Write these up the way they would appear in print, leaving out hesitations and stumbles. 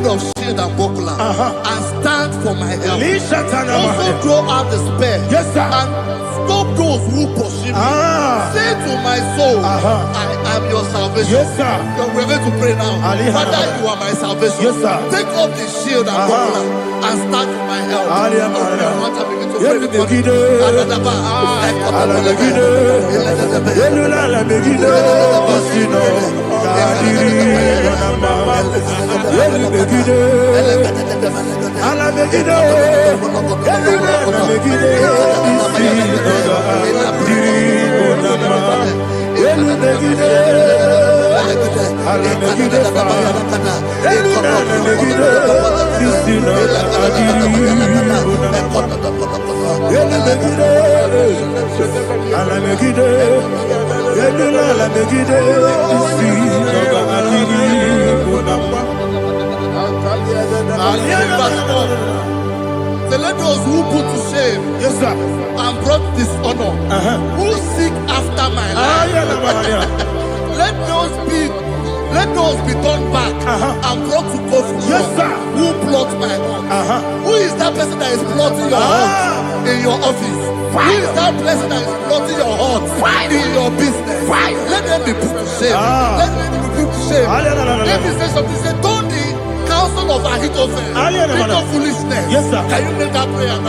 of shield and buckler and stand for my help. Also draw out the spear and stop those who pursue me. Say to my soul, I am your salvation. We're going to pray now. Father, you are my salvation. Take up the shield and buckler and stand for my help. So let those who put to shame and brought dishonor, who seek after my life, let those be turned back and brought to confusion. Who plot my heart? Who is that person that is plotting your heart in your office? Who is that person that is plotting your heart in your business? Let them be put to shame. Let them be put to shame. Let me say something. Say, don't the counsel of Ahithophel, think of foolishness. Can you make that prayer now?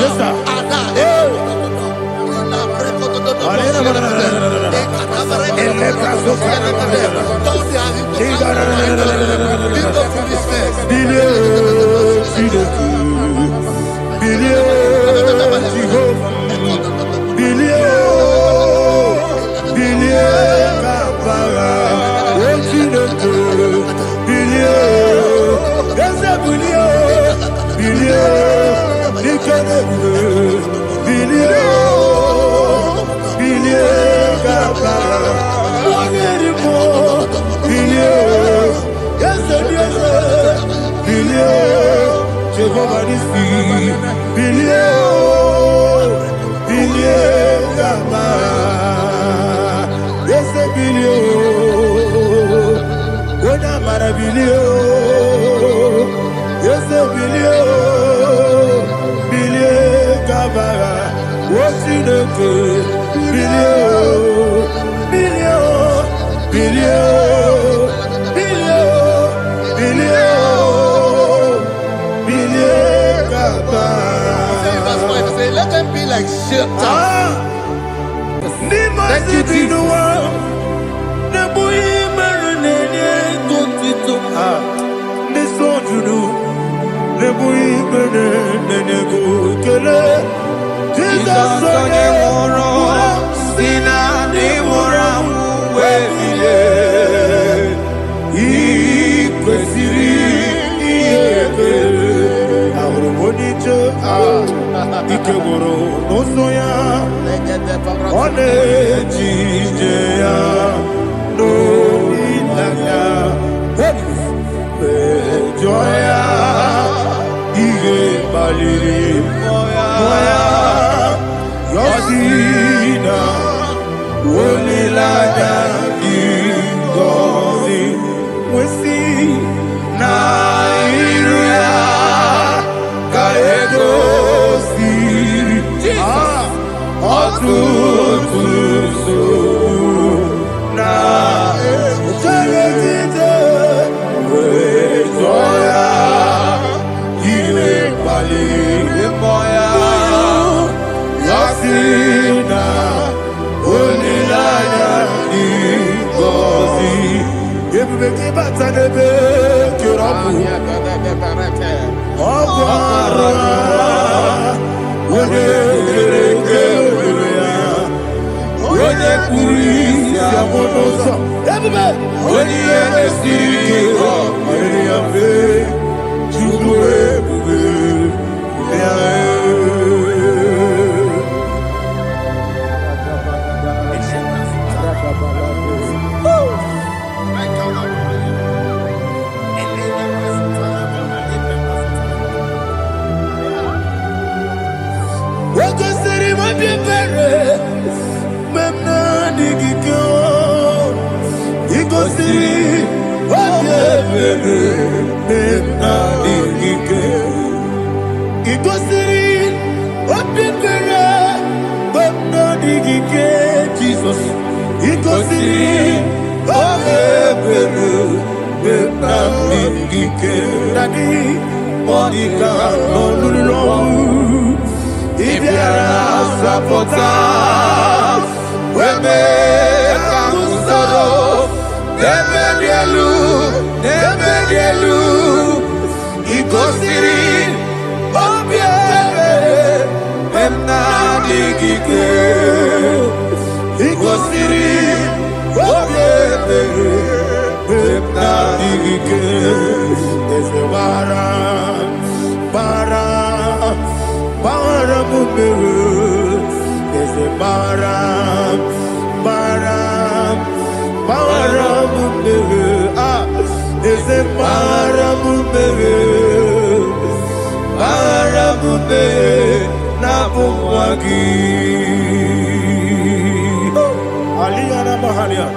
Let them be like shelter. Thank you, Jesus. Ikegoro nosoya one jijeya no ilaya joya ige baliri moya yosina olilaya igozi wesi na iruya kaego Iko siri, Igosiri Obebere Benamike Dadi Monica Nolulu Ibiara Sapota Weme Kamusoro Nebedielu Igosiri Obebere Benamike Igosiri Obebere Benamike Eze bara mumere Eze bara mumere Eze bara mumere na bumwagi Aliyana Mahalia.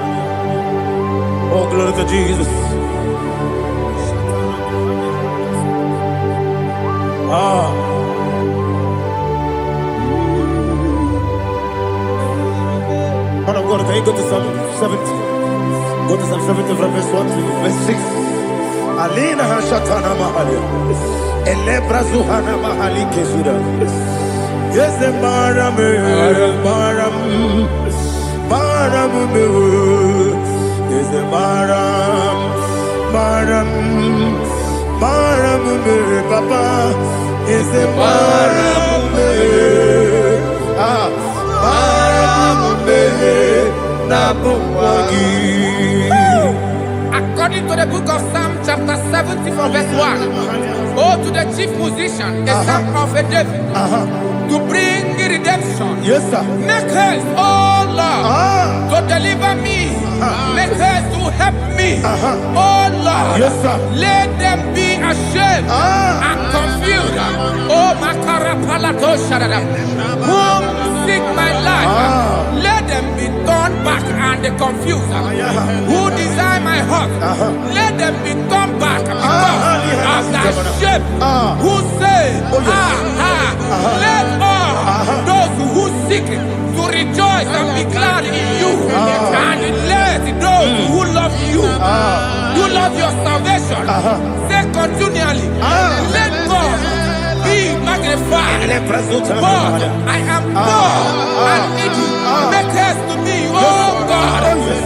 Oh, glory to Jesus. Man of God, can you go to Psalm 70? Go to Psalm 70 from verse 1 to verse 6. Alina Hashatana Mahalia. Elebra Zuhana Mahali Kesuda. Yes, the Maram. Is a Maram, Papa. Is a Maram, According to the book of Psalm chapter 70 from verse 1, oh, to the chief musician, the son of a David, to bring redemption. Yes, sir. Make haste, oh Lord, to deliver me. Make haste to help me. Oh Lord, Yes, sir. let them be ashamed and confused. Oh Makarapalato Shadada, whom seek my life, let them be turned back and confused. Who desire my heart, let them be turned back because of that shape. Who say, let all those who seek to rejoice and be glad in you, and let those who love you, who love your salvation, say continually, let God be magnified. God, I am poor and needy. Make haste to me, oh God.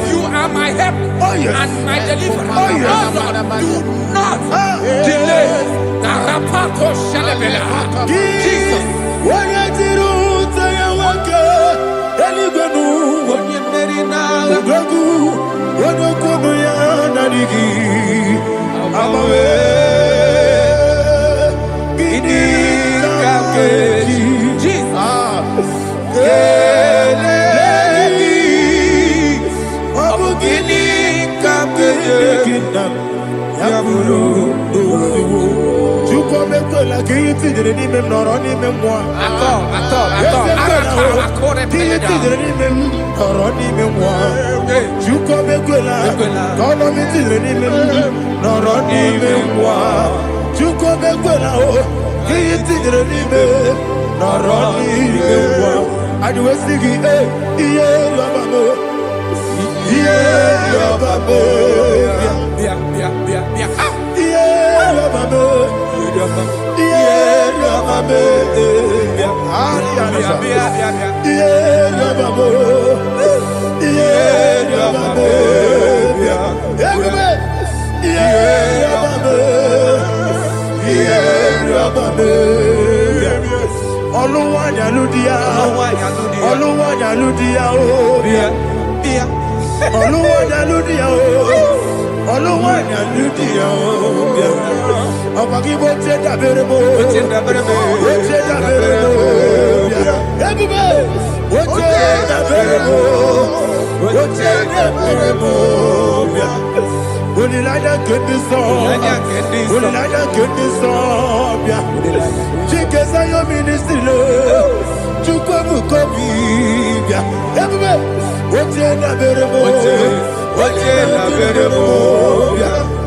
You are my help and my deliverer. Oh Lord, do not delay. Tarapato Shalabela. Jesus.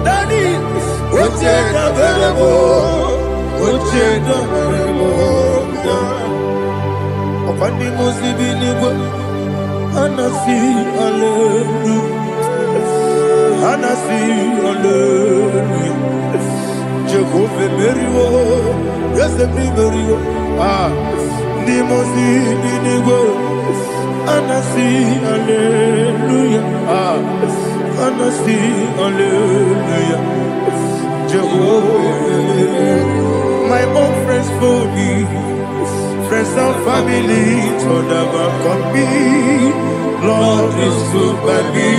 Daddy, Opandi musibini Anasi, hallelujah. Anasi, hallelujah. Jehovah Merio, yes, the Merio. Ah, Nimosi, Nigo. Anasi, hallelujah. Ah, Anasi, hallelujah. Jehovah, my own friends for me, friends and family, told never come me. Lord is good by me,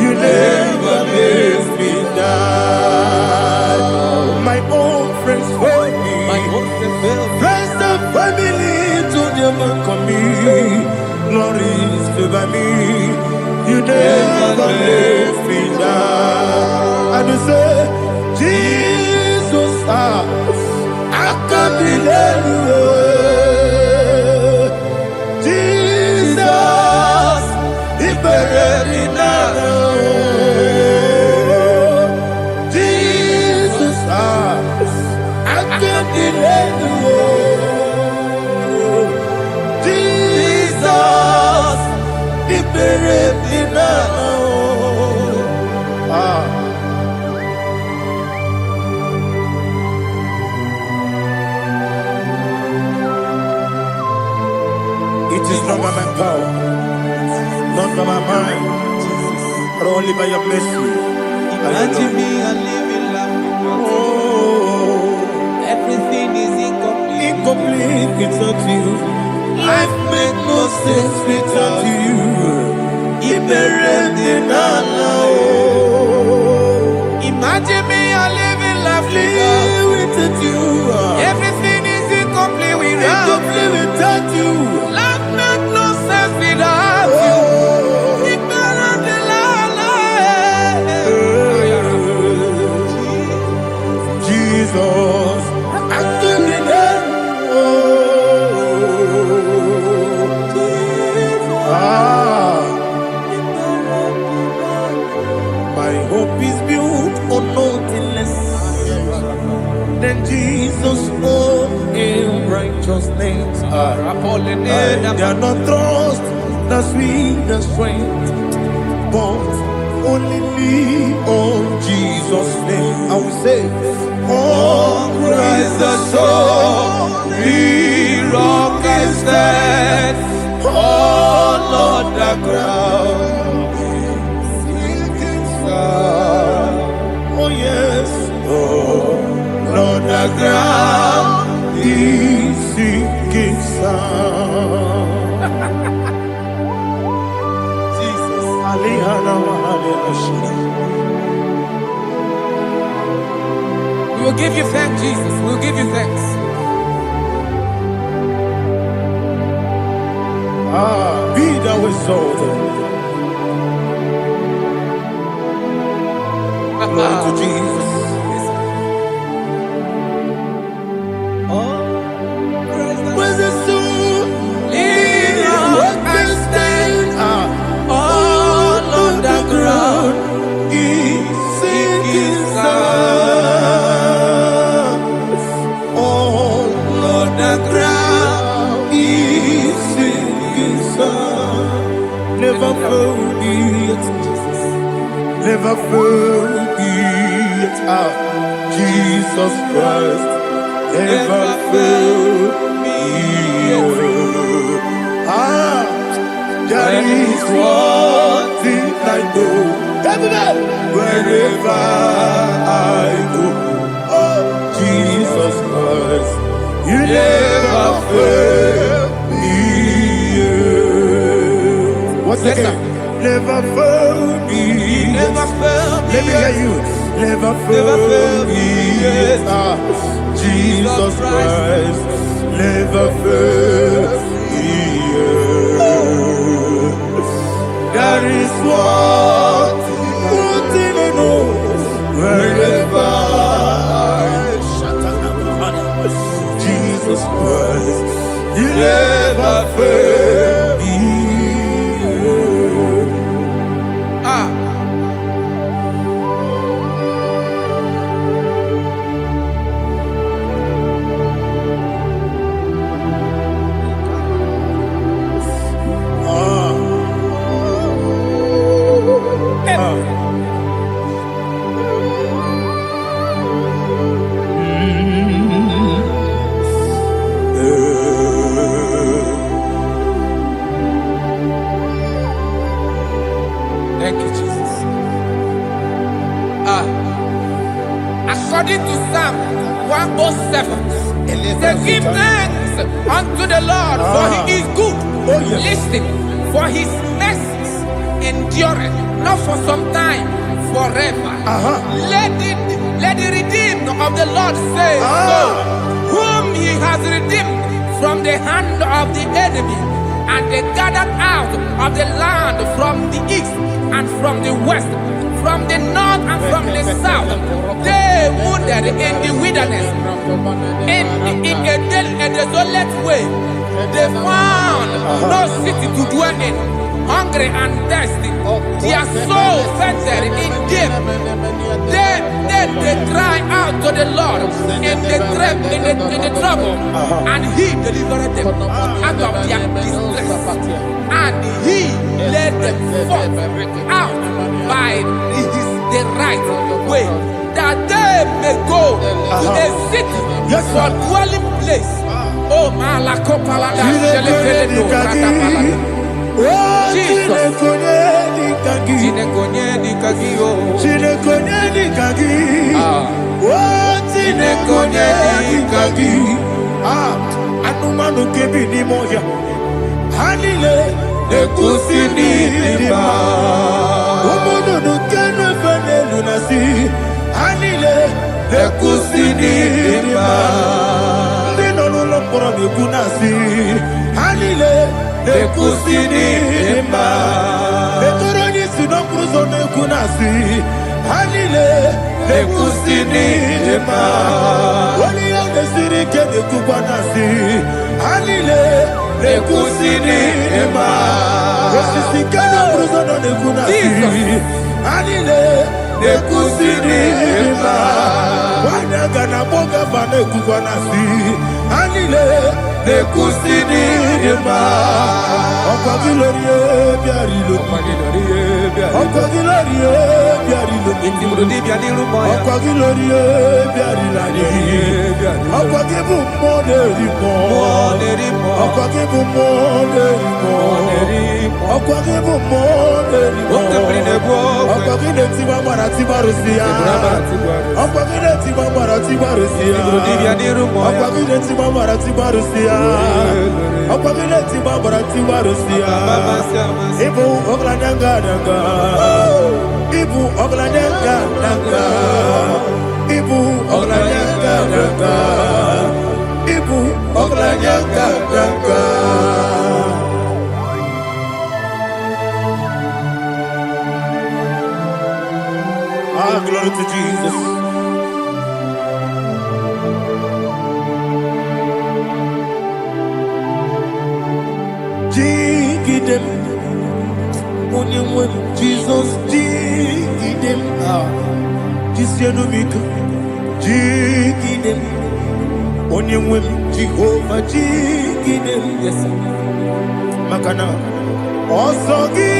you never leave me die. My own friends for me, friends and family, told never come me. Lord is good by me, you never leave me die. And you say, Jesus, I can't believe you. Jesus, He buried in Jesus, I can't believe you. Jesus, He buried in It is not by my power, not by my mind, but only by your mercy. Imagine me and living life. Oh, Everything is incomplete. incomplete without you. Life makes no sense without you. Imagine me and living life without you. Everything is incomplete Incomplete without you. Life makes no sense without you. Jesus, I give you my hope is built on nothing less than Jesus' own righteousness. They are not trust the sweetest strength, but only lean on Jesus' name. I will say, on Christ the solid rock I stand, all on the ground sinking sun. Oh yes, all on the ground is sinking sun. Jesus, We will give you thanks, Jesus. We will give you thanks. Be thou exalted. Glory to Jesus. Where's the soul? What can stand? All on the ground is sinking sun. All on the ground is sinking sun. Never forget, never forget Jesus Christ. Never forget. There is one thing I know. Wherever I go, oh Jesus Christ, you never fail me. What's the name? Never fail me. Never fail me. Let me hear you. Never fail me. Jesus Christ, never fail me. There is one thing I know. Wherever Jesus Christ, you never fail me. to Psalm 107. Say, give thanks unto the Lord, for he is good. Oh, yes. Listen, for his mercies endureth, not for some time, forever. Let the redeemed of the Lord say so, whom he has redeemed from the hand of the enemy, and they gathered out of the land from the east and from the west, from the north and from the south. They wandered in the wilderness, in a desolate way. They found no city to dwell in, hungry and thirsty. Their soul fainted in deep. They cry out to the Lord in the trouble, and he delivered them out of their distress, and he led them forth out by the right way, that they may go to a city for dwelling place. Oh, Malakopalada, Jesus. Anumanu kebi ni moya Hanile Nekusini lima Umudu nukenu fene lunasi Hanile Nekusini lima Nino lulopura mikunasi Hanile Nekusini lima Netoroni sinokruzo nekunasi Hanile Nekusini lima Wali ya nesiri kene kubanasi Hanile Nekusini lima Wesisi kene bruzo nekunasi Hanile Nekusini lima Wanaga na boga bane kubanasi Hanile Nekusini lima Okwa gilorie biarilo Okwa gilorie biarilo Okwa gilorie biarilani Okwa gibu moderimo Okwa gibu moderimo Okwa gibu moderimo Okwa gileti mamara tibarusia Okwa gileti mamara tibarusia Okwa gileti mamara tibarusia Okwa gileti mamara tibarusia Ibu oglanyanga nanga Ibu oglanyanga nanga Ibu oglanyanga nanga Ibu oglanyanga nanga Glory to Jesus. Jigidem, Onyemwem, Jesus, Jigidem, Jisianumika, Jigidem, Onyemwem, Jehovah, Jigidem, yes, Makana, Osogi,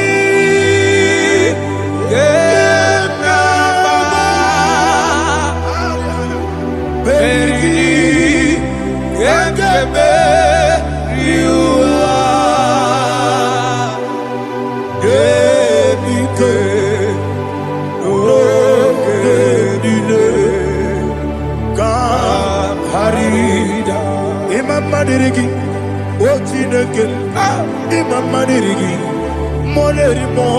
Madirigi, Ochineke, Imam Madirigi, Molerimo,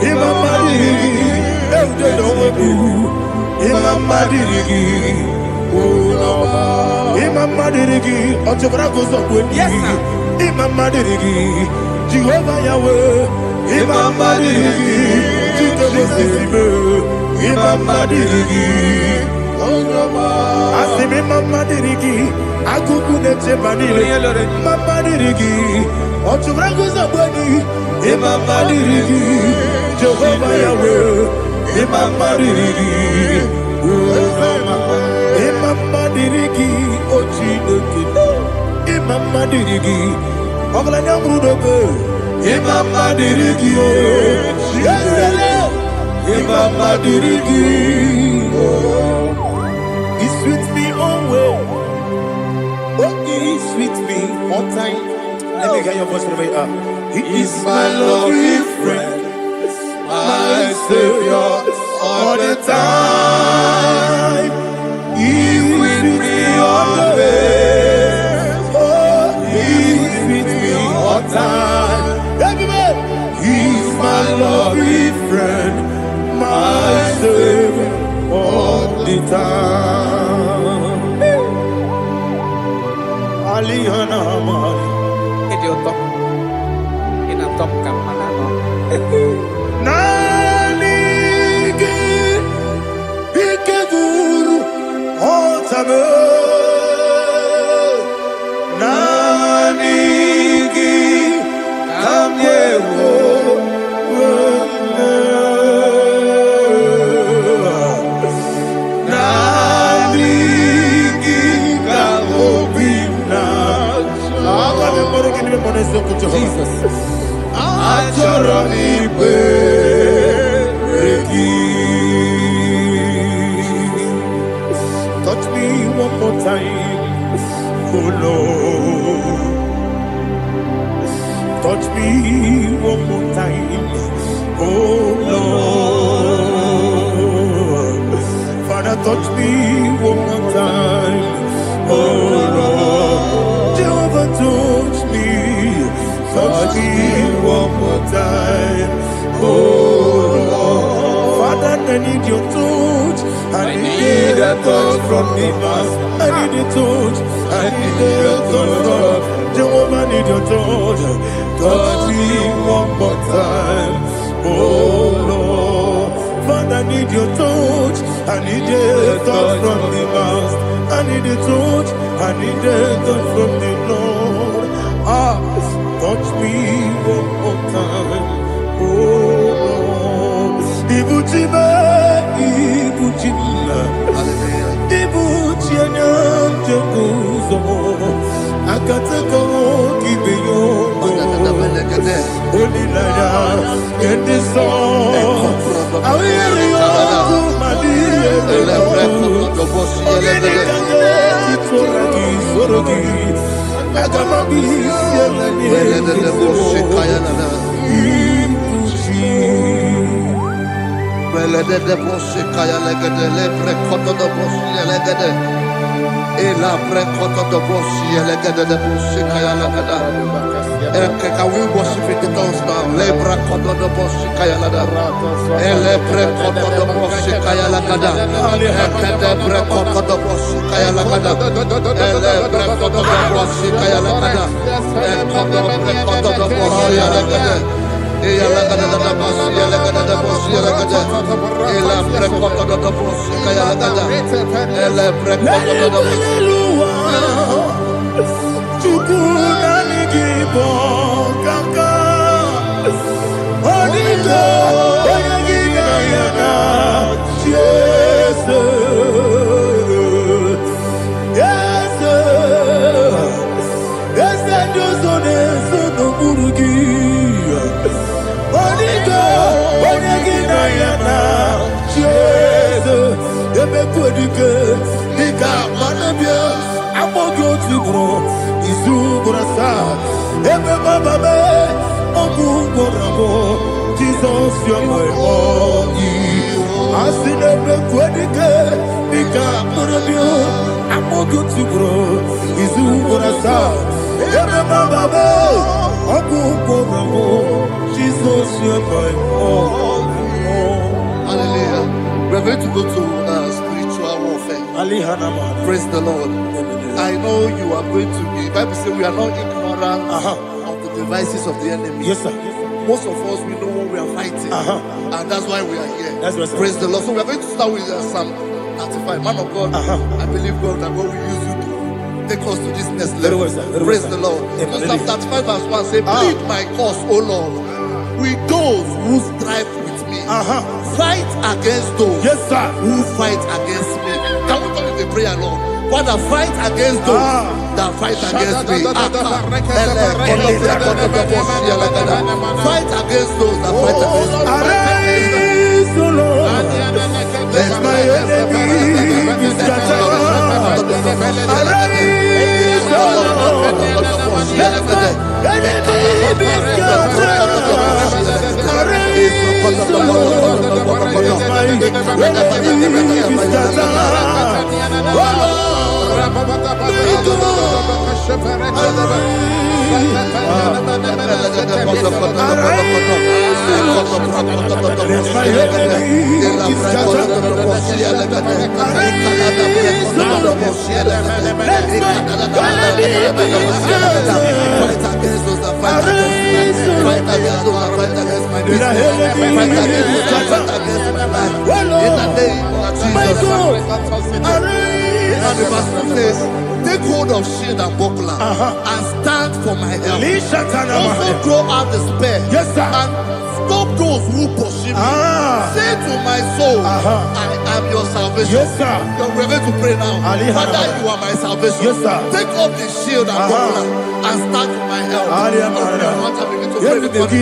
Imam Madirigi, Eudedobu, Imam Madirigi, Imam Madirigi, Otobrago Zobweni, Imam Madirigi, Jehovah Yahweh, Imam Madirigi, Jitobosime, Imam Madirigi, Asimi Imam Madirigi, Akuku neche manile, Mama dirigi, Otubrago Zobweni, Imam Madirigi, Jehovah Yahweh, Imam Madirigi, Imam Madirigi, Ochineke, Imam Madirigi, Oglanya Mudobe, Imam Madirigi, Imam Madirigi, He's with me always. He's with me all time. Let me hear your voice from here. He is my lovely friend, my Savior all the time. Jesus. Achọrọ m ikpere gị. Touch me one more time, oh Lord. Touch me one more time, oh Lord. Father, touch me one more time, oh Lord. Jehovah, touch me one more time, oh Lord. Father, I need your touch. I need a touch from the Master. I need a touch. I need a touch from Jehovah. I need your touch. Touch me one more time, oh Lord. Father, I need your touch. I need a touch from the Master. I need a touch. I need a touch from the Lord. Touch me one more time, oh Lord. Ibuchima, Ibuchima, Ibuchianya, Jebuzo, Akatako, Kibeyo, Olilaya, get this song. I will you, Madia, Can we worship in the tongues now? Lebra kodo do boshi kaya lada. Elebre kodo do boshi kaya lada. Elebre kodo do boshi kaya lada. Elebre kodo do boshi kaya lada. Kodo do boshi lada. Eya lada da boshi lada da boshi lada. Elebre kodo do boshi kaya lada. Elebre kodo do boshi. Jesus, you're my all. I see the quadrica, Nika, Morabio, I'm more good to grow. Is who what I saw. Jesus, you're my all. Hallelujah. We're going to go to spiritual warfare. Praise the Lord. I know you are going to be. Bible says we are not ignorant of the devices of the enemy. Yes, sir. Most of us, we know what we are fighting, and that's why we are here. That's right, praise the Lord. So we are going to start with Psalm 35. Man of God, I believe God that God will use you to take us to this next level. Praise the Lord. Psalm 35 verse 1 say, plead my cause, O Lord, with those who strive with me. Fight against those who fight against me. Can we come with the prayer, Lord? Father, fight against those that fight against me. Fight against those that fight against me. Arise, O Lord, let my enemies be scattered. Arise, O Lord, let my enemies be scattered. Arise, O Lord, let my enemies be scattered. Oh Lord, and the verse says, take hold of shield and buckler and stand for my help. Also throw out the spear and stop those who pursue me. Say to my soul, I am your salvation. Yes, sir. You're ready to pray now. Father, you are my salvation. Yes, sir. Take off the shield and buckler and start with my help. Open your heart and begin to pray before me.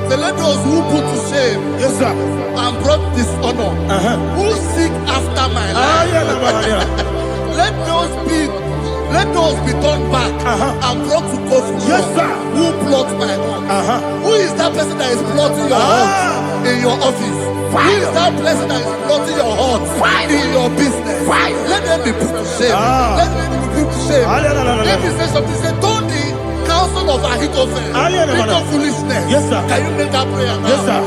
So let those who put to shame, yes, sir, and brought dishonor, who seek after my life, let those be turned back and brought to court. Yes, sir. Who plot my hurt? Who is that person that is plotting your hurt in your office? Who is that person that is plotting your hurt in your business? Let them be put to shame. Let them be put to shame. Let me say something. Say, don't the counsel of Ahithophel bring of foolishness. Yes, sir. Can you make that prayer now? Yes, sir.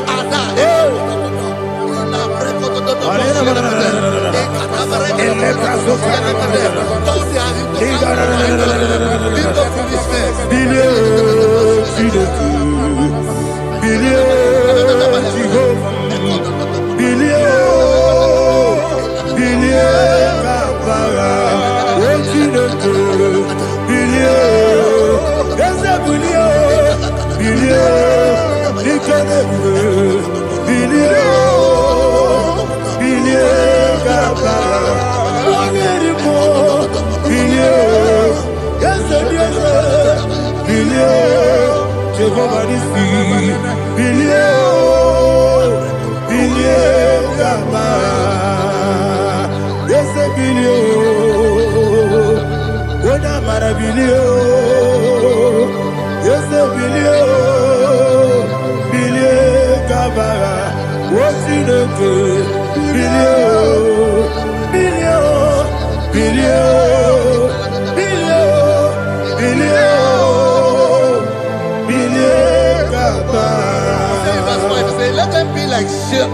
Let them be like chaff.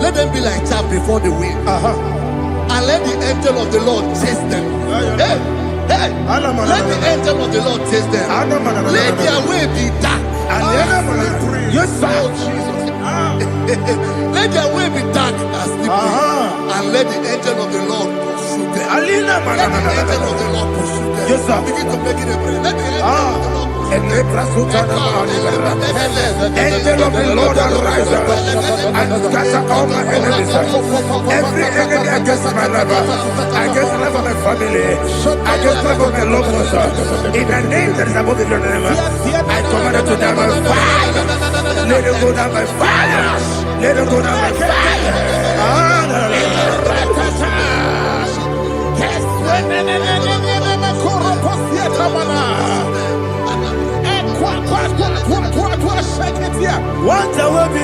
Let them be like chaff before the wind. And let the angel of the Lord chase them. Hey, hey. Let the angel of the Lord chase them. Let their way be dark. Yes, sir. Let their way be dark and slippery. And let the angel of the Lord pursue them. Let the angel of the Lord pursue them. Yes, sir. Begin to make it a prayer. Let the angel of the Lord. Angel of the Lord arise and scatter all my enemies. Every enemy against my life, against the life of my family, against the life of my loved ones. In the name that is above your name, I command it to die by fire. Let it go down by fire. Let it go down by fire. What I will be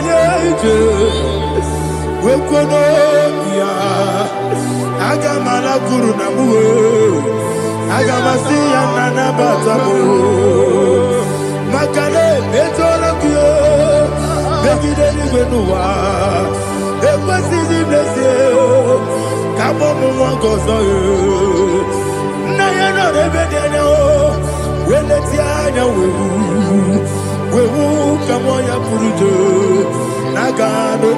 we could Agamala Guru Namu, Agamasia Nana Batamu, Makale, Betolakio, Begideni Benua, Equasi Blessio, Kabomu Gozo, Nayana Rebedeno, Weletia, we will come on your Purujo, Nagano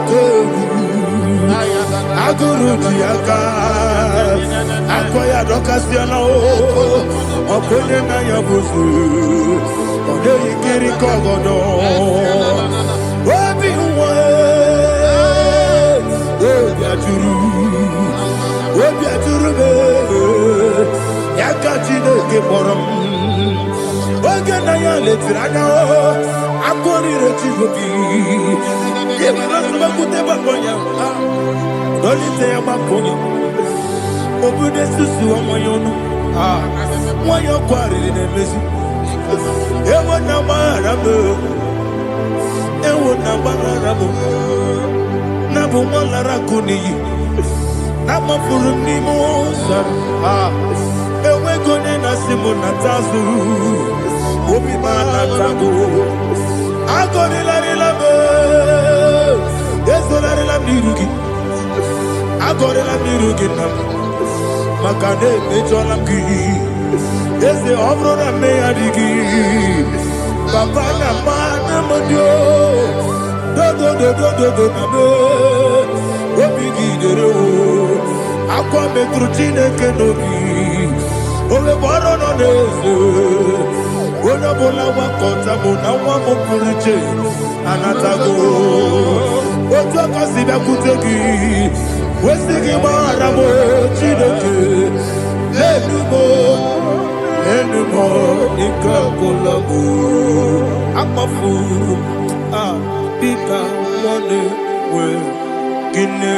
Aguru Diaka, Akoya Docasiano, Oponena Yabusu, Ode Kiri Kogodo, Wabi Wabiaturu, Yakatino Giborum. Oganaya letrana akori rechivobi yebara kuteba bonya dolite yabakonya obude susu omoyono moyo kwari nemezi ewo na marabu Nabumalara kuni. Namafuru nimosa. Ewe kone nasimuna tazu. Obi mana tabu. Agoni lari labe. Yeso lari lamirugi. Agoni lamirugi nam. Makane mejola ki. Yese obro na me adigi. Papa na mana modio. Do na me. Obigi dero. Aqua metrutine kenobi. Ole baro no neze. Ona bola wakota mona wamo puriche. Anatago. Oto kasiba kutegi. Wesigi maramo chineke. Enumo ikakolabu. Amafu. Pika one we. Gine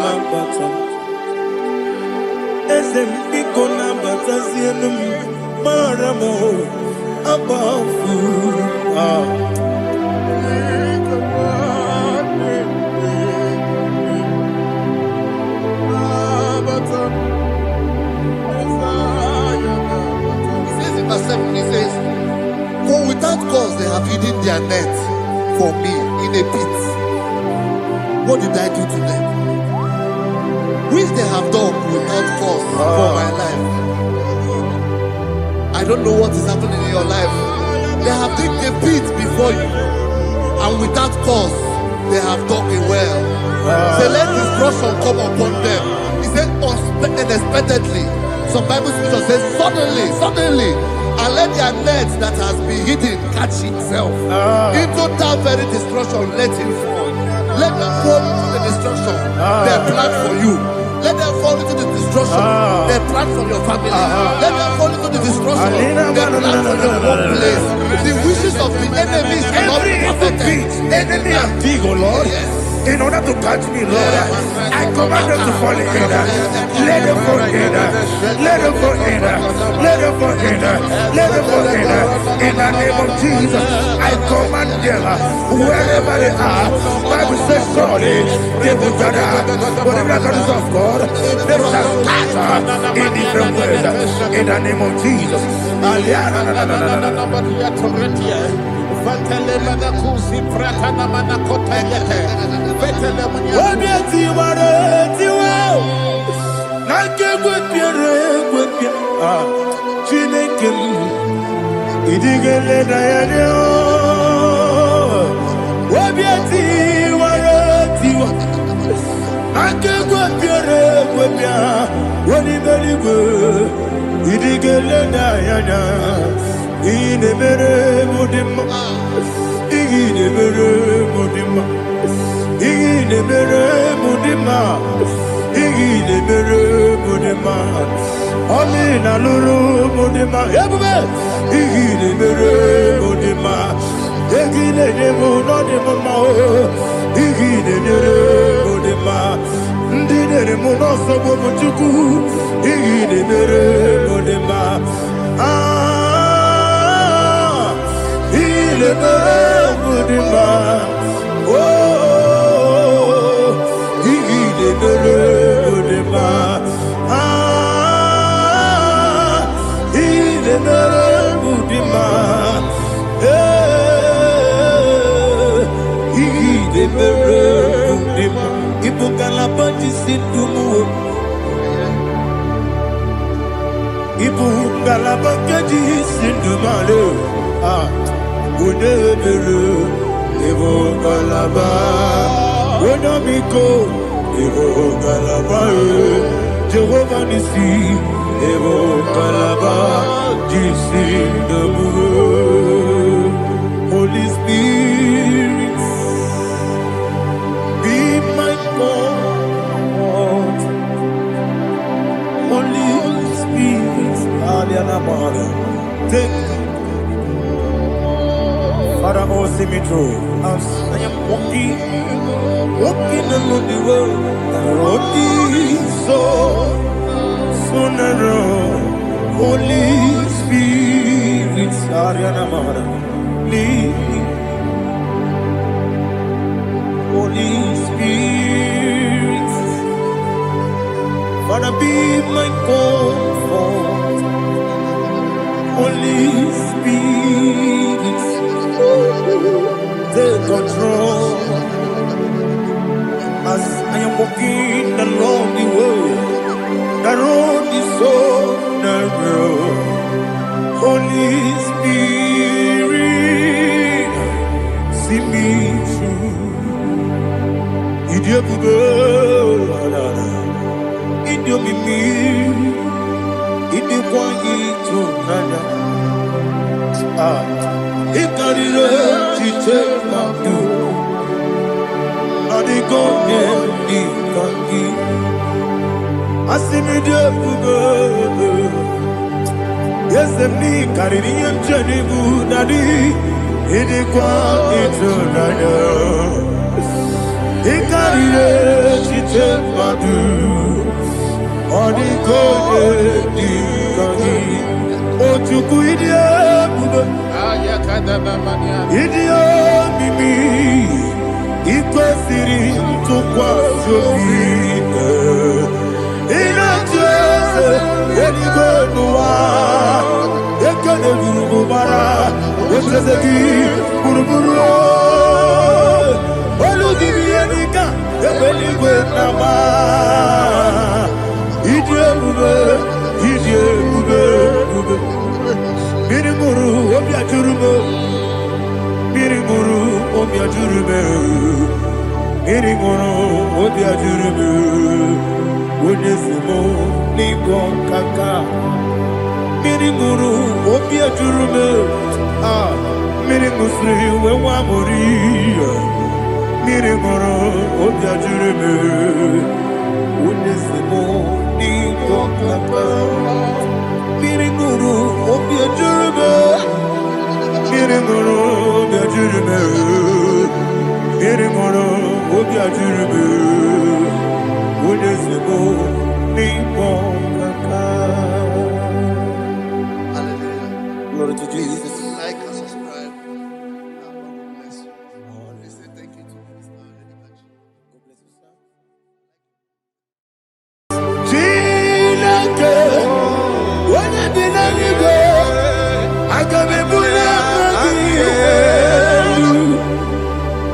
lambata. Ezem piko lambata zienum. Maramo. Abafu. He says, for without cause they have hidden their net for me in a pit. What did I do to them? Which they have done without cause for my life. I don't know what is happening in your life. They have digged a pit before you, and without cause they have dug a well. Say, let destruction come upon them. He said, unexpectedly. Some Bible scripture says, suddenly, and let their net that has been hidden catch itself. Into that very destruction, let it fall. Let them fall into the destruction they plan for you. Let them fall into the destruction they plan for your family. Let them fall into the destruction they plan for your workplace. The wishes of the enemies are not perfected. Enemy and big, oh Lord. Yes. In order to catch me, Lord, I command them to fall in. Let them fall in. Let them fall in. Let them fall in. Let them fall in. In the name of Jesus, I command them wherever they are. Bible says surely they will gather. But the miracles of God, they shall scatter in different ways. In the name of Jesus. Jehovah Nissi, Evo Kalaba, Holy Spirit, be my God. Holy Spirit, take Father, oh, see me through. As I am walking along the road, so narrow. Holy Spirit, lead me. Holy Spirit, Father, be my comfort. Holy Spirit, take control as I am walking along the way. The road is so narrow. Holy Spirit, see me through. Idiobube, Idiomimi, Idikwanyitu nana. Ikarire chite madu. Adigone ikangi. Asimidebube. Yes, me carry him journey good daddy. Idikwanyitu nana. Ikarire chite madu. Adigone ikangi. Ojuku idiobube. Idio mimi ikwesiri ntụkwasị obi ịna-echeze eluigwe n'ụwa ekele gburugburu gbara echeze gị gburugburu olu gị bụ ihe dịka ebe eluigwe na-agba ịdị ebube ịdị ebube ebube mmiri mụrụ obi ajụrụ m mmiri mụrụ obi ajụrụ m mmiri mụrụ obi ajụrụ m onye si m n'ịgọ nkaka mmiri mụrụ obi ajụrụ m mmiri mụsịrị uwe nwa mụrụ mmiri mụrụ obi ajụrụ m onye si m n'ịgọ nkaka mmiri mụrụ obi ajụrụ m mmiri mụrụ obi ajụrụ m mmiri mụrụ obi ajụrụ m onye si m n'ịkpọ nkaka. Glory to Jesus. Like and subscribe. And God bless you. Please say thank you to Mr. Edikachi. God bless you, sir. Chineke, onye bi n'eluigwe, aga m ebuli aka gị elu,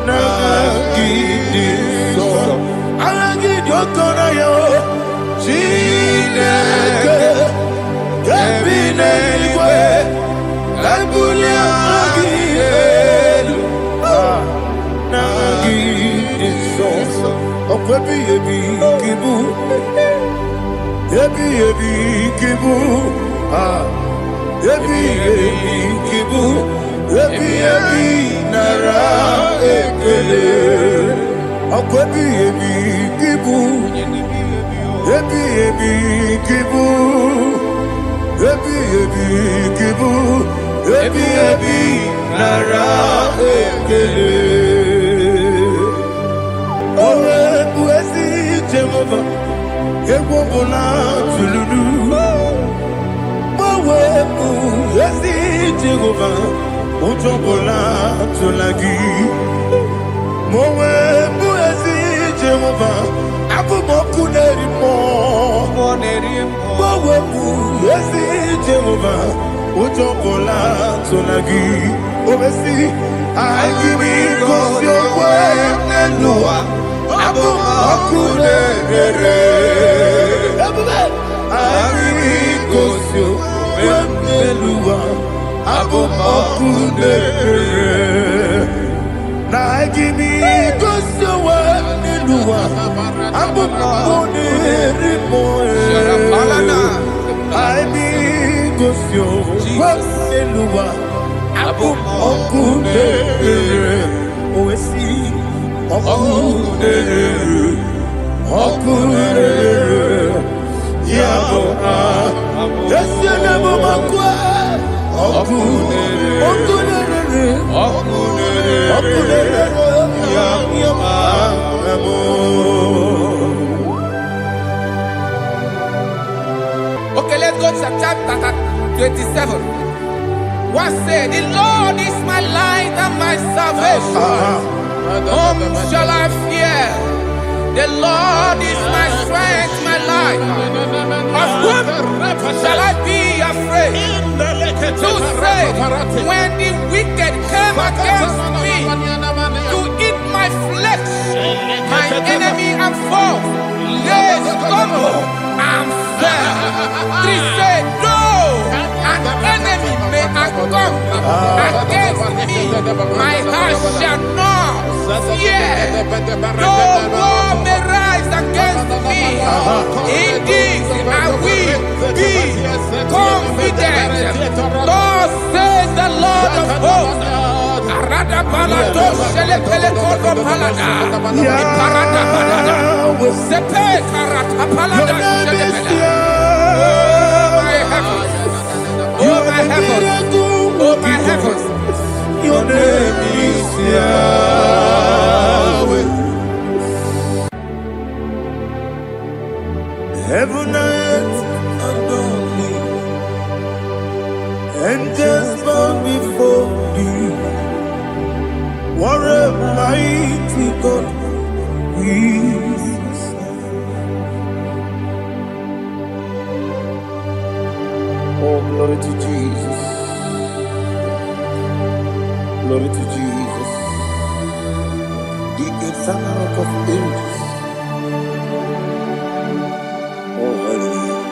n'aha gị dị nsọ. Aha gị dị oke ọnụahịa, Chineke, nke bi n'eluigwe, ka ebuli aka gị elu, n'aha gị dị nsọ. Ọkwa ebighị ebi ka ị bụ. Ebi ebi kibu, ebi ebi kibu, ebi ebi nara ekele. Ọkọ ebi ebi kibu, ebi ebi kibu, ebi ebi kibu, ebi ebi nara ekele. Owe buezi Jehova. Egwu ọbụla tụlụrụ gbanwepụ ezi Jehova ụjọ ọbụla tụla gị ma o wepụ ezi Jehova abụmọkụ na-eri mmụọ gbanwepụ ezi Jehova ụjọ ọbụla tụla gị o mesi anyị gị gosi okwe n'elu ụwa abụmọkụ na-ere anyị gosi okwe n'elu ụwa abụmọkụ na-ere na anyị gosi okwe n'elu ụwa abụmọkụ na-ere anyị gosi okwe n'elu ụwa abụmọkụ na-ere owesi Okunere, yabo Yesu na mumakwa. Okunere, yabo. Okay, let's go to chapter 27. What said? The Lord is my light and my salvation. Whom shall I fear? The Lord is my strength, my life. Of whom shall I be afraid? Too straight when the wicked came against me to eat my flesh, my enemy and foe, they stumble and fell. Three said, no, an enemy may come against me, my heart shall not fear. No war may rise against me. Indeed, I will be confident. Thus says the Lord of hosts. Oh my heavens, oh my heavens, your name is Yahweh. Heaven and earth adore thee, angels bow before thee. What a mighty God we serve. Oh, glory to Jesus. Glory to Jesus. The eternal rock of ages. Oh, hallelujah.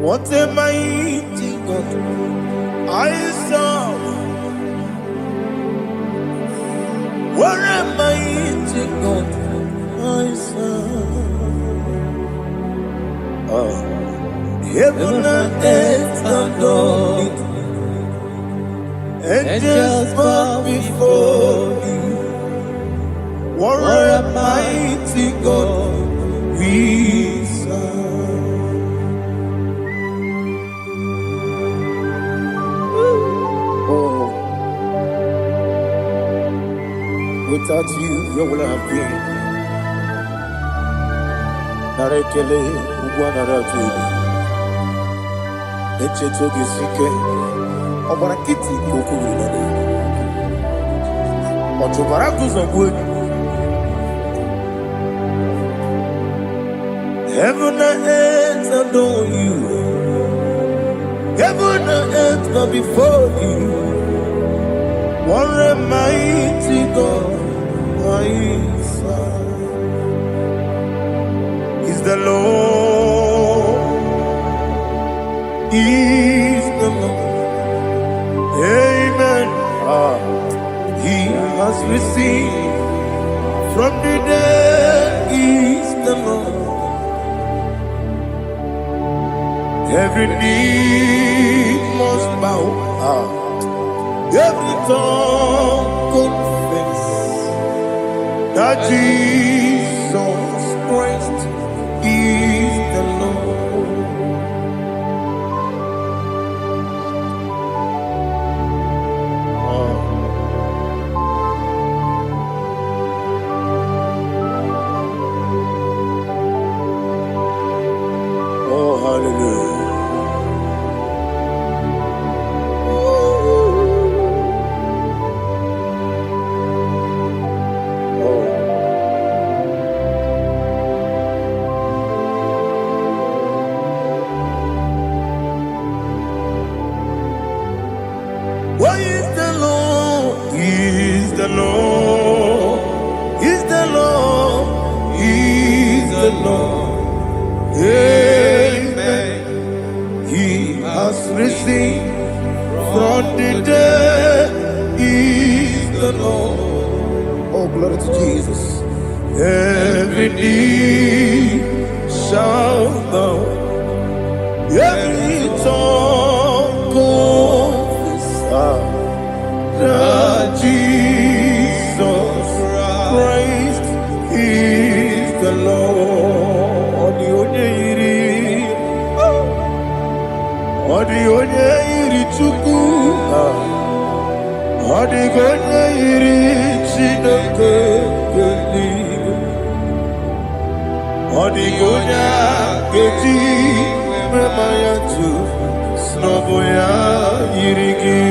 What a mighty God I serve. What a mighty God I serve. Heaven and earth adore thee, angels bow before thee. What a mighty God we serve. Without you, where would I have been? Narekele, Ugwanaratu, Echetoge Sike, Obarakiti, Kokuri, Otobarakus of wood. Heaven and earth adore you. Heaven and earth bow before you. What a mighty God I serve. Is the Lord, is the Lord. Amen. He has received from the dead, is the Lord. Every knee must bow. Every tongue confess that Jesus Christ is the Lord. Oh, hallelujah. What is the Lord? Is the Lord? Is the Lord? Is the Lord? Amen. He has risen from the dead. Is the Lord. Oh, glory to Jesus. Every knee shall bow. Every tongue confess that Jesus Christ is the Lord. The onye iri Chukwu, ọ dịghị onye iri Chineke eluigwe. Odigonya Geti Memaya Tu Snoboya Yirigi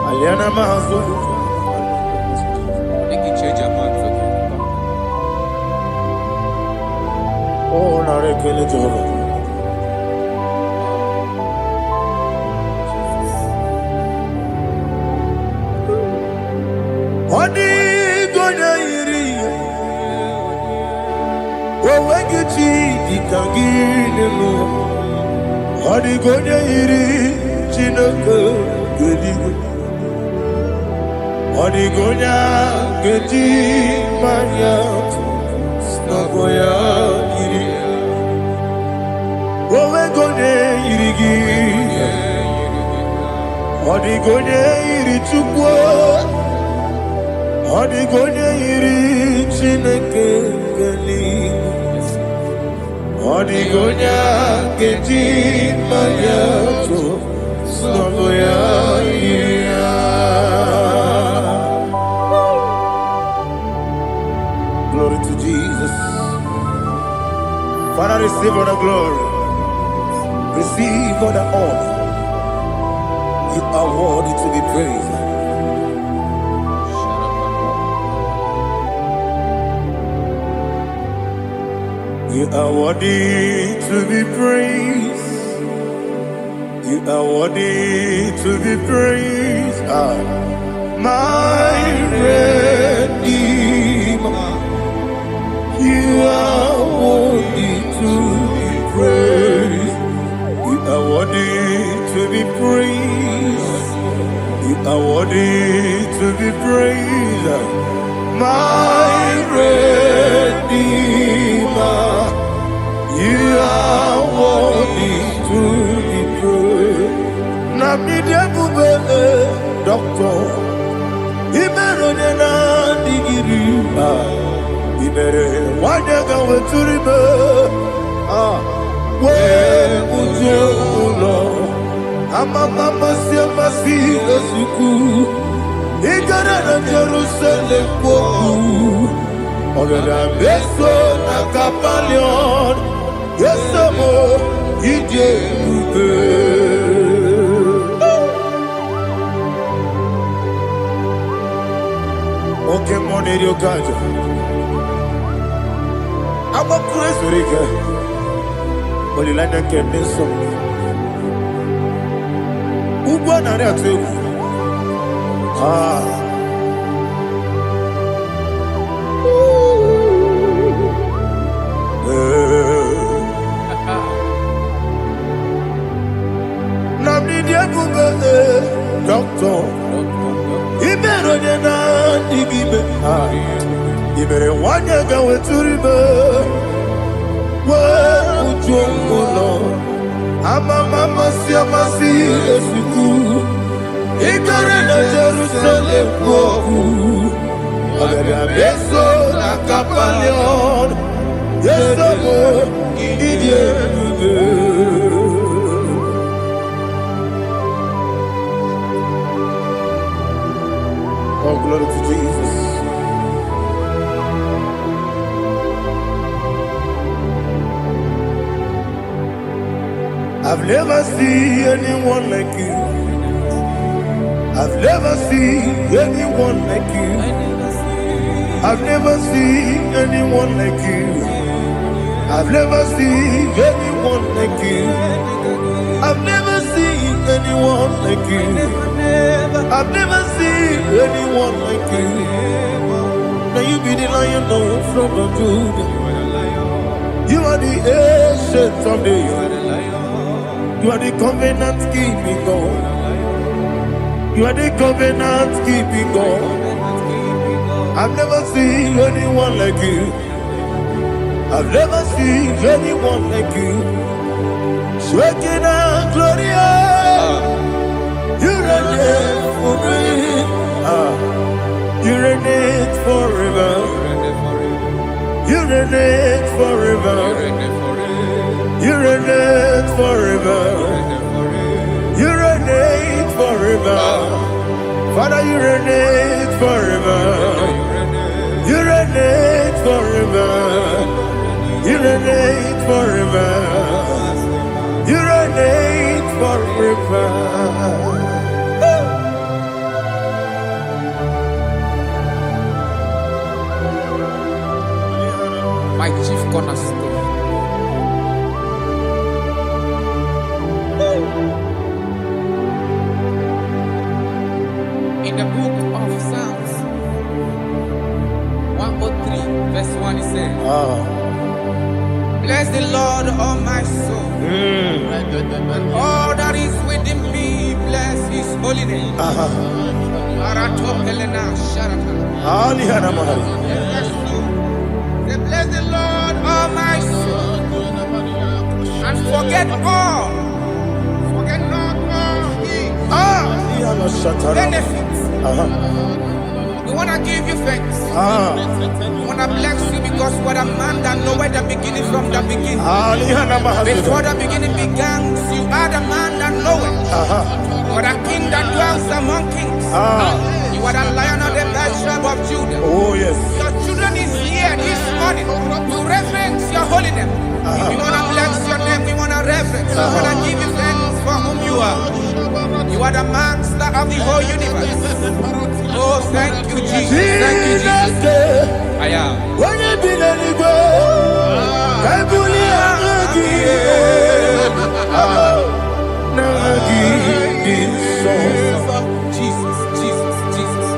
Aliana Mahazo Oh, Narekele Jehovah. Odigonya Yiri Wawagiti Dikaginu Odigonya Yiri Chinaka Gedigo Odigonya Gedi Maya Snagoya Yiri Wawagonya Yirigi Odigonya Yiri Chukwa Odigonya Yiri Chineke Geli Odigonya Gedi Maya Snagoya Yiri Glory to Jesus. Father, receive all the glory. Receive all the honor. You are worthy to be praised. You are worthy to be praised. You are worthy to be praised. My Redeemer. You are worthy to be praised. You are worthy to be praised. You are worthy to be praised. My Redeemer. You are worthy to be praised. Namidebube, Doctor. Imeronena digiri. Ibere wanyaga weturibe we ujulo amama masi esuku igara na Jerusalem kwoku ogara beso na kapalion yesamo ije ube oke moneri okajo I'm a crazy rigger. But you like that can be so. Who won that too? Doctor. He better than I give You better want to go to river. Well, Lord, I'm a mama, see, I'm a see, as you do. He got in Jerusalem, I'm a beso, like a palion. Yes, I'm a idiot. Oh, glory to Jesus. I've never seen anyone like you. I've never seen anyone like you. I've never seen anyone like you. I've never seen anyone like you. I've never seen anyone like you. I've never seen anyone like you. Now you be the lion from the Judah. You are the ancient of days. You are the covenant keeping God. You are the covenant keeping God. I've never seen anyone like you. I've never seen anyone like you. Shaking and glorious. You reign for me. You reign forever. You reign forever. You reign forever. You reign forever. Father, you reign forever. My chief cornerstone. In the book of Psalms 103, verse 1, it says, bless the Lord, all my soul. All that is within me, bless his holy name. Say, bless the Lord, all my soul, and forget not all his benefits. We want to give you thanks. We want to bless you because what a man that knoweth the beginning from the beginning. Before the beginning began, you are the man that knoweth. For the king that dwells among kings. You are the lion of the tribe of Judah. Oh yes. Your children is here this morning to reverence your holiness. We want to bless your name. We want to reverence. We want to give you thanks for whom you are. You are the master of the whole universe. Oh, thank you, Jesus. Thank you, Jesus. I am. Jesus, Jesus, Jesus.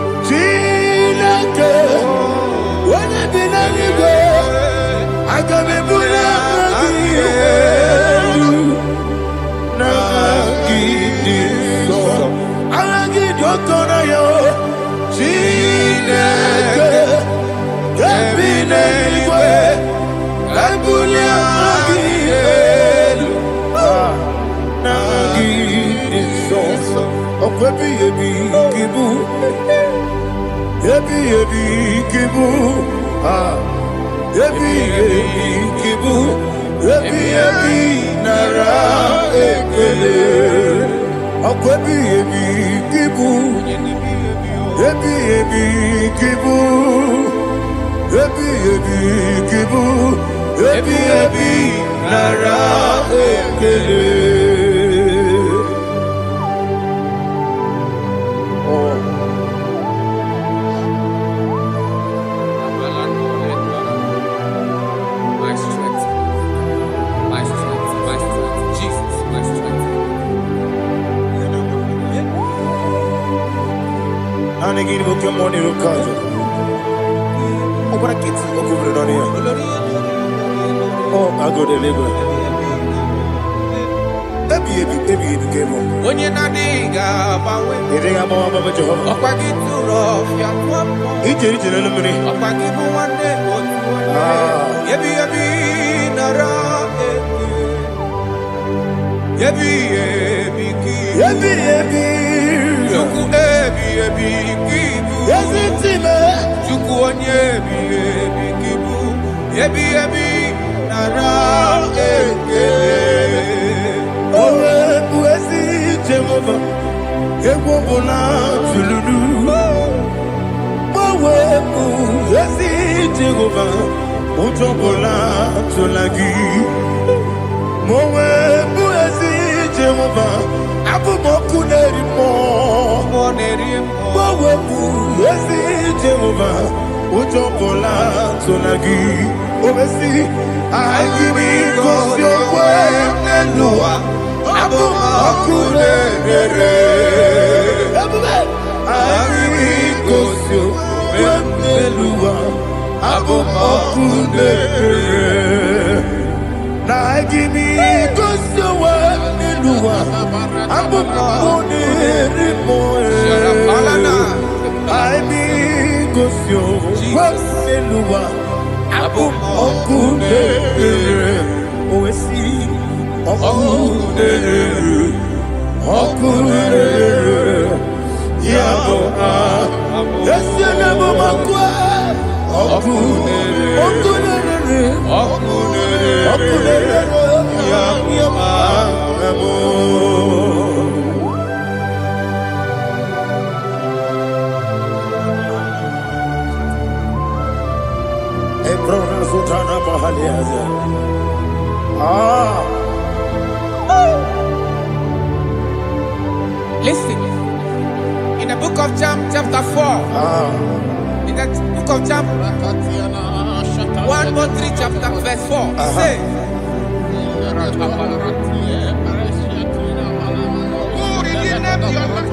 chapter 4. In the book of Job, 1:3 chapter verse 4. It says, who redeemed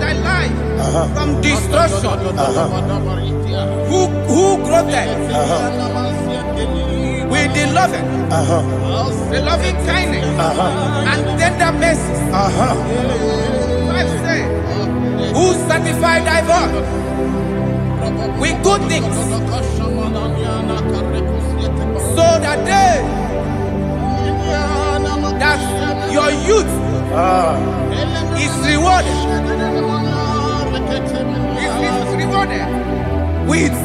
thy life from destruction? Who groweth with the loving kindness and tender mercies? Who satisfy thy voice with good things, so that your youth is rewarded. Is rewarded with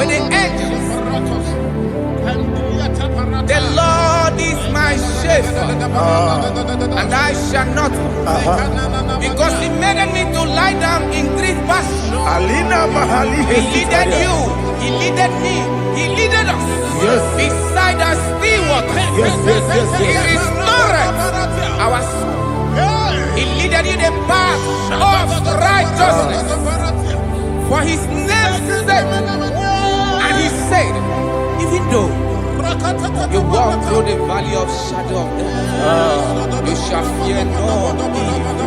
the angels. The Lord is my shepherd, and I shall not, because He made me to lie down in green pastures. He leaded you, He leaded me, He leaded us beside the still waters. He restored our soul. He leaded you the path of righteousness for His name's sake. And He said, even though you walk through the valley of shadow of death, you shall fear no evil,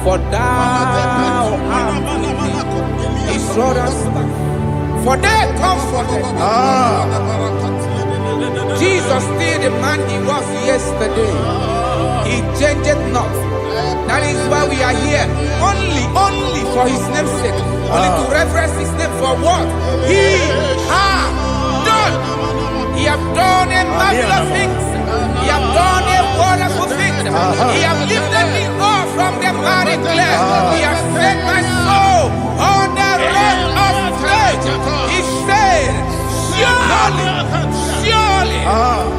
for thou art with me. His rod and staff, for they comforted. Jesus still the man He was yesterday. He changed not. That is why we are here. Only for His name's sake. Only to reference His name for what He has done. He have done a marvelous things. He have done a wonderful thing. He have lifted me up from the miry clay. He has set my soul on the rock of faith. He said, surely,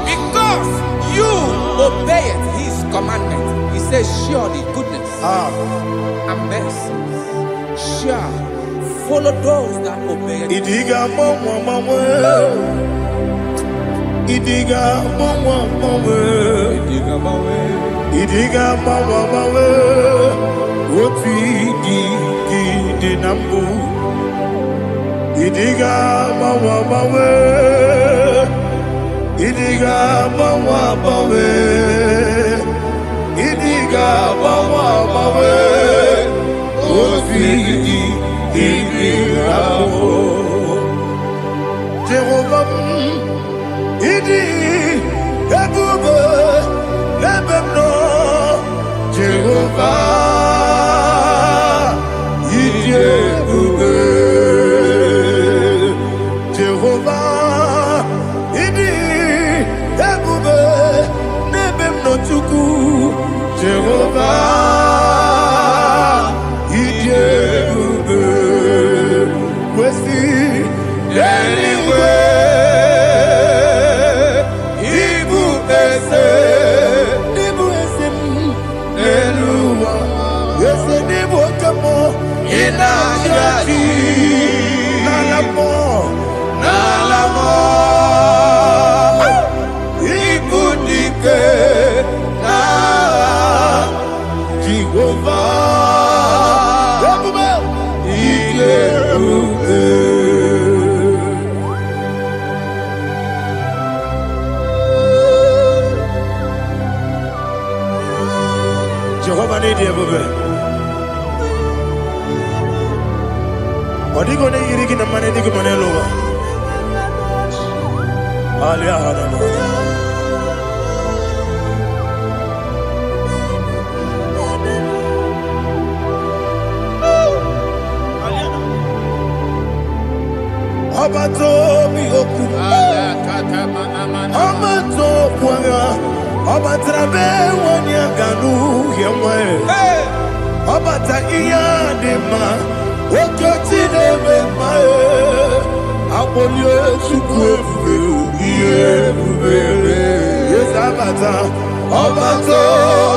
because you obeyed His commandment. He says, surely goodness and mercy shall follow those that obey Him. Idiga mawe woti di nambu. Idiga mawe Idiga mawe Idiga mawe woti di nambu. Jehovah Idi Ebube Ebemno Jehovah Idi Ebube Jehovah Idi Ebube Nebemno Chuku Jehovah Idi Ebube Wesi anyway. Jehovah need you, baby. What are you going to get? The money, the money, lower. Abato bihoku, Abato kwanga, Abatrabe wanya ganu yemwe, Abata iya dema, Okoti deme mae, Abolio chukwe iye bubele, yes Abata, Abato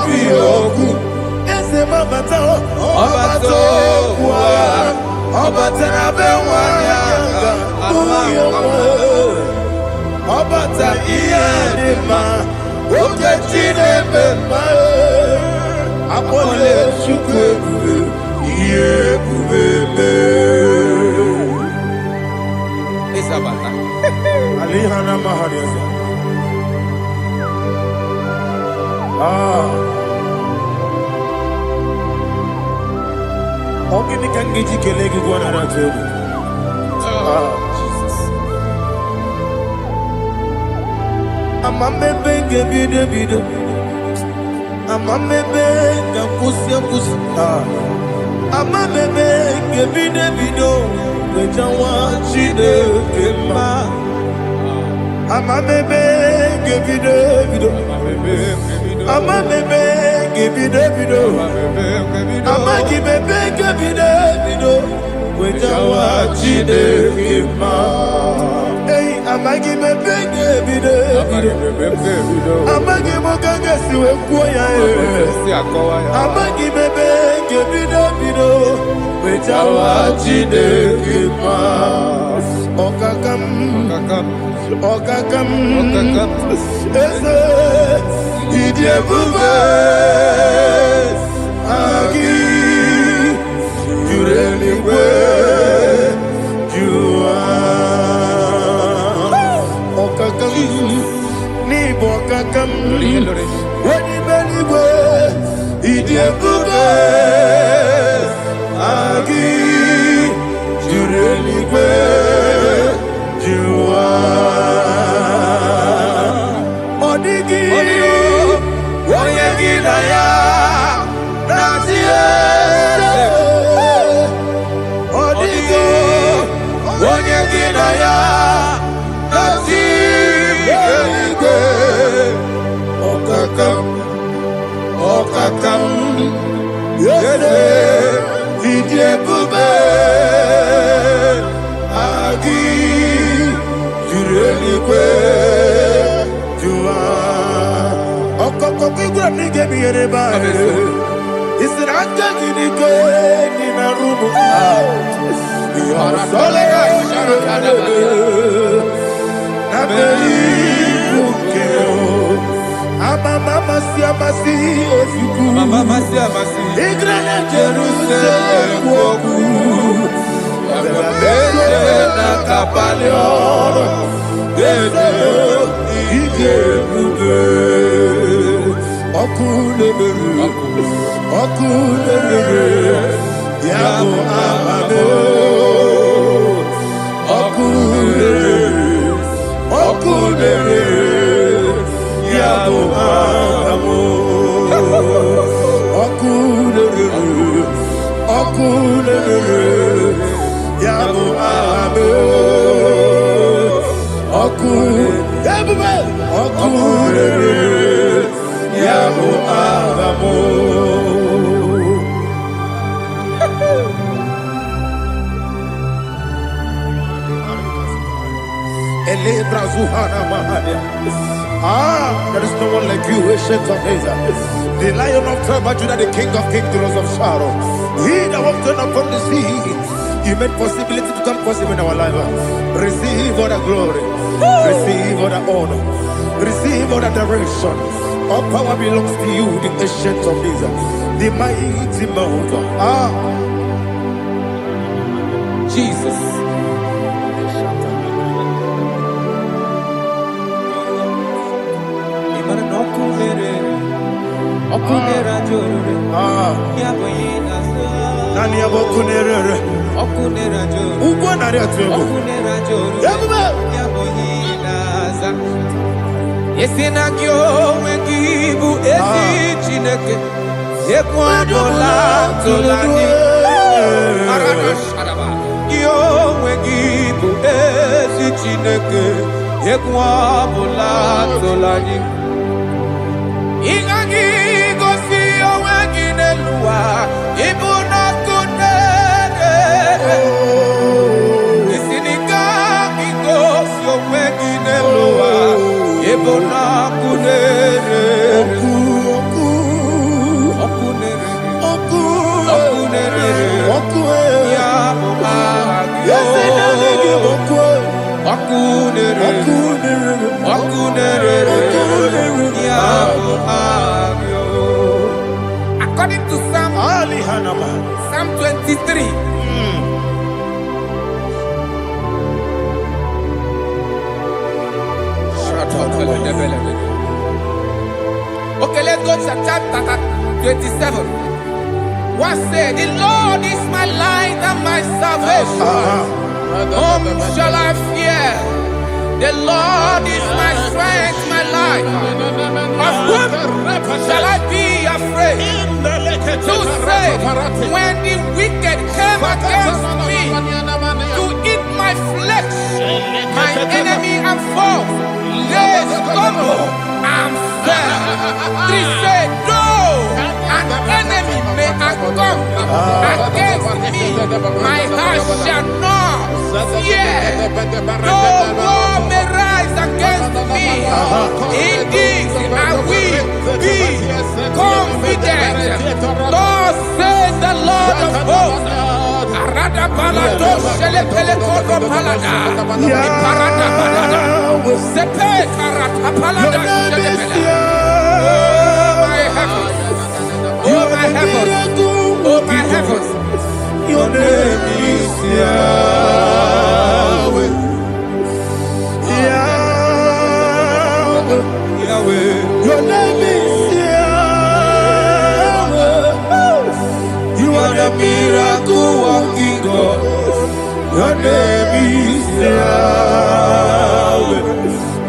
bihoku, yes Abata, Abato kwa, Abatrabe wanya Obata iya dema, Oketi deme mae, Akole chukwe bube. Iye bube. Isabata. Alihana mahariya. Ogini kangiji kelegi gwana ratebu. Jesus. Amamebe ngebide. Amamebe ngakusi. Amamebe ngebide. Wejawa chide kema. Amamebe ngebide. Amamebe ngebide. Amagibebe ngebide. Wejawa chide kema. Hey, amagibebe ngebide. Amagimogaga siwe kuya. Amagibebe ngebide. Wejawa chide kema. Okakam. Eze idiebube agi jureligwe jua okakam ni bokakam wadi beligwe idiebube agi jureligwe jua Okakam yede idiebube agi jureligwe jua okokokigwe nige biyereba isiranga ginike nina rumu Arasolega sharakadaba. nabeli ukeo Mama siamasi ofiku Mama siamasi Igrana Jerusalem woku Bebe na kapaleon Bebe ije bube Okule Yabo amame Okule Yabo amo okule yabo amo okule yabo amo ele brazuhana mahania. There is no one like you, ancient of days. The Lion of tribe of Judah, the King of kings, the Rose of Sharon. He that walked upon the sea. You made possibility to come possible in our life. Receive all the glory. Receive all the honor. Receive all the direction. All power belongs to you, the ancient of days. The mighty mountain. Jesus. Okunera jore, yaboyina so. Nani abokunere? Okunera jore. Ugwa nari atuego. Okunera jore. Yabuba. Yaboyina za. Yesina kyo wengibu esi chineke. Yekwadola tolani. Arana sharaba. Kyo wengibu esi chineke. Yekwadola tolani. Ingagi gosi owengi nelua ibuna kunere isinika gosi owengi nelua ibuna kunere okunere ya mama okunere ya mama. Okay, let's go to chapter 27. What said, the Lord is my light and my salvation. Whom shall I fear? The Lord is my strength, my life. Of whom shall I be afraid? To say, when the wicked came against me to eat my flesh, my enemy and foe, they stumble and fell. Three said, no, an enemy may come against me, my heart shall not fear. No war may rise against me. In this I will be confident. Thus says the Lord of hosts. Arada balado shele pele kodo palada. Iparada balada. Sepe karata palada shele pele. Oh my heavens. Oh my heavens. Your name is Yahweh. Yahweh. Yahweh. Your name is Yahweh. You are the miracle working God. Your name is Yahweh.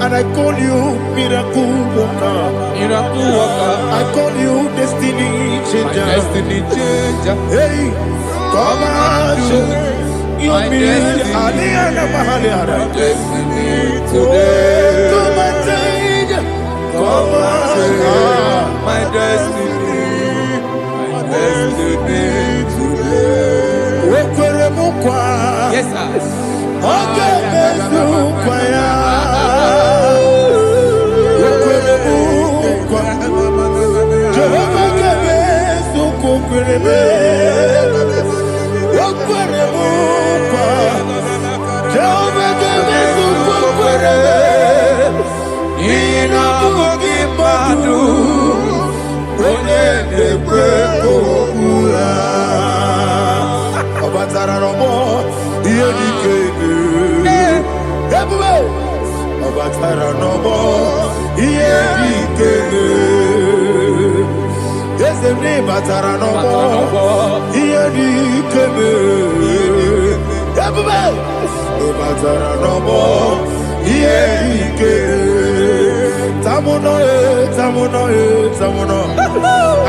And I call you miracle worker. Miracle worker. I call you destiny changer. My destiny changer. Hey, come on, you mean Aliana Mahaliana. My destiny today. Come on, change. Come on, my destiny. My destiny today. Yes, sir. Okay,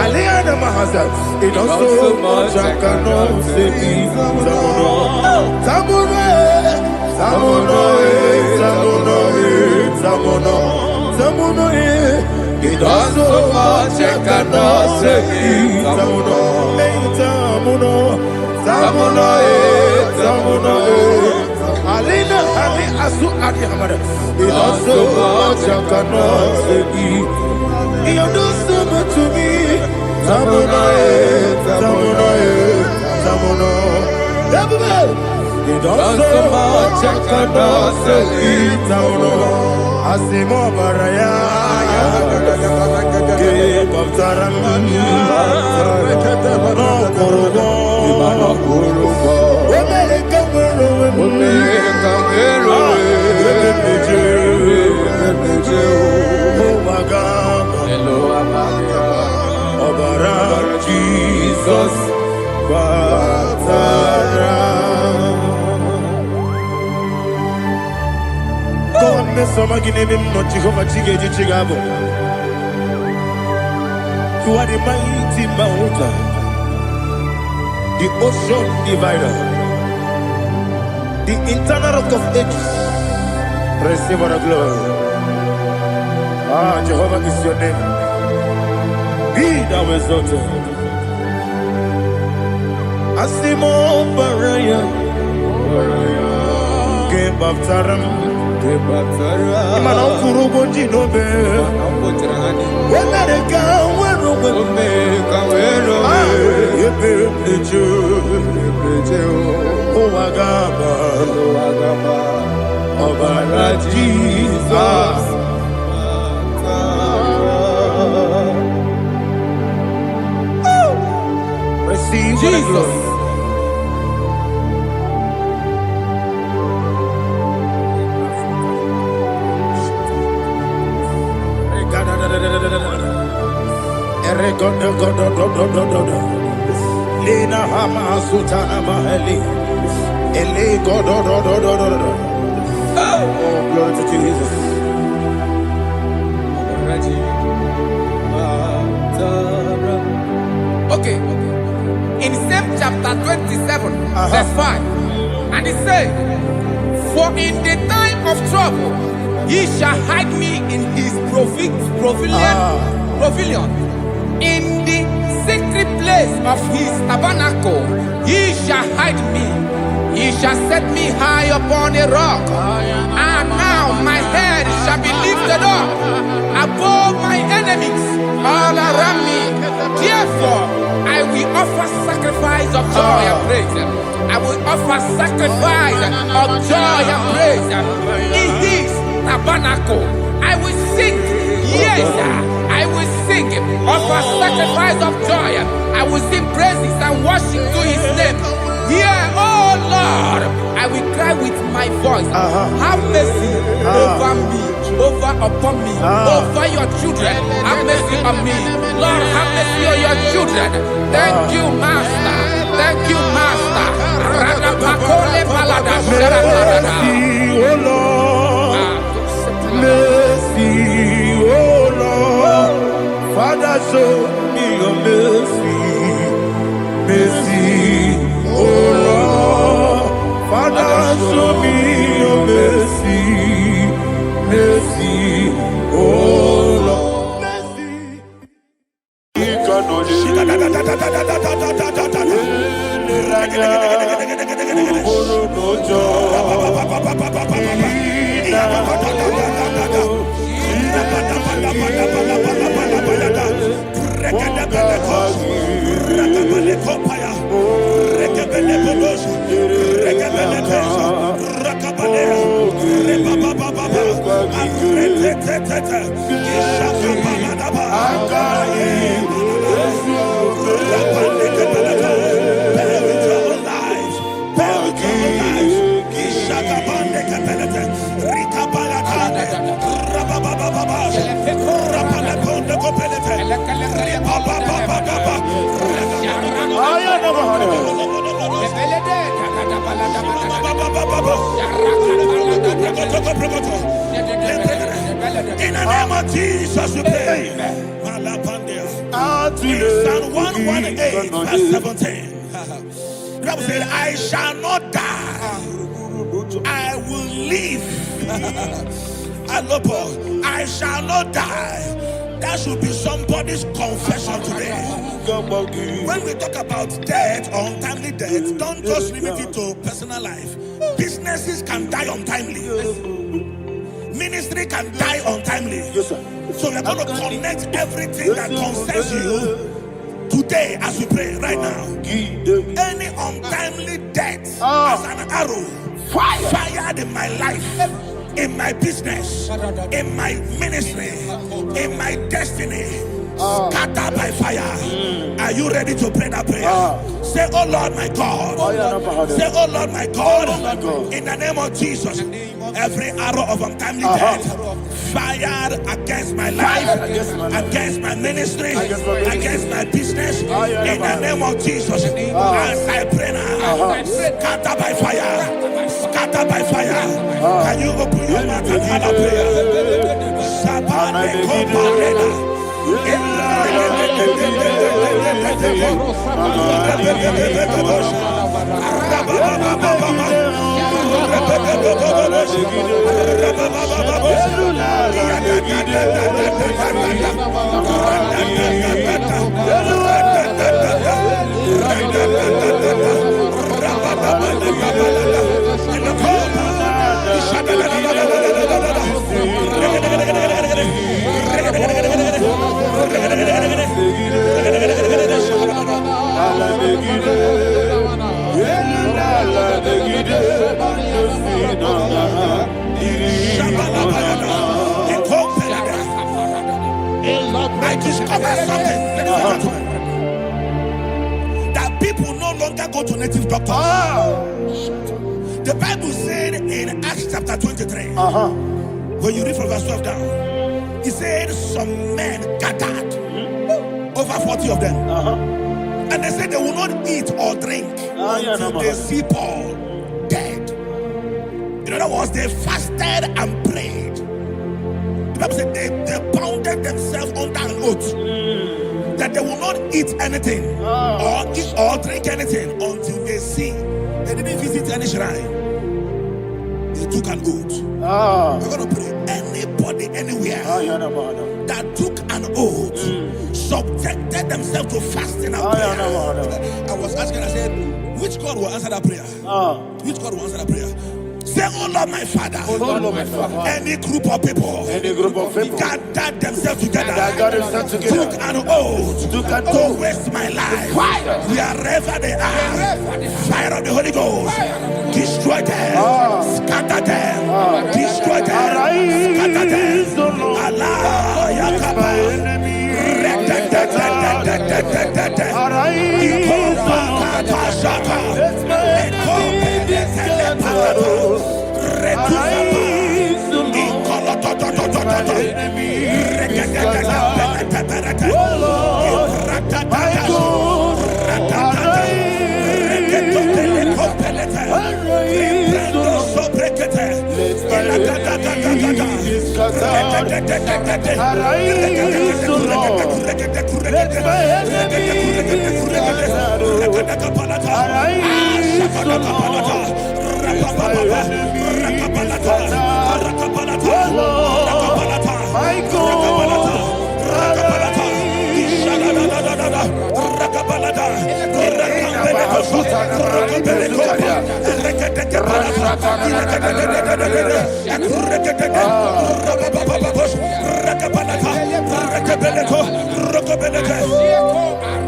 Aliana Mahasa, it also much I cannot say. Samono, it also much I cannot say. Samono, Alina, Ali Asu Adi Hamada, it also much I cannot say. You do so much to me. Samono. You do so much I cannot say. Samono. Asimo Baraya. Give up Taram. No Kurubo. Jesus, God, me some again him not Jehovah Chige Chigabo. You are the mighty mountain, the ocean divider, the internal rock of ages. Receive our glory. Ah, Jehovah is your name. Be thou exalted. Asimo Baraya, Game of Taram, Imano Kurubo Jinobe, when they go, where the Jew, Agaba, Obara Jesus. Receive Jesus. Lina Hama Sutana Mahali. Ele Godo. Oh, glory to Jesus. Okay. In same chapter 27, verse 5. And it says, for in the time of trouble, he shall hide me in his pavilion. In the secret place of his tabernacle, he shall hide me. He shall set me high upon a rock. And now my head shall be lifted up above my enemies all around me. Therefore, I will offer sacrifice of joy and praise. I will offer sacrifice of joy and praise. In his tabernacle, I will sing. Yes, I will sing. Offer sacrifice of joy. I will sing praises and worship to his name. Here, oh Lord, I will cry with my voice. Have mercy over me, upon me, over your children. Have mercy on me. Lord, have mercy on your children. Thank you, Master. Thank you, Master. Mercy, oh Lord. Mercy, oh Lord. Father, show me your mercy. Mercy, oh Lord. Father, show me your mercy. Mercy, oh Lord. Mercy. In the name of Jesus, we pray. Psalm 118, verse 17. The Bible said, I shall not die, I will live. I shall not die. That should be somebody's confession today. When we talk about death or untimely death, don't just limit it to personal life. Businesses can die untimely. Ministry can die untimely. Yes, sir. So we're going to connect everything that concerns you today as we pray right now. Any untimely death as an arrow fired in my life, in my business, in my ministry, in my destiny, scattered by fire. Are you ready to pray that prayer? Say, oh Lord my God. Say, oh Lord my God. In the name of Jesus, every arrow of untimely death fired against my life, against my ministry, against my business, in the name of Jesus, as I pray now, scattered by fire, scattered by fire. Can you open your mouth and have a prayer? Sabane Koparena. I discovered something, ladies and gentlemen, that people no longer go to native doctors. The Bible said in Acts chapter 23, when you read from verse 12 down, it said some men gathered. over 40 of them. And they said they will not eat or drink until they see Paul dead. In other words, they fasted and prayed. The Bible said they bounded themselves under an oath that they will not eat anything or drink anything until they see. They didn't visit any shrine. They took an oath. We're going to pray. Anybody, anywhere that took an oath, subjected themselves to fasting and prayer. I was asking, I said, which God will answer that prayer? Which God will answer that prayer? Say, oh Lord, my Father. Oh Lord, my Father. Any group of people gathered themselves together, took an oath to waste my life. Wherever they are, fire of the Holy Ghost, destroy them, scatter them, destroy them, scatter them. Allah, Yakaba,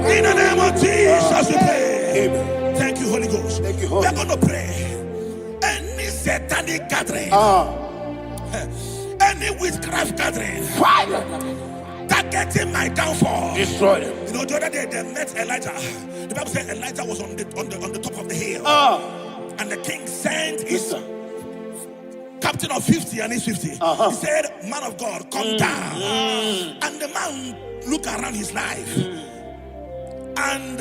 in the name of Jesus we pray. Thank you, Holy Ghost. We're going to pray. Any satanic gathering, any witchcraft gathering, targeting my downfall, destroy them. You know, the other day they met Elijah. The Bible said Elijah was on the top of the hill, and the king sent his captain of 50 and his 50. He said, man of God, come down. And the man looked around his life and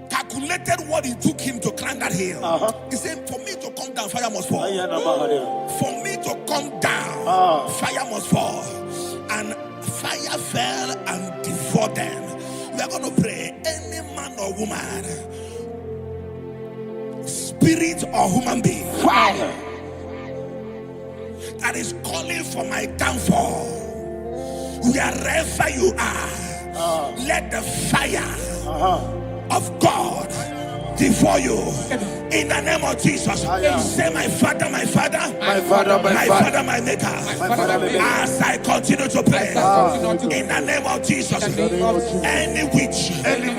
calculated what it took him to climb that hill. He said, for me to come down, fire must fall. For me to come down, fire must fall. And fire fell and devoured them. We are going to pray. Any man or woman, spirit or human being, fire, that is calling for my downfall, wherever you are, let the fire of God devour you in the name of Jesus. Say, my Father, my Father, my Father, my Father, my Maker. As I continue to pray in the name of Jesus, any witch, any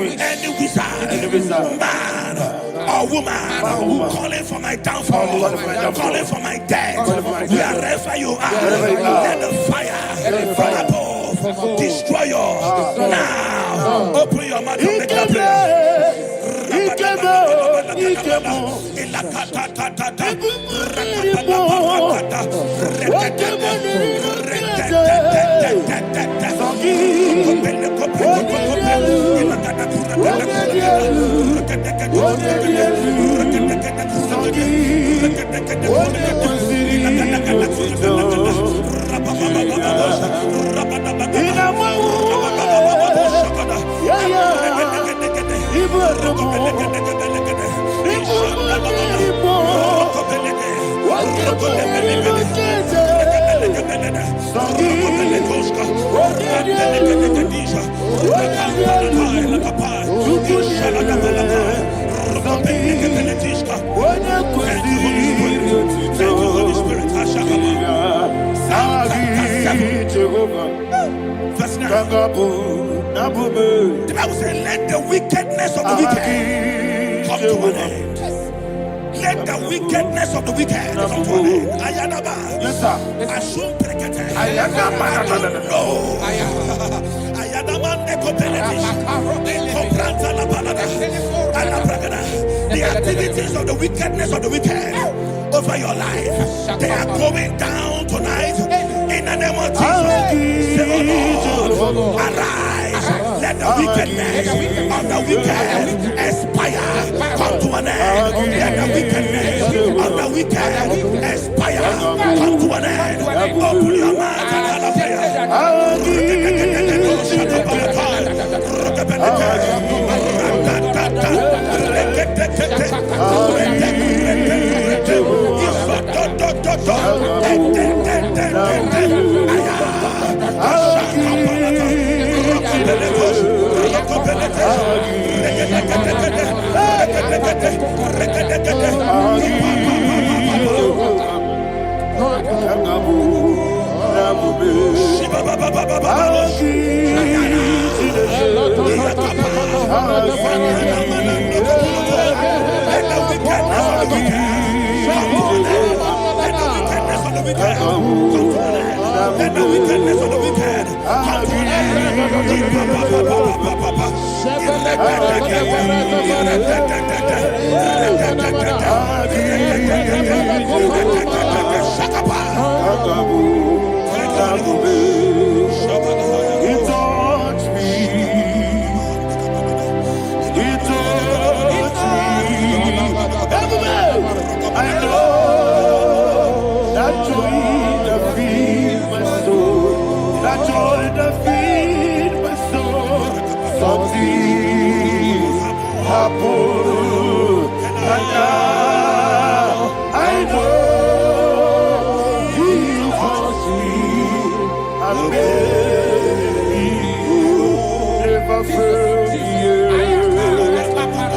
wizard, man or woman calling for my downfall, calling for my death, wherever you are, let the fire from above destroy you now. Open your mouth and make that prayer. The Bible says, let the wickedness of the wicked come to an end. Let the wickedness of the wicked come to an end. Ayadaba. Yes, sir. Assume prekete. Ayadaba. No. Ayadaba nekopeletis. Nekopranta la balada. Alabragada. The activities of the wickedness of the wicked over your life, they are going down tonight in the name of Jesus. Say, oh Lord, arise. Let Let the wickedness of the wicked expire. Come to an end. Let the wickedness of the wicked expire. Come to an end. Open your mouth and have a prayer. Let the wickedness of the wicked come to an He touched me. He touched me. I know that joy that feeds my soul. That joy that feeds my soul. Something happened, and now I know He touched me. I baby, never failed me,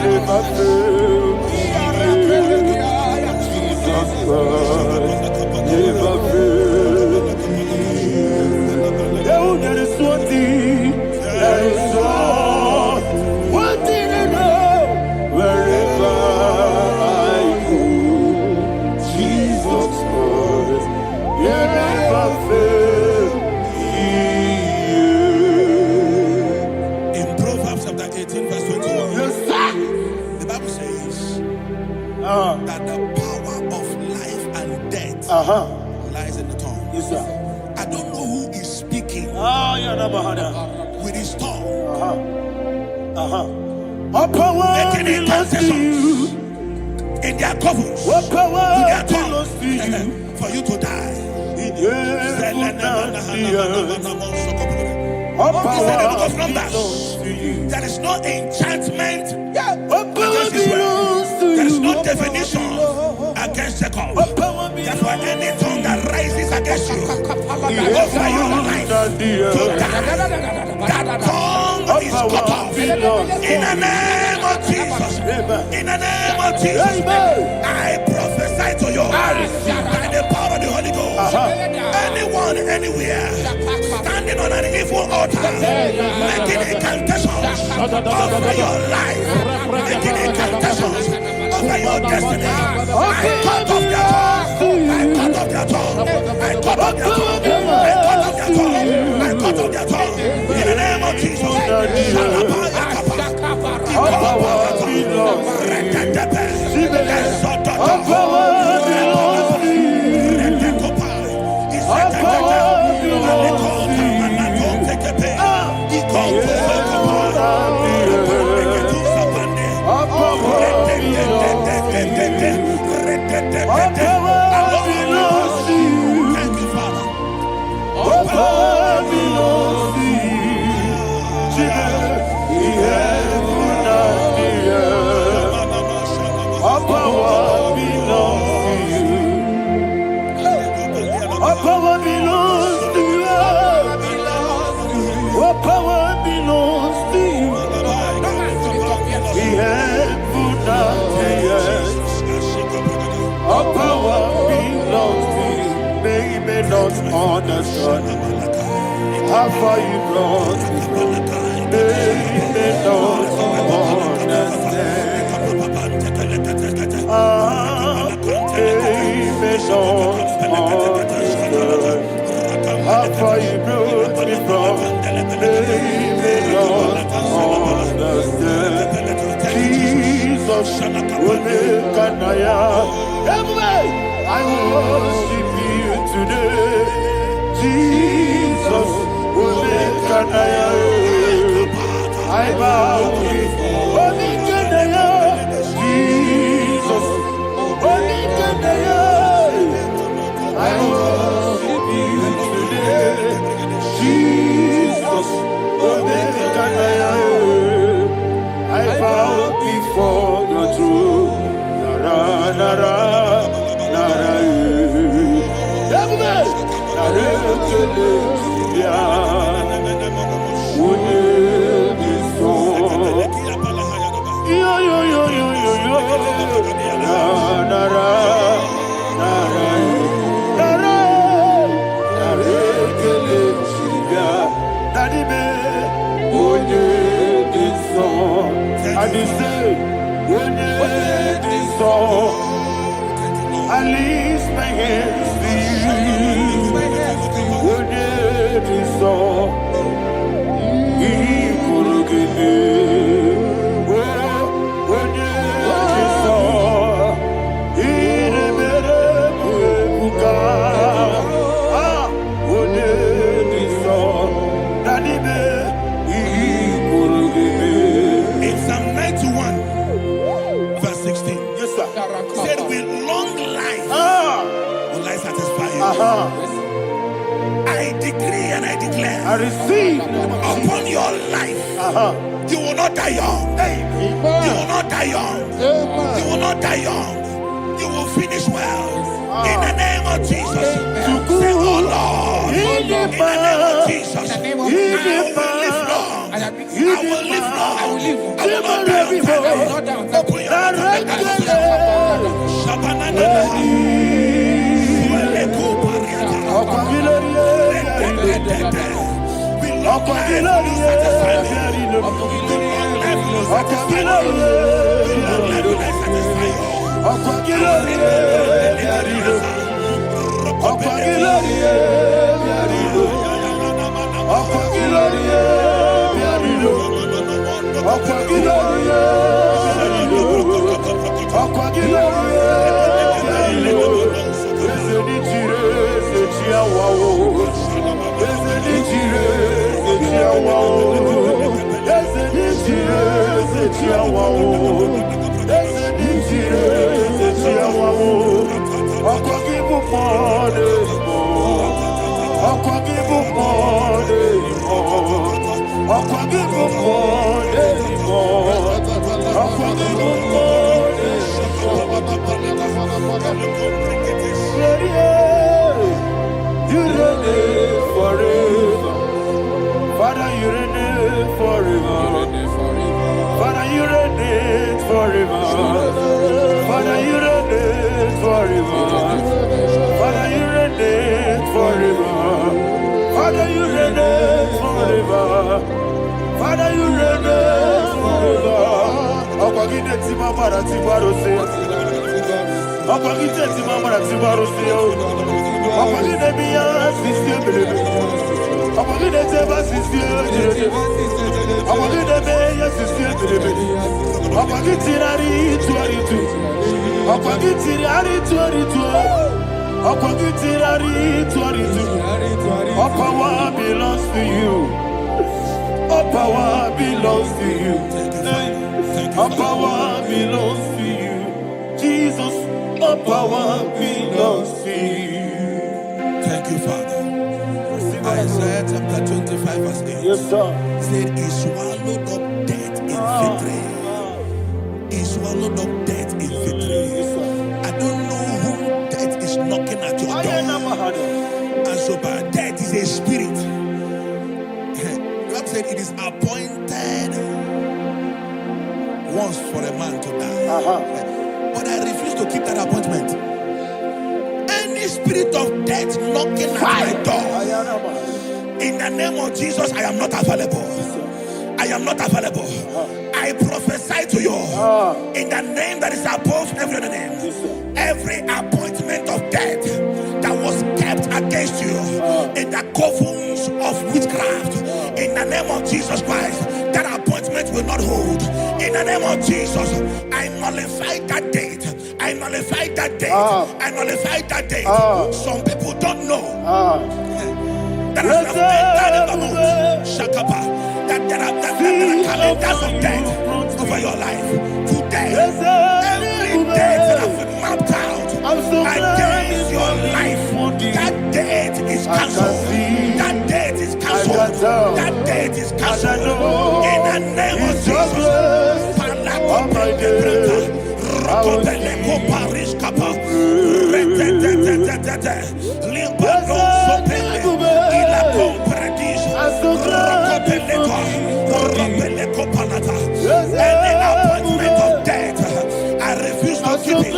never failed me. Jesus Christ, never failed me. Oh, there is one thing, there is one thing I know. Wherever I go, Jesus Christ, you never fail. In Proverbs chapter 18, verse 21, Yes, sir. the Bible says that the power of life and death lies in the tongue. Yes, sir. I don't know who is speaking with his tongue, All power making belongs to you. incantations in their covers All with power their belongs to you. tongue for you to die. In heaven and the earth. All He said in the book power of Numbers, belongs to you. there is no enchantment All power against Israel. belongs to There is you. no definition against Jacob. All power Therefore, belongs any tongue that rises against you to over your life heaven and the to earth. die, that tongue All is cut power off. belongs to In the name of Jesus. In the name of Jesus. I prophesy to you by the power of the Holy Ghost. Anyone, anywhere, standing on an evil altar, making incantations over your life, making incantations over your destiny. I cut off their tongue. I cut off their tongue. I cut off their tongue. I cut off their tongue. I cut off their tongue. In the name of Jesus. All power belongs to you. All power belongs to you. All power belongs to you. All power belongs to you. Thank you, Father. All power belongs to you. Jesus, the heaven and the earth. All power belongs to you. All power belongs to you. All power belongs to you. The heaven and the earth. All power belongs to you. They may not understand how far you brought me from. They may not understand. They may not understand how far you brought me from. They may not understand. Jesus will make an I worship you today. Jesus will make an Jesus, Omega, I bow before your throne. Nara, nara, nara, Nara, I lift my hands to you. When it is all, he could give me. When it is all, he never would when it is all, that he could give me. In Psalm 91, verse 16. Yes, sir. Said with long life will I satisfy you. I decree and I declare I receive upon your life, you will not die young. You will not die young. You will not die young. You will finish well. In the name of Jesus. Say, oh Lord, in the name of Jesus, I will live long. I will live long. I will not die young. Open your you reign forever. Father, you reign forever. Father, you reign forever. Father, you reign forever. Father, you reign forever. Father, you reign forever. Father, you reign forever. Akwagide timamara tibarose. Akwagide timamara tibarose. Akwagide biya sisye. Akwagide teba sisye. Akwagide beya sisye. Akwagide rari tuaritu. Akwagide rari tuaritu. Akwagide rari tuaritu. All power belongs to you. All power belongs to you. All power belongs to you. Jesus, all power belongs to you. Thank you, Father. Isaiah chapter 25, verse 8. Yes, sir. Said, he swallowed up death in victory. He swallowed up death in victory. I don't know who death is knocking at your door. And so, but death is a spirit. God said it is appointed once for a man to die. But I refuse to keep that appointment. Any spirit of death knocking at my door, in the name of Jesus, I am not available. I am not available. I prophesy to you in the name that is above every other name. Every appointment of death that was kept against you in the covens of witchcraft, in the name of Jesus Christ, that appointment will not hold. In the name of Jesus, I nullify that date. I nullify that date. I nullify that date. Some people don't know that as of Shakapa, that there are calendars of death over your life. Today, every date that has been mapped out against your life, that date is cancelled. That date is cancelled. That death is cancelled in the name of Jesus. Any appointment of death, I refuse to keep it.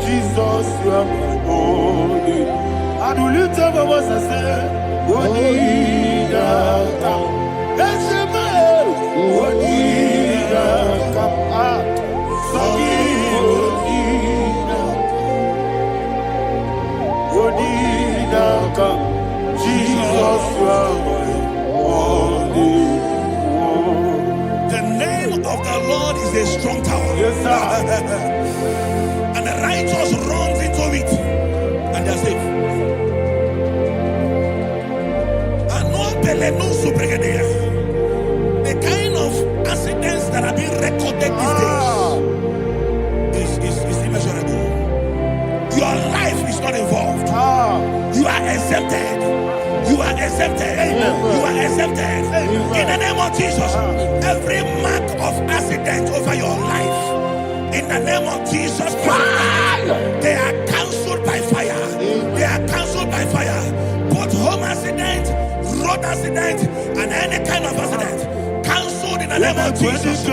Jesus, you are my only. And will you tell me what I say? Onida kam. Let's say, man. Onida kam. Sorry, Onida kam. Jesus, you are my only. The name of the Lord is a strong tower. Yes, sir. And the righteous runs into it and they're safe. The kind of accidents that are being recorded these days is immeasurable. Your life is not involved. You are exempted. You are exempted. You are exempted. In the name of Jesus, every mark of accident over your life, in the name of Jesus Christ, they are cancelled by fire. They are cancelled by fire. Both home accident, road accident, and any kind of accident, cancelled in the name of Jesus.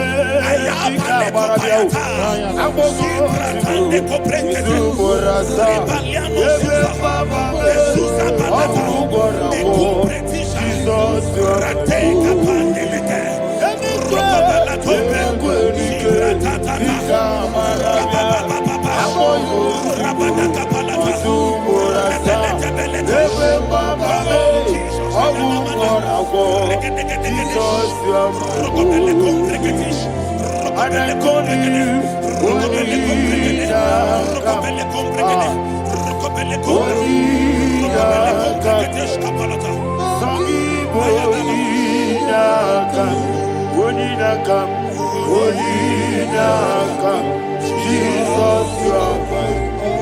Jesus, you are my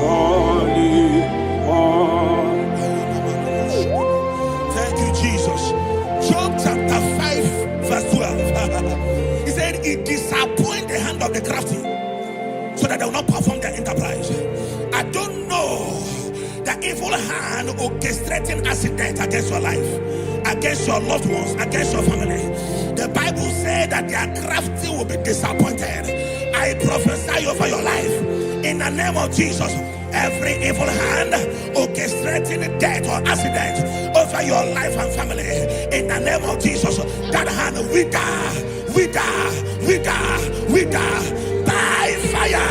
only one. Thank you, Jesus. Job chapter 5, verse 12. He said, it disappoints the hand of the crafty so that they will not perform their enterprise. I don't know the evil hand orchestrating accident against your life, against your loved ones, against your family. The Bible said that their crafty will be disappointed. I prophesy over your life in the name of Jesus. Every evil hand orchestrating death or accident over your life and family, in the name of Jesus, that hand wither by fire.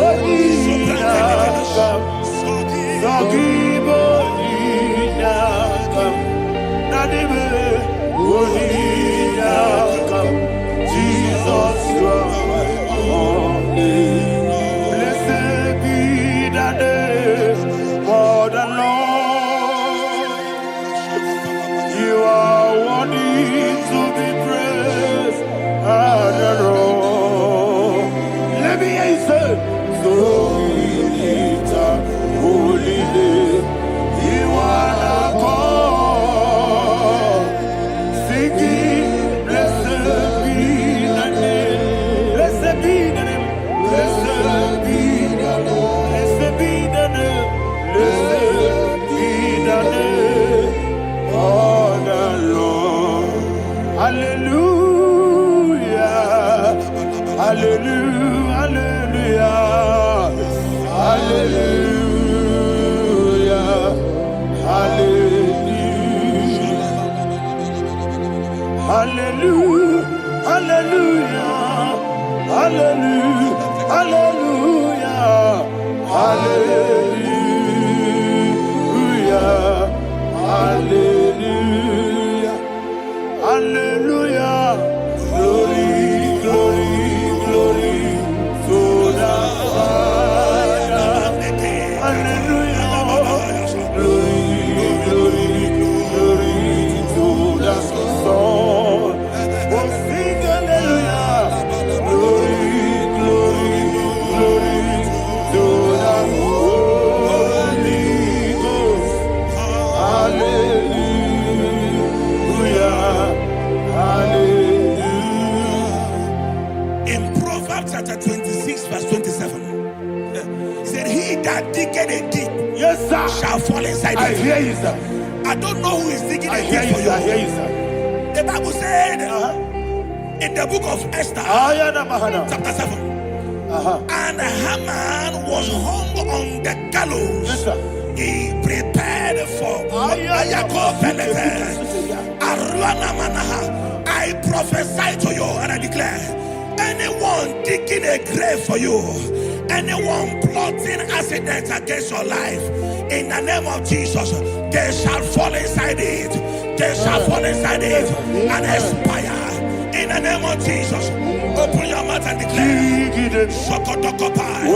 Oh Jesus, Jesus, you are my only. Blessed be the name for the Lord. You are worthy to be praised and adored. Let me hear you say, so we lift up holy name. You are the God. Singing, blessed be the name Hallelujah, hallelujah, hallelujah, hallelujah, hallelujah, hallelujah, hallelujah, hallelujah, hallelujah, hallelujah, glory, glory, glory to the Father, hallelujah, glory, glory, glory to the Son, oh sing hallelujah, glory, glory, glory to the Holy Ghost, hallelujah, hallelujah. In Proverbs chapter 26, verse 27, he said, he that diggeth a deep, Yes, sir, shall fall inside I it. hear you, sir. I don't know who is digging I a hear deep you, for sir. I hear you. you, sir. The Bible said in the book of Esther, chapter 7, and Haman was hung on the gallows. Yes, sir. He prepared for I prophesy to you and I declare, anyone digging a grave for you, anyone plotting accidents against your life, in the name of Jesus, they shall fall inside it. They shall fall inside it and expire. In the name of Jesus, open your mouth and declare. Shokotokopai.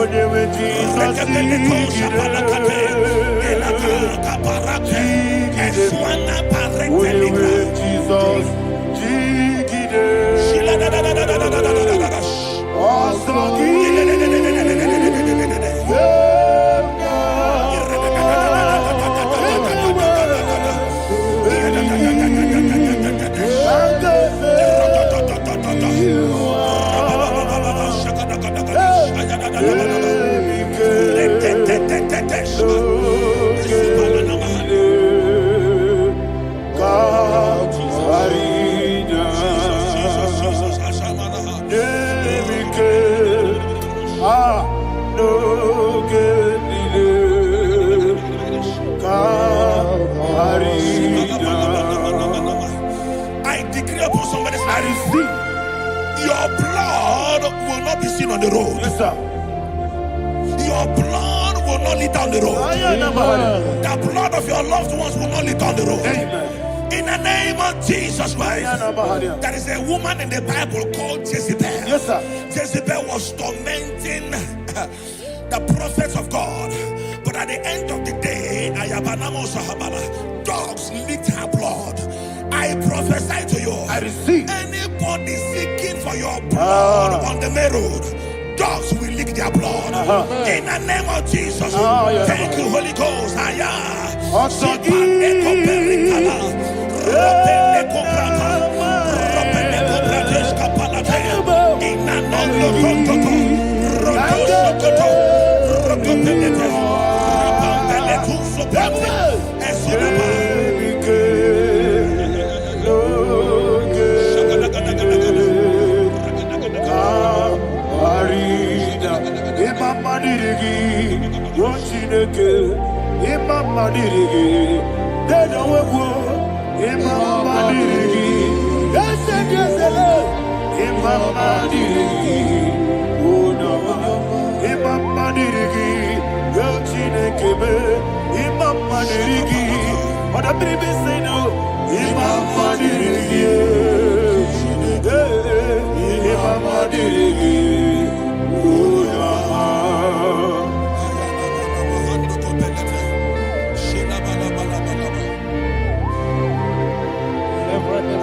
I decree upon somebody's life, your blood will not be seen on the road. Yes, sir. Your blood will not lead down the road. The blood of your loved ones will not lead down the road. In the name of Jesus Christ. There is a woman in the Bible called Jezebel. Yes, sir. Jezebel was tormenting the prophets of God. But at the end of the day, dogs licked her blood. I prophesy to you. I receive. Anybody seeking for your blood on the main road, dogs will lick their blood. In the name of Jesus. Thank you, Holy Ghost.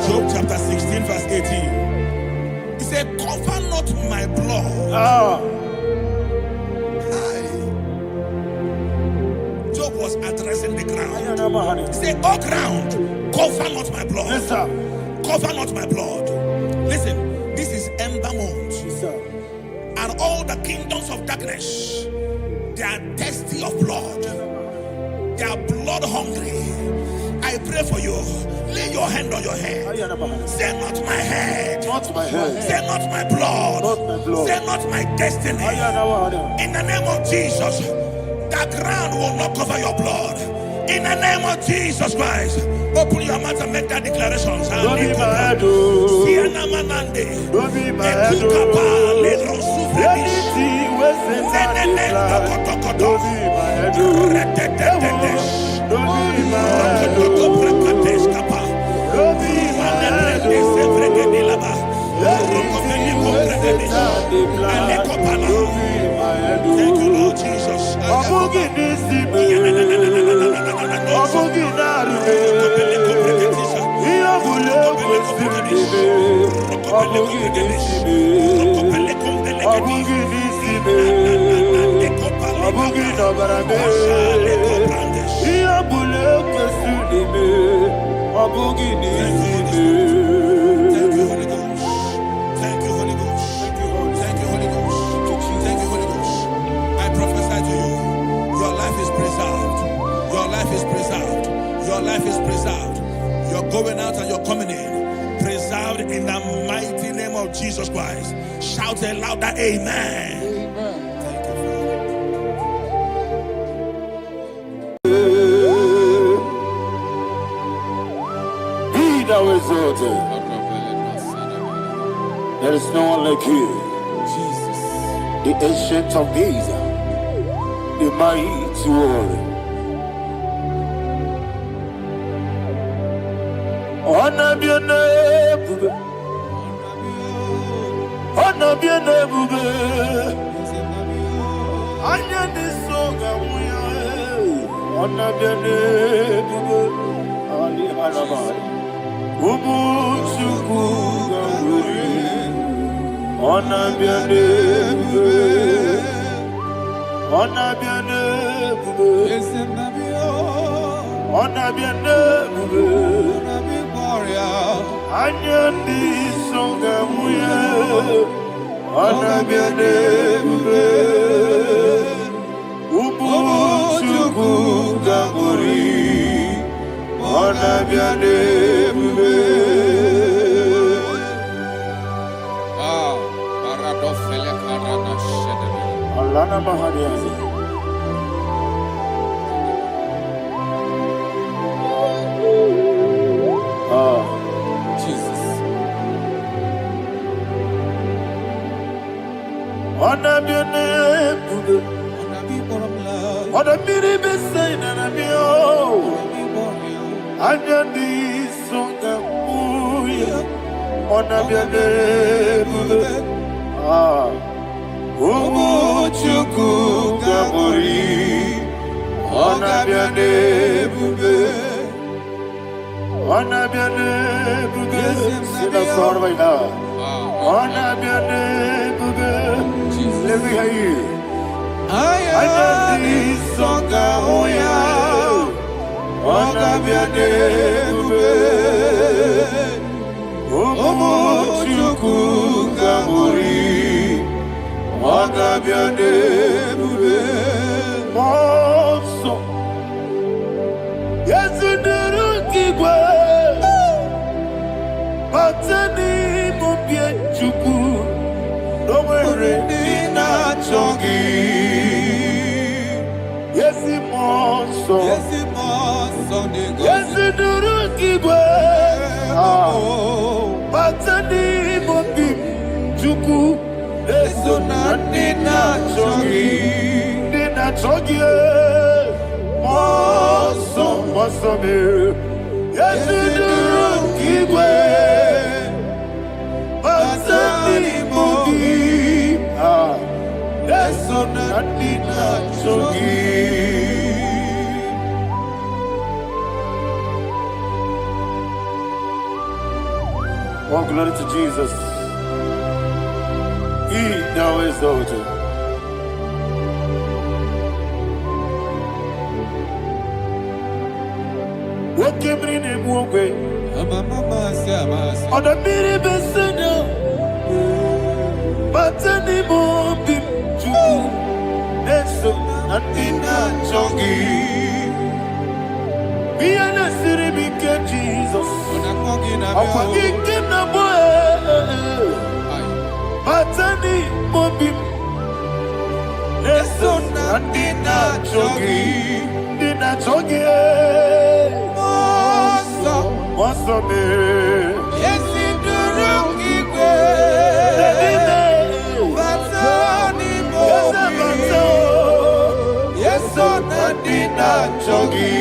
Job chapter 16 verse 18. He said, cover not my blood. Job was addressing the ground. He said, oh ground, cover not my blood. Yes, sir. Cover not my blood. Listen, this is ember month. Yes, sir. And all the kingdoms of darkness, they are thirsty of blood. They are blood hungry. I I pray for you. Lay your hand on your head. Say not my head. Not my head. Say not my blood. Not my blood. Say not my destiny. In the name of Jesus, the ground will not cover your blood. In the name of Jesus Christ, open your mouth and make that declaration. Don't be my head. Don't be my head. Anything was in that plan. Don't be my head. Don't be my head. Don't be my head. Thank you, Lord Jesus. Your life is preserved. You're going out and you're coming in. Preserved in the mighty name of Jesus Christ. Shout a louder amen. Amen. Thank you, Father. Be thou exalted. There is no one like you. Jesus. The ancient of days, the mighty warrior. Honor be your name, honor be your name, honor this song, honor be your name, Ali Alabari, Ubu Chuku, honor be your name, honor be your name, honor be your name. Anya di songa muya, ana biane bube, ubu chuku gamburi, ana biane bube. Ah, paradofele karana shedebe. Alana mahadiazi. Jesus. Ana biane bube, ana biri besai na bio. Anya di songa muya, ana biane bube. Ubu chuku gamburi, ana biane bube. Ona biane bube, sila sor vaina. Ona biane bube, let me hear you. Aya di songa oya, ona biane bube. Omo chuku gamburi, ona biane bube. Monso, yezunduru kigwe. Batani mubie chuku, nomere nina chongi. Yesi monso, yesi duru kigwe. Batani mubie chuku, eso na nina chongi. Nina chongi, monso, monso me. Yesi duru kigwe. Batani mubie, eso na nina chongi. Oh, glory to Jesus. He now exalted. What came in him one way? On the mini besena, Batani mubie chuku, eso na nina chongi. Jesus. Batani mobim. Leson dina chogi. Moso me. Yesi durungi kwe. Batani mobim. Yeson dina chogi.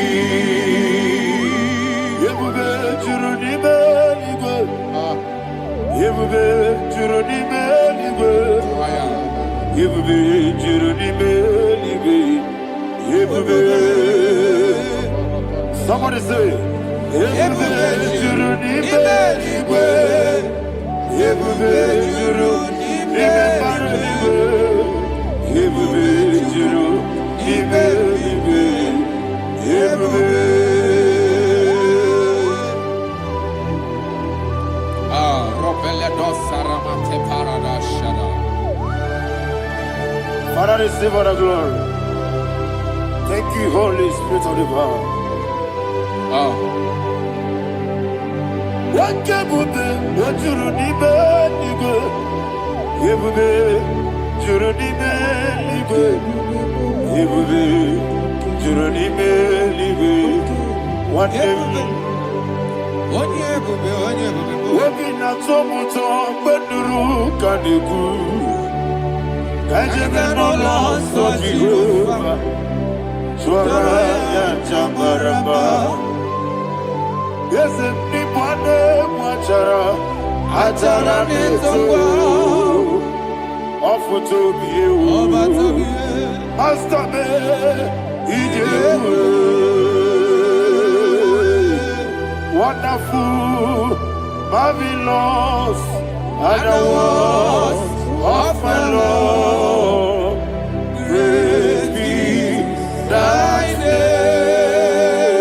Yebube juruni beligwe. Yebube juruni beligwe. Yebube juruni beligwe. Yebube. Somebody say. Yebube juruni beligwe. Yebube juruni beligwe. Yebube juruni beligwe. Yebube. Father, receive all the glory. Thank you, Holy Spirit of the power. What can you do? What you need, you yes, Atara to be you. Master me, wonderful, marvelous, and the words of my Lord. Great be thy name.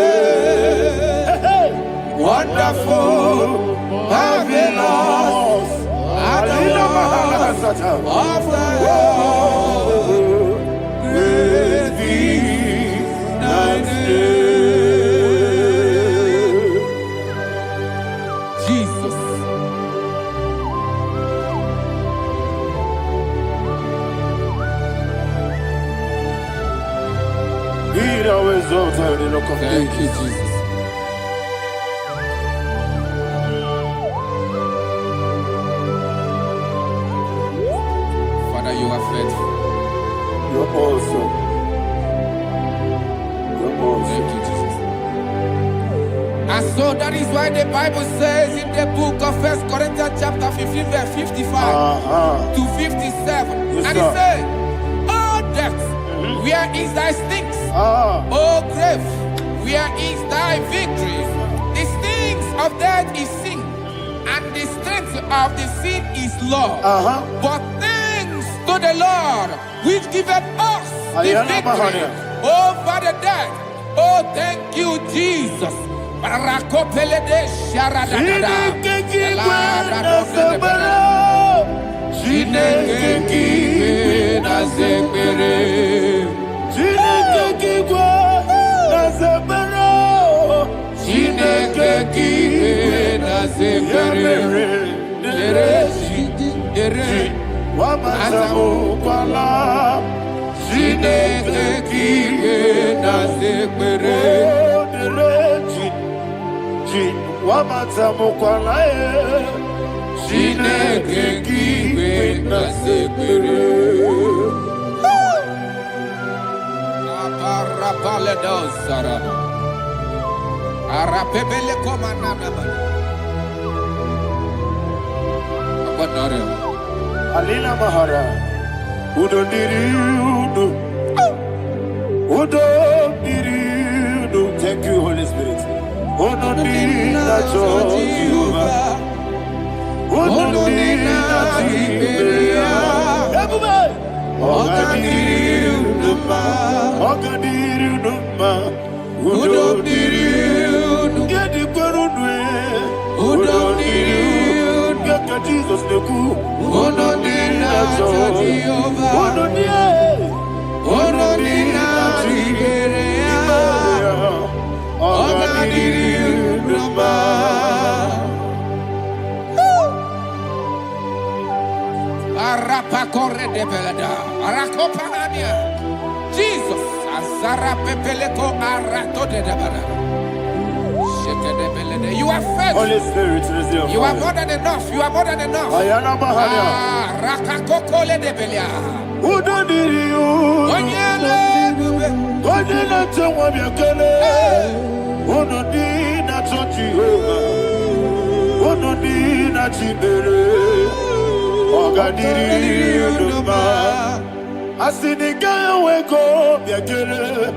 Wonderful, marvelous, and the words of my Lord. Great be thy name. Jesus. Be thou exalted in the rock of Thank you, ages. Jesus. Father, you are faithful. You're awesome. You're awesome. Thank you, Jesus. And so that is why the Bible says in the book of 1 Corinthians chapter 15 verse 55 to 57. Yes, and sir. it says, "Oh death, where is thy stings? Oh grave, where is thy victory? The stings of death is sin, and the strength of the sin is law. But thanks to the Lord, which giveth us the victory over the death. Oh, thank you, Jesus." Barakopelede sharadadada. Chineke kiwe na zekere. Chineke kiwe na zekere. Ere Azamu kwala. Chineke kiwe na zekere. Chineke kiwe na zekere. Aparapale dosara. Arapebele komanana bana. Abonore. Alina Mahara. Udo diriudo. Udo diriudo. Thank you, Holy Spirit. Udo diriudo. Udo Jesus the coup. Jesus. Azara pepeleko arato de dabara. You are faithful. Holy Spirit, receive You are more than enough. You are more than enough. Ayana Mahania. Rakakokole de belia. Who don't need you? Onyele. Who did not tell what you're gonna? Who don't need not to Jehovah? Who don't need not to Ogadiri. I see the guy who go, be a killer.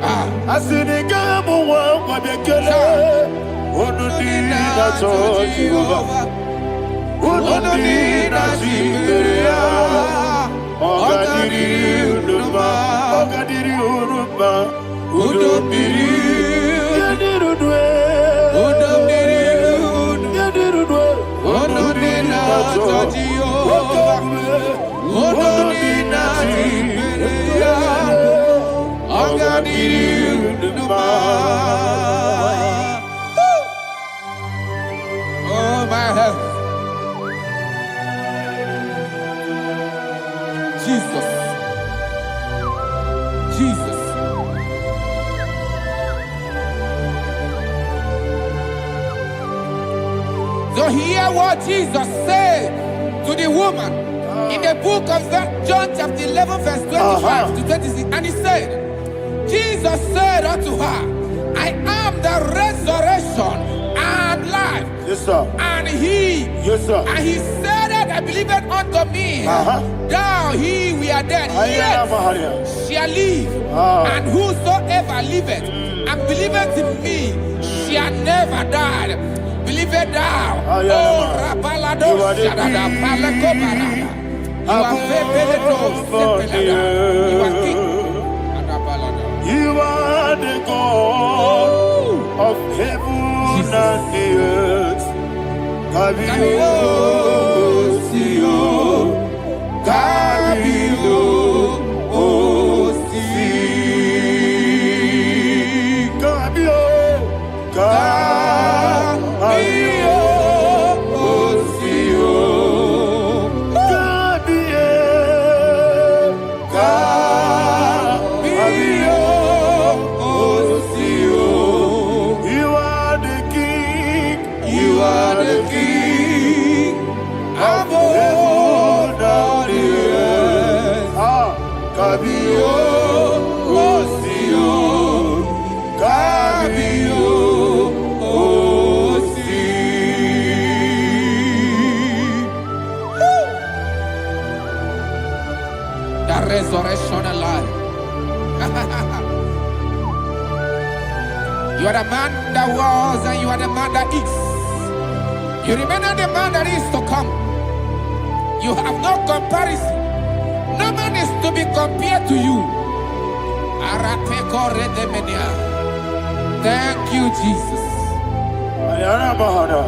I see the guy who won't be a killer. Who don't need not to Jehovah? Who don't need not to Ogadiri. Ogadiri Uruba, Udomiri, Yadirudwe, Udomiri, Yadirudwe, Udomina, Udomina, Ogadiri Uruba. Oh, my health. Jesus. Jesus. So hear what Jesus said to the woman in the book of John chapter 11 verse 25 to 26. And he said, Jesus said unto her, I am the resurrection and life. Yes, sir. And he, yes, sir. And he said that I believed unto me, thou he we are dead, yet shall live, and whosoever liveth and believeth in me shall never die. Believe it thou. Oh, Rabalado, Shadada, Palako Barada. You are You are king. You are the God of heaven and the earth. Kabio, Sio, Kabio, Si, Kabio, Kabio, Sio, Kabio, Kabio, Sio. You are the king. You are the king of heaven and the earth. Kabio, Sio, Kabio, Si. The resurrection alive. You are the man that was and you are the man that is. You remember the man that is to come. You have no comparison. No man is to be compared to you. Thank you, Jesus. Ayana Mahana.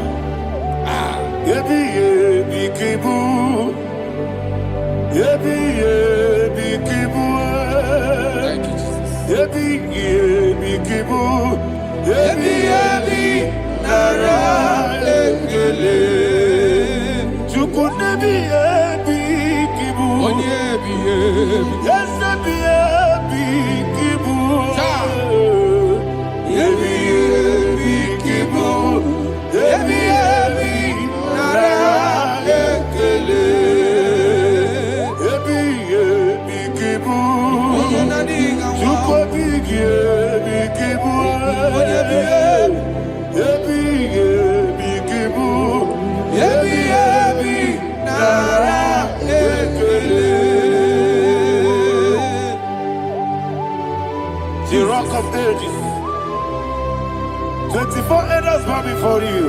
Yebi yebi kibu. Yebi yebi kibu. Thank you, Jesus. Yebi yebi kibu. Yebi yebi nara ekele. Chukunebi yebi kibu. Onyebi yebi. Yes, yebi yebi kibu. Yebi yebi kibu. Yebi yebi nara ekele. Yebi yebi kibu. Chukobi yebi kibu. Yebi yebi kibu. Yebi yebi nara ekele. The rock of ages. 24 elders bow before you.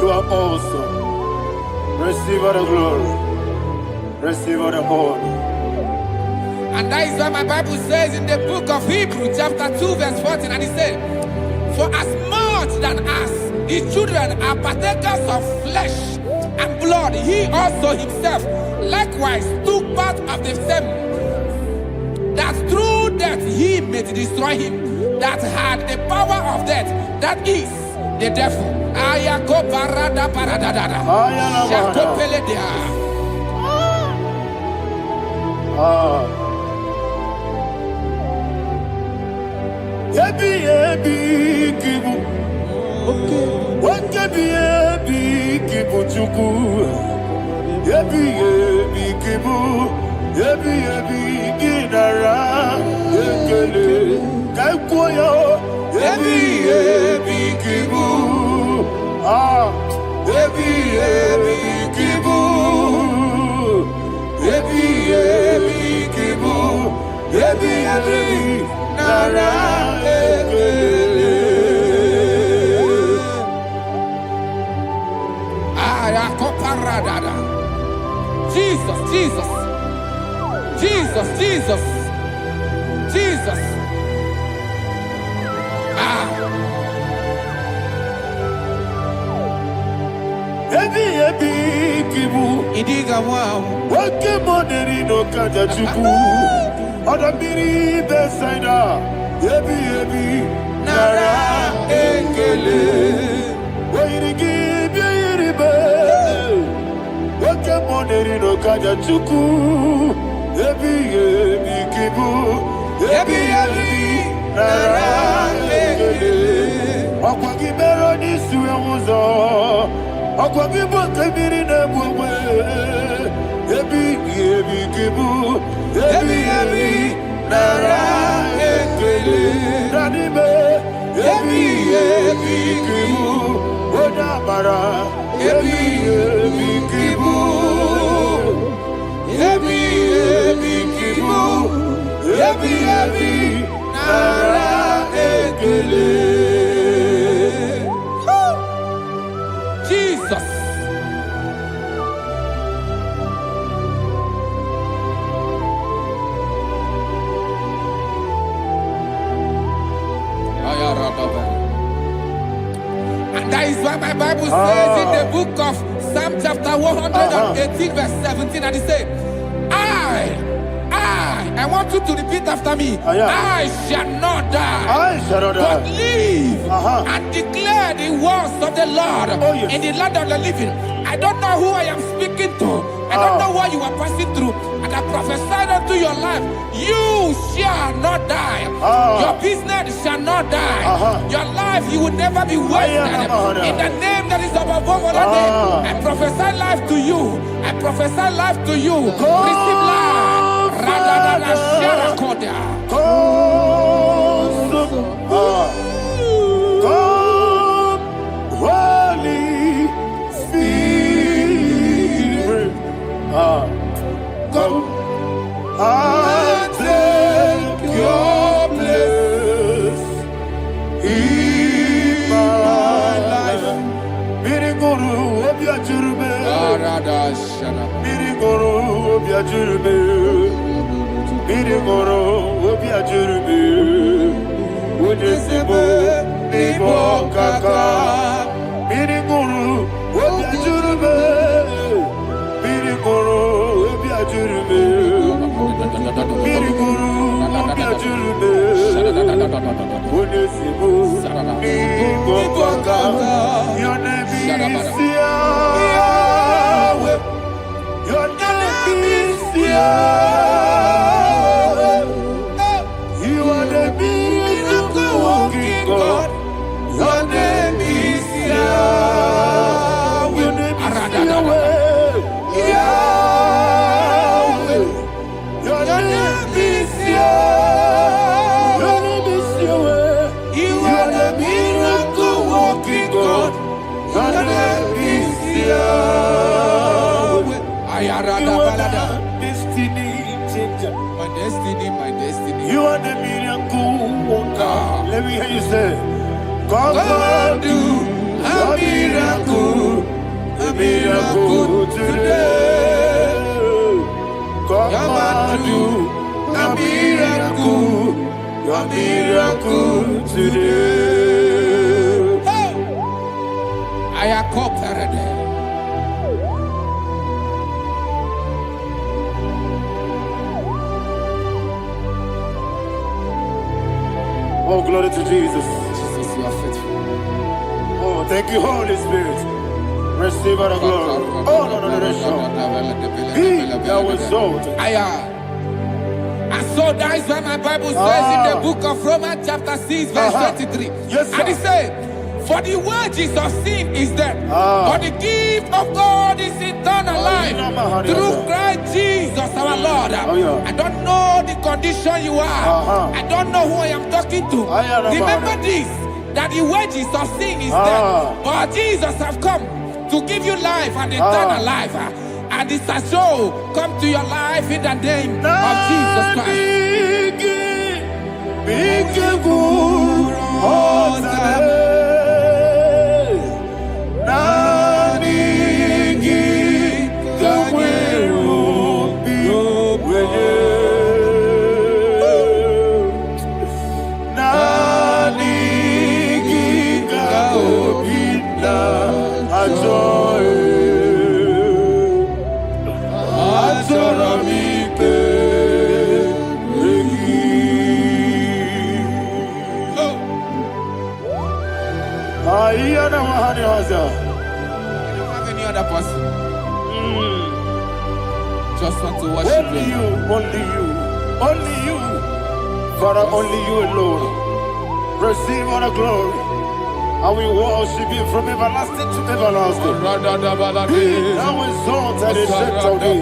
You are awesome. Receive all the glory. Receive all the honor. And that is what my Bible says in the book of Hebrews chapter 2 verse 14. And it said, for as much than us, his children are partakers of flesh and blood, he also himself likewise took part of the same, that through death he may destroy him that had the power of death, that is the devil. Ebi ebi kibu, wakebi ebi kibu chuku. Ebi ebi kibu, ebi ebi ginara ekele kaikoyo. Ebi ebi kibu, ebi ebi kibu, ebi ebi kibu, ebi ebi nara ekele. Jesus, Jesus, Jesus, Jesus, Jesus. Ebi ebi kibu, Idiga wow. wake moneri no kaja chuku. Oda miri besaida. Ebi ebi nara ekele. Wairigi biiribe. Wake moneri no kaja chuku. Ebi ebi kibu. Ebi ebi nara ekele. Okwagi mero ni suwe muzo. Okwagi boke miri ne bwe. Ebi ebi kibu. Ebi ebi nara ekele. Nanime. Ebi ebi kibu. Oda mara. Ebi ebi kibu. Ebi ebi kibu. Ebi ebi nara ekele. Jesus. And that is why my Bible says in the book of Psalm chapter 118 verse 17, and it says, I want you to repeat after me. I shall not die, I shall not die, but live and declare the words of the Lord in the land of the living. I don't know who I am speaking to. I don't know what you are passing through. And I prophesy unto your life, you shall not die. Your business shall not die. Your life, you will never be wasted. In the name that is above all other name, I prophesy life to you. I prophesy life to you. Receive life. Holy Spirit, come and take your place in my life. Miriguru obiajurube, miriguru obiajurube, miriguru obiajurube. Udesibo nibo kaka, miriguru obiajurube, miriguru obiajurube, miriguru obiajurube. Udesibo nibo kaka. Your name is Yahweh. Your name is Yahweh. You are the miracle working God. Your name is Yahweh. Your name is Yahweh. Yahweh. Your name is Yahweh. Your name is Yahweh. You are the miracle working God. Your name is Yahweh. You are the destiny changer. My destiny, my destiny. You are the miracle worker. Let me hear you say, come and do a miracle today. Come and do a miracle today. I am cooperated. Oh, glory to Jesus. Jesus, you are faithful. Oh, thank you, Holy Spirit. Receive our glory. Oh, no, no, no, no. Be thou exalted. So that is why my Bible says in the book of Romans chapter 6 verse 23. Yes, sir. And it says, for the wages of sin is death, but the gift of God is eternal life through Christ Jesus our Lord. I don't know the condition you are. I don't know who I am talking to. Remember this, that the wages of sin is death, but Jesus have come to give you life and eternal life. And this has so come to your life in the name of Jesus Christ. I don't have any other person. Just want to worship only you, only you, only you. Father, only you alone. Receive all the glory. And we worship you from everlasting to everlasting. Be thou exalted and set of thee,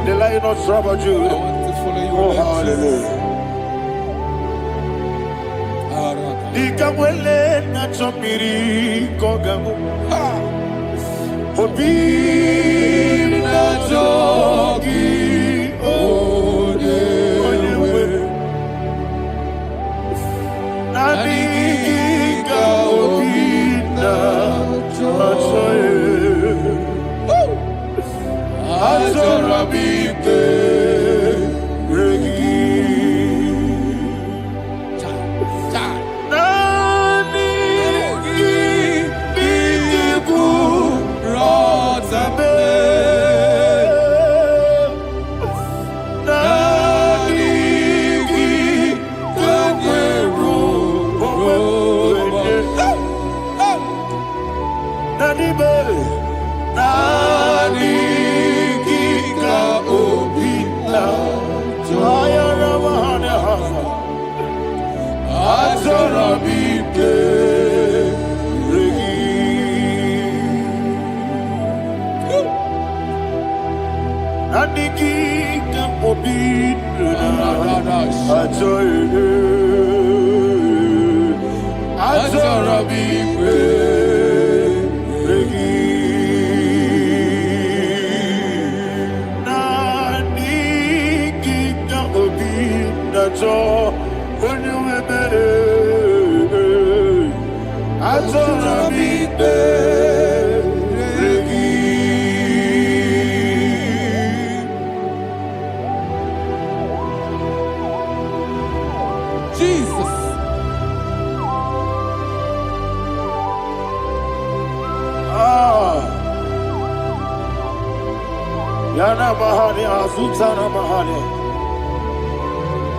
the Lion of tribe of Judah. Oh, hallelujah. Ikamwele na chomiri kogamu. Obi na jogi odewe. Nadiga obi na joye. Azorabike regi.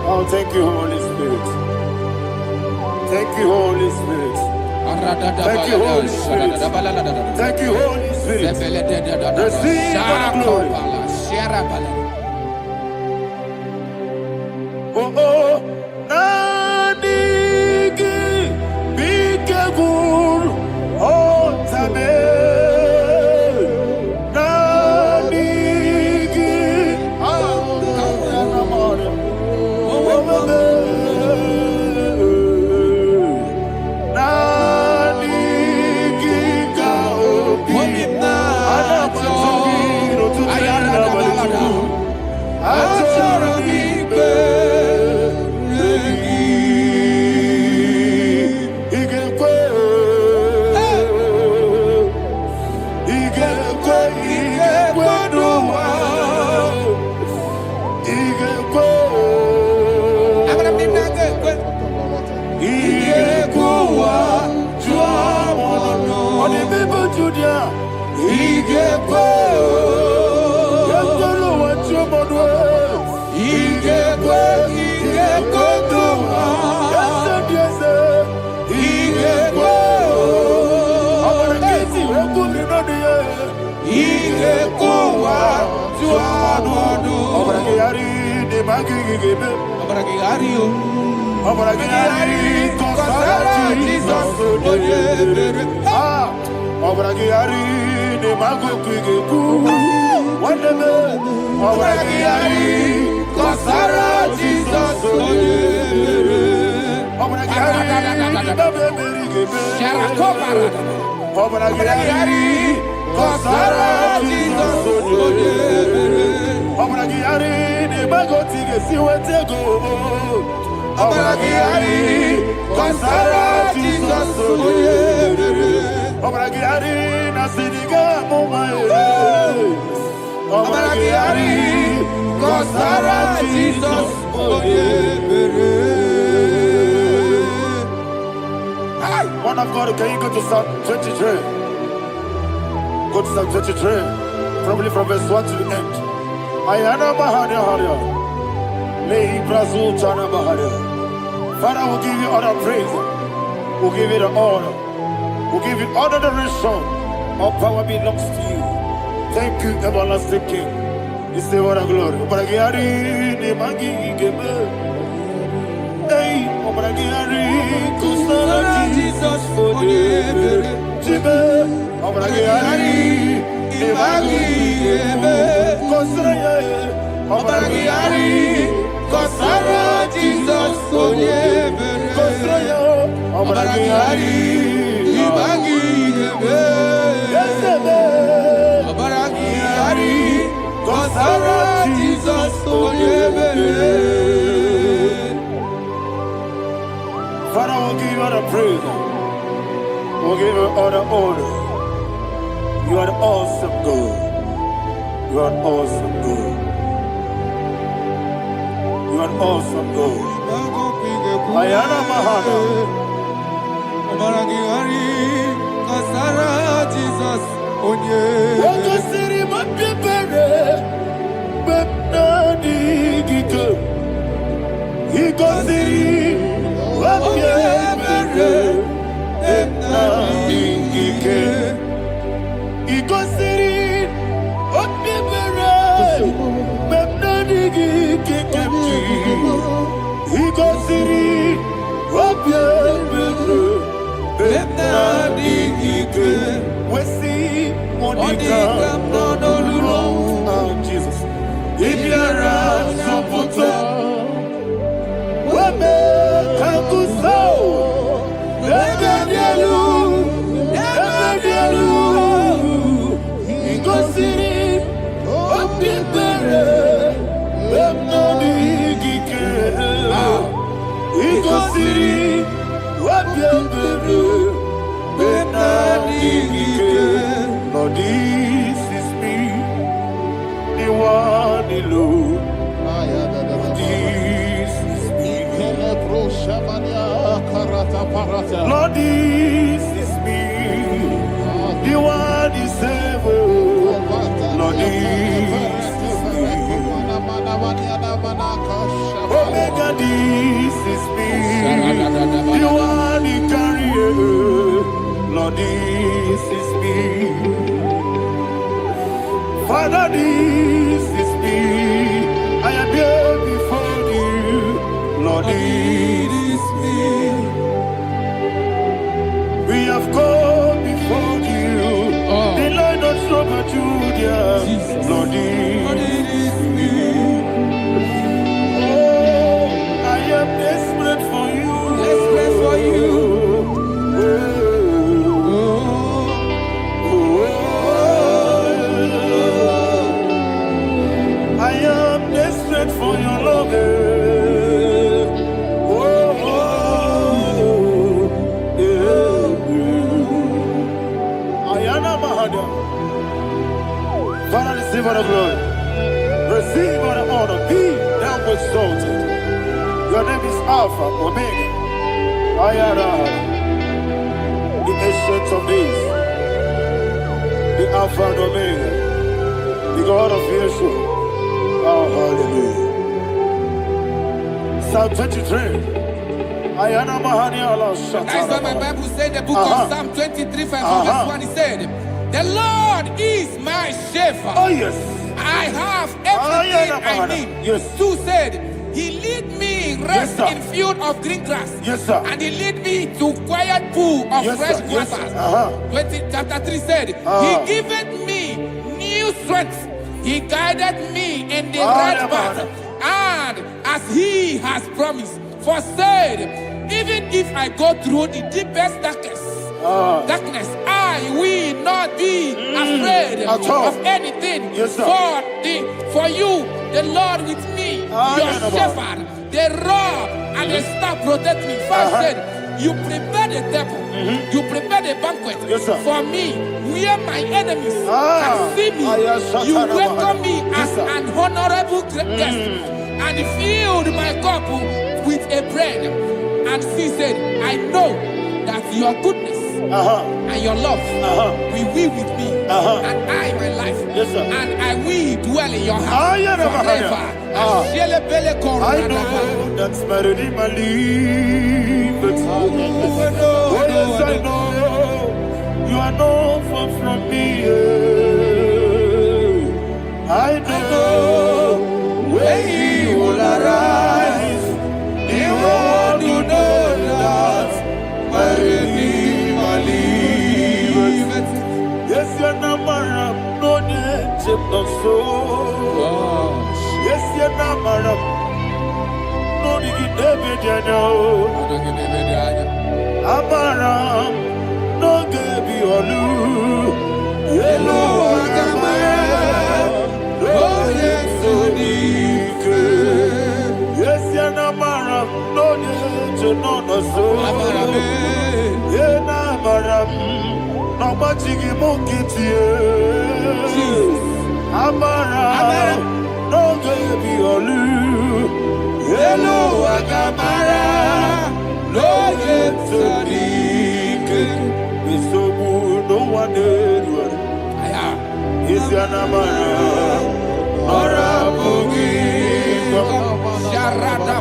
Oh, thank you, Holy Spirit. Thank you, Holy Spirit. Thank you, Holy Spirit. Thank you, Holy Spirit. Receive the glory. Oh, oh, Nadigi, Bikagur, oh, Tabe. magigebe. Obragiario. Obragiari, kosara Jesus. Ah, obragiari, ne magokugeku. Wandeme, obragiari, kosara Jesus. Obragiari, babebirigebe. Obragiari, kosara Jesus. Obragiari, ne magotige siwetego. Obragiari, kosara Jesus. Obragiari, nasidiga mumae. Obragiari, kosara Jesus. One of God, can you go to Psalm 23? Go to Psalm 23, probably from verse 1 to the end. Ayana Mahadia Hadia. Lay Brazil Chana Mahadia. Father, we'll give you all the praise. We'll give you the honor. We'll give you all the adoration. All power belongs to you. Thank you, everlasting King. You say what a glory. Obragiari, ne magi gebe. Hey, Obragiari, kusara Jesus for the Jibe. Obragiari, ne magi gebe. Kusara, Obragiari, kusara Jesus for the Kusara, Obragiari, ne magi gebe. Obragiari, kusara Jesus for the Father, we'll give you all the praise. We'll give you all the honor. You are the awesome God. You are an awesome God. You are an awesome God. Ayana Mahana. Obragiari, kosara Jesus. Waka siri mapipere. Bepnadi gike. Iko siri. Jesus. If you're Lord, this is me, the one alone. This is me. Lord, this is me, the one is able. Lord, this is me. Omega, this is me, the one in carrier. Lord, this is me. Father, this is me. I am here before you. Lord, this is me. We have come before you. The Lord not strong but Judah. Lord, this is me. Oh, I am desperate for you. Desperate for you. I am desperate for your love. Father, receive all the glory. Receive all the honor. Be thou exalted. Your name is Alpha, Omega. Ayara, the ancient of days, the Alpha and Omega, the God of Yeshua. Oh, hallelujah. Psalm 23. Ayana Mahani Allah Shata. That's what my Bible said, the book of Psalm 23, verse 1, it said, the Lord is my shepherd. Oh, yes. I I have everything I need. Yes. 2 said, He lead me rest Yes, in field of green grass. Yes, sir. And He lead me to quiet pool of Yes, fresh sir. Yes, waters. sir. 20, chapter 3 said, He giveth me new strength. He guided me in the right path. And as He has promised, for said, even if I go through the deepest darkness, I will not be afraid of anything. Yes, sir. For you, the Lord with me, your shepherd, the rod and the staff protect me. 5 said, you prepare the table, you prepare the banquet for me, where my enemies can see me. You welcome me as an honorable guest, and filled my cup with a bread. And He said, I know that your goodness and your love will be with me, and I, my life, and I will dwell in your house forever. I know that's my Redeemer liveth. Oh yes, I know you are not far from me. I know when He will arise, the world will know that my Redeemer liveth. Yes, you're not married, no need no soul. Yes, you're not married, no need David, you know. Amaram, no Gaby Olu. Hello, Agamara, oh yes, so deep. Yes, you're not married, no need to know no soul. Yeah, Namaram, no machigi mukiti. Amara, no Gaby Olu. Hello, Agamara, no yes, so deep. So no one did. Yes, you're not married, or a boogie. Sharada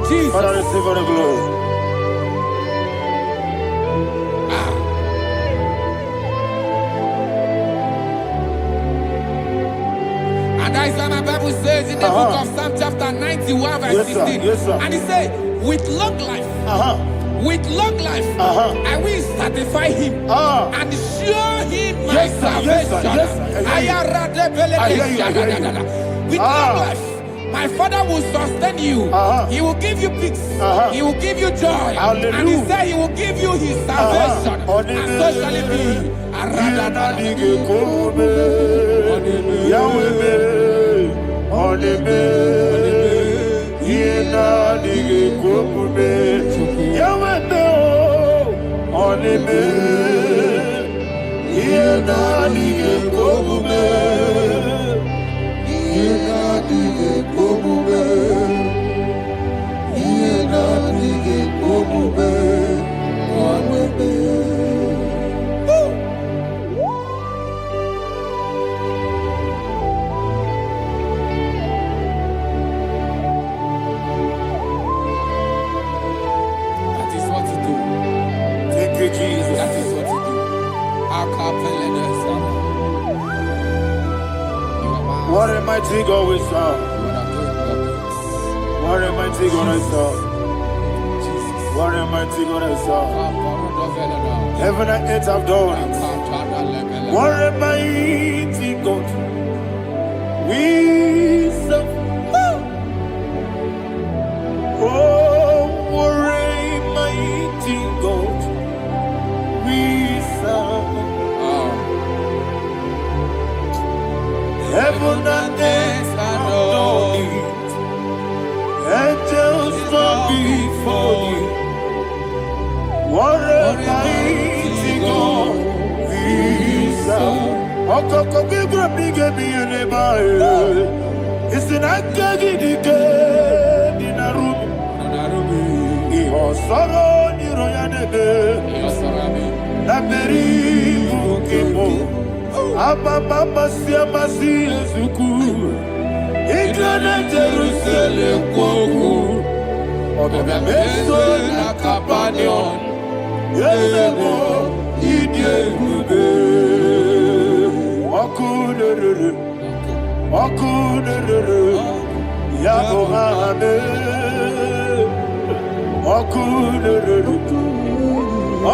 Jesus. Father, receive all the glory. And that is why my Bible says in the book of Psalm chapter 91 verse 16. Yes, sir. And He said, with long life, I will satisfy him and show him my salvation. With long life, my Father will sustain you. He will give you peace. He will give you joy. Hallelujah. And He said He will give you His salvation. And so shall it be. What a mighty God we serve. What a mighty God I serve. What a mighty God I serve. Heaven and earth have done it. What a mighty God we serve. Oh, what a heaven and earth adore thee. Angels bow before thee. What a mighty God we serve. Okoko bigro bige bi ene bae. Isina kagi dike dinarubi. Iho soro ni royanebe. Laberi bukimo. Ababa masia masi ezuku. Igrana Jerusalem koku. Obe meso na kapanion. Yelemo idye gube. Okunere. Okunere. Yabo hame. Okunere.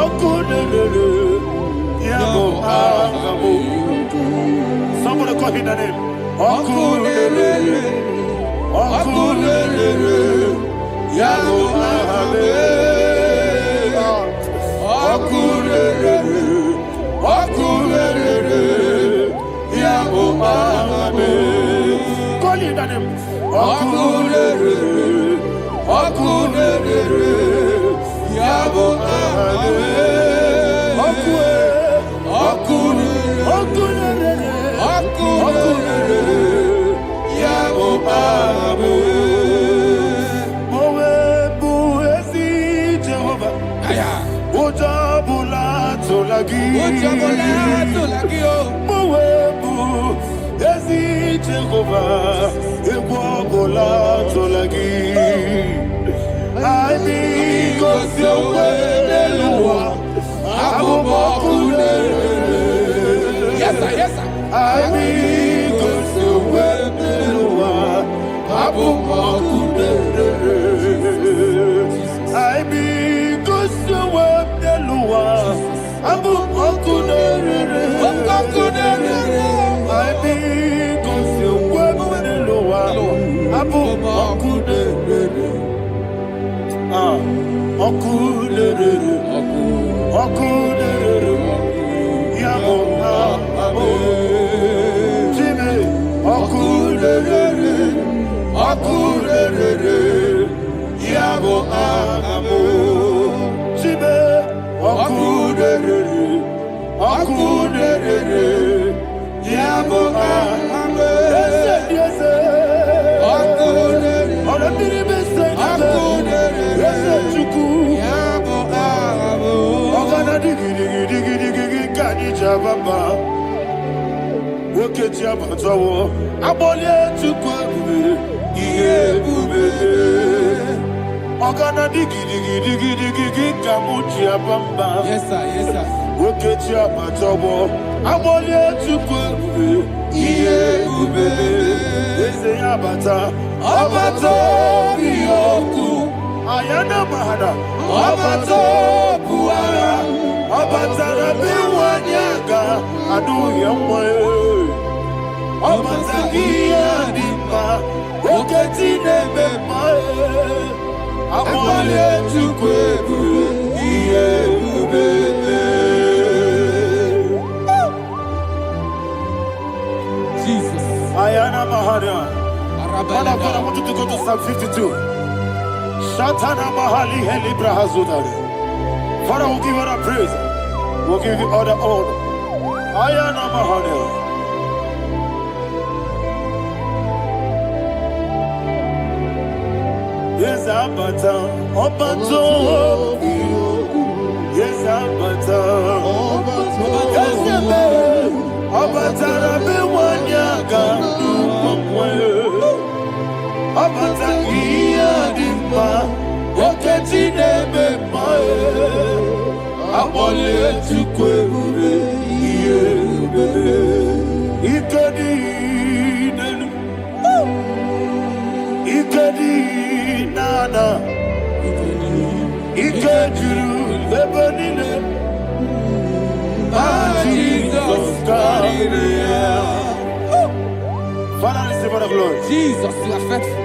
Okunere. Yabo hame. Somebody call him the name. Okunere. Okunere. Yabo hame. Okunere. Okunere. Yabo hame. Call him the name. Okunere. Okunere. Yabo hame. Yes, sir. Yes, sir. Yes, sir. Yes, sir. Ayana mahana, abato buara, abatara biwanyaga, adu yamwe, abatagia dimba, oketi nebe mae, amwale chukwebu, iye ubebe. Jesus. Ayana mahana. Father, I want you to go to Psalm 52. Shatana Mahali Helibra Hazudari. Father, we'll give you all the praise. We'll give you all the honor. Ayana Mahali. Yes, Abata. Obato. Yes, Abata. Yes, Abata. Rabe Wanyaga. Abata iya dimba, oketi nebe mae, abole tukwe ube, iye ube, ikedi nenu, ikedi nana, ikediru lebenine, Jesus Karire. Father, receive all the glory. Jesus, you are faithful.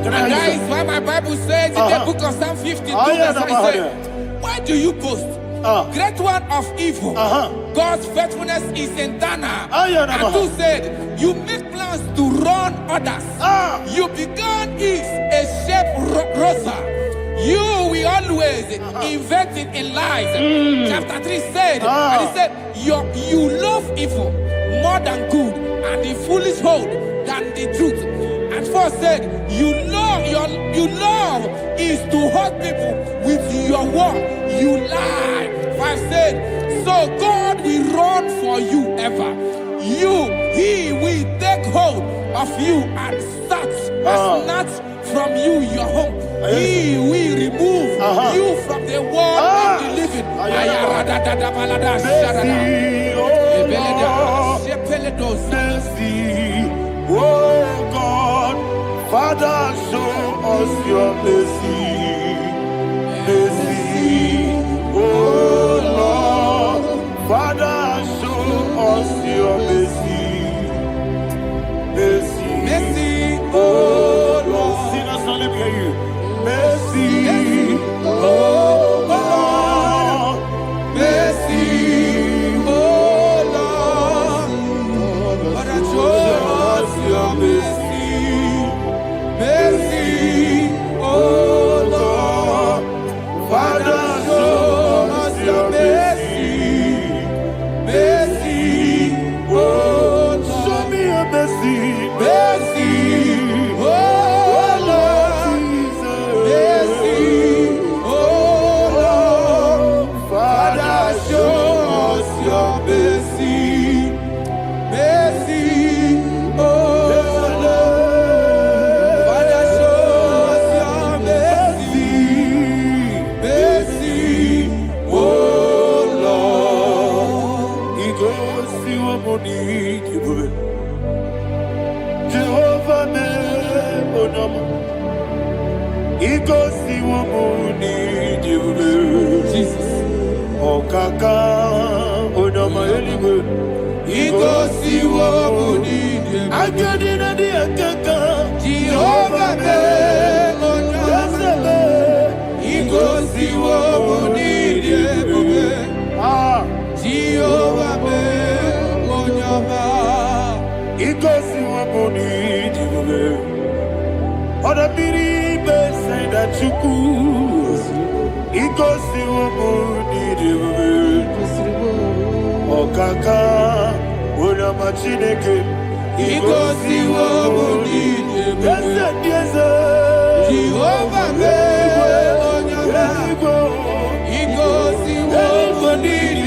And that is why my Bible says in the book of Psalm 52, verse 5, says, why do you boast? Great one of evil. God's faithfulness is eternal. And 2 said, you make plans to run others. You began is a shape rosa. You will always invent it in lies. Chapter 3 said, and he said, you love evil more than good, and the foolish hold than the truth. And 4 said, you love is to hurt people with your word. You lie. 5 said, so God will run for you ever. He will take hold of you and snatch from you your home. He will remove you from the world of the living. Oh God, Father, show us your mercy. Mercy, oh Lord, Father, show us your mercy. Mercy, Mercy, oh Lord, sinners only hear you. Mercy, oh Lord, mercy, oh Lord, Father, show us your mercy. Mercy, oh Lord, Father, show us your mercy. Mercy, oh Lord, show me your mercy. mercy, oh Lord, mercy, oh Lord, Father, show us your mercy. Mercy, oh Lord, Father, show us your mercy. Mercy, oh Lord. He goes to a money. Jehovah me onama. He goes to a money. Jesus. Okaka onama eliwe. He goes to what we need. Agadina di akaka. Jehovah me onama. He goes to what we need. Jehovah me onama. He goes to a money. Oda biri be say that you could. He goes to a money. Okaka onama chineke. He goes to what we need. Yes, Jehovah me onama. He goes to what we need.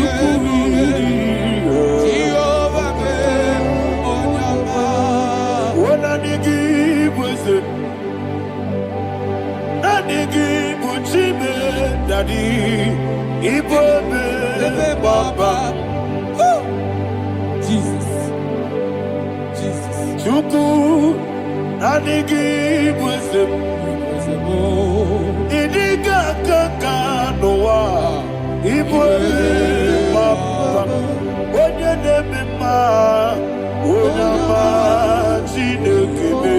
Jehovah me onama. Daddy, Igbo Baba, Jesus, Jesus, Chuku, Nanigi Wisdom, Idiga Kaka Noa, Igbo Baba, Onya Nemema, Onama, Chinekebe,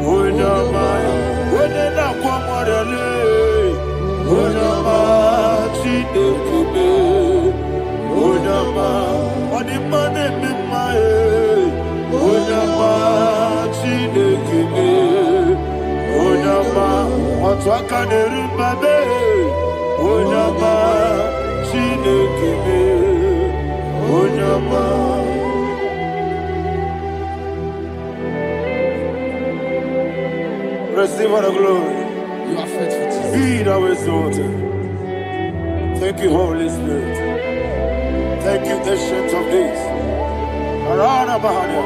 Onama, Onena Kwamorele. Onama, Chinekebe, Onama, Onimane Mimae, Onama, Chinekebe, Onama, Otwakane Rumbabe, Onama, Chinekebe, Onama. Receive all the glory. you are faithful, Jesus. Be thou exalted. Thank you, Holy Spirit. Thank you, Ancient of Days. Arana Bahana.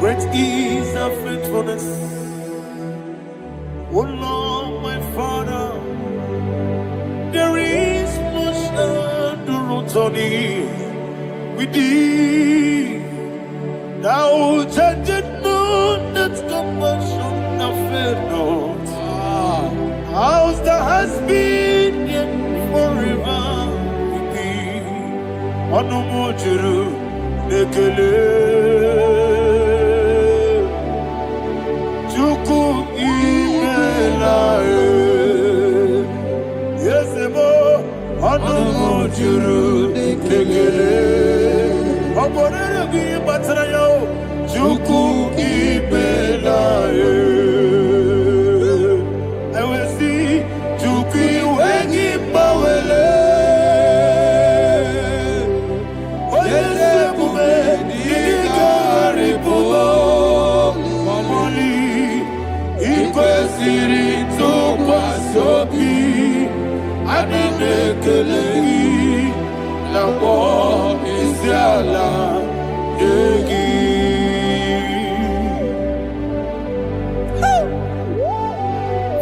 Great is our faithfulness. Oh Lord, my Father, there is much endurance on thee. With thee, thou judgest not that compassion of faith not. House that has been yet forever with thee. Onumujuru nekele. Chuku duru nikegele. Oborere gi batara yo. Juku ibela ye. Ewesi juku wengi bawele. Oyese bume digari bo. Mamoli ikwesiri to kwasobi. Adinekelehi nabo isiala yegi.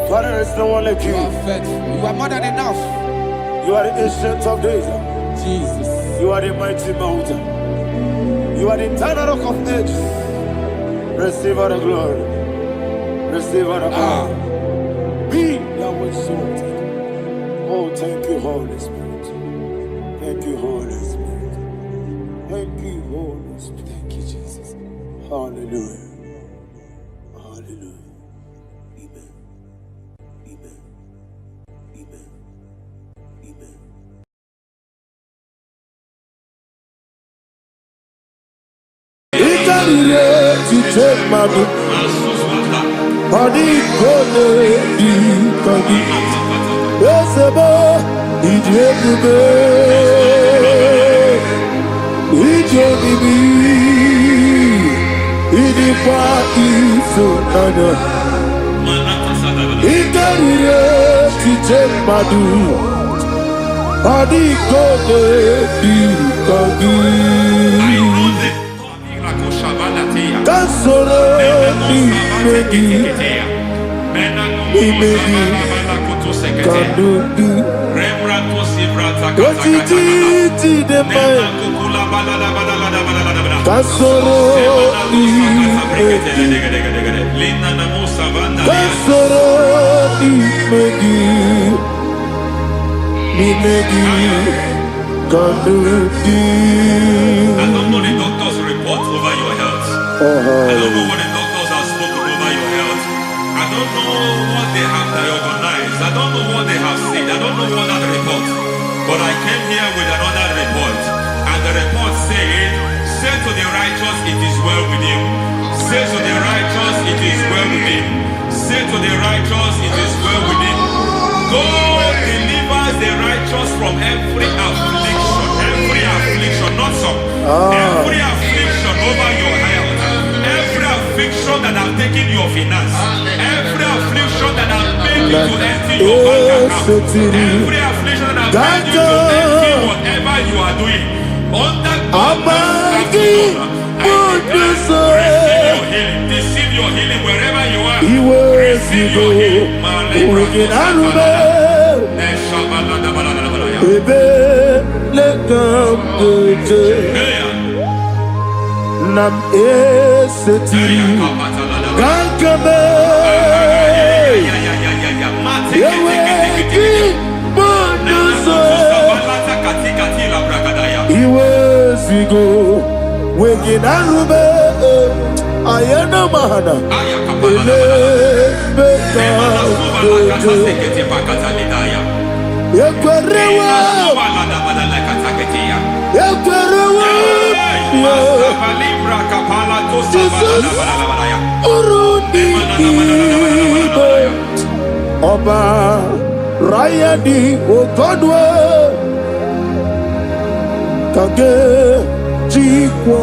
Father, there is no one like you. You are faithful. You are more than enough. You are the ancient of days. Jesus. You are the mighty mountain. You are the eternal rock of ages. Receive all the glory. Receive all the power. Be thou exalted. Oh, thank you, Holy Spirit. Thank you, Holy Spirit. Thank you, Holy Spirit. Thank you, Jesus. Hallelujah. Hallelujah. Amen. Amen. Amen. Amen. To take my book, body gone, be cocky. Yes, about it, it so nana. It to take my book, body gone, be cocky. Kansoro ni megi kadudu Kotiti de mai Kansoro ni megi Kansoro ni megi kadudu. I don't know the doctor's report over your health. I don't know what the doctors have spoken over your health. I don't know what they have diagnosed. I don't know what they have said. I don't know what that report. But I came here with another report. And the report said, say to the righteous, it is well with him. Say to the righteous, it is well with him. Say to the righteous, it is well with him. God delivers the righteous from every affliction. Every affliction, not some. Every affliction over your health. Every affliction that have taken your finance. Every affliction that have made you to empty your bank account. Every affliction that have made you to empty whatever you are doing. Under God's receive your healing wherever you are. Receive your healing. Nam eseti gankame yeweki bonuso iwezigo weginarube ayana mahana ele beka yekwerewa Jesus Urundi Oba Rayadi Ogodwe Kage Jikwo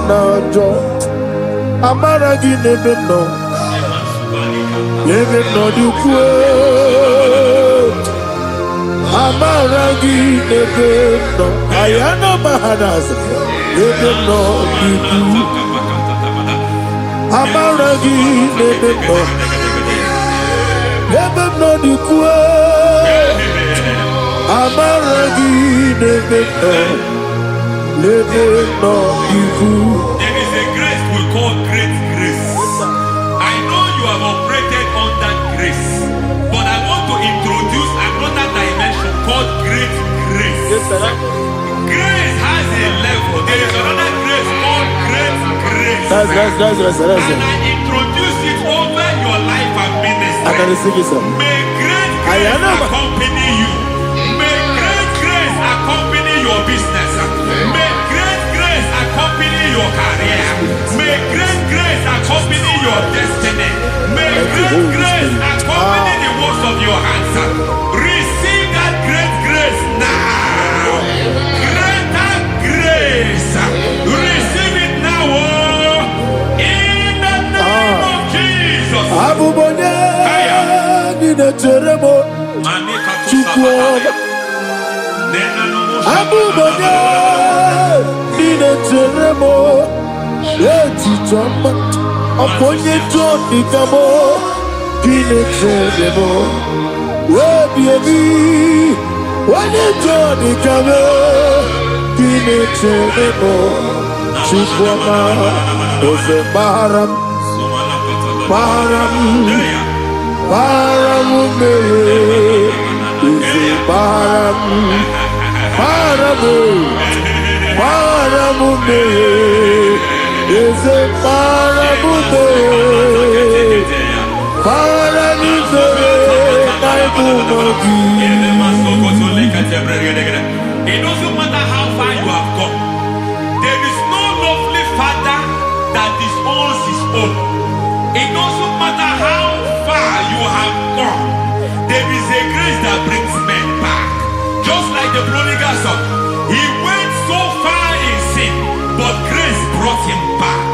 Najo Amaragi Nebeno Nebeno Dukwe Amaragi Nebeno Ayana Mahanas Nebeno Dukwe Amaragi Nebeno Nebeno Dukwe Amaragi Nebeno Nebeno Dukwe. There is a grace we call great grace. I know you have operated under grace, but I want to introduce another dimension called great grace. Yes, sir. Grace has a level. There is another grace called great grace. That's And I introduce it over your life and ministry. I can receive it, sir. May great grace accompany you. May great grace accompany Bineteremo, Chukwoma, Abubanya, Bineteremo, Etichoma, Aponye Tony Kamo, Bineteremo, Webi, Wanye Tony Kamo, Bineteremo, Chukwoma, Ose Baram, Baram, Baramume, Ise Baram, Baramume, Ise Baramume, Baramume, Naibumogi. It doesn't matter how far you have come. There is no lovely father that disowns his own. It doesn't matter how far you have gone. There is a grace that brings men back. Just like the prodigal son. He went so far in sin, but grace brought him back.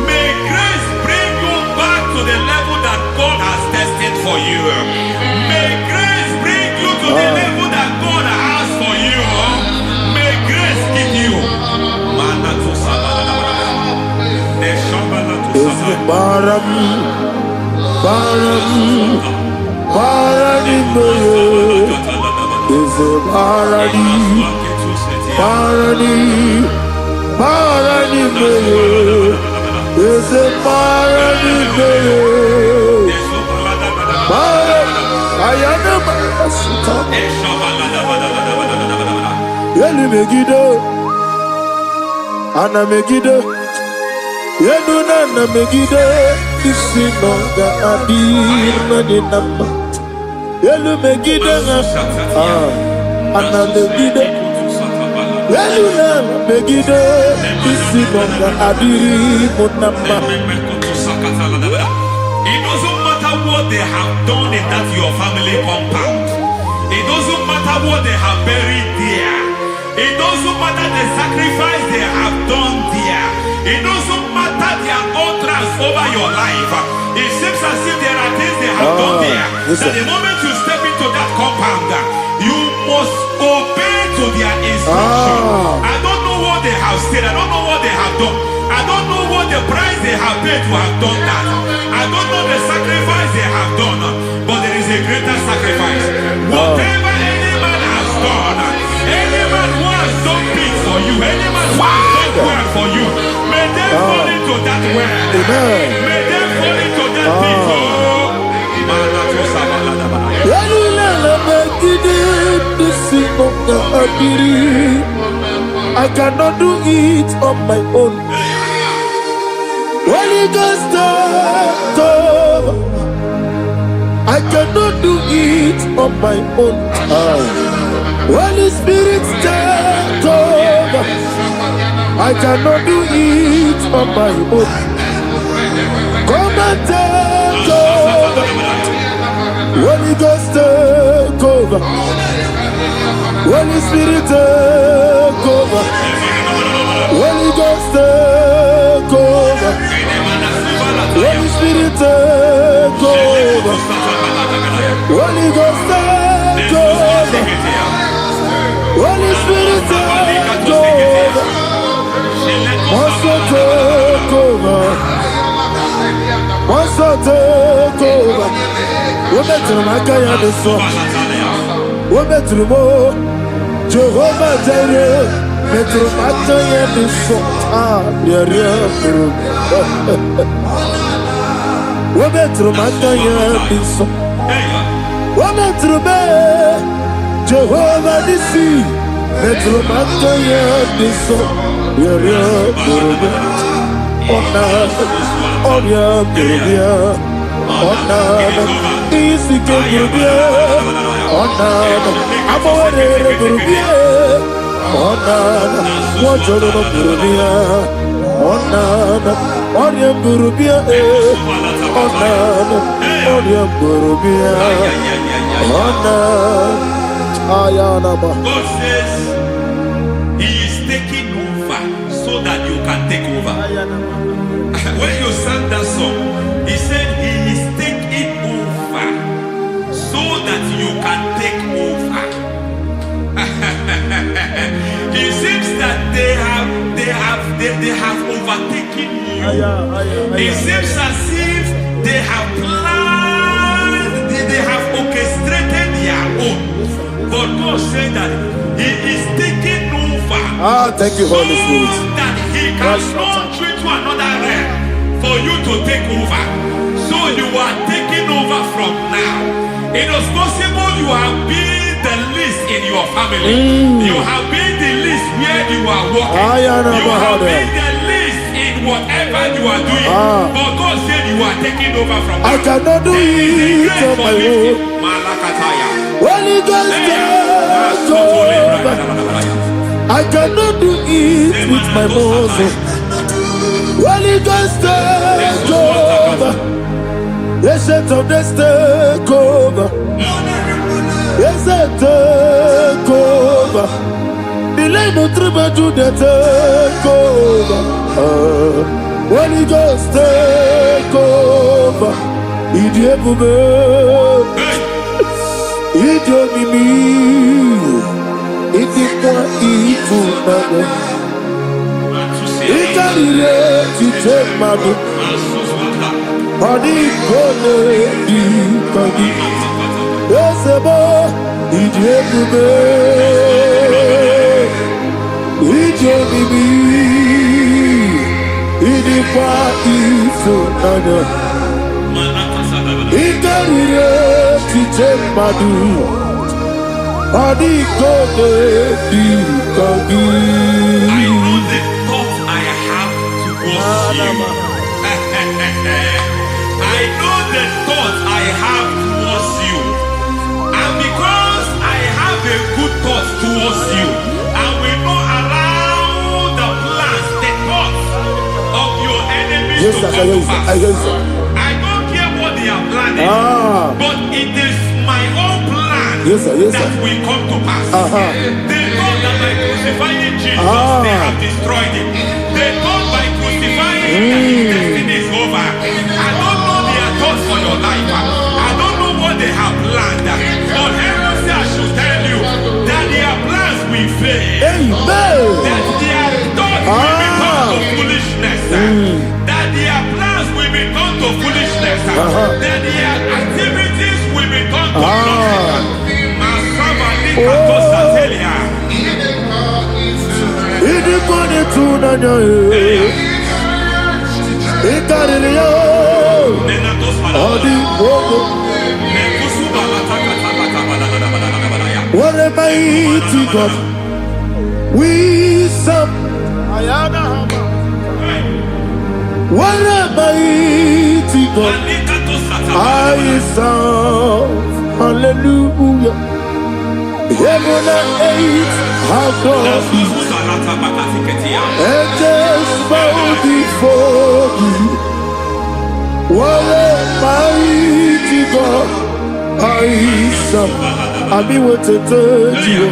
May grace bring you back to the level that God has destined for you. May grace bring you to the level that God has for you. May grace give you. Baram, Barani, is a Barani, Barani, is a Barani, I am a Megido, Anna Megido. Yeduna na Megide, Isinonga Adir Nadinamba. Yelu Megide, Anna Megide. Yeluna Megide, Isinonga Adir Munamba. It doesn't matter what they have done in that your family compound. It doesn't matter what they have buried there. It doesn't matter the sacrifice they have done there. It doesn't matter their utterance over your life. It seems as if there are things they have done there. That the moment you step into that compound, you must obey to their instruction. I don't know what they have said. I don't know what they have done. I don't know what the price they have paid to have done that. I don't know the sacrifice they have done. But there is a greater sacrifice. Whatever any man has done, any man who has done things for you, any man who has done well for you, may they fall into that well. May they fall into that pit. I cannot do it on my own. Holy Ghost, I cannot do it on my own. Holy Spirit, take over. I cannot do it on my own. Come and take over. Holy Ghost, take over. Holy Spirit, take over. Holy Ghost, take over. Holy Spirit, take over. Holy Ghost, take over. Holy Spirit, take over. Master, take over. Master, take over. We're better than I can do so. We're better than more. Jehovah Jireh, better than I can do so. Yeah. We're better than I can do so. We're better than Jehovah Nissi, better than I can do so. Yeah. Easy to I'm already God says He is taking over so that you can take over. When you sang that song, He said He is taking over so overtaken you. It seems as if they have planned, they have orchestrated their own. But God said that He is taking over. Thank you, Holy Spirit. So that He can launch you to another realm for you to take over. So you are taking over from now. It is possible you have been the least in your family. You have been the least where you are working. You have been the least in whatever you are doing. But God said you are taking over from now. I cannot do it on my own. Holy Ghost, take over. I cannot do it with my muscle. Holy Ghost, take over. Yes, of this take over. Yes, take over. Delay no trouble to the take over. Holy Ghost, take over. Idiot, idiot, me. Idiot, idiot, you take my book. Body gone, body. Yes, a boy, idiot, idiot, idiot, idiot, he got it to take my book. Body gone, I know the thoughts I have towards you. I know the thoughts I have towards you. And because I have a good thought towards you, I will not allow the plans, the thoughts of your enemies to come to pass. I don't care what they are planning, but it is my own plan that will come to pass. They thought that by crucifying Jesus, they have destroyed him. They thought by crucifying that his destiny is over. I don't know their thoughts for your life. I don't know what they have planned. But heaven says I should tell you that their plans will fail. That their thoughts will become to foolishness. That their plans will become to foolishness. That their activities will become to nonsense. What a mighty God we serve. What a mighty God I serve. Hallelujah. Heaven and earth have gone, and just bow before you. What a mighty God I serve. I mean, what to tell you.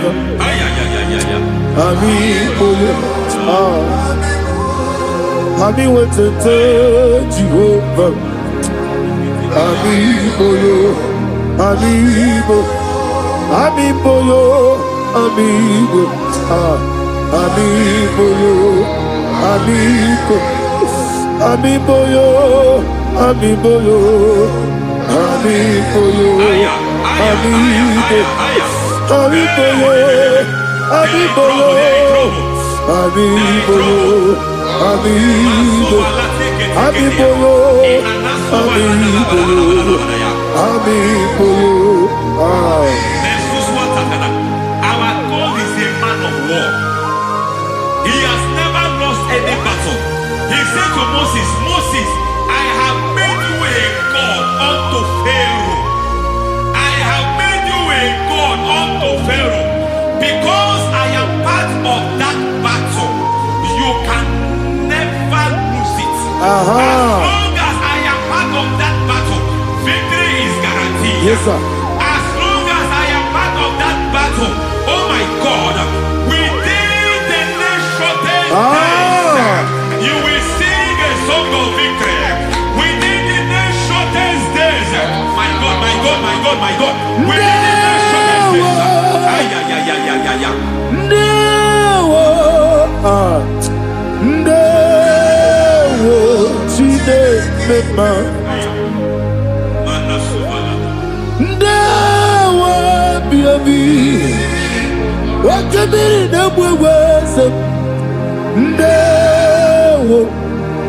I mean, I mean, what to tell you. I mean, I mean, amigo yo, amigo, amigo yo, amigo, amigo yo, amigo yo, amigo yo, amigo, amigo yo, amigo yo, amigo yo, amigo, amigo yo, amigo yo, amigo yo. Our God is a man of war. He has never lost any battle. He said to Moses, Moses, I have made you a God unto Pharaoh. I have made you a God unto Pharaoh. Because I am part of that battle, you can never lose it. As long as I am part of that battle, victory is guaranteed. Yes, sir. Oh my God, within the next shortest days, you will sing a song of victory. Within the next shortest days, my God, my God, my God, my God. Within the next shortest days, No. mema. Ndawa biabi. Wakabiri na mweweza. Ndawa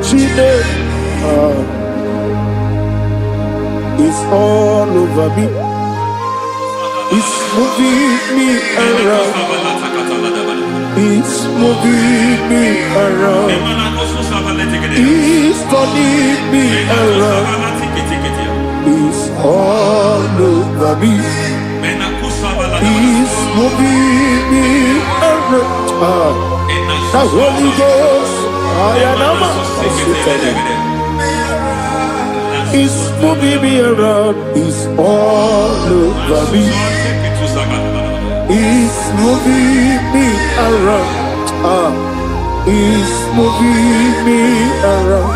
chine. It's all over me. It's moving me around. It's moving me around. It's turning me around. It's all over me. It's moving me around. The Holy Ghost, it's moving me around. It's all over me. It's moving me around. It's moving me around.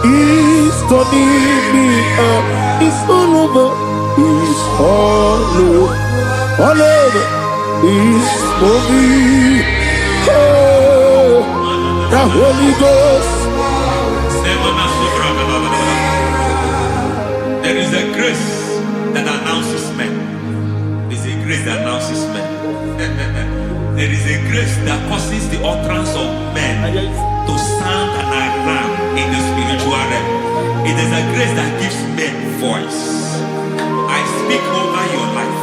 It's turning me up. It's all over. It's all over. All over. It's moving. Oh, the Holy Ghost. There is a grace that announces men. There is a grace that announces men. There is a grace that causes the utterance of men to sound an alarm in the spiritual realm. It is a grace that gives men voice. I speak over your life.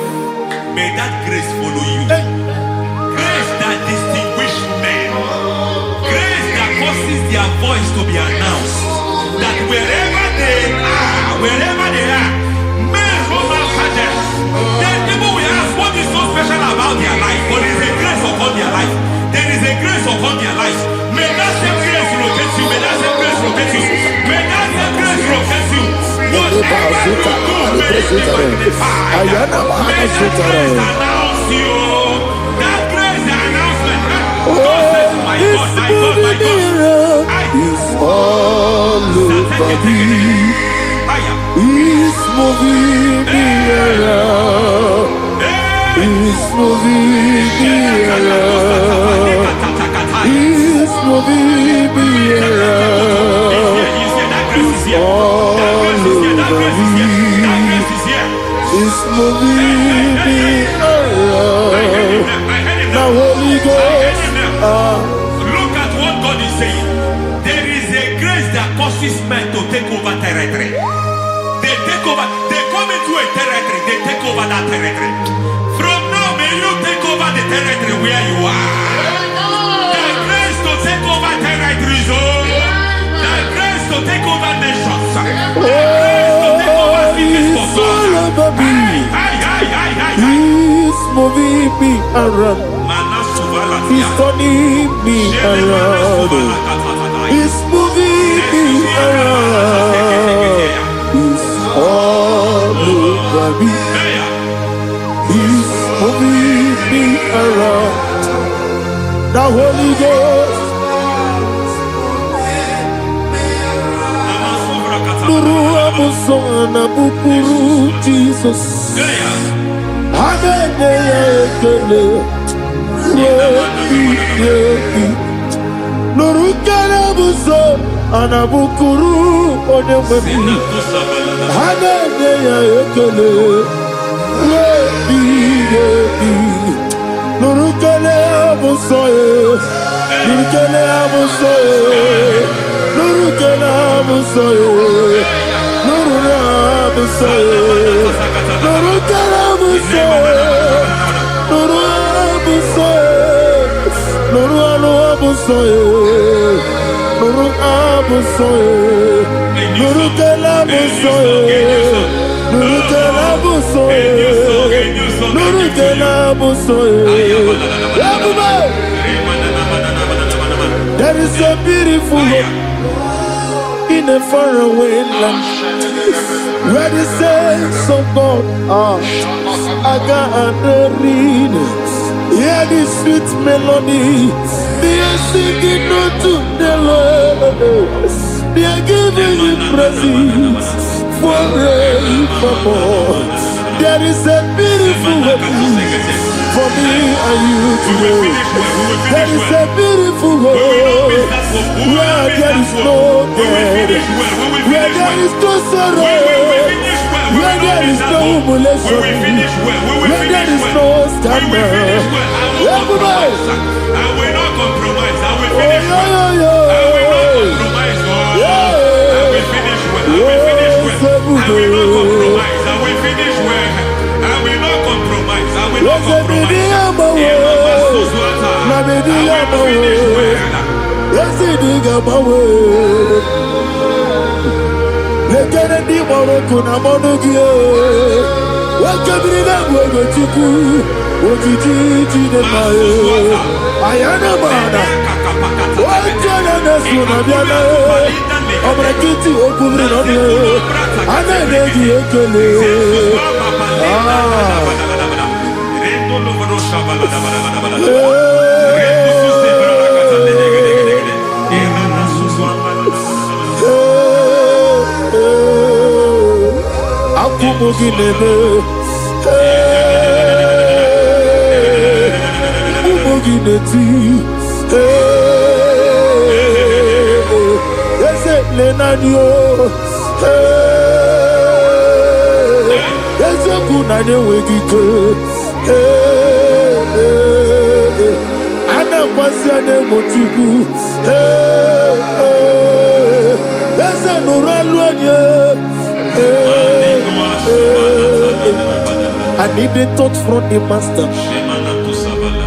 May that grace follow you. Grace that distinguishes men. Grace that causes their voice to be announced. That wherever they are, men from after them. Then people will ask what is so special about their life. But there is a grace upon their life. There is a grace upon their life. May that same grace locate you. May that same grace locate you. May that same grace locate you. Whatever you do, may it be magnified. May that grace announce you. That grace, the announcement. God says, my God, my God, my God. It's all over me. It's moving me around. It's moving me around. It's moving me around. It's all over me. It's moving me around. The Holy Ghost. Look at what God is saying. There is a grace that causes men to take over territory. They take over. They come into a territory. They take over that territory. From now, may you take over the territory where you are. The grace to take over territories. The grace to take over nations. The grace to take over cities for God. He's moving me around. He's turning me around. He's moving me around. He's all over me. He's moving me around. The Holy Ghost. Nuru amusona bukuru Jesus. Agene ekele. Nuru karabuso anabukuru onememi. Agene ekele. Nuru karabuso. Nuru karabuso. Nuru karabuso. Nuru karabuso. Nuru karabuso. Nuru karabuso. Nuru karabuso. Nuru karabuso. Nuru karabuso. Nuru karabuso. Nuru karabuso. There is a beautiful hope in a faraway land where the saints of God are gathering. Hear the sweet melody. They are singing unto the Lord. They are giving you praise forevermore. There is a beautiful way for me and you to go. There is a beautiful way where there is no death, where there is no sorrow, where there is no humiliation, where there is no scandal. Everybody, I will not compromise. I will finish well. I will not compromise. I will finish well. I will finish well. I will not compromise. I will finish well. I will not compromise. I will not compromise. I need the touch from the master.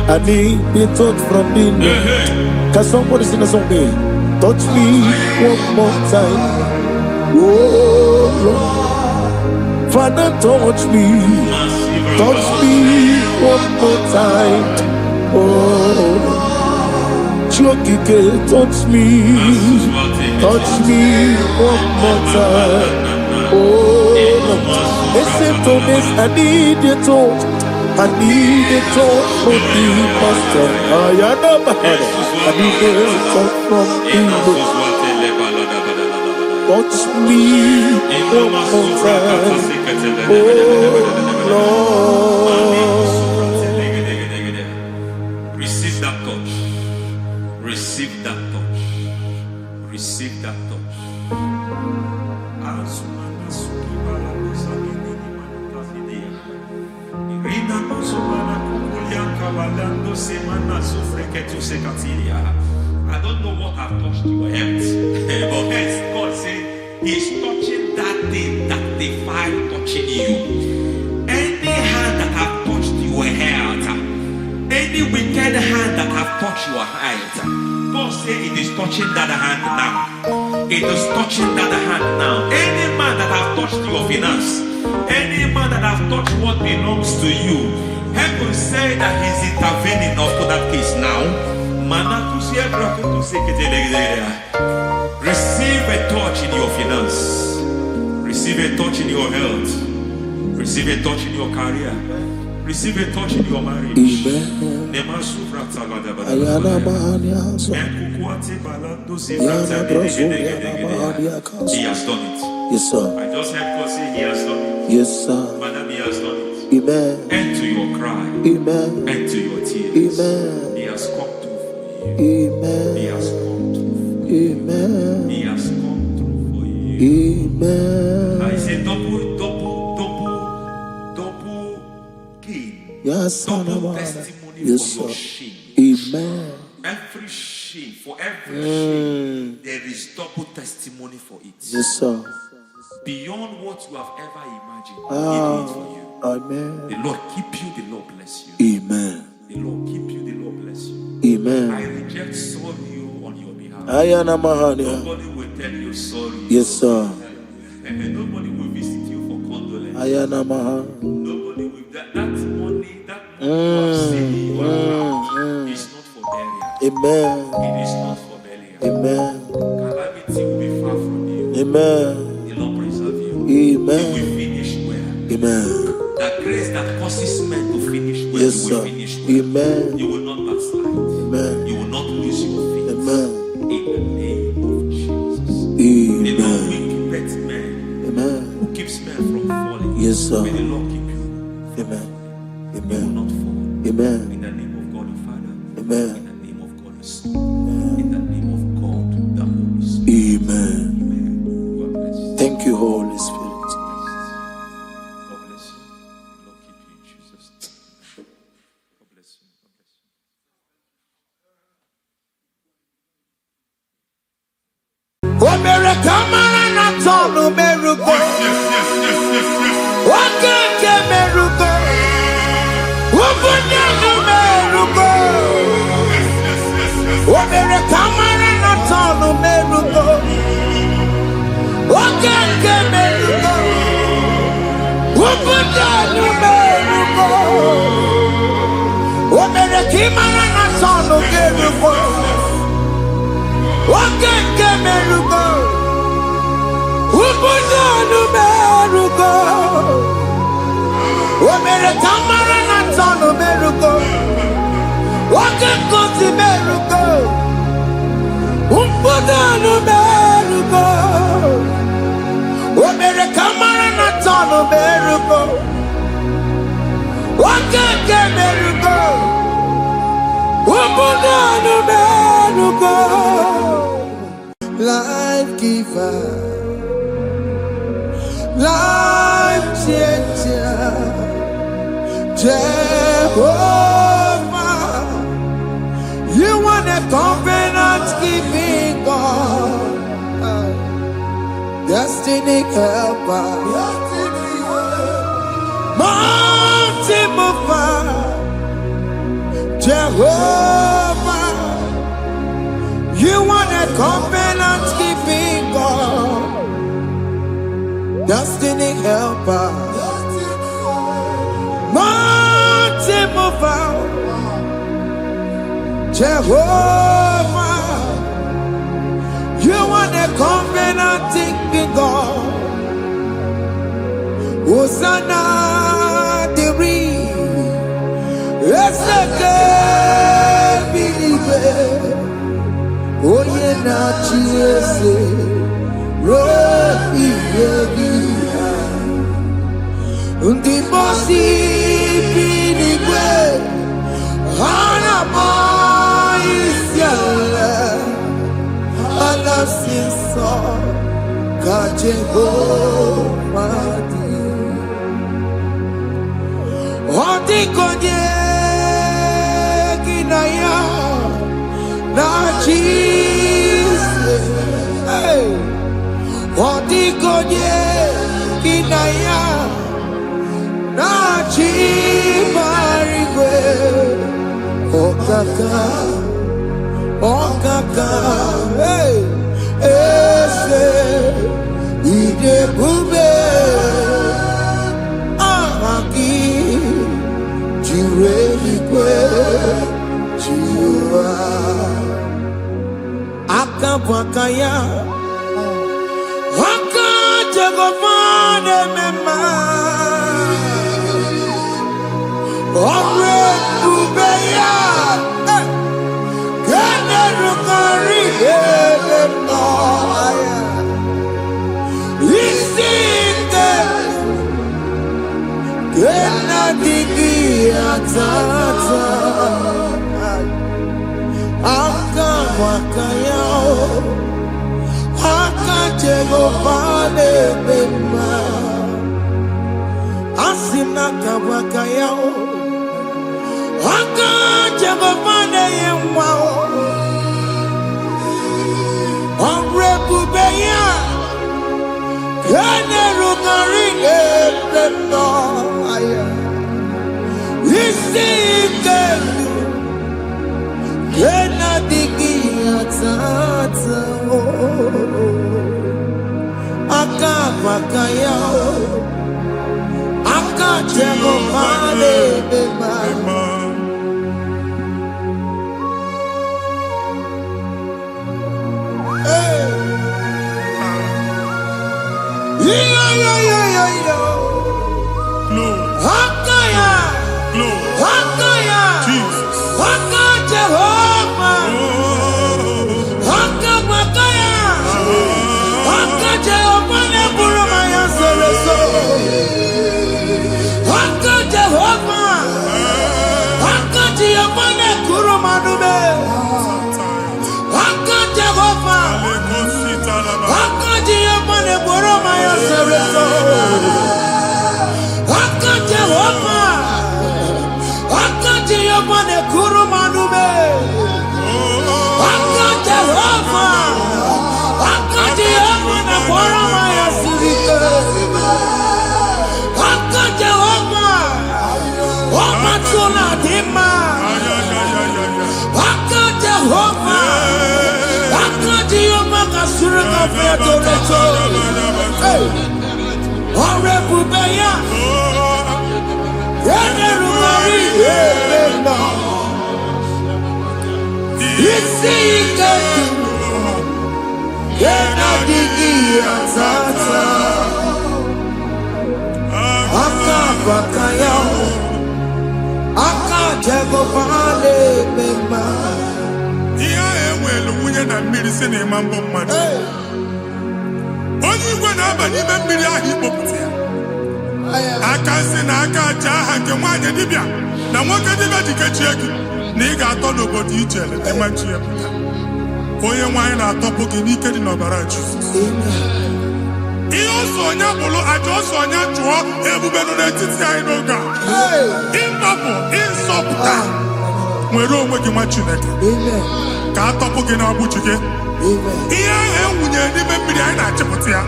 I need the touch from the Lord. Can somebody sing a song here? Touch me one more time. Oh Lord, Father, touch me. Touch me one more time. Oh, Chokike, touch me. Touch me one more time. Oh Lord. Listen to this, I need your touch. I need a touch from the master. I need a touch from the Lord. Touch me one more time. Oh Lord. Receive that touch. Receive that touch. Receive that touch. I don't know what I've touched your health, but hence God said He's touching that thing that defied touching you. Any hand that have touched your health, any wicked hand that have touched your health, God said it is touching that hand now. It is touching that hand now. Any man that have touched your finance, any man that have touched what belongs to you, heaven say that He's intervening up to that case now. Receive a touch in your finance. Receive a touch in your health. Receive a touch in your career. Receive a touch in your marriage. Amen. He has done it. Yes, sir. I just heard God say He has done it. Yes, sir. Madam, He has done it. Amen. End to your cry. Amen. End to your tears. Amen. He has come through for you. Amen. He has come through for you. Amen. He has come through for you. Amen. I say double gain. Yes, Double testimony yes, for your sir. shame. Amen. Every shame, for every shame, there is double testimony for it. Yes, sir. Beyond what you have ever imagined, He did it for you. Amen. The Lord keep you, the Lord bless you. Amen. The Lord keep you, the Lord bless you. Amen. I reject sorry on your behalf. Ayana Mahania. Nobody will tell you sorry. Yes, sir. And nobody will visit you for condolence. Ayana Mahania. Nobody will. That money you have saved, you have found, is not for burial. Amen. It is not for burial. Amen. Calamity will be far from you. Amen. The Lord preserve you. Amen. You will finish well. Amen. That grace that causes men to finish well, Yes, you will sir. finish well. Amen. You will not backslide. Amen. You will not lose your faith. Amen. In the name of Jesus. Amen. The Lord will keep men Amen. who keeps men from falling. Yes, sir. May the Lord keep you. Amen. You will not fall. Amen. In the name of God the Father. Amen. In the name of God the Son. In the name of God the Holy Spirit. Amen. Amen. God bless you. Thank you, Holy Spirit. God bless you. Lord keep you in Jesus' name. God bless you. God bless you. Life giver, life changer, Jehovah, you want a covenant keeping God, destiny helper, mountain mover, Jehovah, you want a covenant keeping God, destiny helper, mountain mover, Jehovah, you want a covenant keeping God. Hosanna, the oh yeah, na chiese, rohi yebi, undi bosi pinigwe, hana moisiale, ala sinso, kaje madi, odi konye kinaya. Na Jesus, hey, Odigonye kinaya, na chimarigwe, okaka, hey, ese, ide bube, ahaki, jirelikwe, jiwa. Akabwakaya Waka Jagofane Mema Omre Kubeya Gene Rukari Noaya Isite Gena Digi Atata Akabwakaya Akajegofane Mema Asina kabwakaya Akajegofane Yemwa Omrekubeya Kene Rugarine Mema Isike Kena digi atata Akabakaya Akajegofane Mema Hakaya Hakaya Jesus Jehovah Hakabakaya Haka Jehovah Akaji yamane boroma ya sereso. Akaji homa. Akaji yamane kurumanume. Akaji homa. Akaji yamane boroma ya sirike. Akaji homa. Homa tuna dima. Akaji homa. Akaji yamane surika feto leto. Ore bubeya. Yene rumari yebena. Isi iketu. Yena digi atata. Aka bakaya. Aka jego vale mema. Iya enwelu nwunye na mmiri si na ịma mbọ mmadụ. Onye igwe na-aba n'ime mmiri ahụ ikpopụta ya. Aka si na aka aja aha nke nwaanyị dibịa na nwoke dibịa ji kechie gị na ị ga-atọ n'obodo ije leta nwachi ya pụta. Onye nwaanyị na-atọpụ gị n'ike dị n'ọbara Jizọs. Ihe ọsọ onye bụrụ aja ọsọ onye chụọ ebube nọ n'etiti anyị n'oge a. Ịtọpụ ịzọpụta nwere onwe gị nwa Chineke ka a tọpụ gị n'ọgbụchi gị. Ihe ahụ enwunye n'ime mmiri anyị na-achịpụta ya.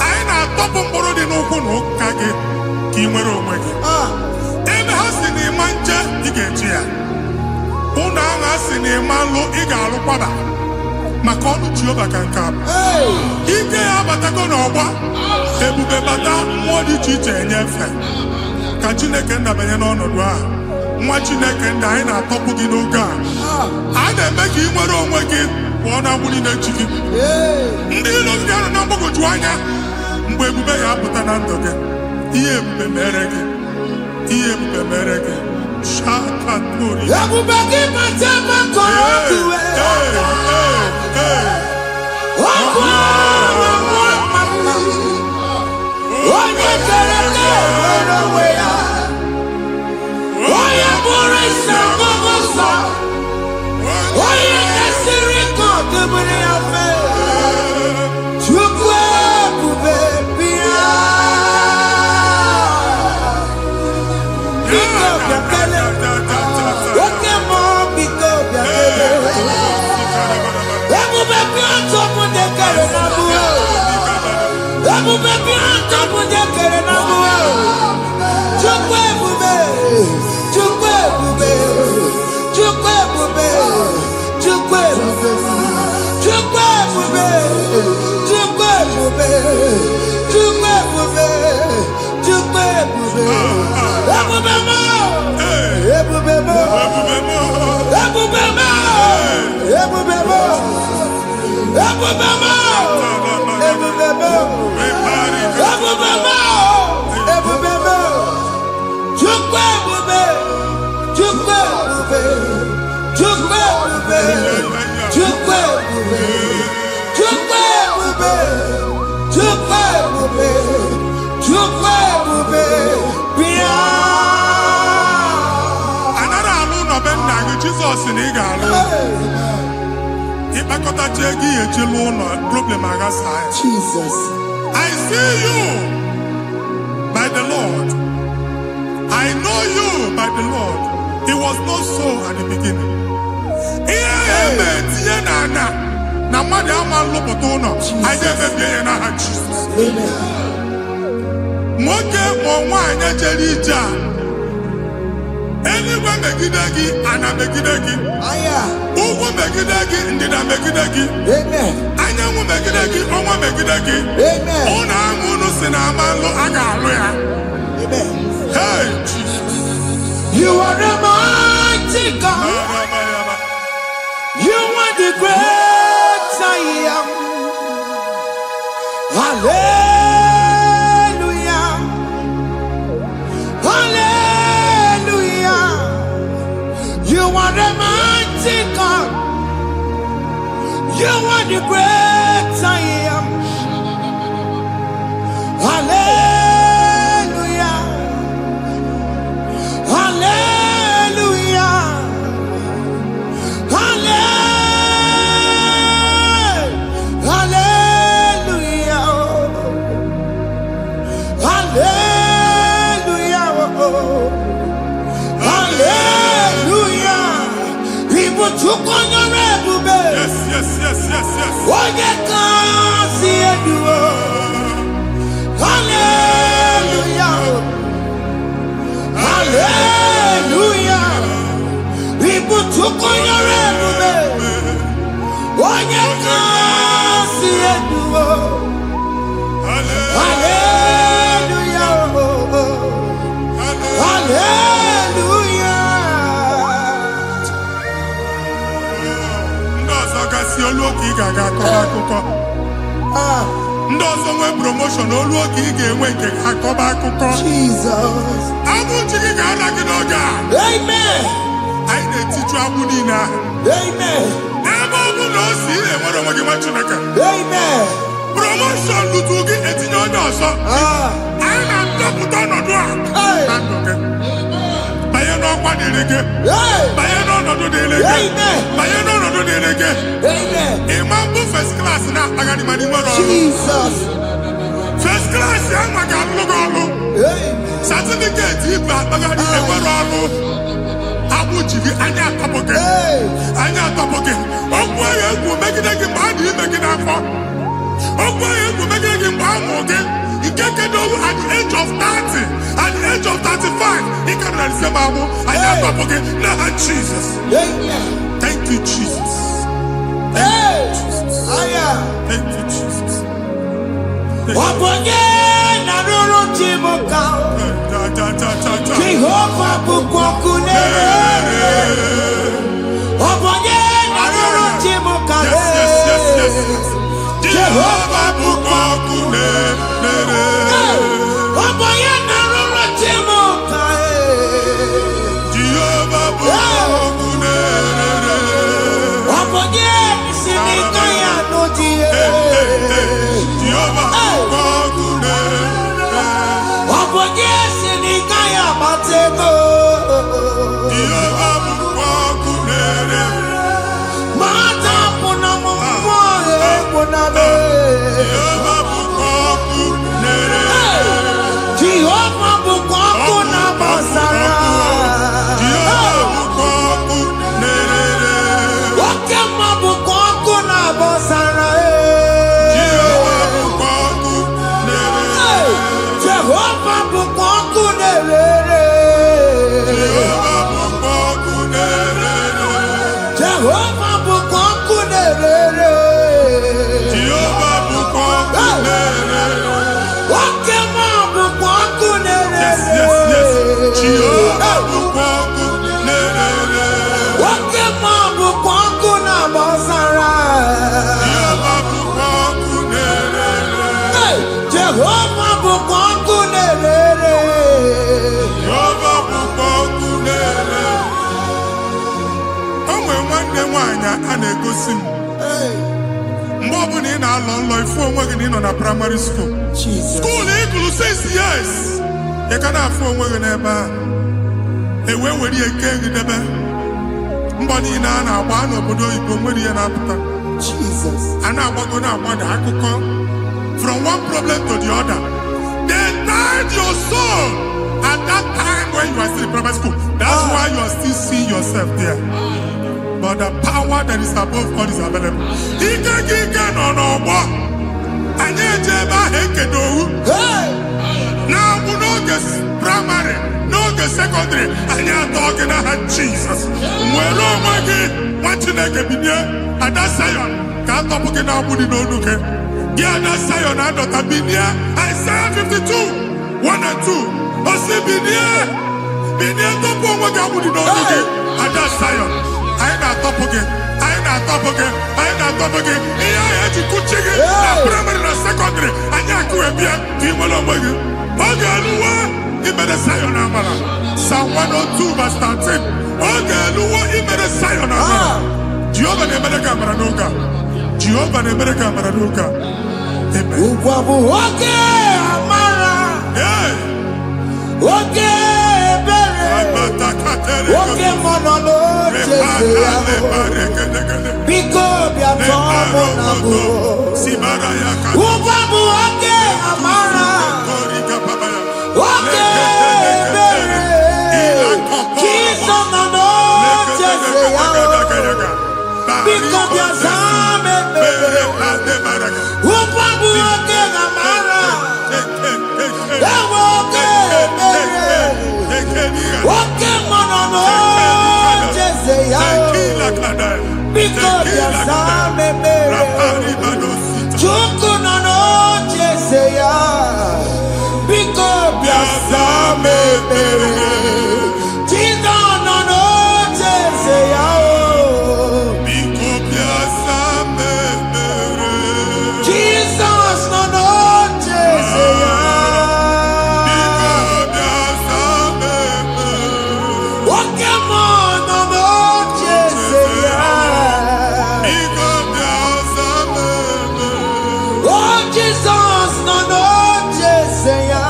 Anyị na-atọpụ mkpụrụ dị n'ụkwụ na ụka gị ka ị nwere onwe gị. Ebe ha si na ịma nje ị ga-eji ya. Ụlọ ahụ ha si na ịma nlụ ị ga-alụkwaba maka ọnụ Jehova ka nke a bụ. Ike ya abatago n'ọgba ebube bata mmụọ dị iche iche enyefe ka Chineke ndabanye n'ọnọdụ ahụ. Nwa Chineke ndị anyị na-atọpụ gị n'oge a. A na-eme ka ị nwere onwe gị pụọ na agbụrụ na-echi gị. Ndị ilo gị anọ na mgbagwoju anya mgbe ebube ya apụta na ndụ gị. Ihe ebube mere gị. Ihe ebube mere gị. Shakatori. Ebube gị mata makọrọ duwe. Onye kere nwere onwe ya. Onye bụrụ isi ọgụgụ onye kesịrị ka ọ dịbụrụ ya mfe. Chukwu ebube bịa. Biko bịakele. Oke mmụọ biko bịakele. Ebube bịa tọpụ dekere na mụọ. Ebube bịa tọpụ dekere na mụọ. Chukwu ebube. Chukwu ebube. Chukwu ebube. Chukwu ebube. Chukwu ebube. Chukwu ebube. Chukwu ebube. Chukwu ebube. Ebube mo. Ebube mo. Ebube mo. Ebube mo. Ebube mo. Ebube mo. Ebube mo. Ebube mo. Chukwu ebube. Chukwu ebube. Chukwu ebube. Chukwu ebube. Chukwu ebube. Chukwu ebube. Chukwu ebube. Bịa. Anara alụ nọ be nna gị Jizọs na ị ga-alụ. Ịkpakọtacha ego ihe eji lụọ ụlọ problem aghasa ya. Jesus. I see you by the Lord. I know you by the Lord. It was not so at the beginning. Ihe eme tinye na mmadụ ama nlụpụta ụlọ. Anyị emebie ya n'aha Jizọs. Nwoke ma nwaanyị jere ije a. Eluigwe megide gị, ana megide gị. Ugwu megide gị, ndịda megide gị. Anyanwụ megide gị, ọnwa megide gị. Ụlọ ahụ unu si na ama nlụ a ga-alụ ya. Hey, Jesus. You are the mighty God. You are the great I am. Hallelujah. Hallelujah. You are the mighty God. You are the great I am. Hallelujah. Hallelujah. Hallelujah. Hallelujah. Hallelujah. People took on your enemy. When you can see it, hallelujah. Hallelujah. Ndozo nwe promotion olu oge ị ga-enwe nke akọba akụkọ. Jesus. Abụ Chike ga-ala gị n'oge a. Amen. Anyị na-etiju agbụ niile ahụ. Amen. Ebe ọ bụ na o si ị na-enwere onwe gị nwa Chineke. Amen. Promotion lutu gị etinye onye ọzọ. Anyị na-adọpụta ọnọdụ a na ndụ gị. Banye n'ọkwa dịrị gị. Banye n'ọnọdụ dịrị gị. Banye n'ọnọdụ dịrị gị. Ịma mbụ first class na-akpagharị ma n'ime ọrụ. Jesus. First class ya nwa ga-alụ gị ọrụ. Certificate ibu akpagharị enwere ọrụ. Agbụ ji gị anya atọpụ gị. Anya atọpụ gị. Okwu ahụ egwu megide gị mgbe a dị ime gị n'afọ. Okwu ahụ egwu megide gị mgbe a mụrụ gị. Nke kedu at the age of 30, at the age of 35, ị ka nọ na December abụ. Anya atọpụ gị n'aha Jesus. Thank you, Jesus. Thank you, Jesus. Thank you, Jesus. Wabonye na ruru chimuka. Jehovah bukwakune. Wabonye na ruru chimuka. Jehovah bukwakune. Wabonye na ruru chimuka. Jehovah bukwakune. Wabonye sinika ya nodiye. Jehovah bukwakune. Wabonye sinika ya batego. Jehovah bukwakune. Mata puna mumwa puna me. Jehovah bukwakune. Jehovah bukwakuna basara. Jehovah bukwakune. Wakema bukwakuna basara. Jehovah bukwakune. Jehovah bukwakune. Jehovah bukwakune. Jehovah bukwakune. Jehovah bukwakune. Wakema bukwakune. Yes, yes, yes. Jehovah bukwakune. Wakema bukwakuna basara. Jehovah bukwakune. Jehovah bukwakune. Jehovah bukwakune. O nwere nwanne nwaanyị a na-egosi m mgbe ọbụla ị na-alọ nlọ ifu onwe gị na ị nọ na praịmarị skuul Jesus. skuul ị gụrụ 6 years ị ka na-afụ onwe gị n'ebe a ewee were ihe nke gị debe mbọ niile a na-agba n'obodo oyibo nwere ihe na-apụta Jesus. a na-agbago na-agbada akụkọ from one problem to the other. They tied your soul at that time when you are still in primary school. That's why you are still seeing yourself there. But the power that is above all is available. Ike no n'ọgbọ. Anyị eje ebe ahụ ekedo owu. Na-abụ n'oge primary, n'oge secondary, anyị atọ gị n'aha Jesus. Nwere onwe gị, nwa Chineke binie, Ada Zion, ka atọpụ gị na-agbụ dị n'olu gị. Gị Ada Zion adọta binie, Isaiah 52, 1 and 2. Osi binie, binie tọpụ onwe gị agbụ dị n'olu gị. Ada Zion, anyị na-atọpụ gị, anyị na-atọpụ gị, anyị na-atọpụ gị. Ihe ahụ eji kuchi gị na primary na secondary, anyị akụwe bịa ka ị nwere onwe gị. Oge eluwa, imere Zion amara. Psalm 102 verse 13. Oge eluwa, imere Zion amara. Jehovah na-emere gị amara n'oge a. Jehovah na-emere gị amara n'oge a. Amen. Ugwa bụ oge amara. Hey! Oge ebere. Oge mmanụ n'oche ya. Biko bịa tọọ mụ na bụ. Ugwa bụ oge amara. Oge ebere. Jizọs nọ n'oche ya. Because Chuku no no cheseya. Because Jesus no no cheseya. Jesus no no cheseya. Okemo no no cheseya. Oh Jesus no no cheseya.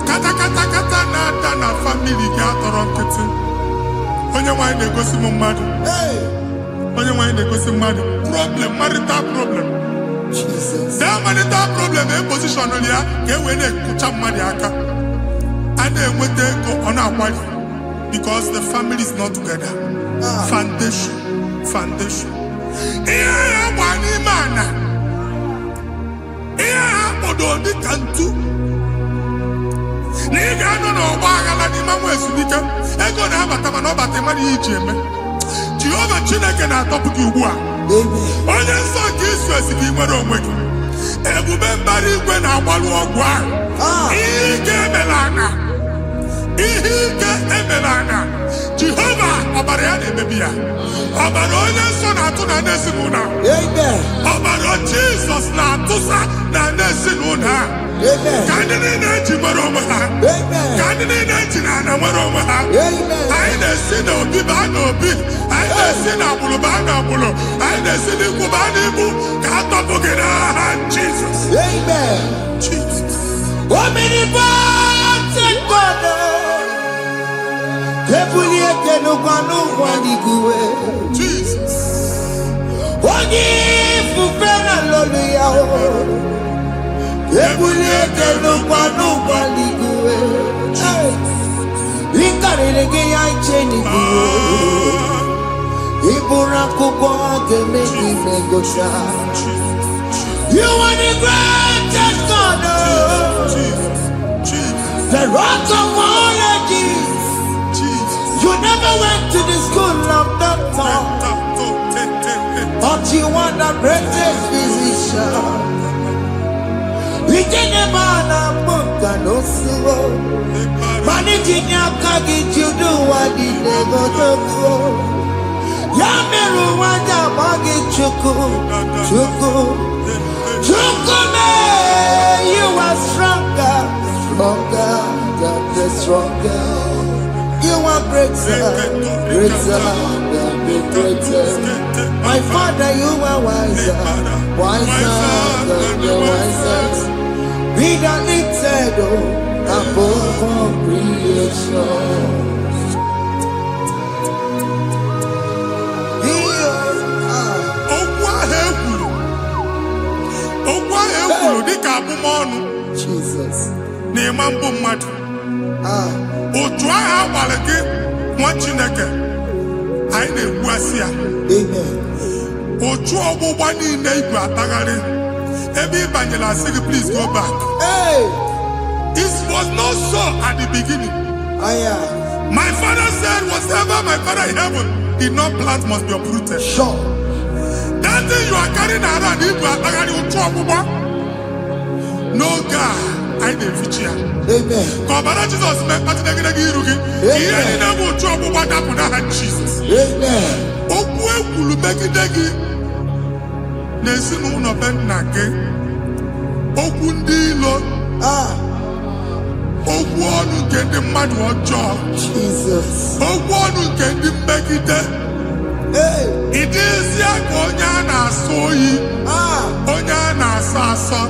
Kata na family ga atọrọ nkịtị. Onye nwanyị na-egosi m mmadụ. Onye nwanyị na-egosi mmadụ. Problem, marital problem. That marital problem position ya ka e wee na-ekucha mmadụ aka. A na-enweta ego ọ na-akwali because the family is not together. Foundation. Ihe ya gba n'ime ana. Ihe ha kpọdo dị ka ntu. Na ị ga-anọ n'ọgba aghara n'ime nwa ezumike ego na-abata mana ọ bata mmadụ ihe iji eme. Jehova Chineke na-atọpụ gị ugbu a. Onye nsọ nke Izrel gị nwere onwe gị. Ebube mbara igwe na-agbalụ ọgwụ ahụ. Ihe ike emela anya. Jehova ọbara ya na-emebi ya. Ọbara onye nsọ na-atụ na ndị ezinụlọ. Ọbara Jizọs na-atụsa na ndị ezinụlọ ha. Ka ndị niile eji nwere onwe ha. Ka ndị niile eji na ana nwere onwe ha. Anyị na-esi n'obi baa n'obi. Anyị na-esi n'agbụrụ baa n'agbụrụ. Anyị na-esi n'ikwu baa n'ikwu. Ka a tọpụ gị n'aha Jizọs. Omnipotent God, Kebuliete no kwanu waniguwe. Jesus. Ogi fufena loluya o. Kebuliete no kwanu waniguwe. Inkarelege ya icheni kuwe. Ibura kukwa kemeki megosha. You are the greatest God, the rock of all ages. You never went to the school of doctor, but you are the greatest physician. We didn't man a book and also managing your carriage. You do what you never do. Yameru wanja bagi chuku. Chukume, you are stronger than the stronger. You are greater than the greatest. My Father, you are wiser than the wisest. Be the lifted above all creation. Jesus. Na-ema mbụ mmadụ. Otu ahụ agbalị gị nwa Chineke anyị na-egbu asị ya. Otu ọgbụgba niile igwe atagharị ebe ị banyere asị gị please go back. It was not so at the beginning. My father said whatever my father in heaven did not plant must be uprooted. Sure. That thing you are carrying around igwe atagharị otu ọgbụgba. No God, I didn't feature. Amen. Kọbara Jizọs mee mkpatụ negidegi iru gị. Ihe niile bụ otu ọgbụgba dapụ n'aha Jizọs. Amen. Okwu ekwuru megide gị n'ezinụlọ be nna gị. Okwu ndị ilo. Okwu ọnụ nke ndị mmadụ ọjọọ. Jesus. Okwu ọnụ nke ndị mmegide. Ị dịzie ka onye a na-asọ oyi. Onye a na-asọ asọ.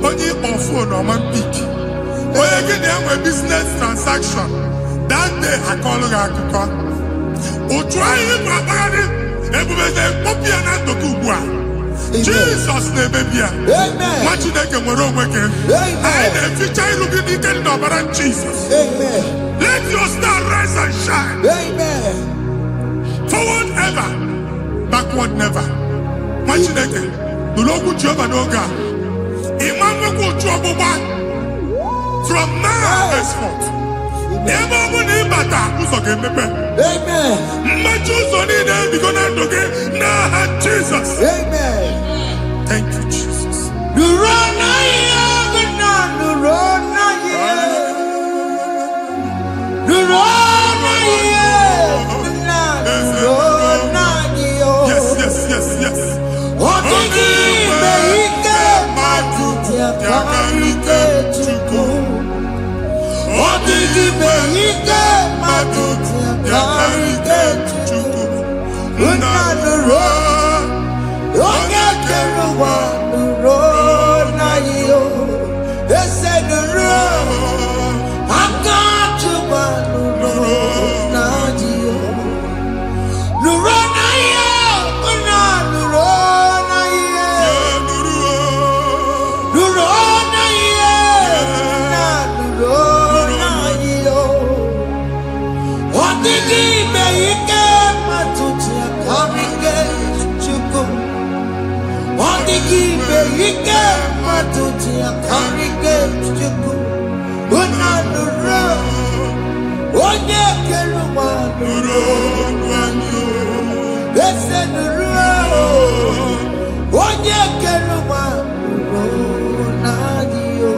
Onye ịkpọ phone ọma mpiki. Onye gị na-enwe business transaction. That day akọlụ gị akụkọ. Otu anyị bụ akpagharị ebubeze mkpọpụ ya na ndụ gị ugbu a. Jizọs na-emebi ya. Nwa Chineke nwere onwe gị. Anyị na-eficha iru gị n'ike dị n'ọbara Jizọs. Let your star rise and shine. Forward ever, backward never. Nwa Chineke nụrụ okwu Jehova n'oge a. From now henceforth, ebe ọ bụ na ịbata ụzọ ga-emepe. Amen. Mmechi ụzọ niile ebigo na ndụ gị n'aha Jizọs. Amen. Thank you, Jesus. Nurona ye, nurona ye. Nurona ye, nurona ye. Yes, yes, yes, yes. Odigi meike matutia karike chuku. Odigi meike matutia karike chuku. Unanuro, onye keruwa nurona yo. Ese nuro, akachuwa nurona yo. Nurona yo, nurona yo. Nurona yo, nurona yo. Odigi meike matutia karike chuku. Odigi meike matutia karike chuku. Unanuro, onye keruwa nurona yo. Ese nuro, onye keruwa nurona yo.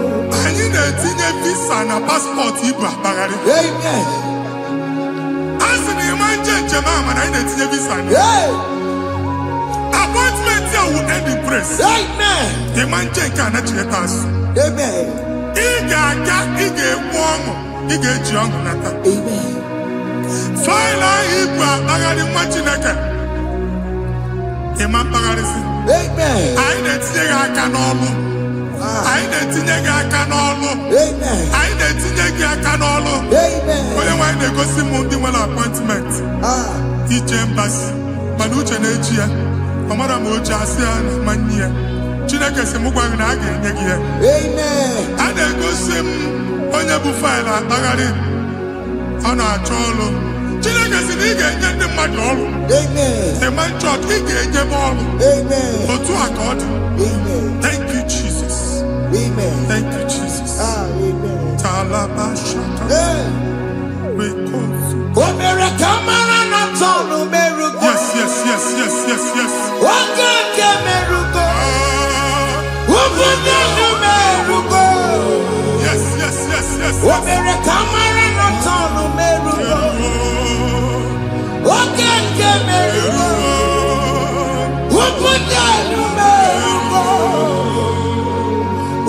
Anyị na-etinye visa na paspọtụ ibu akpagharị. Amen. A sị na ịma njem ahụ mana anyị na-etinye visa na Hey. appointment ya will end in praise. Amen. Ịma njem nke a na-echeta azụ. Amen. Ị ga-aga, ị ga-ekwu ọṅụ, ị ga-eji ọṅụ nata. Amen. Faịlụ ahụ ibu akpagharị nwa Chineke. Ịma mkpagharịsị. Amen. Anyị na-etinye gị aka n'ọlụ. Anyị na-etinye gị aka n'ọlụ. Amen. Anyị na-etinye gị aka n'ọlụ. Amen. Onye nwaanyị na-egosi m ndị nwere appointment ije mbasi mana uche na-eji ya ọ mara ma o ji asị ya na manye ya. Chineke sị m gwa gị na a ga-enye gị ya. Amen. A na-egosi m onye bụ faịlụ akpagharị ọ na-achọ ọrụ. Chineke sị na ị ga-enye ndị mmadụ ọrụ. Amen. Ịma chọọchị ị ga-enye m ọrụ. Amen. Otu a ka ọ dị. Amen. Thank you, Jesus. Amen. Thank you, Jesus. Amen. Talabashaka. Hey. Rekosu. Omere kamara na tonu merugo. Yes, yes, yes, yes, yes, yes. Ogeke merugo. Ah, Ubudenu merugo. yes, yes, yes, yes, yes. Omere kamara na tonu merugo. Ogeke merugo. Ubudenu merugo.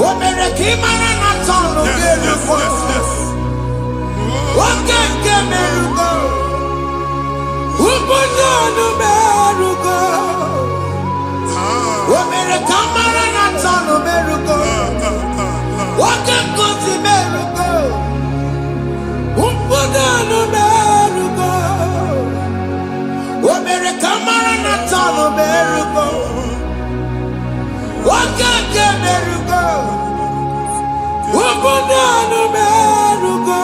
Omere kimara na tonu Yes, yes, merugo. yes, yes. Ogeke merugo. Ubudenu merugo. Ah, Omere kamara na tonu merugo. Ogeke si merugo. Ubudenu merugo. Omere kamara na tonu merugo. Ogeke merugo. Ubudenu merugo.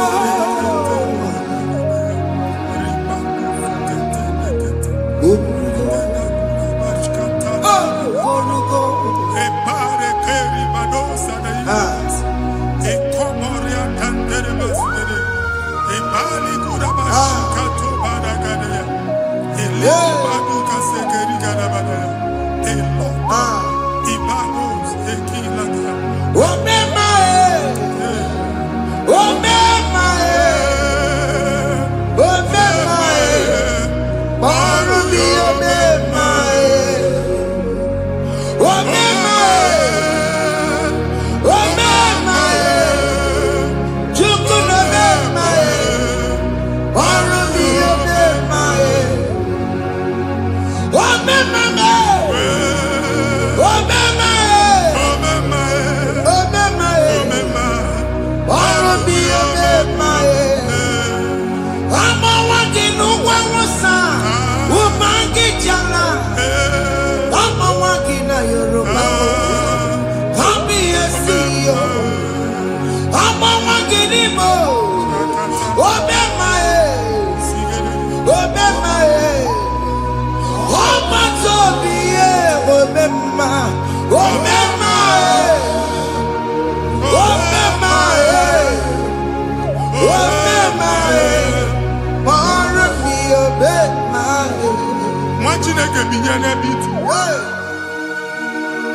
Nwa Chineke binye n'ebe itu.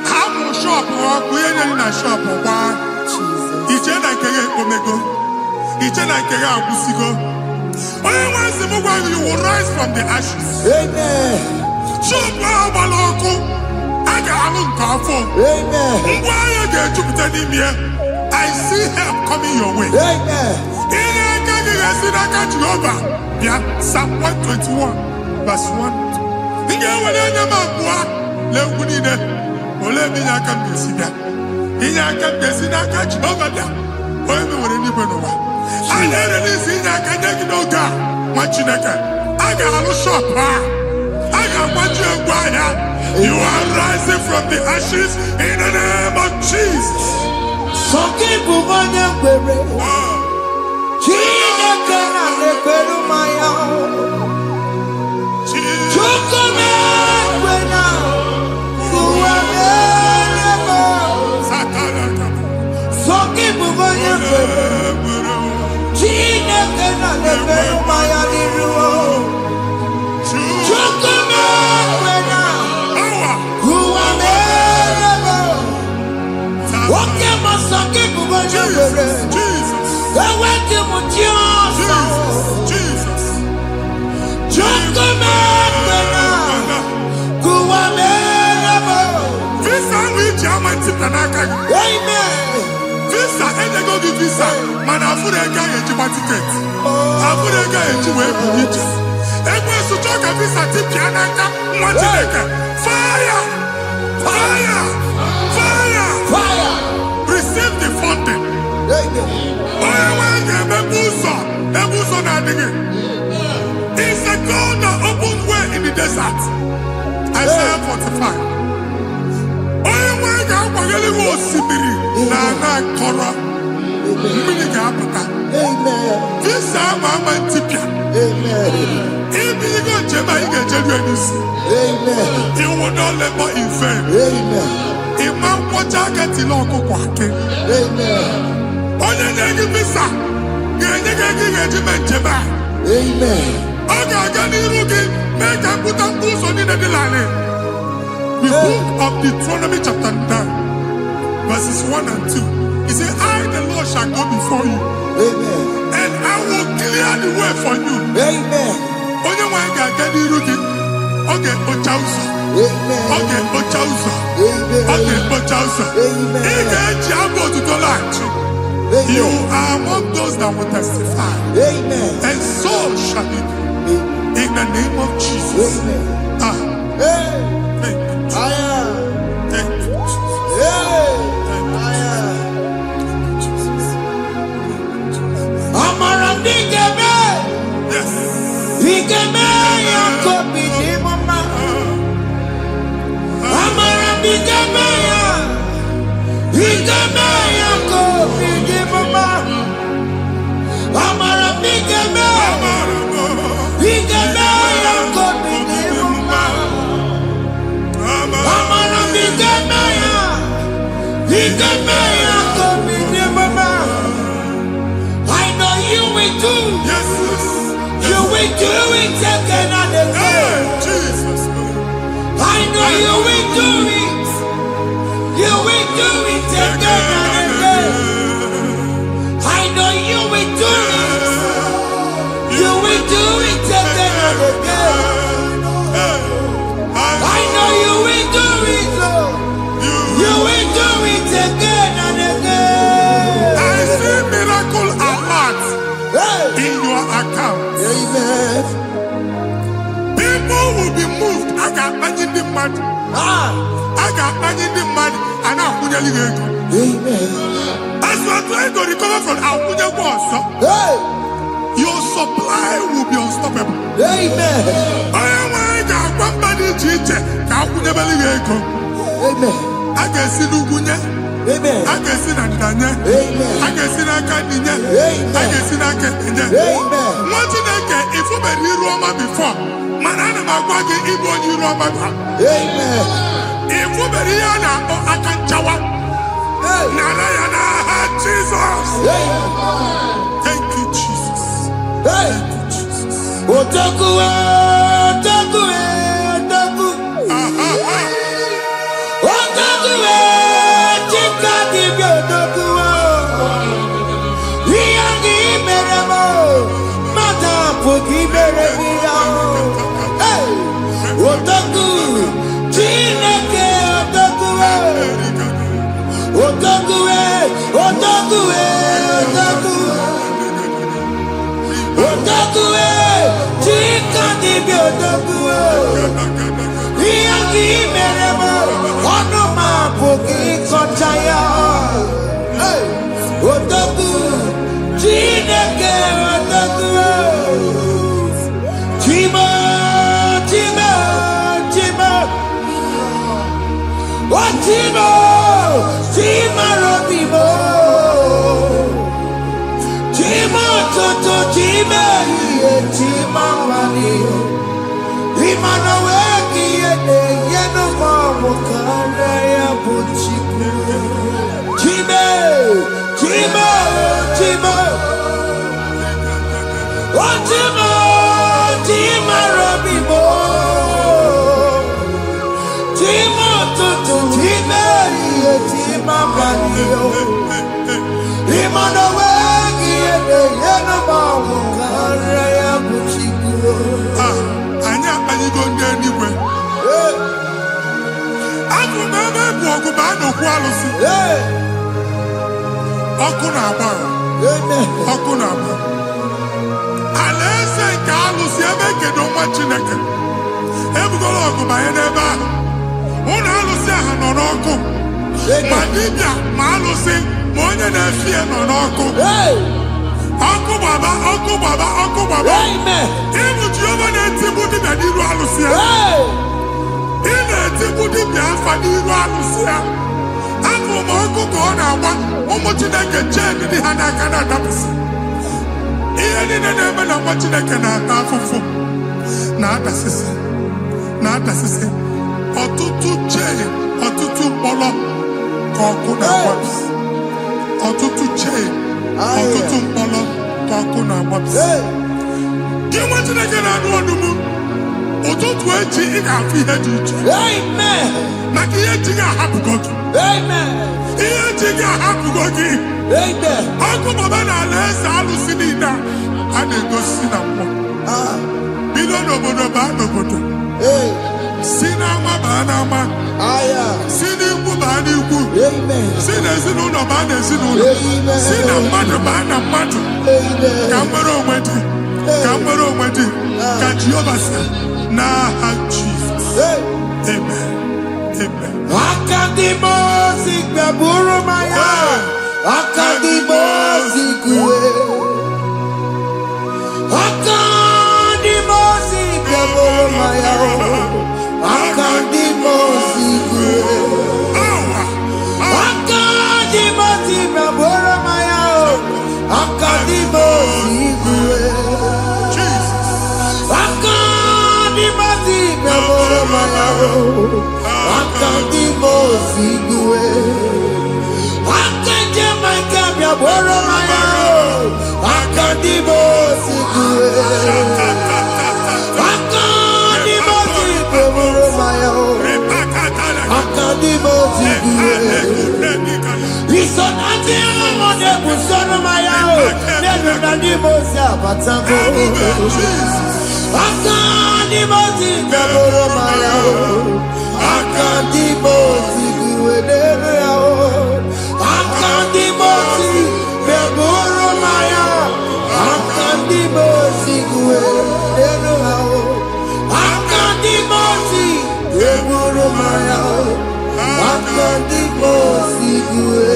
Hapụ shop ọkụ ihe na shop gbaa. Iche na nke ya ekpomego. Iche na nke ya agwụsigo. Onye nwe nsị m gwa you will rise from the ashes. Amen. Shop ahụ gbara ọkụ. A ga-alụ nke afọ. Amen. Ngwa ahịa ga-ejupụta n'ime ya. I see help coming your way. Amen. Ihe aka gị ga-esi n'aka Jehova bịa Psalm 121 verse 1. Ị ga-ewere anya m abụọ n'egwu niile. Olee ebe inye aka m ga-esi bịa? Inye aka m ga-esi n'aka Jehova bịa. Onye mewere n'igwe n'ụwa. A na-ere n'isi inye aka nye gị n'oge a nwa Chineke. A ga-alụ shop ha. A ga-agbaji egwu ahịa. You are rising from the ashes in the name of Jesus. Sọkịbụ onye kwere. Chineke na na-ekwere mmanya. Chukwu na-ekwe na ụwa na-eme. Sọkịbụ onye kwere. Chineke na na-ekwere mmanya n'iru. Chukwu na-ekwe na ụwa na-eme. Oke ma sọkịbụ onye kwere. Eweke m ji ọsọ. Chukwu na-ekwe na ụwa na-eme. Visa which I'm Amen. Visa enyego gị visa mana afụrụ ego ahụ ejikwa tiketi. Afụrụ ego ahụ eji wee bụ ije. Ekwensu chọọ ka visa tipịa n'aka nwa Chineke. Fire! Fire! Fire! Fire. Receive the funding. Amen. Onye nwe ga-emepe ụzọ ebe ụzọ na-adịghị. It's a God that opens way in the desert. Isaiah 45. Onye nwe ga-akwanyere gị osimiri na ana akọrọ. Mmiri ga-apụta. Amen. Visa ama ntipịa. Amen. Ibigo njem anyị ga-ejeru n'isi. Amen. You will not labor in vain. Amen. Ịma nkwọcha aka tili ọkụkọ akị. Amen. Onye nye gị visa ga-enye gị ego ị ga-eji mee njem a. Amen. Ọ ga-aga n'iru gị mee ka mpụta mkpụ ụzọ niile dị larịị. The book of Deuteronomy chapter 9 verses 1 and 2. He said, I the Lord shall go before you. Amen. And I will clear the way for you. Amen. Onye nwe ga-aga n'iru gị. Ọ ga-ekpocha ụzọ. Amen. Ọ ga-ekpocha ụzọ. Amen. Ọ ga-ekpocha ụzọ. Amen. Ị ga-eji abụ otuto laghachi. You are among those that will testify. Amen. And so shall it be. In the name of Jesus. Amen. Ah, Hey. thank you. I am. Thank you, Jesus. Hey. Thank you, I Jesus. am. Amara ndigeme. Yes. Igeme ya kobi ni mama. Amara ndigeme ya. Igeme ya kobi ni mama. Amara ndigeme. Igeme ya kobi ni mama. Amara ndigeme ya. Igeme ya kobi ni mama. I know you will do. Yes, yes. You will do it again and again. Hey, Jesus. I know you will do it. You will do it again and again. I know you will do it. You will do it again and again. I know you will do it. Lord. You will do it again and again. I see miracle alert Hey. in your account. Amen. People will be moved. I got money in the mud. Ah. I got money in the mud. And I'm going to go. Amen. As you are trying to recover from Abuja Boss, Hey. your supply will be unstoppable. Amen. I am one body teacher. Abuja Beliego. Amen. I can see Lugunya. Amen. I can see Nandanya. Amen. I can see Nakaninya. Amen. I can see Nakaninya. Amen. What did I get if you were Roma before? Manana Magwagi, Igbo, you Roma. Amen. If you were Rihanna or Akanchawa, Narayana, Jesus. Thank you, Jesus. Hey. Thank you, Jesus. Otakue, otakue, Yaki meremo, onoma bogi kochaya. Otaku, Chineke otaku. Chima, Chima, Chima. What Chima, Chima Robibo. Chima Toto, Chima, Chima Mani. Imana weki yeno mamu kanda ya buchiku. Chime, Chime, Chime. Oh Chime, Chime Robibo. Chime tutu, Chime, Chime manio. Imana weki yeno mamu kanda ya buchiku. Anyị go ndị eluigwe. Abụ m ebe bụ ọgụ ma a na-okwu alụsị. Ọkụ na-agba. Ọkụ na-agba. Alaeze nke alụsị ebe ekedo nwa Chineke. Ebugoro ọgụ banye n'ebe ahụ. Ụlọ alụsị ahụ nọ n'ọkụ. Ma dibịa ma alụsị ma onye na-efi ya nọ n'ọkụ. Ọkụ gbaba, ọkụ gbaba, ọkụ gbaba. Ịbụ Jehova na-etigbu dibịa n'iru alụsị ya. Ị na-etigbu dibịa afa n'iru alụsị ya. Afọ ma ọkụ ka ọ na-agba ụmụ Chineke chee dị ha n'aka na-adapụsị. Ihe niile na-eme na nwa Chineke na-ata afụfụ na-adasịsị na-adasịsị. Ọtụtụ chee, ọtụtụ mkpọrọ ka ọkụ na-agbapụsị. Ọtụtụ chee, ọtụtụ mkpọrọ ka ọkụ na-agbapụsị. Gị nwa Chineke na-anụ ọdụm, ụtụtụ echi ị ga-afụ ihe dị iche. Maka ihe echi ga-ahapụgo gị. Ihe echi ga-ahapụgo gị. Ọkụ baba na alaeze alụsị niile a na-egosi na mmụọ. Bido n'obodo baa n'obodo. Si n'ama baa n'ama. Si n'ikwu baa n'ikwu. Si n'ezinụlọ baa n'ezinụlọ. Si na mmadụ baa na mmadụ. Ka nwere onwe dị. Ka nwere onwe dị. Ka Jehova sị n'aha Jizọs. Amen. Amen. Akadimosi gbaburu maya. Akadimosi kue. Akadimosi gbaburu maya. Akadimosi kue. Akadimosi gbaburu maya. Akadimosi kue. Akadimosi gbaburu maya. Akadimosi kue. Akadimosi gbaburu maya. Akadimosi kue. Akadimosi gbaburu maya. Akadimosi kue. Isonati amone busono maya. Nenu nadimosi abatango. Akadimosi gbaburu maya. Akadimosi kue. Akadimosi gbaburu maya. Akadimosi kue. Akadimosi gbaburu maya. Akadimosi kue.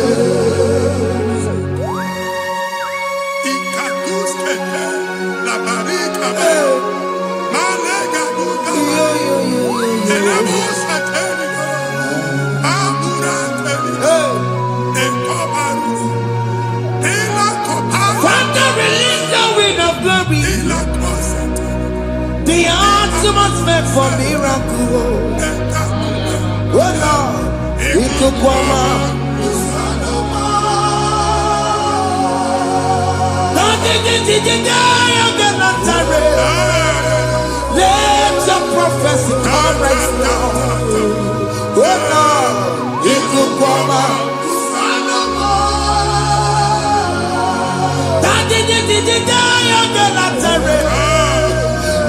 Ikakuskete la barika. Malega duta. Elabusa teliga. Abura teliga. Ekobaru. Ela koparu. Father, release the wind of glory. Ela kosete. The atmosphere for miracle. Oh Lord, ikukwama. Let your prophecy come right now. Oh Lord, ikukwama.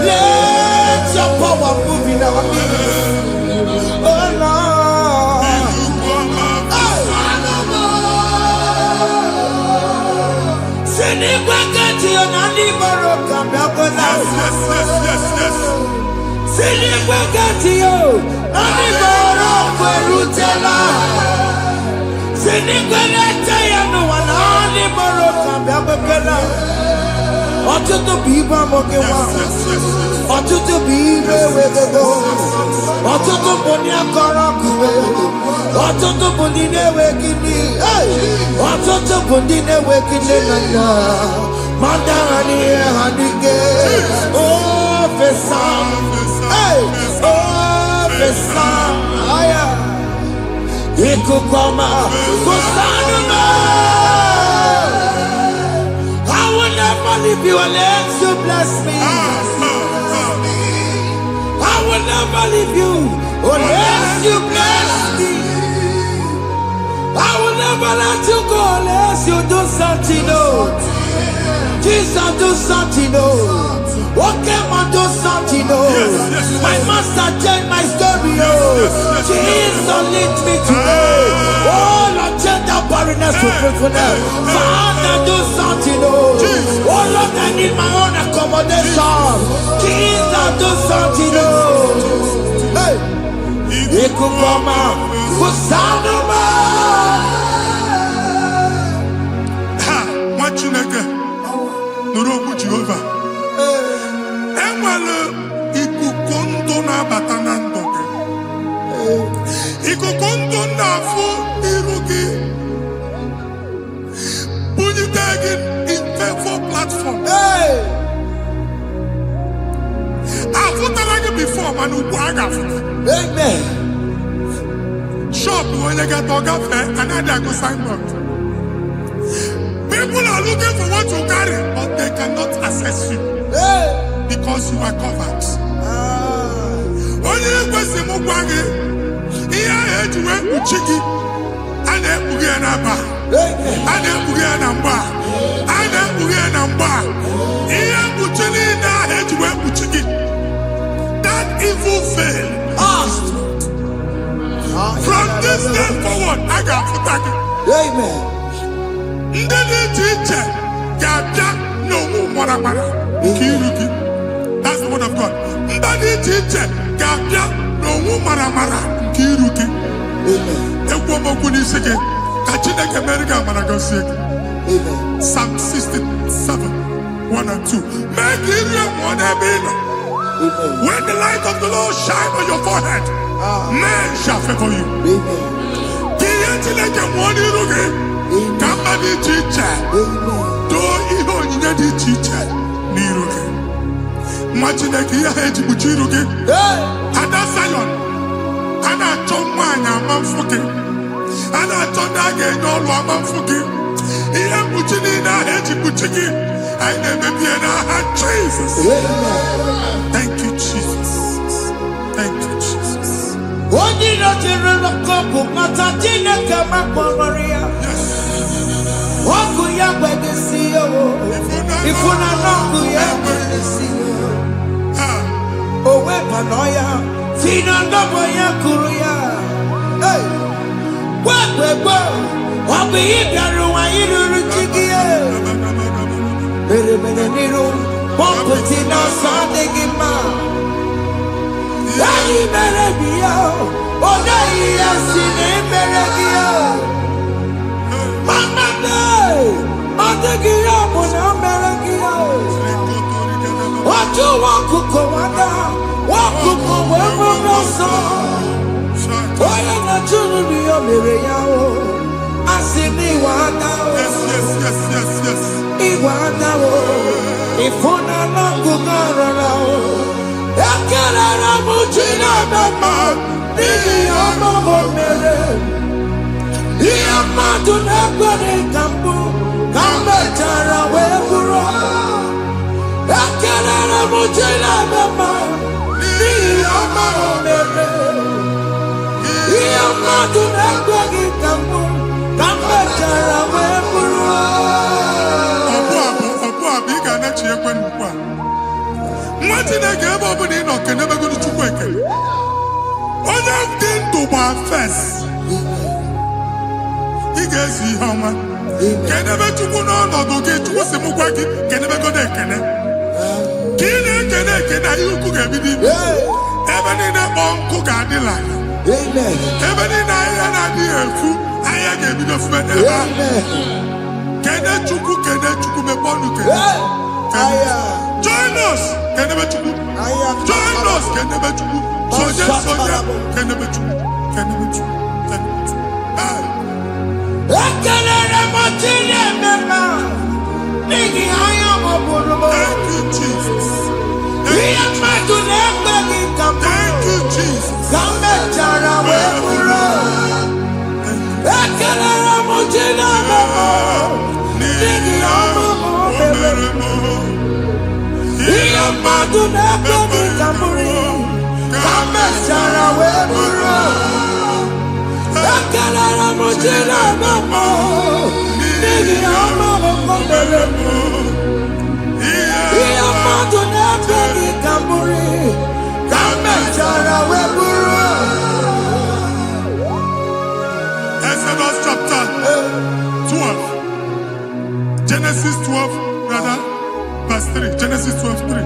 Let your power move in our midst. Oh Lord. Sinigwegatio, Aniboro Kwerutela. Sinigwegatio, no one Aniboro Kababela. Otutu biba mokewa. Otutu bibe wegego. Otutu bonia korakuwe. Otutu bondine wekini. Otutu bondine wekini nana. Mandani hanige. Oh, Fesam. Hey, oh, Fesam. Aya. Ikukoma. Kusanuma. I will never leave you unless you bless me. I will never leave you unless you bless me. I will never let you go unless you do something. Oh, Jesus, do something. Oh, okay, man, do something. Oh, my master changed my story. Oh, Jesus, lead me today. Oh, Lord, change that barrenness to fruitfulness. Father, do something. Oh, Lord, I need my own accommodation. Jesus, do something. Oh, hey, Ikukoma, Kusanuma. Chineke nụrụ okwu Jehova enwere ikuku ndụ na-abata na ndụ gị ikuku ndụ na-afụ iru gị bunyite gị in favor platform afụtara gị before mana ugbu a ga-afụta shop onye gata ọ gafee anaghị agụ signboard. People are looking for what you carry, but they cannot access you because you are covered. Only question mugwagi, iya ejiwe uchiki, ane buge namba, ane buge namba, ane buge namba. Iya uchini na ejiwe uchiki. That evil fail. From this day forward, I got futaki. Amen. That's the word of God. Psalm 67, 1 and 2. Make Israel one heaven. When the light of the Lord shine on your forehead, men shall favor you. Kamba di chicha, do ihe onyinye di chicha n'iru gị. Nwa Chineke ihe ha eji kpuchi iru gị. Ada Zion, a na-achọ nwaanyị ama mfụ gị. A na-achọ ndị a ga-enye ọlụ ama mfụ gị. Ihe mkpuchi niile ahụ eji kpuchi gị, anyị na-emebie n'aha Jesus. Thank you, Jesus. Thank you, Jesus. Onye nọchiri n'ọkọpụ mata Chineke makpọrọ ya. Oku ya gbegesi yo, ifuna n'oku ya gbegesi yo. Owe panoya, fina ndobo ya kuru ya. Hey, gwegwegwe, obi ibiaru wa iruru chigiye. Mere niru, pomputi na sadegi ma. Yayi mere biyo, odayi ya sine mere biyo. Mama day, Madagia Mona Meragia. What you want to go under? What to go where we so? Why not to be a Miriam? I see me one now. Yes. Iwanda, if one are not good around. I can't Mujina Bama, Miriam Mama. Iya matuna kwani kambu kambatara weburo akana na mujela mama iya maomere iya matuna kwani kambu kambatara weburo Obu iga na chie kwenu kwa nwati na ga ebe obu ni no kene begodu chukwu ekele onye dị ndụ gba first ị ga-ezi ihe ọma kedebe chukwu n'ọnọdụ gị chukwu si mụ gwa gị kedebe godo ekene ka ị na-ekene ihe ukwu ga-ebido ime ebe niile kpọ nkụ ga-adịla ebe niile ahịa na-adịghị efu ahịa ga-ebido fume n'ebe ahụ. Kene Chukwu mepe ọnụ kene. Join us kenebe Chukwu. Join us kenebe Chukwu. Sonye kenebe Chukwu. Kenebe Chukwu. Ekelere m Chineke n'ihi anya m bụrụ m. Thank you, Jesus. Ihe mmadụ na-ekpeghị ka m Thank you, Jesus. ka m mechara wee bụrụ. Ekelere m Chineke n'ihi ọmụ m mere m. Ihe mmadụ na-ekpeghị ka m bụrụ ka m mechara wee bụrụ. Ekelere m Chineke n'ihi ọmụ m mere m. Ihe mmadụ na-ekpeghị ka m bụrụ ka m mechara wee bụrụ. Exodus chapter 12. Genesis 12, rather, verse 3. Genesis 12:3.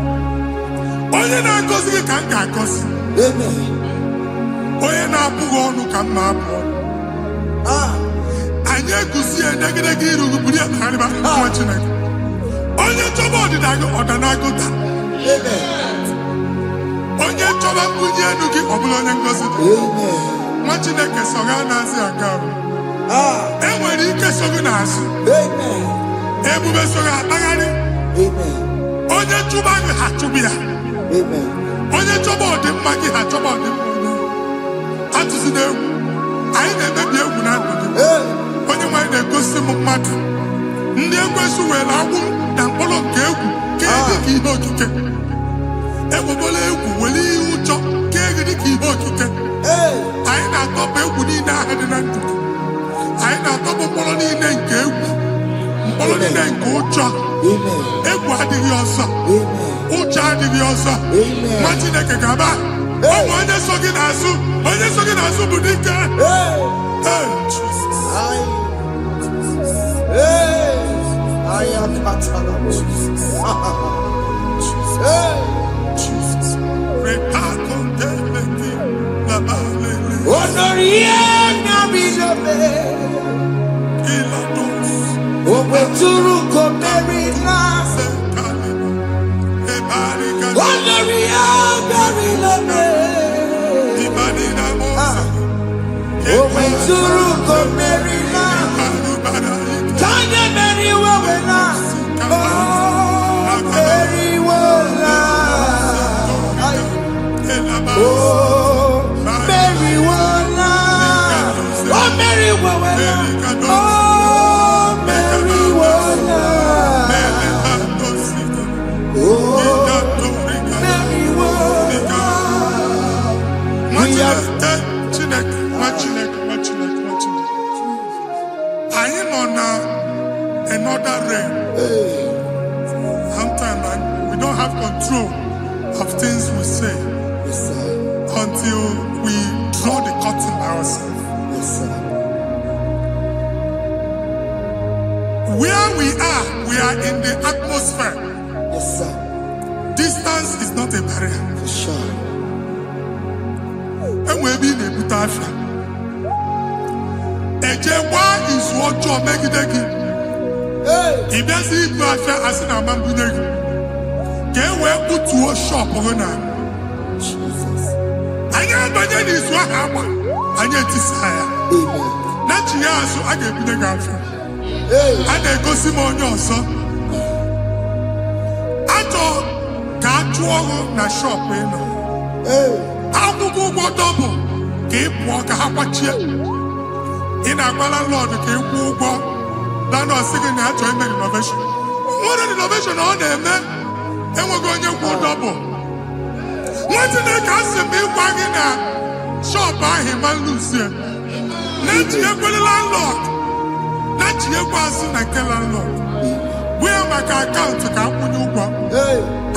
Onye na-agọzi gị ka m ga-agọzi. Onye na-abụghị ọnụ ka m na-abụ ọnụ. Anyị eguzie negedege iru buru ya narịba nwa Chineke. Onye chọba ọdịda gị ọdanagụta. Onye chọba mbunye elu gị ọ bụla onye ngọzi dị. Nwa Chineke so ga na-azị aga arụ. E nwere ike so gị n'azụ. Ebube so gị akpagharị. Onye chụba gị ha chụbụ ya. Onye chọba ọdịmma gị ha chọba ọdịmma onye. Atụzina egwu. Anyị na-emebi egwu na ndụ gị. Onye nwanyị na-egosi m mmadụ. Ndị ekwensu were agbụ na mkpọrọ nke egwu kee gị ka ihe okike. Egbebola egwu were ihe ụjọ kee gị dị ka ihe okike. Anyị na-atọpụ egwu niile ahụ dị na ndụ gị. Anyị na-atọpụ mkpọrọ niile nke egwu. Mkpọrọ niile nke ụjọ. Egwu adịghị ọzọ. Ụjọ adịghị ọzọ. Nwa Chineke ga-aba. Ọ bụ onye so gị n'azụ. Onye so gị n'azụ bụ dike. Anyị nọ na another realm. Sometimes we don't have control of things we say until we draw the curtain by ourselves. Where we are in the atmosphere. Distance is not a barrier. Enwebi na-ebute afịa. Ejekwa izu ọjọọ megide gị. Ị bịazi ibu afịa asị na ama mbunye gị. Ka e wee kputuo shọpụ gị na. Anyị abanye n'izu ahụ agba. Anyị etisa ya. Na chi ya azụ a ga-ebunye gị afịa. A na-egosi m onye ọzọ. Achọ ka a chụọ ọrụ na shọpụ ị nọ. Akwụkwọ ụgwọ dọbụ ka ị pụọ ka ha kwachie. Ị na-agwala lọdụ ka ị kwụọ ụgwọ lana ọsị gị na achọ ime renovation. Nwere renovation ọ na-eme enweghị onye kwụ dọbụ. Nwa Chineke asị m ịgwa gị na shọpụ ahụ ịma nluzie. Na-etinyekwele landlord. Na-echinyekwa azụ na nke landlord. Wee maka akaụntụ ka akwụnye ụgwọ.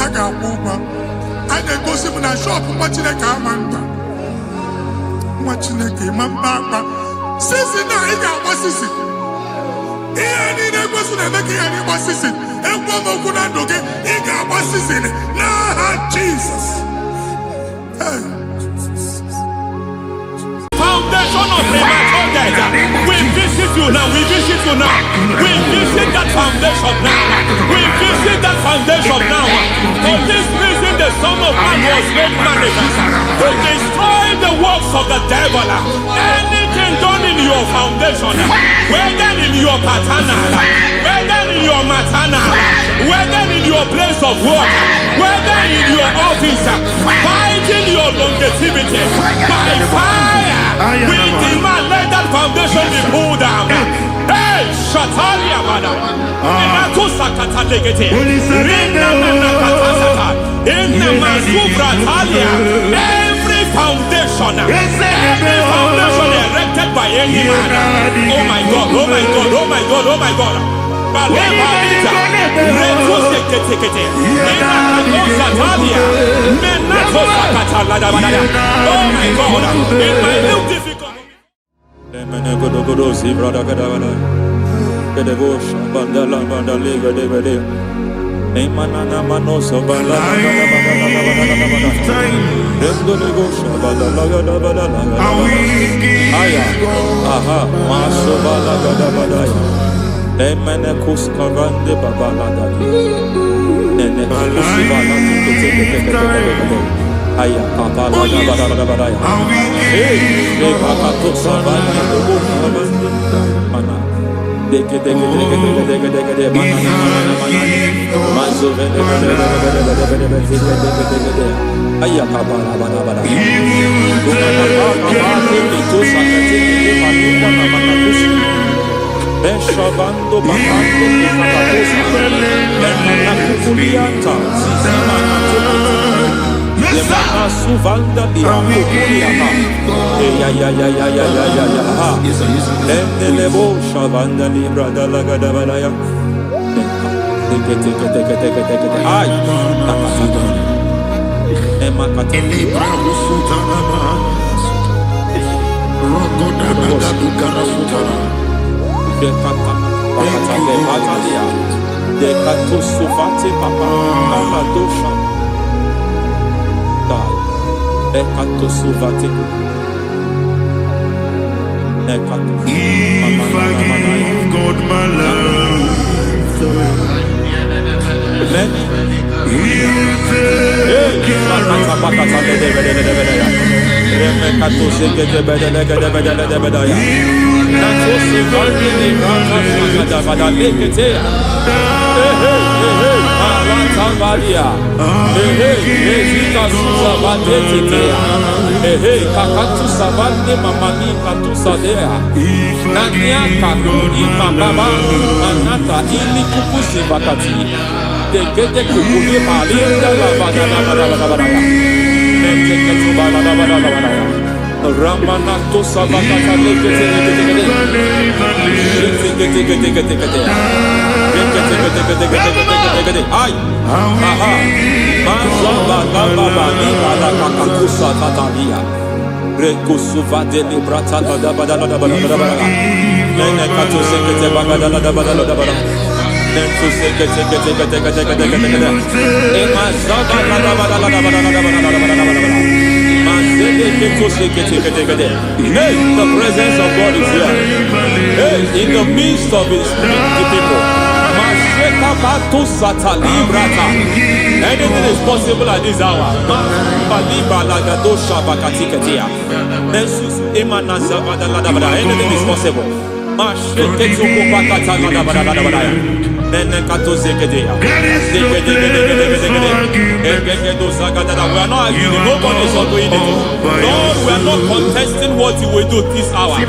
A ga-akwụ ụgwọ. A na-egosi m na shọpụ nwa Chineke ama mba. Nwa Chineke ịma mba akpa. Sisi na ị ga-agba sisi. Ihe niile egosi na-eme ka ihe n'ịgba sisi. Ekwu m okwu na ndụ gị, ị ga-agba sisi n'aha Jizọs. you now. We visit you now. We visit that foundation now. We visit that foundation now. For this reason, the Son of Man was made manifest to destroy the works of the devil. Anything done in your foundation, whether in your paternal, whether in your maternal, whether in your place of work, whether in your office, fighting your longevity by fire, we demand let that foundation be pulled down. Hey, Shatalia Bada, Inatusa Katalegete, Rina Nakatasata, Inna Masubra Talia, every foundation erected by any man. Oh my God, oh my God, oh my God, oh my God. Oh my God, in my new difficult. Emenekus kavande babalada. Enekus aya kapala badaya. Hey, pakato savane bobavande mana. Deke mana. Mazovene aya kapala badaya. Beshavando bakando kakakosa Emana kukulianta Zizimana tukutu Emana suvanda biakukuliata ya Endelebo shavanda libra dalagada balaya Teke Ay Nakasata Emakata Libra usutana Rogoda nagadu karasutana Dekata Batalia, Dekato Sufate Papa, Amadosha, Dekato Sufate, Dekato. If I give God my love, then He'll take Ramanato Savakata Ay, aha, Mazaba Baba, Nibala Kakakusa Tatalia, Rekusuva de Librata Badabada, Nenekato Sekete Bagada Badabada, Nentu Sekete, Emazaba Hey, the presence of God is here. Hey, in the midst of His people. Anything is possible at this hour. Anything is possible. We are not arguing, nobody is doing it. Lord, we are not contesting what you will do this hour. We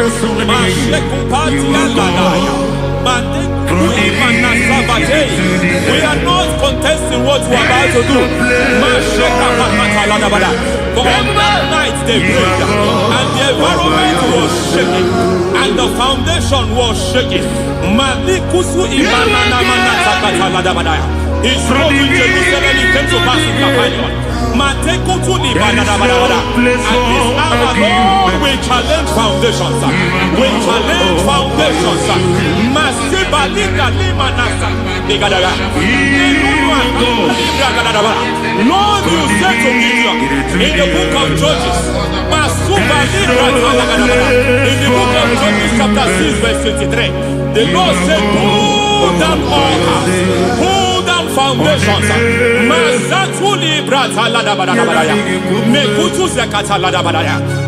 are not contesting what you are about to do. For on that night they prayed, and the environment was shaking, and the foundation was shaking. He spoke in Jerusalem, he came to pass in Capernaum. At this hour, Lord, we challenge foundations. We challenge foundations. Lord, you said to Gideon in the book of Judges, In the book of Judges chapter 6 verse 23, the Lord said, pull down altars, pull down foundations.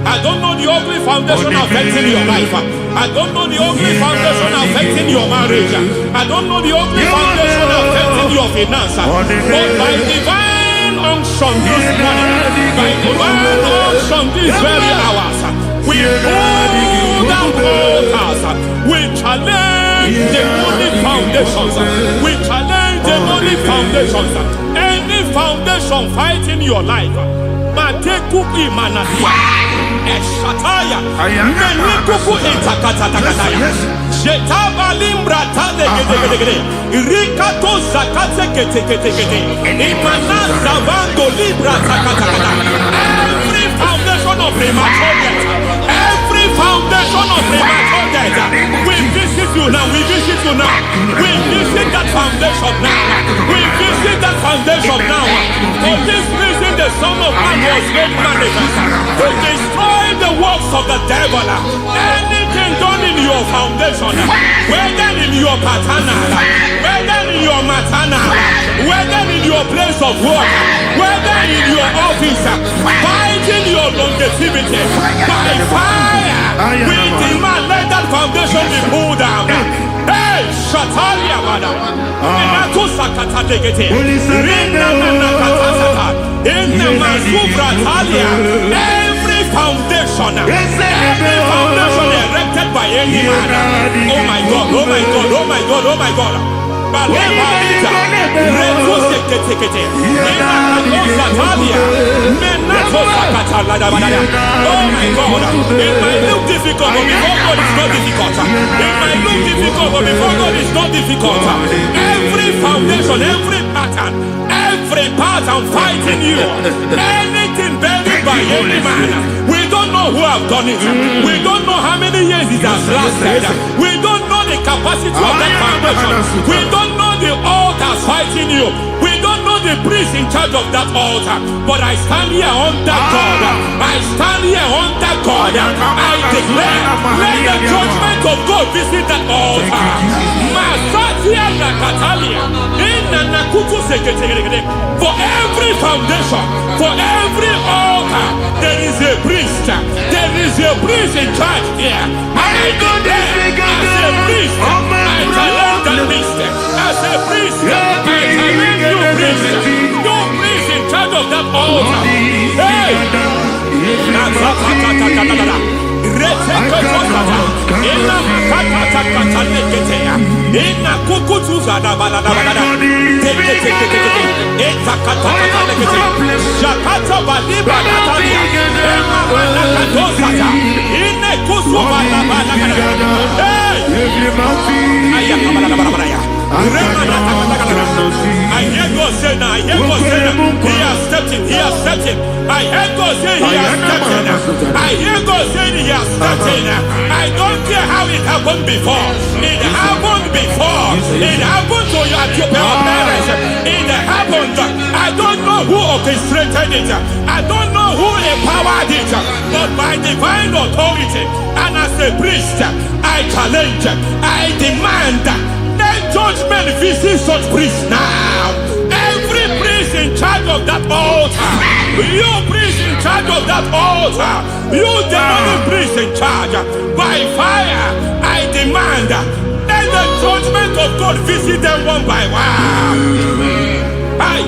I don't know the ugly foundation affecting your life. I don't know the ugly foundation affecting your marriage. I don't know the ugly foundation affecting your finance. But by divine unction this morning, by divine unction these very hours, we pull down altars. We challenge demonic foundations. We challenge demonic foundations. Any foundation fighting your life, Matekuki Manasia, Eshataya, Menikuku Itakatatakataya, Shetabalimbra Tadegede, Rikato Zakateke, Imanaza Bando Libra Takatakata. Every foundation of premature death, every foundation of premature death, we visit you now, we visit you now, we visit that foundation now, we visit that foundation now. For this reason, the Son of Man was made manifest to destroy the works of the devil. Anything done in your foundation, whether in your paternal, whether in your maternal, whether in your place of work, whether in your office, fighting your longevity by fire, we demand let that foundation be pulled down. Hey, Shatalia Bada, Inatusakata Degete, Rina Nakatasata, in the Masufra Talia, every foundation erected by any man. Oh my God, oh my God, oh my God, oh my God. Oh my God, it might look difficult, but before God it's not difficult. It might look difficult, but before God it's not difficult. Every foundation, every pattern fighting you, anything buried by any man, we don't know who have done it. We don't know how many years it has lasted. We don't know the capacity of that foundation. We don't know the altars fighting you. We don't know the priest in charge of that altar. But I stand here under God. I stand here under God. I declare, let the judgment of God visit that altar. Masatia Nakatalia. For every foundation, for every altar, there is a priest. There is a priest in charge here. I declare, as a priest, I challenge that priest. As a priest, I challenge you priest. You priest in charge of that altar. Hey! I hear God say now, I hear God say now, he has stepped in, he has stepped in. I hear God say he has stepped in. I hear God say he has stepped in. I don't care how it happened before. It happened before. It happened to your parents. It happened. I don't know who orchestrated it. I don't know who empowered it. But by divine authority and as a priest, I challenge, I demand, let judgment visit such priests now. Every priest in charge of that altar, you priest in charge of that altar, you demonic priest in charge, by fire, I demand, let the judgment of God visit them one by one. Aye.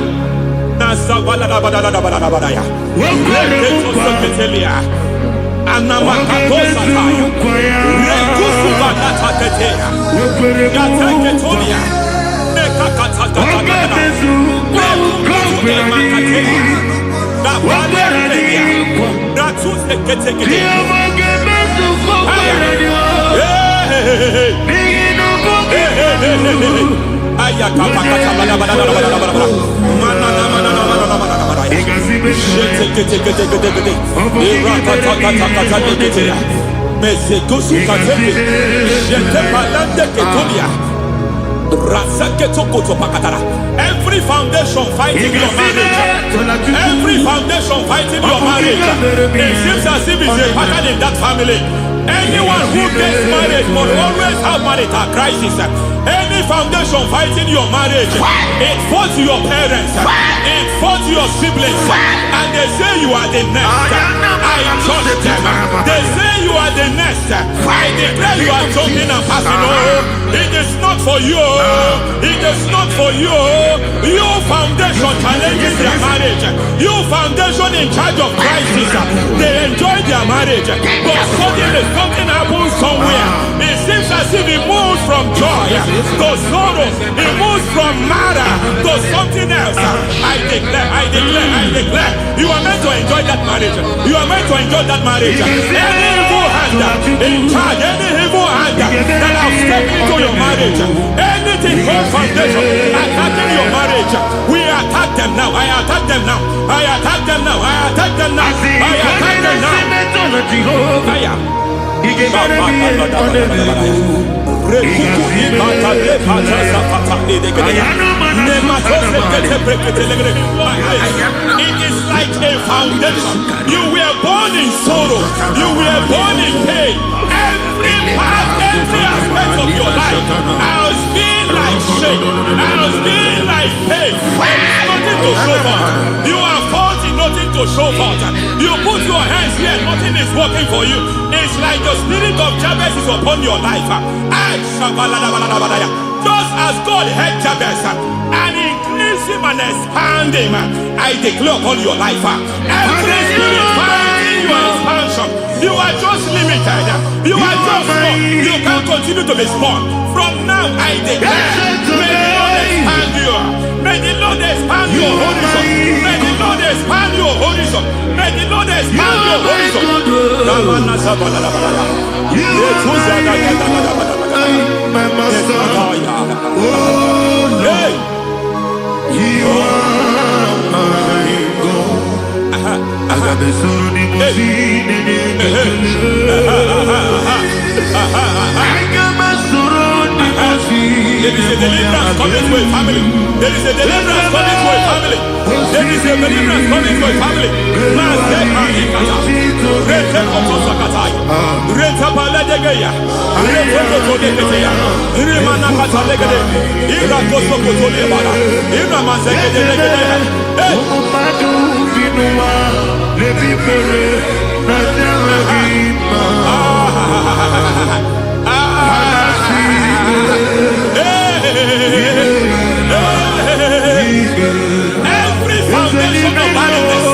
Every foundation fighting your marriage, every foundation fighting your marriage, it seems as if it's a pattern in that family. Anyone who gets married must always have marital crisis. Any foundation fighting your marriage, it fought your parents, it fought your siblings, and they say you are the next. I judge them. They say you are the next. I declare you are jumping and passing. Oh, it is not for you. It is not for you. You foundation challenging their marriage. You foundation in charge of crisis. They enjoy their marriage, but suddenly something happens somewhere. It seems as if it moves from joy to sorrow. It moves from matter to something else. I declare, you are meant to enjoy that marriage. You are meant to enjoy that marriage. Any evil hand in charge, any evil hand that have stepped into your marriage, anything called foundation attacking your marriage, we attack them now. I attack them now. I attack them now. I attack them now. I attack them now. Fire. It is like a foundation. You were born in sorrow. You were born in pain. Every part, every aspect of your life has been like shame. Has been like pain. Nothing to show for. You are faulty, nothing to show for. You put your hands here, nothing is working for you. It's like the spirit of Jabez is upon your life. Just as God had Jabez and increased him and expanded him, I declare upon your life. Every spirit finding your expansion, you are just limited. You are just small. You can't continue to be small. From now, I declare, may the Lord expand you. May the Lord expand your horizon. May the Lord expand your horizon. May the Lord expand your horizon. My master, oh Lord, you are my God. I got the soul in my feet, I got my soul in my feet. There is a deliverance coming to a family. There is a deliverance coming to a family. There is a deliverance coming to a family. Every foundation of barrenness,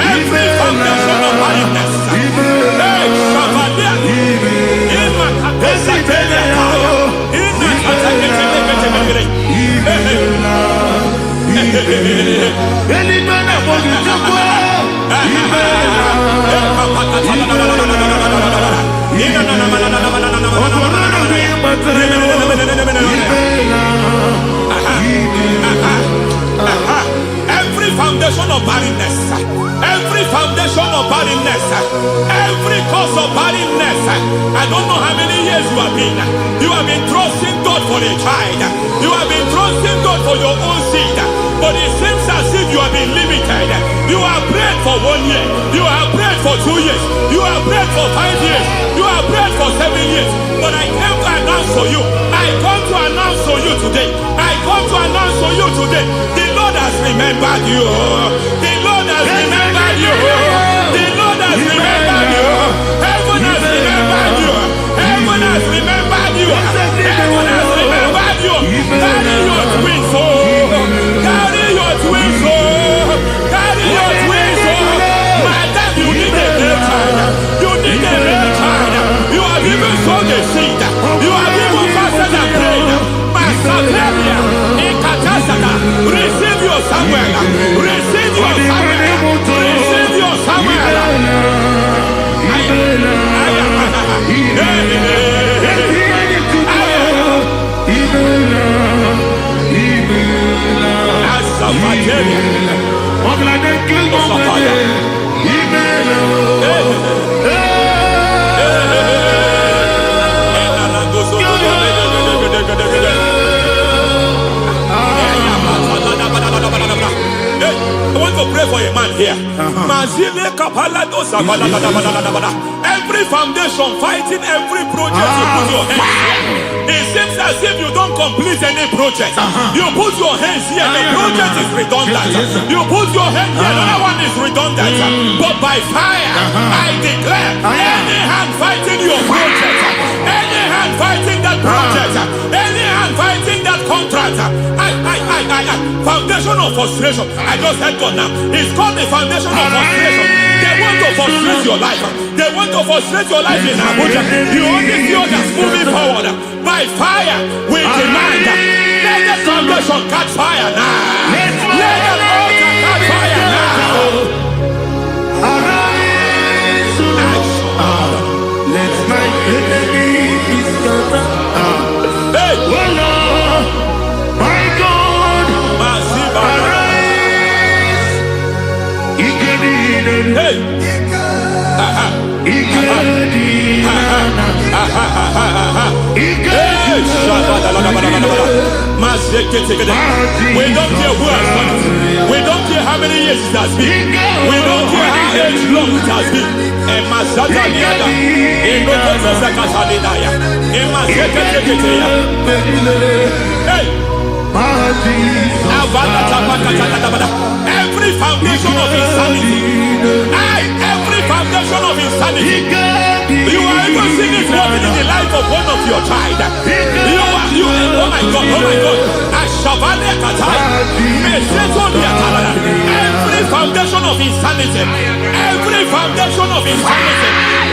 every foundation of barrenness, every foundation of barrenness, every foundation of barrenness, every cause of barrenness. I don't know how many years you have been trusting God for a child. You have been trusting God for your own seed, but it seems as if you have been limited. You have prayed for 1 year, you have prayed for 2 years, you have prayed for 5 years, you have prayed for 7 years. But I came to announce for you, I come to announce for you today, I come to announce for you today, the Lord has remembered you. The Lord has remembered you. The Lord has remembered you. Heaven has remembered you. Heaven has remembered you. Heaven has remembered you. Carry your twins, oh. Carry your twins, oh. Carry your twins, oh. Madam, you need a real child. You need a real child. You have even sown the seed. You have even fasted and prayed. Masaperia, Ekatasaka, receive your Samuel. Receive your Samuel. Receive your Samuel. Every foundation fighting every project you put your hands here. It seems as if you don't complete any project. You put your hands here, the project is redundant. You put your hand here, another one is redundant. But by fire, I declare, any hand fighting your project, any hand fighting that project, any hand fighting that contract, foundation of frustration. I just heard God now. It's called the foundation of frustration. They want to frustrate your life. They want to frustrate your life in Abuja. You only see others moving forward. By fire, we demand. Let the foundation catch fire now. Let the altar catch fire now. Arise, let my enemy be scattered. Hey, Oh Lord, my God, arise. hey. We don't care who has done it. We don't care how many years it has been. We don't care how age long it has been. Every foundation of insanity, every foundation of insanity, you are even seeing it working in the life of one of your child. Oh my God, every foundation of insanity,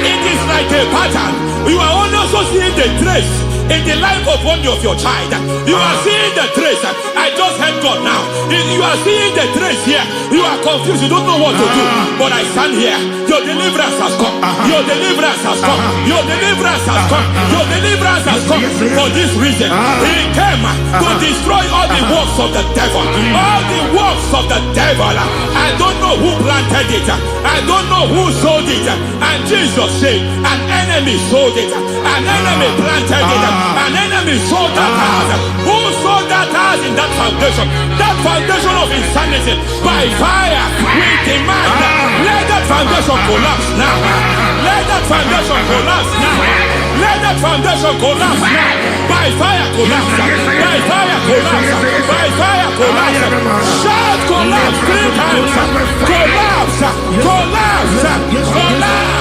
it is like a pattern. You are also seeing the trace in the life of one of your child. You are seeing the trace. I just heard God now. You are seeing the trace here. You are confused. You don't know what to do. But I stand here. Your deliverance has come. Your deliverance has come. Your deliverance has come. Your deliverance has come. For this reason, He came to destroy all the works of the devil. All the works of the devil. I don't know who planted it. I don't know who sold it. And Jesus said, an enemy sold it. An enemy planted it. An enemy sold that house. Who sold that house in that foundation? That foundation of insanity. By fire, we demand, let that foundation collapse now. Let that foundation collapse now. Let that foundation collapse now. By fire collapse. By fire collapse. By fire collapse. Shout collapse 3 times. Collapse. Collapse. Collapse.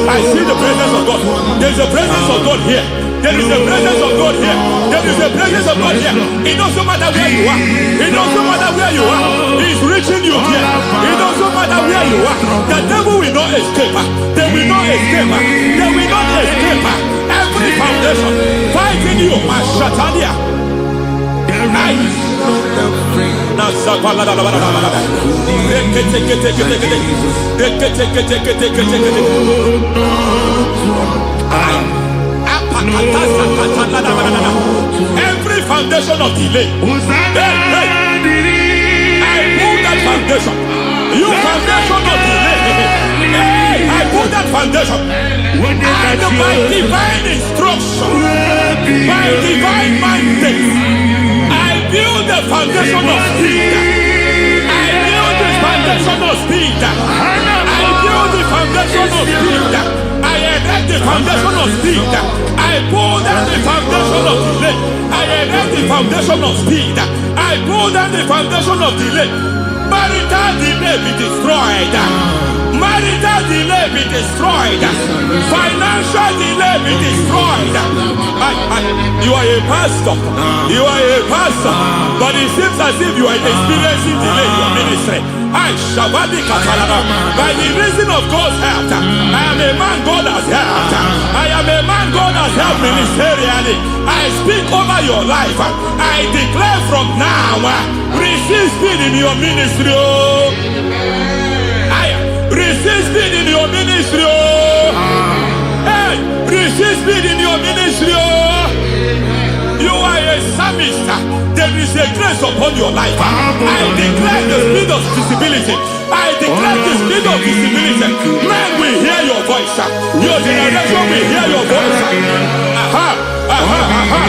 I see the presence of God. There's a presence of God here. There is a presence of God here. There is a presence of God here. It doesn't matter where you are. It doesn't matter where you are. He's reaching you here. It doesn't matter where you are. The devil will not escape. They will not escape. They will not escape. Every foundation fighting you, Mashatania. Every foundation of delay, I pull that foundation. You foundation of delay, I pull that foundation. And by divine instruction, by divine mandate, I build the foundation of speed. I build the foundation of speed. I build the foundation of speed. I erect the foundation of speed. I pull down the foundation of delay. I erect the foundation of speed. I pull down the foundation of delay. Marital delay be destroyed. Marital delay be destroyed. Financial delay be destroyed. You are a pastor. You are a pastor. But it seems as if you are experiencing delay in your ministry. I Shabadi Katalaba. By the reason of God's help, I am a man God has helped. I am a man God has helped ministerially. I speak over your life. I declare from now, receive speed in your ministry. Receive speed in your ministry. Hey, receive speed in your ministry. You are a psalmist. There is a grace upon your life. I declare the speed of visibility. I declare the speed of visibility. Men will hear your voice. Your generation will hear your voice. Aha, aha, aha.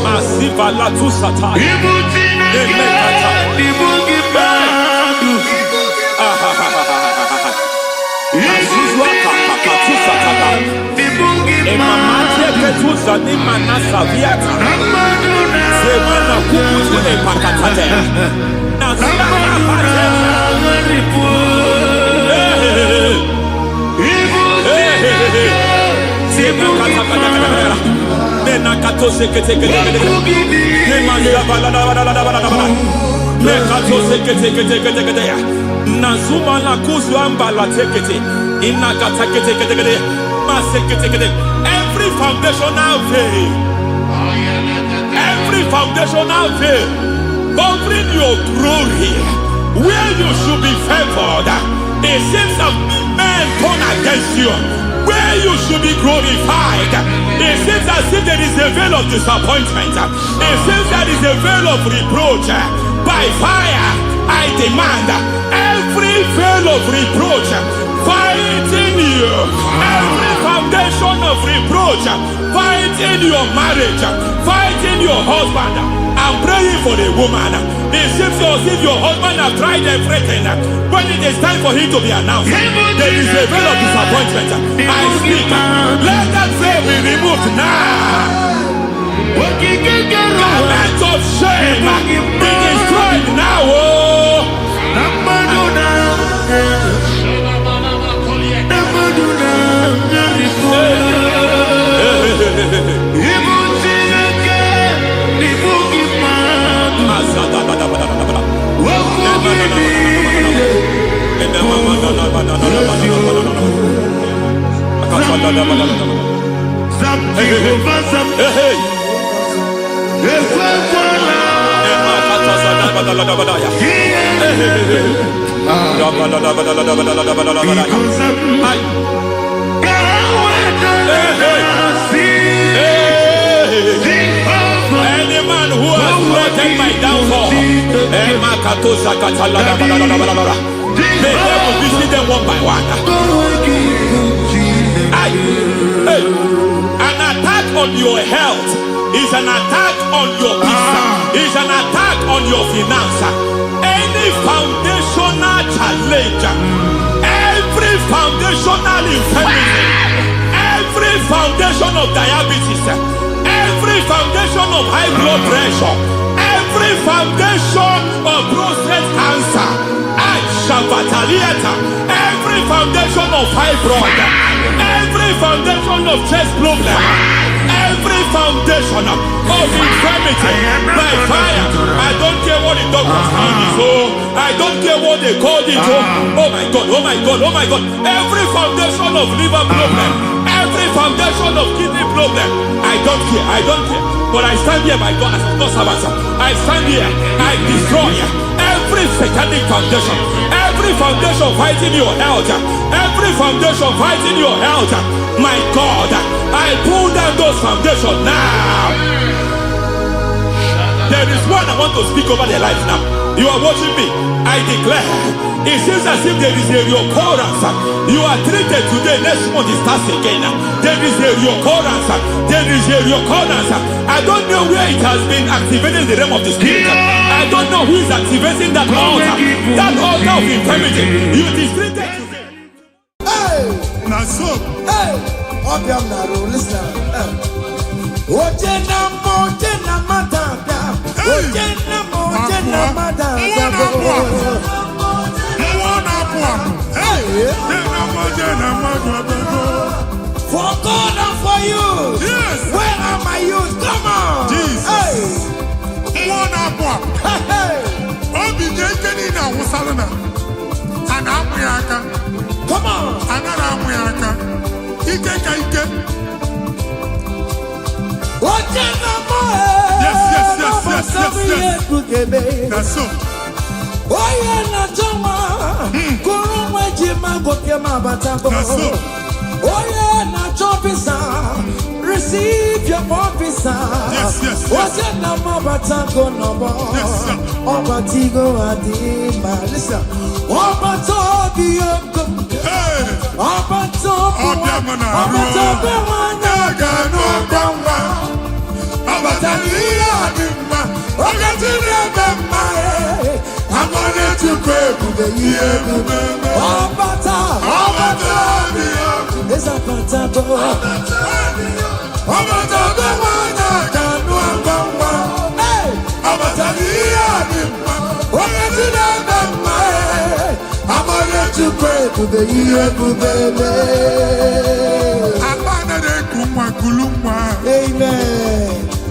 Masiva la tu sataya. Nazuma la kuzwamba la tekete inakata kete masekete. Every foundational veil, every foundational veil covering your glory, where you should be favored, it seems that men turn against you. Where you should be glorified, it seems as if there is a veil of disappointment. It seems there is a veil of reproach. By fire, I demand every veil of reproach fighting you, every foundation of reproach fighting your marriage, fighting your husband. I'm praying for the woman. It seems as if your husband has tried everything. When it is time for him to be announced, there is a veil of disappointment. I speak. Let that veil be removed now. Garment of shame be destroyed now. Any man who has threatened my downfall, may devil visit them one by one. An attack on your health is an attack on your peace, is an attack on your finance. Any foundational challenge, every foundational infirmity, every foundation of diabetes, every foundation of high blood pressure, every foundation of prostate cancer, every foundation of fibroid, every foundation of chest problem, every foundation of infirmity, by fire. I don't care what the doctors call it, I don't care what they call it. Oh my God, oh my God, oh my God. Every foundation of liver problem, every foundation of kidney problem, I don't care, I don't care. But I stand here, my God, as a God servant. I stand here, I destroy every satanic foundation, every foundation fighting your health, every foundation fighting your health. My God, I pull down those foundations now. There is one I want to speak over their life now. You are watching me. I declare, it seems as if there is a reoccurrence. You are treated today, next month it starts again. There is a reoccurrence. There is a reoccurrence. I don't know where it has been activated in the realm of the spirit. I don't know who is activating that altar of infirmity. You is treated today. Hey! Naso. Hey! Listen. For God and for you. Yes. Where are my youth? Come on. Jesus. Hey. Come on. Yes. That's so. That's so. Receive your officer. Yes. What's your number? Batango number. Yes, sir. Obatigo adima. Listen. Obatobio. Hey. Obatobu. Obatobu. Obatania adima. Obatania adima. I'm gonna to pray for the year. Obata. It's a patago. To pray for the year, amen.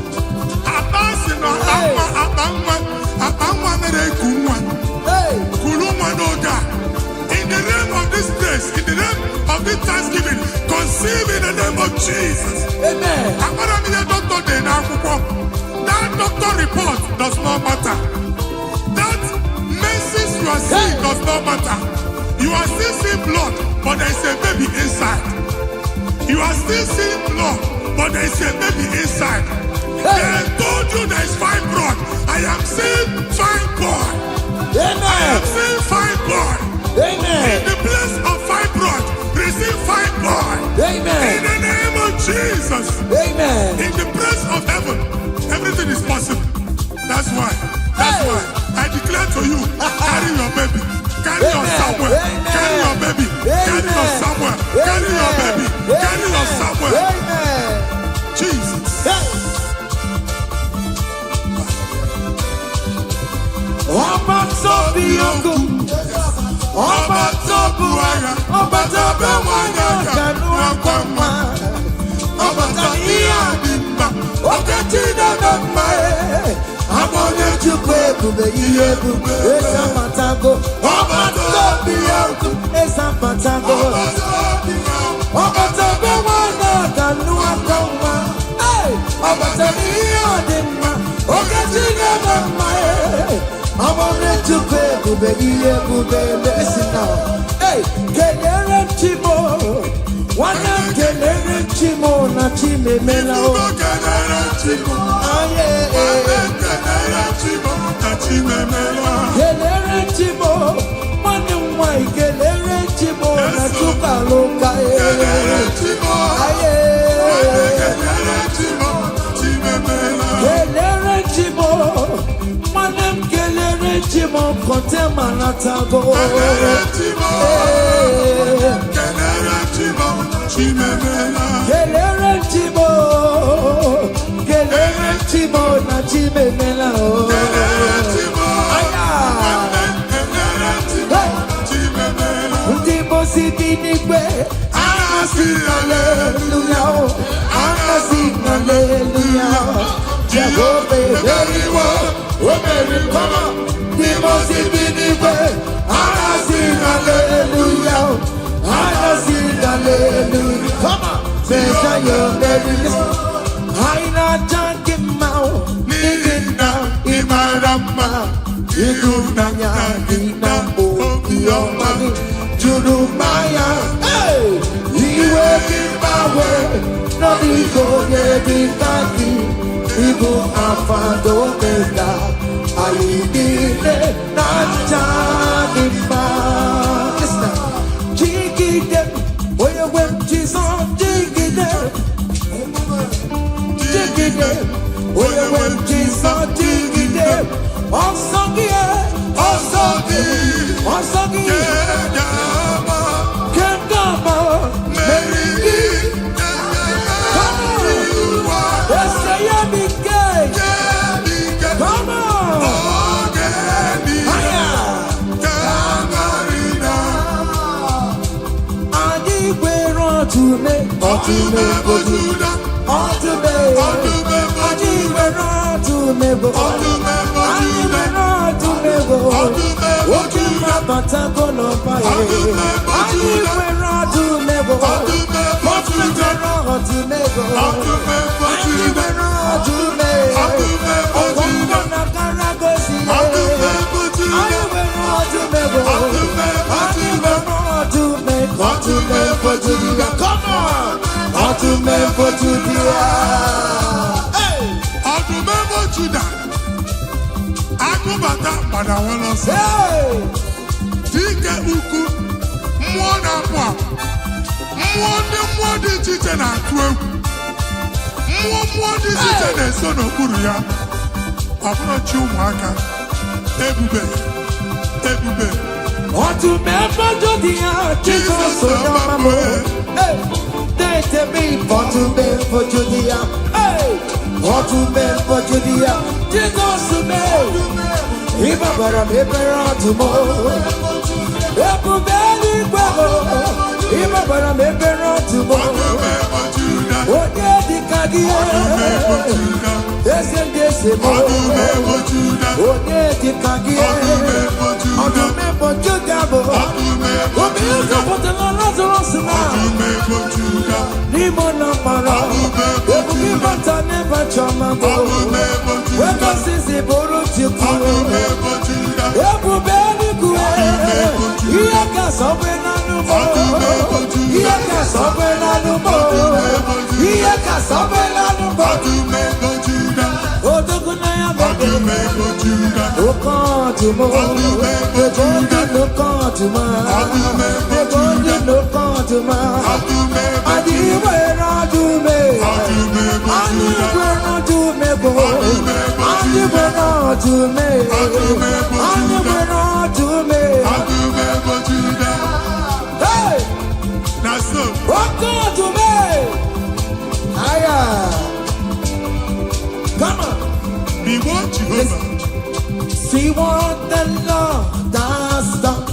In the name of this place, in the name of this Thanksgiving, conceive in the name of Jesus. Amen. That doctor report does not matter. That message you are seeing does not matter. You are still seeing blood, but there is a baby inside. You are still seeing blood, but there is a baby inside. They told you there is fibroid. I am seeing fibroid. Amen. I am seeing fibroid. Amen. In the place of fibroid, receive fibroid. Amen. In the name of Jesus. Amen. In the place of heaven, everything is possible. That's why I declare to you, carry your baby. Carry your somewhere. Carry your baby. Carry your somewhere. Carry your baby. Carry your somewhere. Amen. Jesus. I wanted to listen now. Hey, kelere chimo, wana kelere chimo na chime melao. Kelere chimo mwana mwai kelere chimo na chuka loka. Kelere chimo Chimo kote manatago. Kelere chimo na chimemela. Ndimo sibinigwe, anasi hallelujah, anasi hallelujah. Jehovah very well, very come on. Ndimo sibinigwe, anasi hallelujah, anasi hallelujah. Come on, say you're very listen. Haina jangimao, nigina imarama, igunanya ina o yomani, jurumaya. Hey, iwe bibawe, no digo ye bitaki, ibu afado mega, ayidine na jangima. Listen, jigide, oye wem jizon jigide. Oye wem Jesus digide, osangie, kendama, merigi, come on, yes, I am big, come on. See what the Lord has done.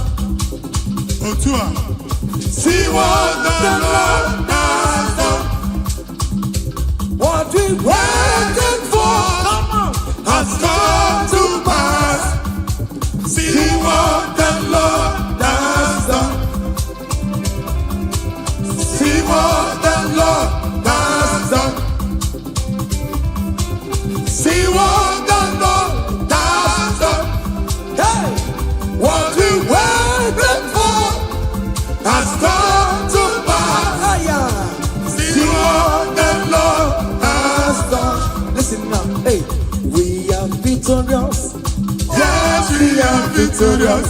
See what the Lord has done. What we waited for, come on, has come to pass. See what the Lord has done. See what the Lord has done. See what the Lord has done. Hey, what we waited for has come to pass. See what the Lord has done. Listen now, hey, we are victorious. Yes, we are victorious.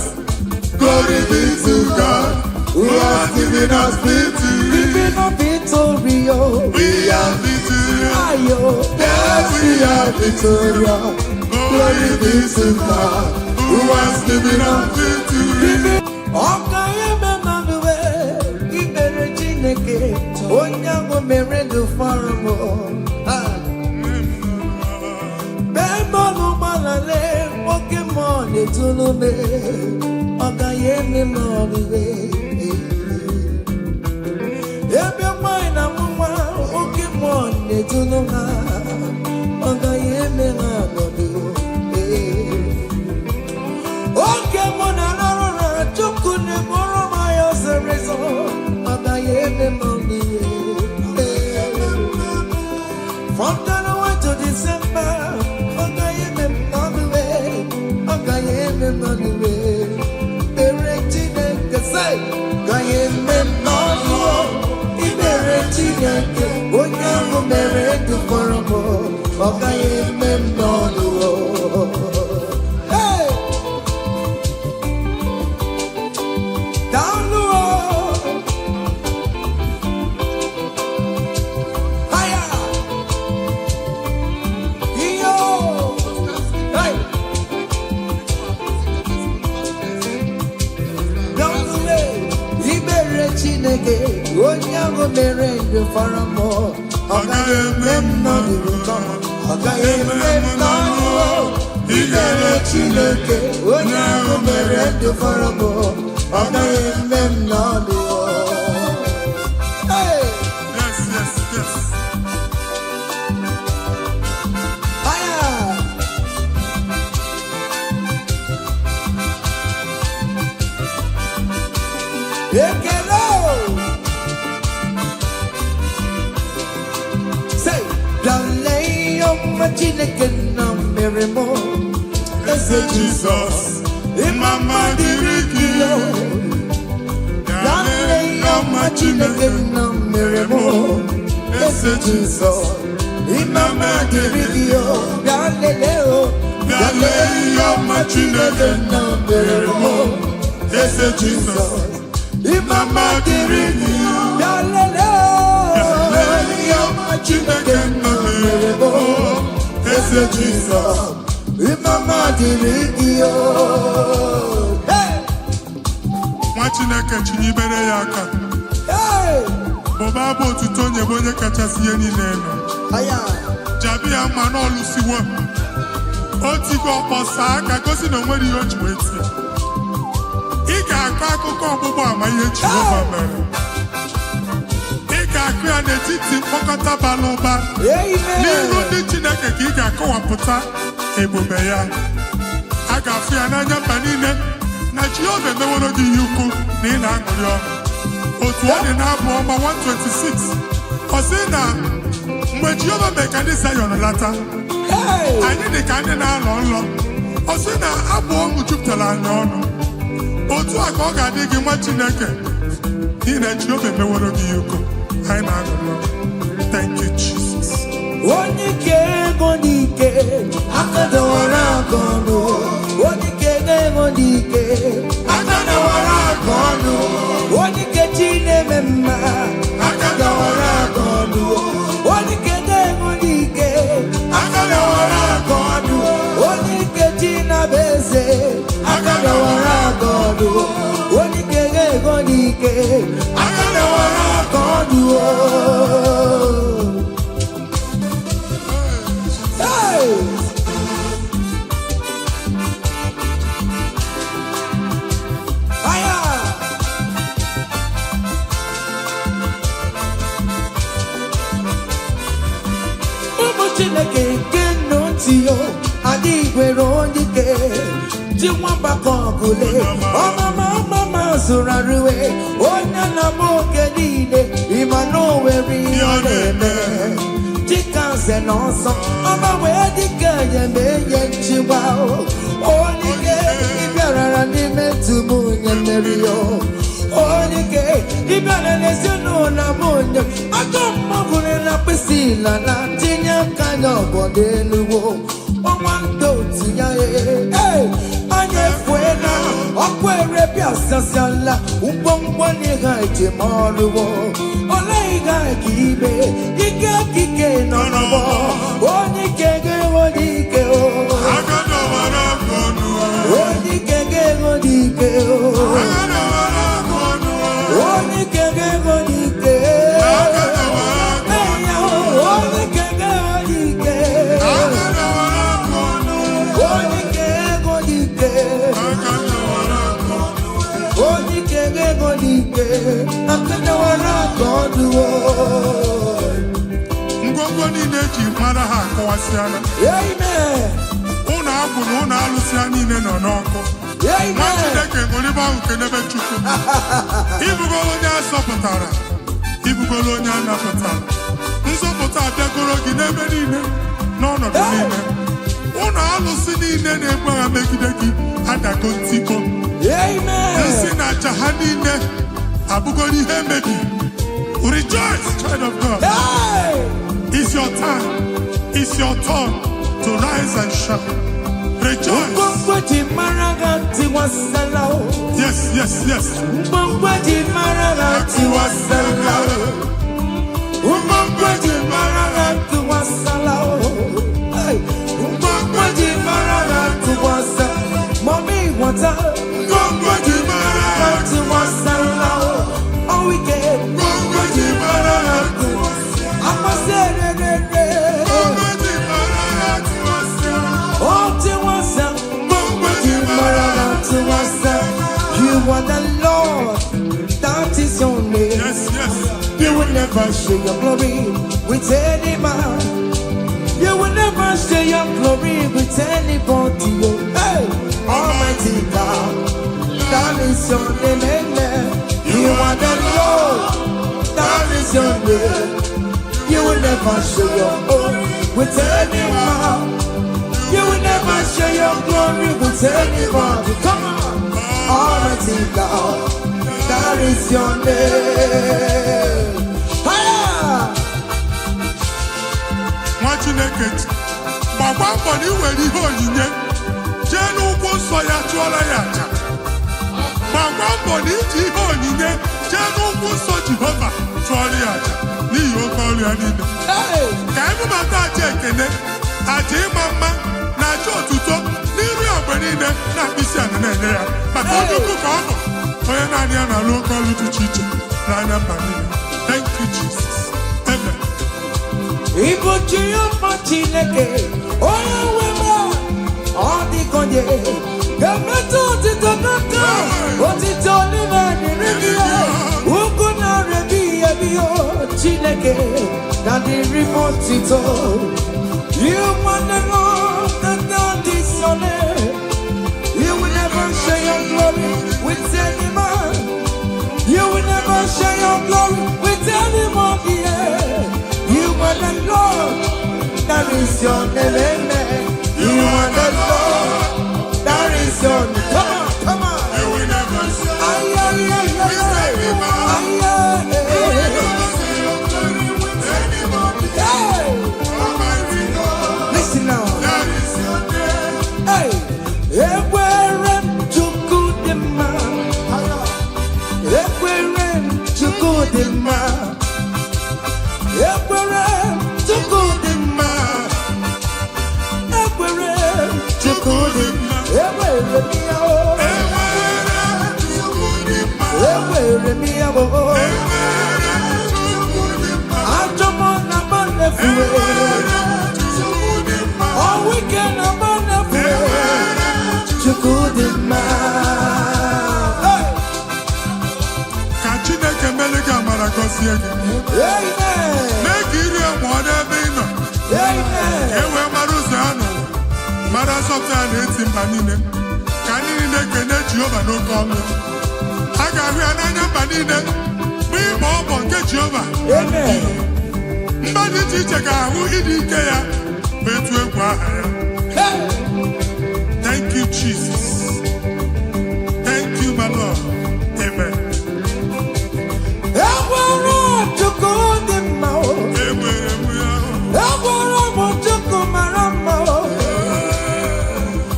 Glory be to God who has given us victory. Giving us victory, oh. We are victorious. Yes, we are victorious. Glory be to God who has given us victory. Okay, Emmanuel, Ibere Chineke, Onyango Merendu Faramo. Bembo Malale, Pokemon, Etulume, Okayeme Manuel. Every mind I'm Pokemon, Etuluma, Okayeme Manuel. Pokemon, Anara, Chukune, Moromaya, Sereso, Okayeme Manuel. From January to December, Okayeme Manuel, Okayeme Manuel. Beretine, say, Okayeme Manuel, Iberetine, Onyango Merendu Faramo, Okayeme Manuel. Hey! Down the road. Higher. Yo. Hey. Down the way. Ibere Chineke, Onyango Merendu Faramo, Okayeme Manuel. Okayeme Manuel. Ibere Chineke, Onyango Merendu Faramo, Okayeme Manuel. Hey. Yes, yes. Say, Dalay of Machinakan Mirimo. Ese Jesus. Imama dirigio. Dalay of Machinakan Mirimo. Ese Jesus. Imama dirigio. Dalay of Machinakan Mirimo. Ese Jesus. Imama dirigio. Ese Jesus, Imama dirigio. Chineke chinyibere ya aka. Boba bụ otuto onye bụ onye kachasị ihe niile elu. Jabi ya mma n'ọlụsiwo. Otigo ọkpọsa aka gosi na onwere ihe o ji wee tie. Ị ga-akọ akụkọ ọgbụgbọ ama ihe Jehova mere. Ị ga-akụ ya n'etiti mkpọkọta bara ụba. N'iru ndị Chineke ka ị ga-akọwapụta ebube ya. A ga-afụ ya n'anya mba niile na Jehova emeworo gị ihe ukwu na ị na-aṅụrị ọṅụ. Otu ọ dị n'abụ ọma 126 ọ sị na mgbe Jehova mere ka ndị Zayọn lata, anyị dị ka ndị na-alọ nlọ. Ọ sị na abụ ọṅụ jupụtara anyị ọnụ. Otu a ka ọ ga-adị gị nwa Chineke n'ihi na Jehova emeworo gị ihe ukwu. Anyị na-aṅụrị ọṅụ. Thank you, Jesus. Onye ike ego n'ike aka dọwara aka ọnụ. Onye ike ego n'ike aka dọwara aka ọnụ. Onye ike chi na-eme mma aka dọwara aka ọnụ. Onye ike ego n'ike aka dọwara aka ọnụ. Onye ike chi na-abụ eze aka dọwara aka ọnụ. Onye ike ego n'ike aka dọwara aka ọnụ. Chineke nke nnọtio adịghị nwere onye ike ji nwamba ka ọgụle ọmama zụrụ arụwe onye na-ama oge niile ịma na o nwere ihe ọ na-eme dịka nze na ọzọ ọma wee dịka enyeme enye nchịgba onye ike ịbịarara n'ime tumu onye mmeri ya onye ike ịbịara n'ezinụlọ m onye ajọ mmadụ na mkpịsị ila na tinye aka ya ọbọdọ eluwo ọnwa ndị otu ya anya efue na ọkụ erebịa sasiala ngwongwo n'ihe ejem ọrụwo ole ihe ka ime ike kike nọ n'ọgbọ onye ike ga-enwe n'ike onye ike ga-enwe n'ike onye ike ga-enwe n'ike ngwongwo niile eji mara ha akọwasịala. Ụlọ agwụ na ụlọ alụsị ha niile nọ n'ọkụ. Nwa Chineke ṅụrịba ahụ kenebe Chukwu. Ibugolo onye azọpụtara, ibugolo onye anapụtara. Nzọpụta abịagoro gị n'ebe niile n'ọnọdụ niile. Ụlọ alụsị niile na-egbu agha megide gị adago ntikpo. Nsị na aja ha niile abụgoro ihe emebi. Rejoice, child of God. It's your time. It's your turn to rise and shine. Rejoice. Yes, yes, yes. Mommy, what's up? Oh, we get you are the Lord, that is your name. Yes, yes. You will never share your glory with any man. You will never share your glory with anybody. Hey, Almighty God, that is your name. You is your name. You will never show your glory with anyone. You will never show your glory with anyone. Come on, Almighty God, that is your name. Chineke gbagba mbọ na iwere ihe onyinye jee n'ụkwụ nsọ ya chụọrọ ya aja. Gbagba mbọ na iji ihe onyinye jee n'ụkwụ nsọ Jehova chụọrọ ya aja n'ihi oke ọrụ ya niile. Ka ebubata aja ekele, aja ịma mma na aja otuto n'iru ogbe niile na mkpịsị ala na-enye ya maka onye ukwu ka ọ bụ onye naanị ya na-alụ oke ọrụ dị iche iche n'anya mba niile. Thank you, Jesus. Amen. Igbo Jehova Chineke onye nwe m ọ dịkonye ga-emetụ otito n'aka otito n'ime dịrị gị ugwu na-erebi ebi Chineke na dịrị m otito. You want the Lord that God is your name. You will never share your glory with any man. You will never share your glory with anyone here. You are the Lord, that is your name, amen. You are the Lord, that is your name. Come on, come on. You will never share Aye, aye, aye, with anyone. aye, You will never share your glory with anyone. hey. Almighty God, Listen now. that is your name. Hey, Ekwere Chukudima. Ekwere Chukudima. Ekwere Chukudima. Ekwere Chukudima. Ekwere Mia. Ekwere Mia. Ajomona Banefue. All weekend I'm on the floor. Chukudima. Ka Chineke mere gị amara gọzie gị. Amen. Mee ka iri amụọ n'ebe ị nọ. Amen. Ka e wee mara ụzọ ha nọ. Mara nsọpụrụ ya na-eti mba niile. Ka anyị niile kene Jehova n'oke ọlụ. A ga-ahụ ya n'anya mba niile. Mgbe ịgba ọbọ nke Jehova. Amen. Mba dị iche iche ga-ahụ ịdị ike ya ma etu egwu aha ya. Hey. Thank you, Jesus. Thank you, my Lord. Amen. Ekwere Chukudima. Enwere m ya. Ekwere m Chukwumara mma.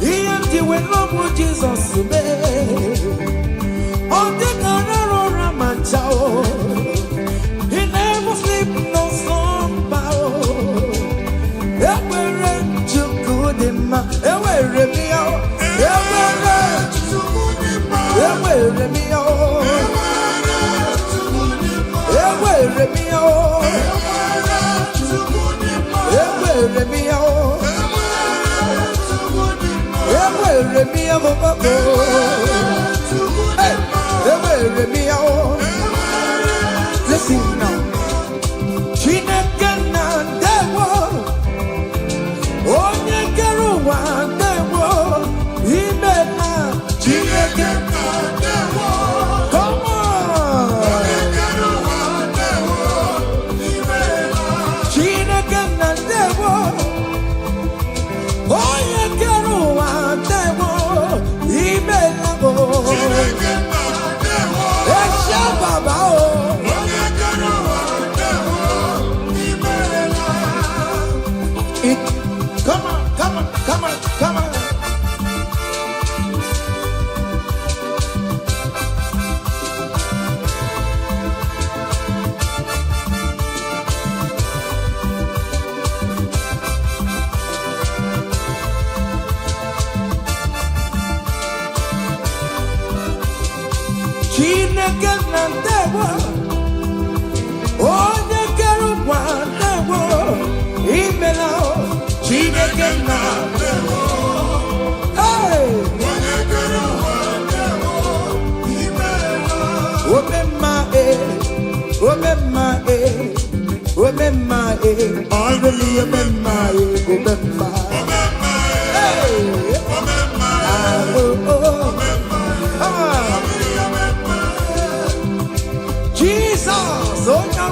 Ihe m ji wee lọbụ Jizọs mee. Ọ dịka rara ụra ma ncha o. He never sleep no slumber o. Ekwere Chukwudima. Ewere m ya o. Ekwere Ewere m ya o. Ewere m ya o. Ewere m ya o. Ewere m ya o. Hey, ewere m ya o. Listen now. Chineke na ndewo. Onye kere ụwa ndewo. Imela Chineke na ndewo. Come on. Chineke na ndewo. Onye kere ụwa ndewo. Imela o. Esha baba o. Come on, come on, come on, come on. Chineke na ndewo. Onye kere ụwa ndewo. Imela o. Chineke na ndewo. Hey! Omemma omemma omemma already omemma omemma. Hey! Jesus, on your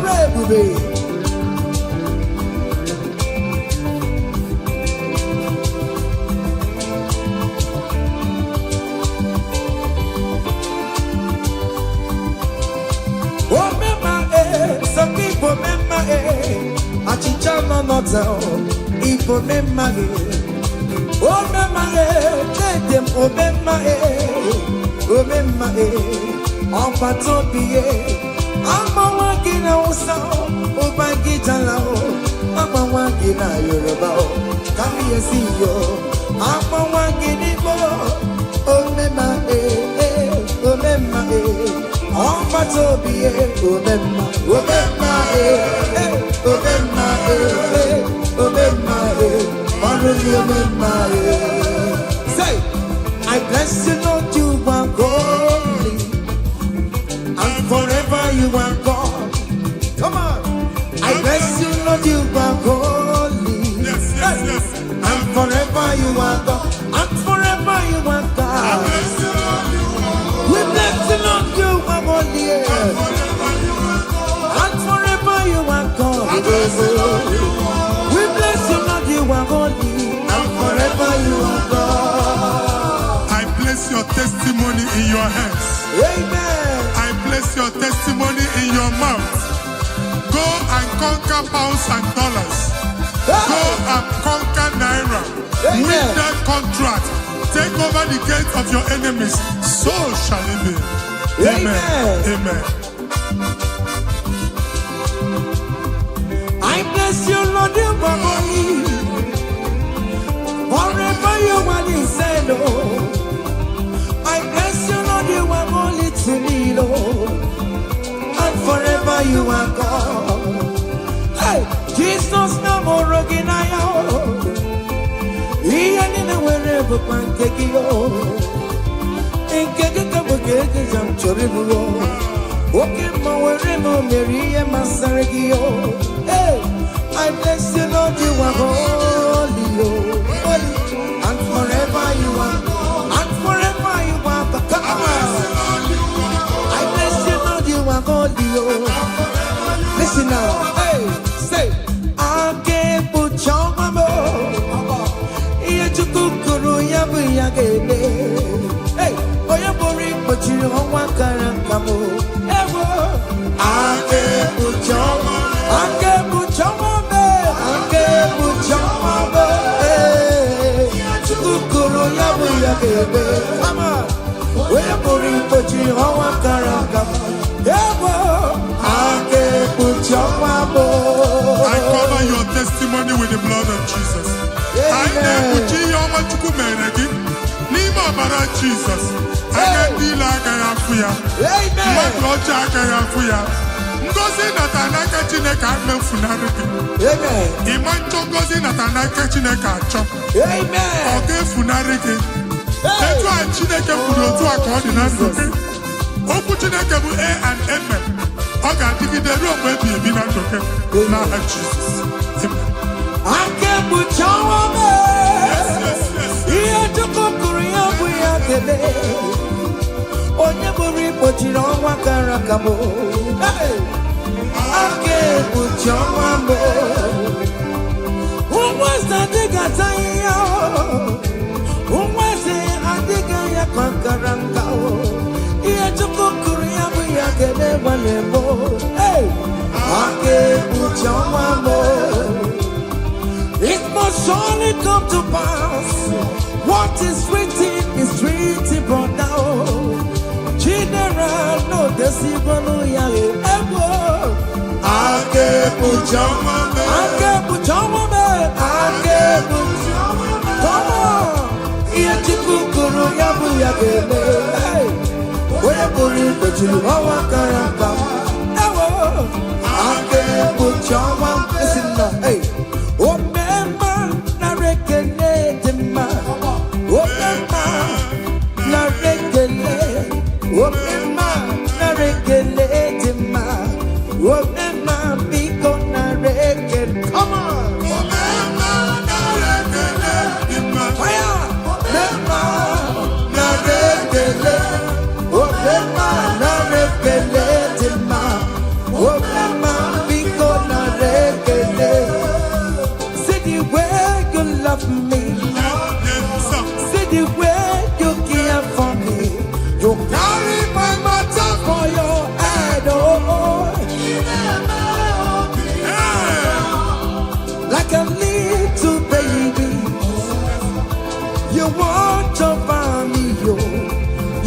Some people remember Achichano not Igbo remember oh remember let them remember on Patopie I'm a walking out over Gitala I'm a walking out Yoruba come here see you I'm a walking Igbo oh remember on Patopie say, I bless you, Lord, you are holy, and forever you are God. Come on, I bless you, Lord, you are holy, and forever you are God, and forever you are God. We bless you, Lord, you are holy, and forever you are God. We bless you, Lord, you are holy, and forever you are God. I place your testimony in your hands. Amen. I place your testimony in your mouth. Go and conquer pounds and dollars. Go and conquer naira. Amen. Win that contract. Take over the gates of your enemies. So shall it be. Amen. Amen. I bless you, Lord, you are holy. Forever you are inside, Lord. I bless you, Lord, you are holy to me, Lord. And forever you are God. Hey, Jesus, no more again, I am. He ain't in wherever pancake you. In Kekabugate, I'm Choribu. Walking my wherever Mary and Masaragio. Hey, I bless you, Lord, you are holy, holy, and forever you are, and forever you are. Come on, I bless you, Lord, you are holy, listen now, hey, say, I can't put your mama. Yachukuru yabu yagene. Hey, oh you bori but you don't want karankamu. Ewo, I can't put your mama. I can't put your mama. I can't put your mama. Hey, Yachukuru yabu yagene. Come on, oh you bori but you don't want karankamu. Ewo, I can't put your mama. I cover your testimony with the blood of Jesus. I never your Machukumeregi. Nima Bara Jesus. I can deal like I am for you. My God, Jack, I am for you. Ngozi Natanaka Chineka Mefunariki. Amen. Imancho Gozi Natanaka Chineka Chop. Amen. Okay, Funariki. Etu a Chineke Furotu a coordinator. Oku Chineke bu A and M. Oga Digi the room where be a binatoke. Now Jesus. Amen. I can't put your woman. Here to Korea, we are the day. On your report, you don't want Karakamo. I can't put your woman. Who was that they got who was it? I think I am Karakao. Here to Korea, we are the day. Hey, I can't put your woman. It must surely come to pass. What is written is written, brought down. General, no deceiver, no yale. I can't put your woman. I can't put your woman. I can't put your woman. Come on. Here to Kukuru, Yabu Yagele. Hey, where put it, but you are a caramba. I can't put your woman. Listen now, hey. Oh, come on! Fire! the way you care for me. You carry my matter for your head, oh. Like a little baby, you want to find me, yo.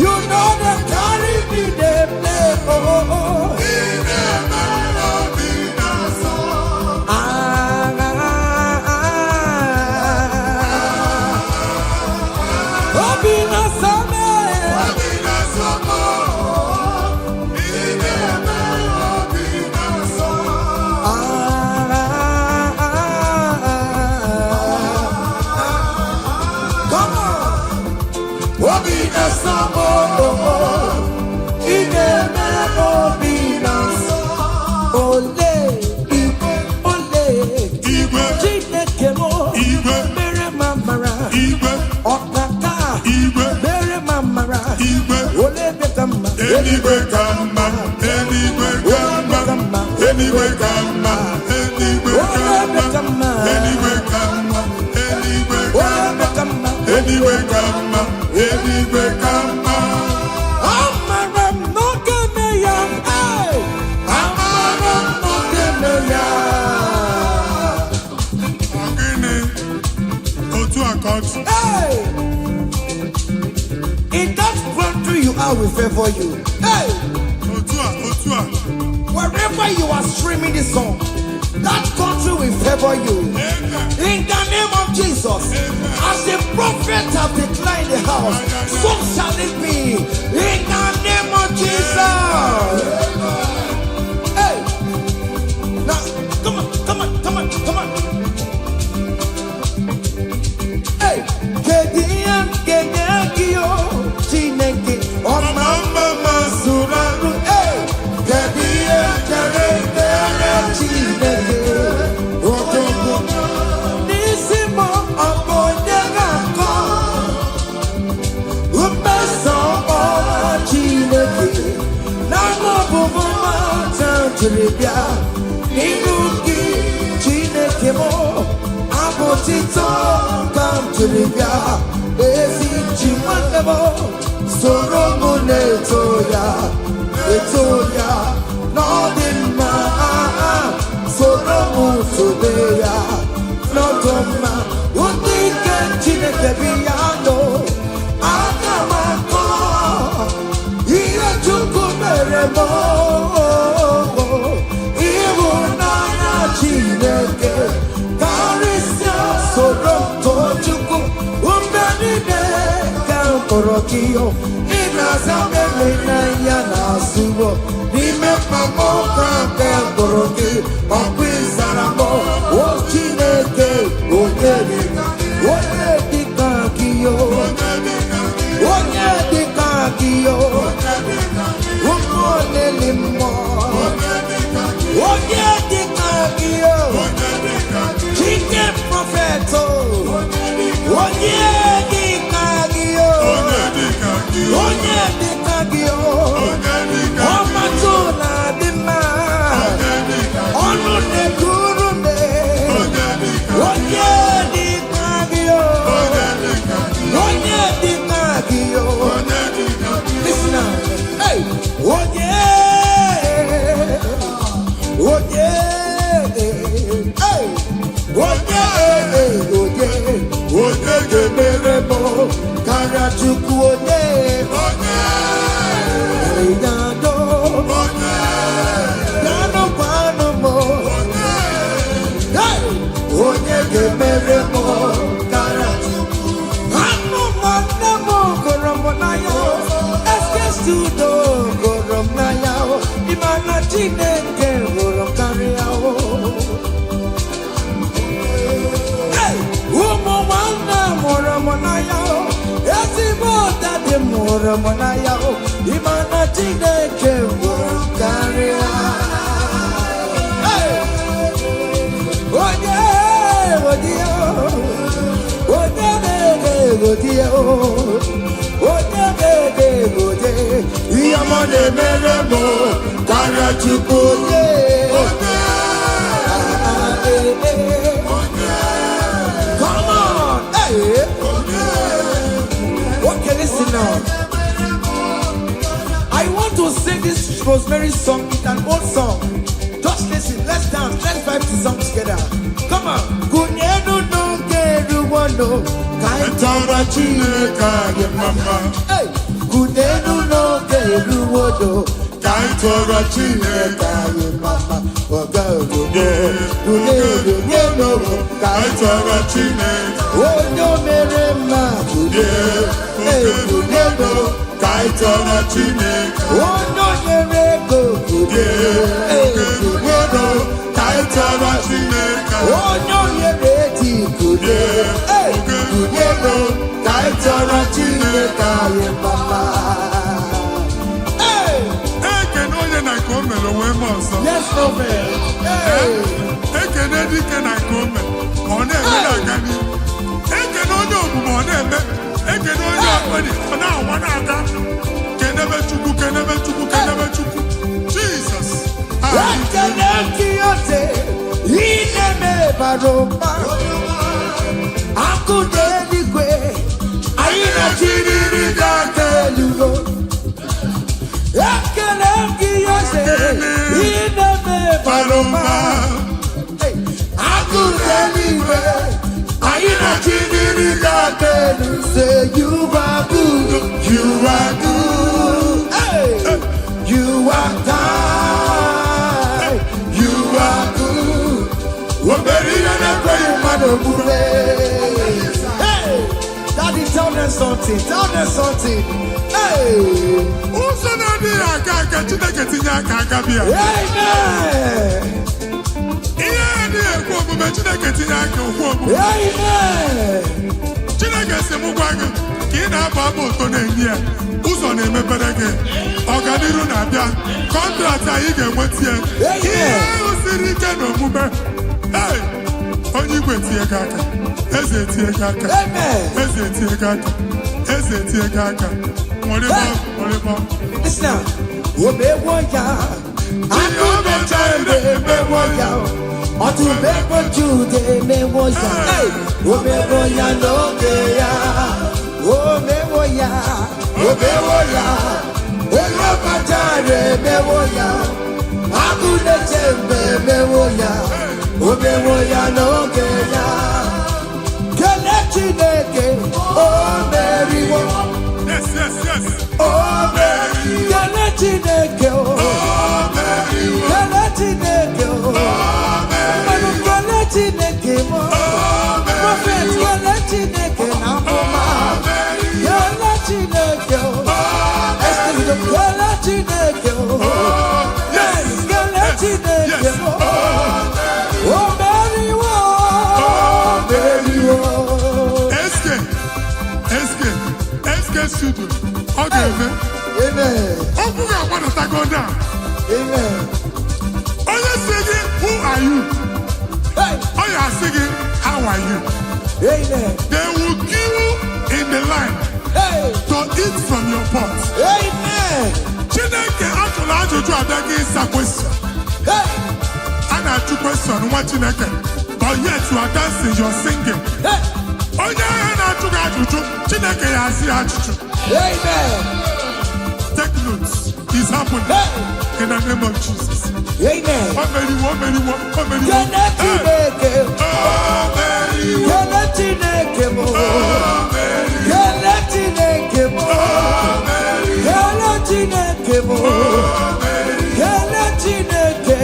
You know that carry me, they play, oh. Anyway, come on, anyway, come on, anyway, come on, anyway, come on, anyway, come on, anyway, come on, anyway, come on, anyway, come on. I'm not gonna young, I'm not gonna young. Go to a court. In that country you are, we favor you. Hey! Otua. Wherever you are streaming this song, that country will favor you. In the name of Jesus, as the prophet have declared the house, so shall it be. In the name of Jesus. Hey! Now, come on. Hey! Orokio, Inazabe, Yana Subo, Nime Pamoka, Boroki, Okwizaramo, Ochineke, Oyedika, Oyedikakio, Umonelimo, Oyedikakio, Chicken Propheto, Oyedikakio. Onye dịka gị ọmatụla dị mma ọnụ na-ekuru me onye dịka gị listen now, hey, onye ga-emere m karịa Chukwu onye onye ga-emere m karịa Chukwu. Anụ nwanne m gụrụ m n'anya, Eskesiudo gụrụ m n'anya, ịma na Chineke gụrụ m karịa. Ụmụ nwanne mụrụ m n'anya, ezigbo dadi mụrụ m n'anya, ịma na Chineke gụrụ m karịa. Come on, hey. Rosemary's song is an old song. Just listen, let's dance, let's vibe the song together. Come on. Kunenu no geru wono, kaitara chineka ye mama. Hey, kunenu no geru wono, kaitara chineka ye mama. Oga ogo, kunenu wono, kaitara chineka. Onyo mere ma kunenu, hey kunenu, kaitara chineka. Onyo mere go kunenu, hey kunenu, kaitara chineka. Onyo mere ti kunenu, hey kunenu, kaitara chineka ye mama. Hey, Ekene onye na nke o mere onwe m ọzọ. yes no man. Hey, Ekene dike na nke o mere ka ọ na-eme na-aga n'ihu. Ekene onye omume ọ na-eme. Ekene onye ọkpọrị ọ na-awa na-aga. Kenebe Chukwu, kenebe Chukwu, kenebe Chukwu. Jesus. ekele kiyote, ineme baroma. Akude eluigwe, anyị na-achịrịrị ga-akelugo. Ekele kiyote, ineme baroma. Akude eluigwe, anyị na-achịrịrị ga-akelu. Say you are good, you are good. Hey, you are kind, you are good. Hey, Daddy, tell them something, tell them something. Hey, Ụzọ na-adịghị aga aga Chineke tinye aka aga bịa. amen, Ihe adịghị ekwe omume Chineke tinye aka okwu omume. amen. Chineke si m gwa gị ka ị na-abụ abụ ụtọ na-enye ya. Ụzọ na-emepere gị. Ọganiru na-abịa. Kọntraktị anyị ga-enweta ya. Ihe ahụ siri ike n'omume. Hey! Onye igwe tie gị aka. Eze tie gị aka. Amen. Eze tie gị aka. Eze tie gị aka. Nwere mọ. Listen now. Omewo ya, akụmecha emewo ya, ọtụmewo Jude emewo ya. Hey, omewo ya n'oge ya, omewo ya, omewo ya, onye ọkachara emewo ya, akụmecha emewo ya, omewo ya n'oge ya. Kele Chineke, o meriwo. Yes. Oh, Mary, Kele Chineke, oh, Kele Chineke, oh, Manu Kele Chineke, oh, Prophet Kele Chineke, Namoma, Kele Chineke, oh, Esther Kele Chineke, oh, yes, Kele Chineke, oh, oh, Mary, oh, SK studio. Ọ ga-eme. Amen, Okwu ga-agbanatago down. amen, Onye si gị, who are you? hey, Onye asị gị, how are you? amen, They will queue in the line hey, to eat from your pot. amen, Chineke ajụrụ ajụjụ abịaghị ịsa question. hey, A na-ajụ question nwa Chineke, but yet you are dancing, you are singing. hey. Onye ahụ na-ajụ gị ajụjụ, Chineke ya asị ya ajụjụ. Amen. Take notes. It's happening Hey. in the name of Jesus. Amen. O meriwo. Kele Chineke, Kele Chineke mo, Kele Chineke mo, Kele Chineke mo, Kele Chineke,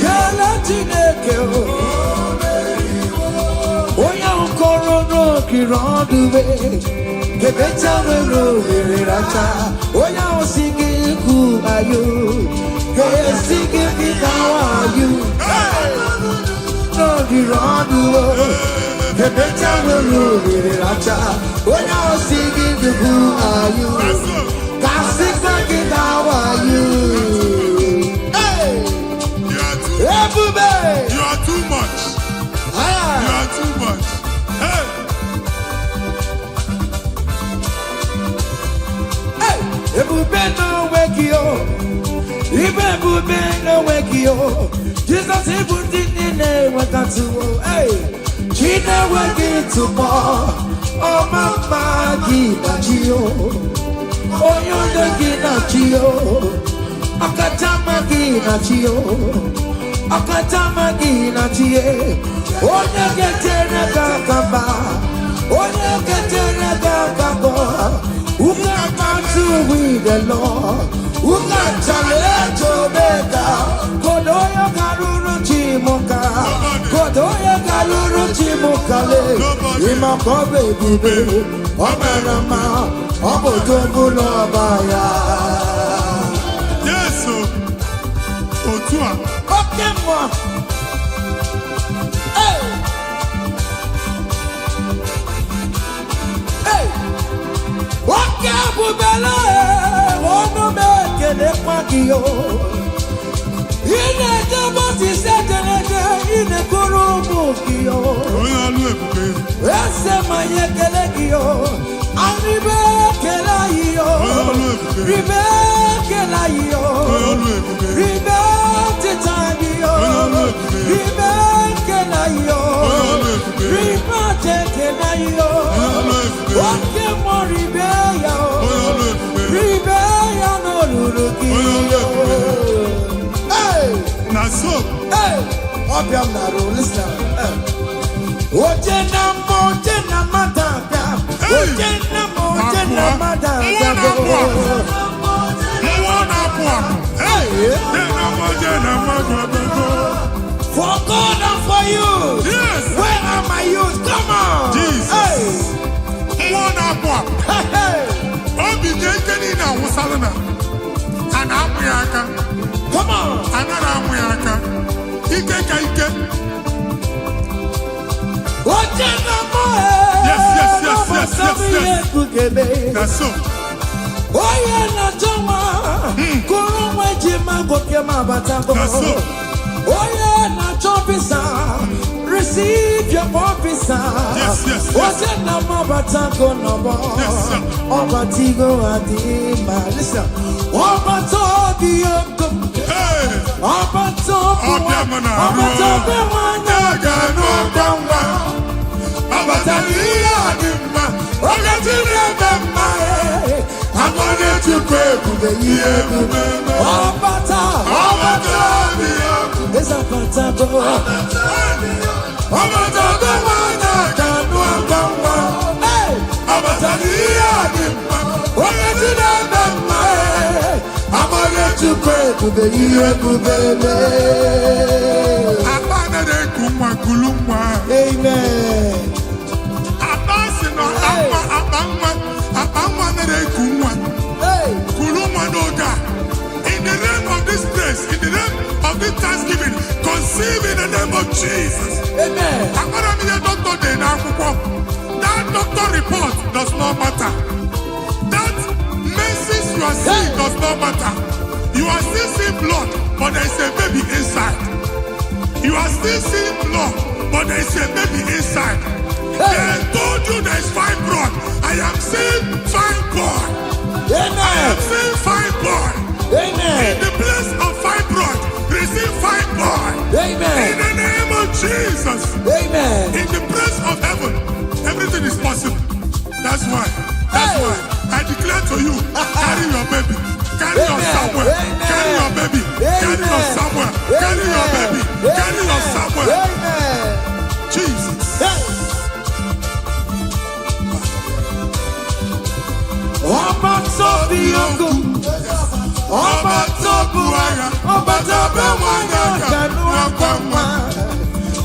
Kele Chineke o. Oya nkoro n'okiri ọdụwe, kebecha nwere ohere racha. Oya osigi ikwu ayo, kesigi bikawa ayo. N'okiri ọdụwe, kebecha nwere ohere racha. Oya osigi ikwu ayo, kasika bikawa ayo. Ebube! You are too much. You are too much. Hey. Ebube no wake you, ebube no wake you. Jesus ebute nne wekatu, hey. Chine wake to more, oh mama gina jio. Oyodegina Chio, Akatamagina Chio, Akatamagina Chie, Onegetena Gagaba, Onegetena Gagaba, Ugamatu with the Lord, Ugataleto Bega, Kodoya Garuru Chimoka, Kodoya Garuru Chimokale, Imakobe Bibe, Omerama. Yes, Otua. Okay, moi. Hey, hey. Okay, Bubala. Ono meke ne kwagio. Ine jabosi setenege. Ine kurumu kio. Oya lu ebube. Ese mayekele kio. Arribe que la yo, ribe que la yo, ribe te tanio, ribe que la yo, ribe te la yo, oke mo ribe yo, ribe yo no luruki yo. Hey, Naso, hey, obiam na ro listen. Oje na matanga, oje na for God and for you. Yes. Where are my youth? Come on. Jesus. Hey. Come on. Yes. That's so. Oye na joma, kuruma jima gokema batango. Oye na chopisa, receive your officer. Yes. Oye na mabatango nobo. Obatigo adima. Listen, obatobi yoko. Obatobi wanya gano gamba. Obatabi adima. Ogatine bema. I'm gonna to pray to the year. Obata, it's a fantastic. Obata, the one I can't do. Hey, Obata, I'm gonna to pray to the year. Amen. In the name of this place, in the name of this Thanksgiving, conceive in the name of Jesus. Amen. That doctor report does not matter. That message you are seeing does not matter. You are still seeing blood, but there is a baby inside. You are still seeing blood, but there is a baby inside. They told you there is fibroid. I am seeing fibroid. Amen. I am seeing fibroid. Amen. In the place of fibroid, receive fibroid. Amen. In the name of Jesus. Amen. In the place of heaven, everything is possible. That's why I declare to you, carry your baby. Carry your somewhere. Carry your baby. Carry your somewhere. Carry your baby. Carry your somewhere. Amen. Jesus. Oba tobi yoko, oba tobuaya, oba tobuaya kanu akama,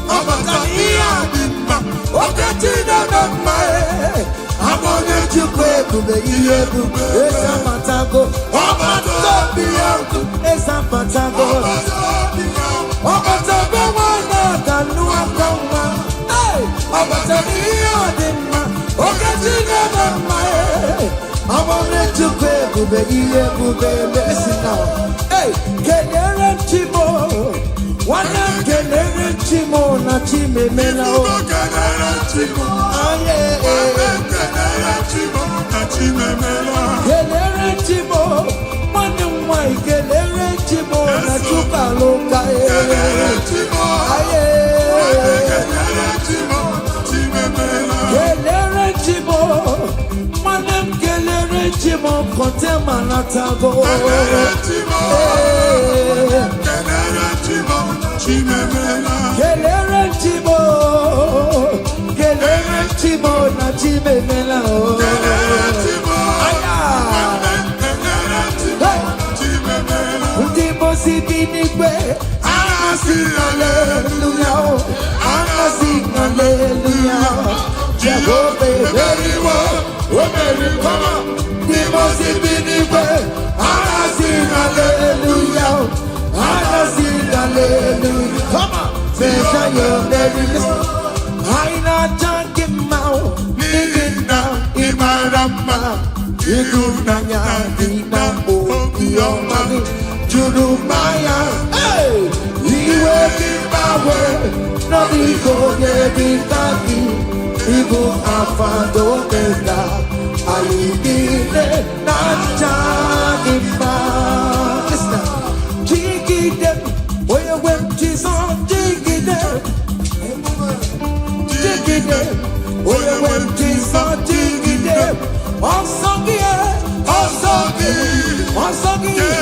oba taniya dimba, okati na dama amone chukwe kube iye kube esa matago, oba tobi yoko, esa matago, oba tobuaya kanu akama, oba taniya dimba, okati na dama. I want to pray to be here to be blessed now. Hey, Kenere Chimo, one of Kenere Chimo, na Chime Melo. Kenere Chimo, Kenere Chimo, na Chime Melo. Kenere Chimo, one of my Kenere Chimo, na Chuka Loka. Kenere Chimo, Kenere Chimo, Chime Melo. Kenere Chimo. Chimo Contemanatago. Kelere na chimemela. Hallelujah, hallelujah. Jehovah, very well, very come on. The most hallelujah, hallelujah. Come on, say you're very listen. I not talking about digging down in my rama. You do not your money. Jurumaya, hey, we will give our no ego, Kaki, Igbo, Afando, Mega, I did it, not Jagima. Listen, Jiggy them, where you went, Jesus, Jiggy them, Jiggy them, where you went, Jesus, Jiggy them, also here, also here, also here.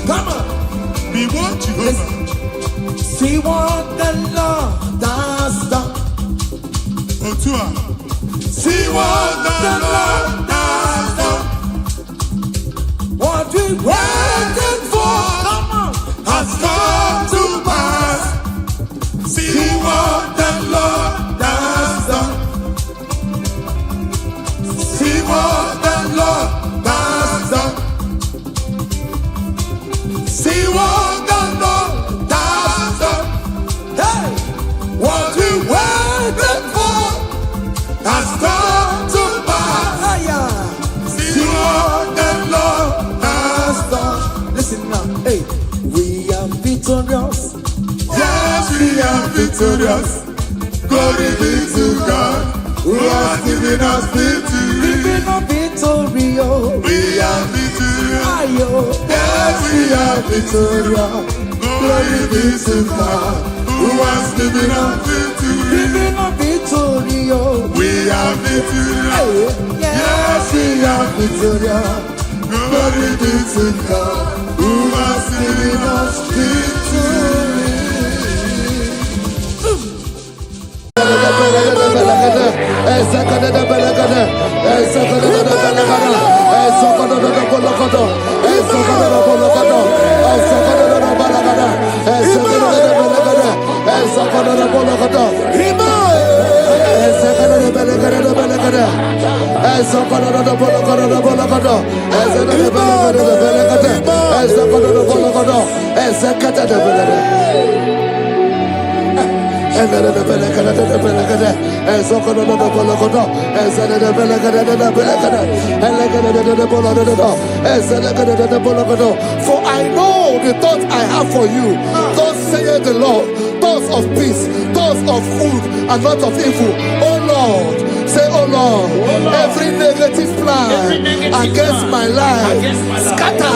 Come on. Be what Jehovah. See what the Lord has done. See what the Lord has done. What we waited for, come on, has come to pass. See what the Lord has done. See what the Lord has done. See what the Lord has done. Hey, what we waited for has come to pass. See what the Lord has done. Listen now, hey, we are victorious. Yes, we are victorious. Glory be to God, who has given us victory. Giving us victory, oh. We are victorious. Yes, we are victorious. Glory be to God, who Who has given us victory? We have victory. Yes, we have victory. Glory be to God. Who has given us victory? For I know the thoughts I have for you, thus saith the Lord, thoughts of peace, thoughts of good and not of evil. Oh Lord, say, oh Lord, every negative plan against my life, scatter.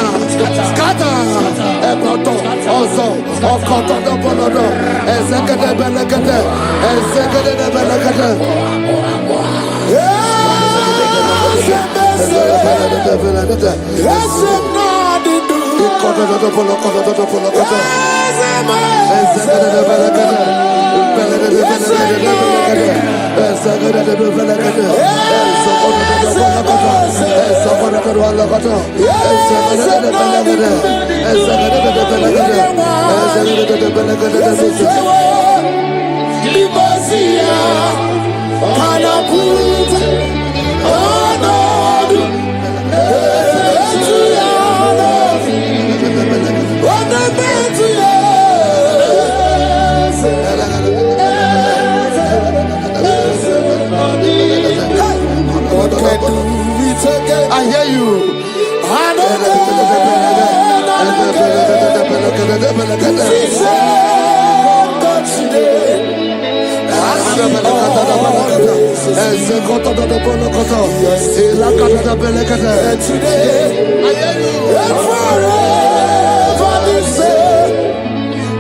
I hear you.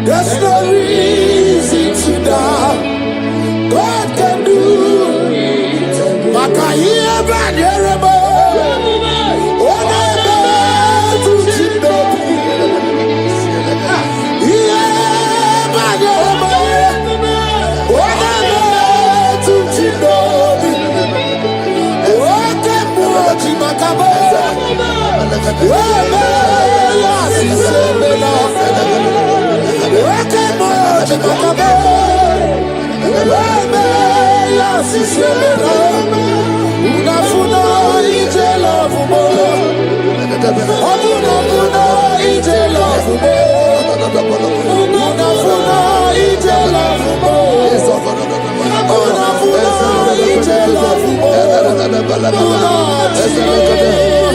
There's no reason to doubt. God can do.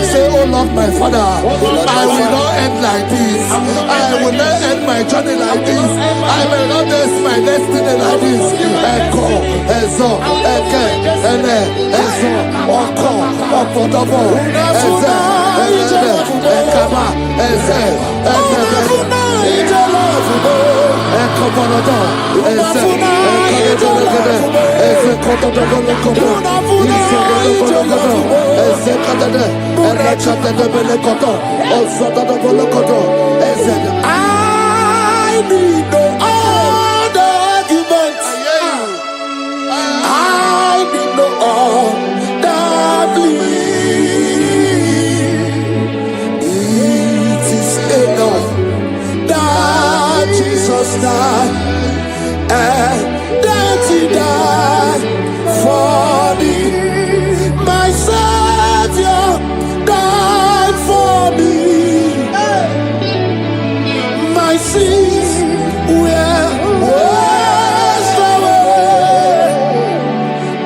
Say, oh Lord, my Father, I will not end like this. I will not end my journey like this. I will not end my destiny like this. Echo, Ezo, Eke, Ene, Ezo, Oko, Opotopo, Eze, Eze, Ekaba, Eze, Ekobonodo, Eze, Ekabonogede, Eze Kotodogonokobo, Isogodogonokodo, Eze Kadede, Elekadedebelekodo, Osododobolokodo, Eze. I need no other argument. I need no other plea. It is enough that Jesus died and that He died for me. My Savior died for me. My sins were washed away.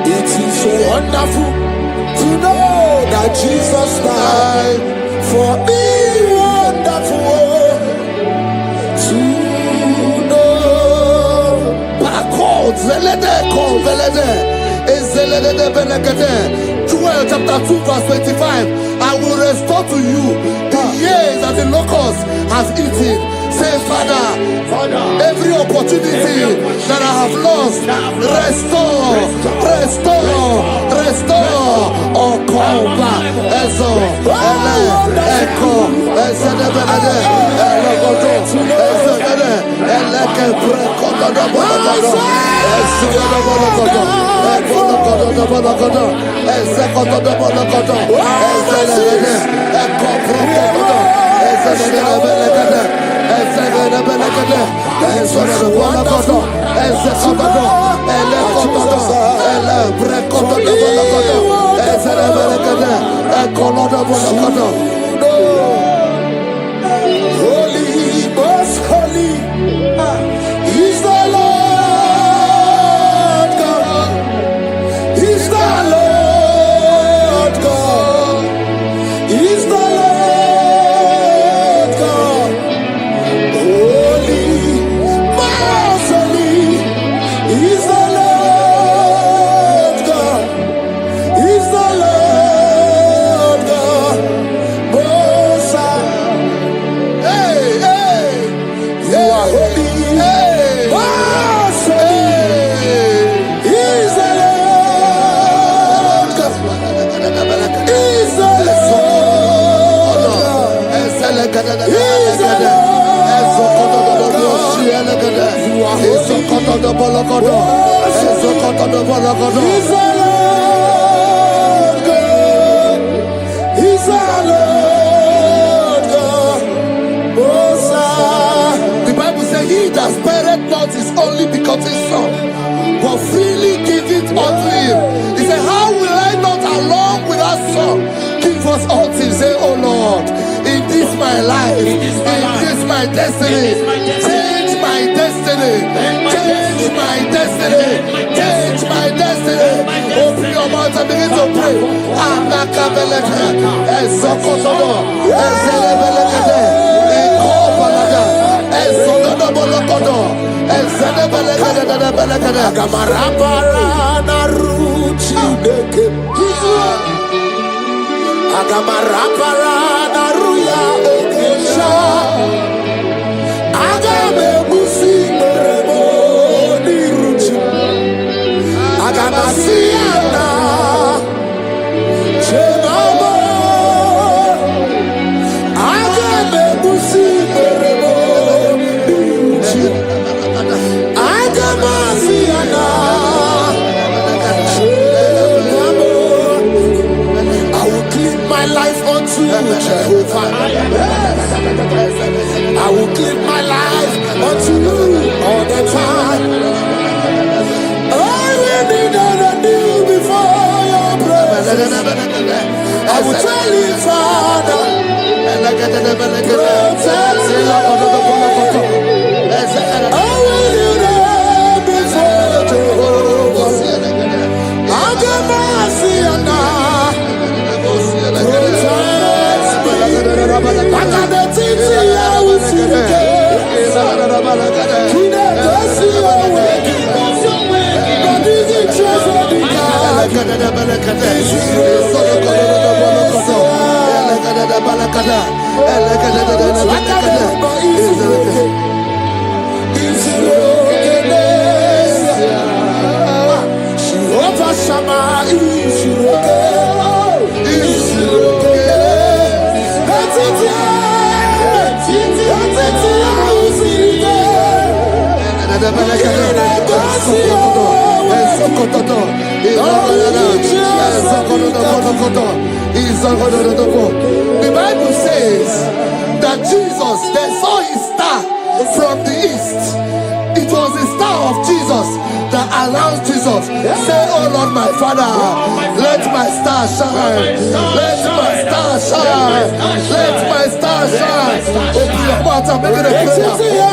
It is so wonderful to know that Jesus died for me. Wonderful to know. Joel chapter 2 verse 25. I will restore to you the years that the locust has eaten. Say, Father, every opportunity Restore, restore, restore. Okoba, Ezo, Ele, Eko, Ezedebede, Elegodo, Ezedede, Eleke Prekodo, Bologodo, Ezugodo, Bologodo, Ebologodo, Bologodo, Ezekodo, Bologodo, Ezedede, Eko Prekodo, Ezedebede, Ezedebede, Ezodo, Bologodo, Ezekodo, Elekodo, Ele Prekodo, Bologodo, Ezedebede, Ekolodo, Bologodo. Holy, most holy is the Lord God. Is the Lord God. Is the Lord God. Holy, most holy is the Lord God. Is the Lord God. Most high. Hey, hey, You are holy. hey, Most holy is the Lord God. Is the Lord God. Is the Lord God. You are holy. Is the Lord God. Is the Lord God. Most high. The Bible says, he that spareth not his only begotten son, but freely give it unto him. He said, how will I not along with that son give us all things? Say, oh Lord, in this my life, in this my destiny, change my destiny, change my destiny, change my destiny. Open your mouth and begin to pray. Anakabeleke, Ezokotodo, Ezelebelekede, Ekobalada, Ezododobolokodo, Ezedebelekede. Agamarabara na ruchi deke. Agamarabara na ruya okesha. Agame busi meremo ni ruchi. Agamasiana chenamo. Agame busi meremo ni ruchi. Agamasiana chenamo. I will give my life unto Jehovah. I will give my life unto you all the time. I will be done and do before your presence. I will tell you, Father, protect me. I will be there before Jehovah. I'll get mercy and The Bible says that Jesus, they saw his star from the east. It was the star of Jesus that announced Jesus. Say, oh Lord, my Father, let my star shine. Let my star shine. Let my star shine. Open your mouth and make it a prayer.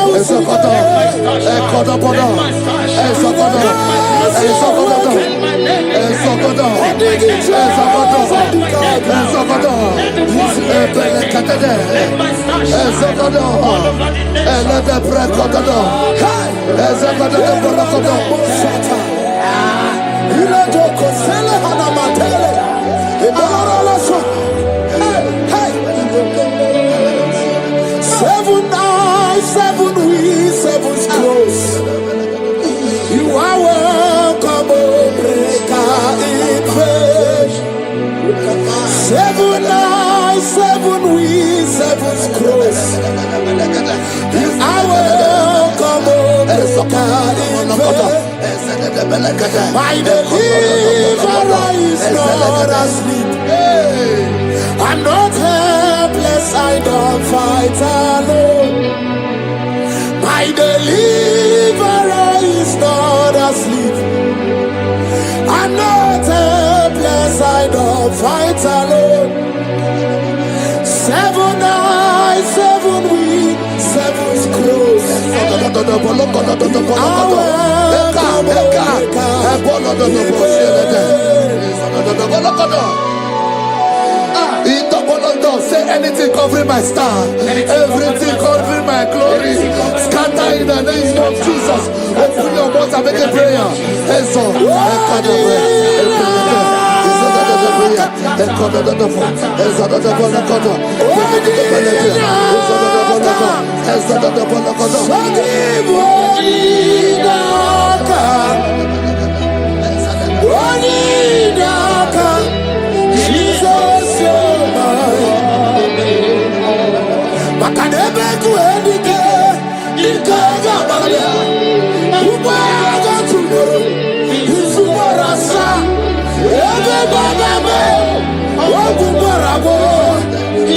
Seven eyes, seven wheels, seven scrolls. You are worthy. deliverer is not asleep. I'm not helpless, I don't fight alone. My deliverer is not asleep. I'm not helpless, I don't fight alone. 7 eyes, 7 weak, 7's close. Say anything covering my star, everything covering my glory, scatter in the name of Jesus. Open your mouth and make a prayer.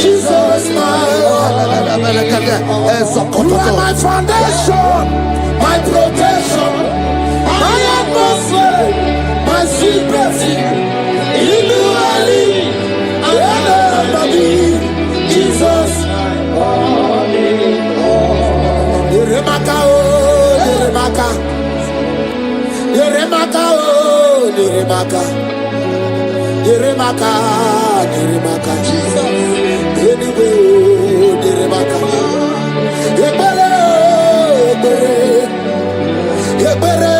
Jesus, you are my foundation, my protection, my atmosphere, my secrecy. In you I live, I believe. Jesus, Yeremaka, oh, Yeremaka, Yeremaka, oh, Yeremaka, Yeremaka, Yeremaka, Jesus, anyway, oh, Yeremaka, Yebere, Yebere,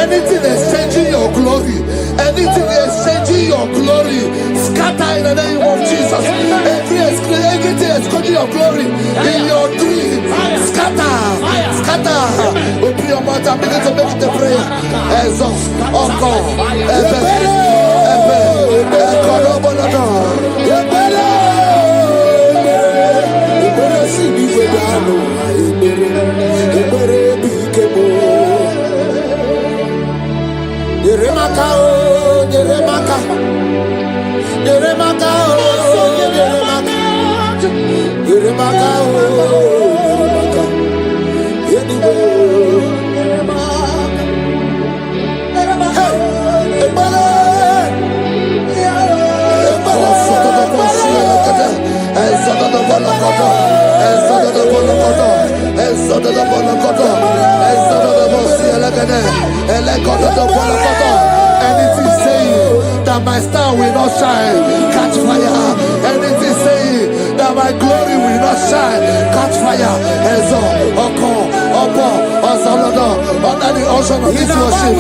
anything exchanging your glory, anything exchanging your glory, scatter in the name of Jesus. Everything exchanging your glory in your dream, scatter, scatter. Open your mouth and begin to make the prayer. Yeremaka, oh, Yeremaka, Yeremaka, oh, Yeremaka, Yeremaka, oh, Yeremaka, anything saying that my star will not shine, catch fire. Anything saying that my glory will not shine, catch fire. Under the ocean of this worship.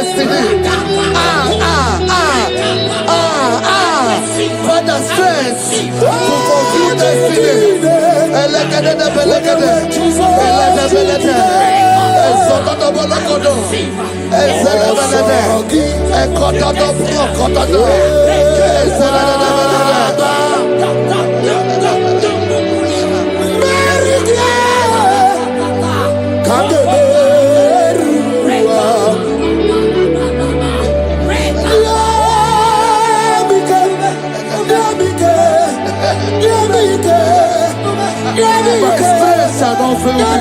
destiny. Father, strength to fulfill destiny. My strength shall not fail me.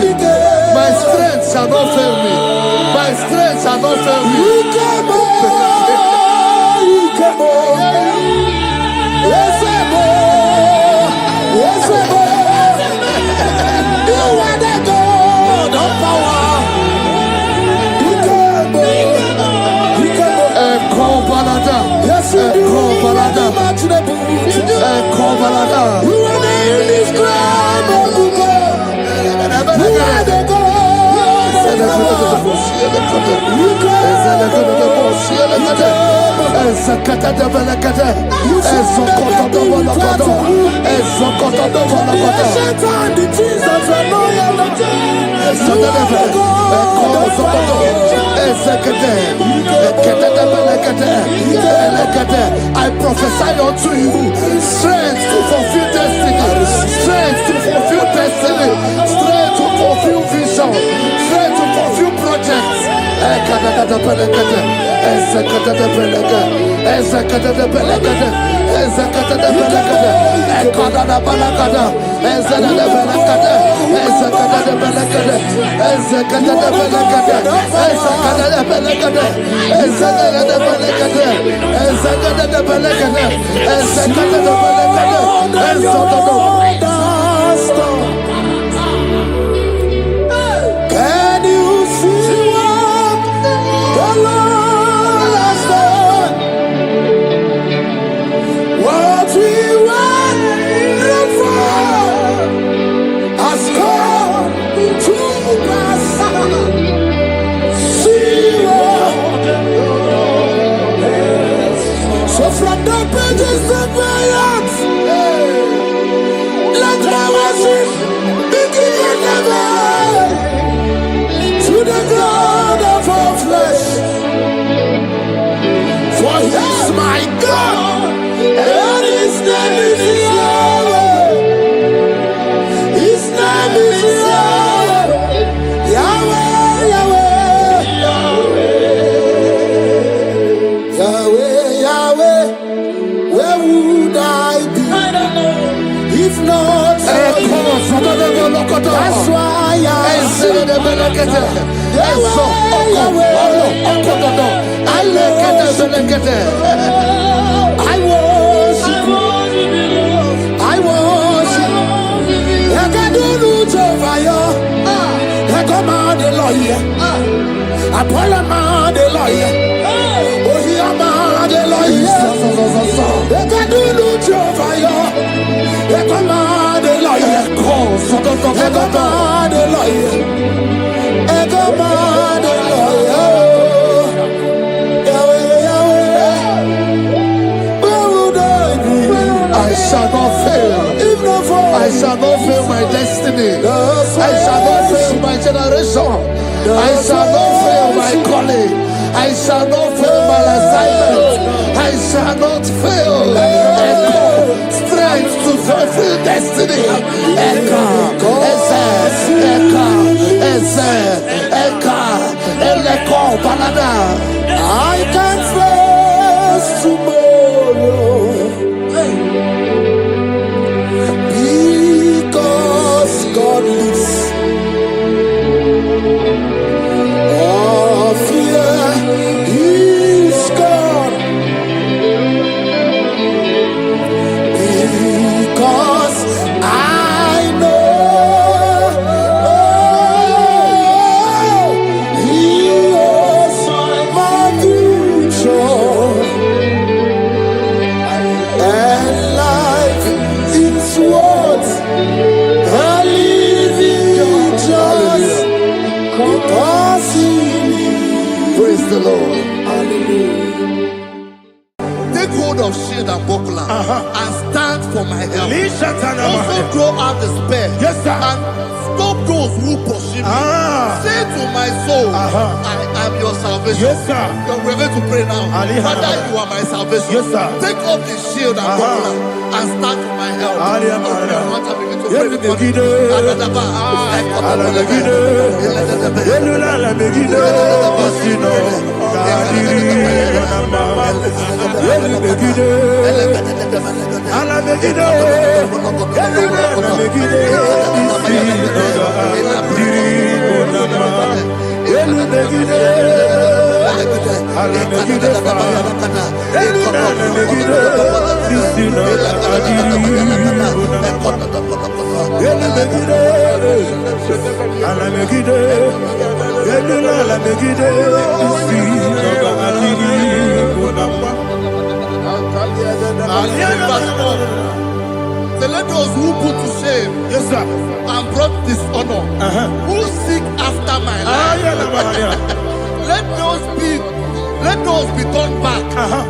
My strength shall not fail me. My strength shall not fail me. I prophesy unto you strength to fulfill destiny, strength to fulfill destiny, strength to fulfill vision, strength to fulfill projects. Can you see what the Lord has done? What we waited for has come to pass. See what. So from the pages of my heart, let my worship begin never. To the God of all flesh, for He's my God, and His name is Yahweh. His name is Yahweh, Yahweh, Yahweh, Yahweh, Yahweh. Where would I be if not for You? That's why I sing. I worship. I worship. I can do over you. I come out the lawyer. I pull him out the lawyer. Oh, he am out the lawyer. I can do over you. I come out the lawyer. I come out the lawyer. I come out the lawyer. I shall not fail. I shall not fail my destiny. I shall not fail my generation. I shall not fail my calling. I shall not fail my assignment. I shall not fail. Strength to fulfill destiny. I can face tomorrow because God lives. All fear is gone because I know He was my Take hold of shield and buckler and stand for my help. Also throw out despair. Yes, sir. And stop those who pursue me. Say to my soul, I am your salvation. Yes, sir. We're going to pray now. Father, you are my salvation. Yes, sir. Take off the shield and buckler and stand for my help. So let those who put to shame, yes, sir, and brought dishonor, who seek after my life, let those be turned back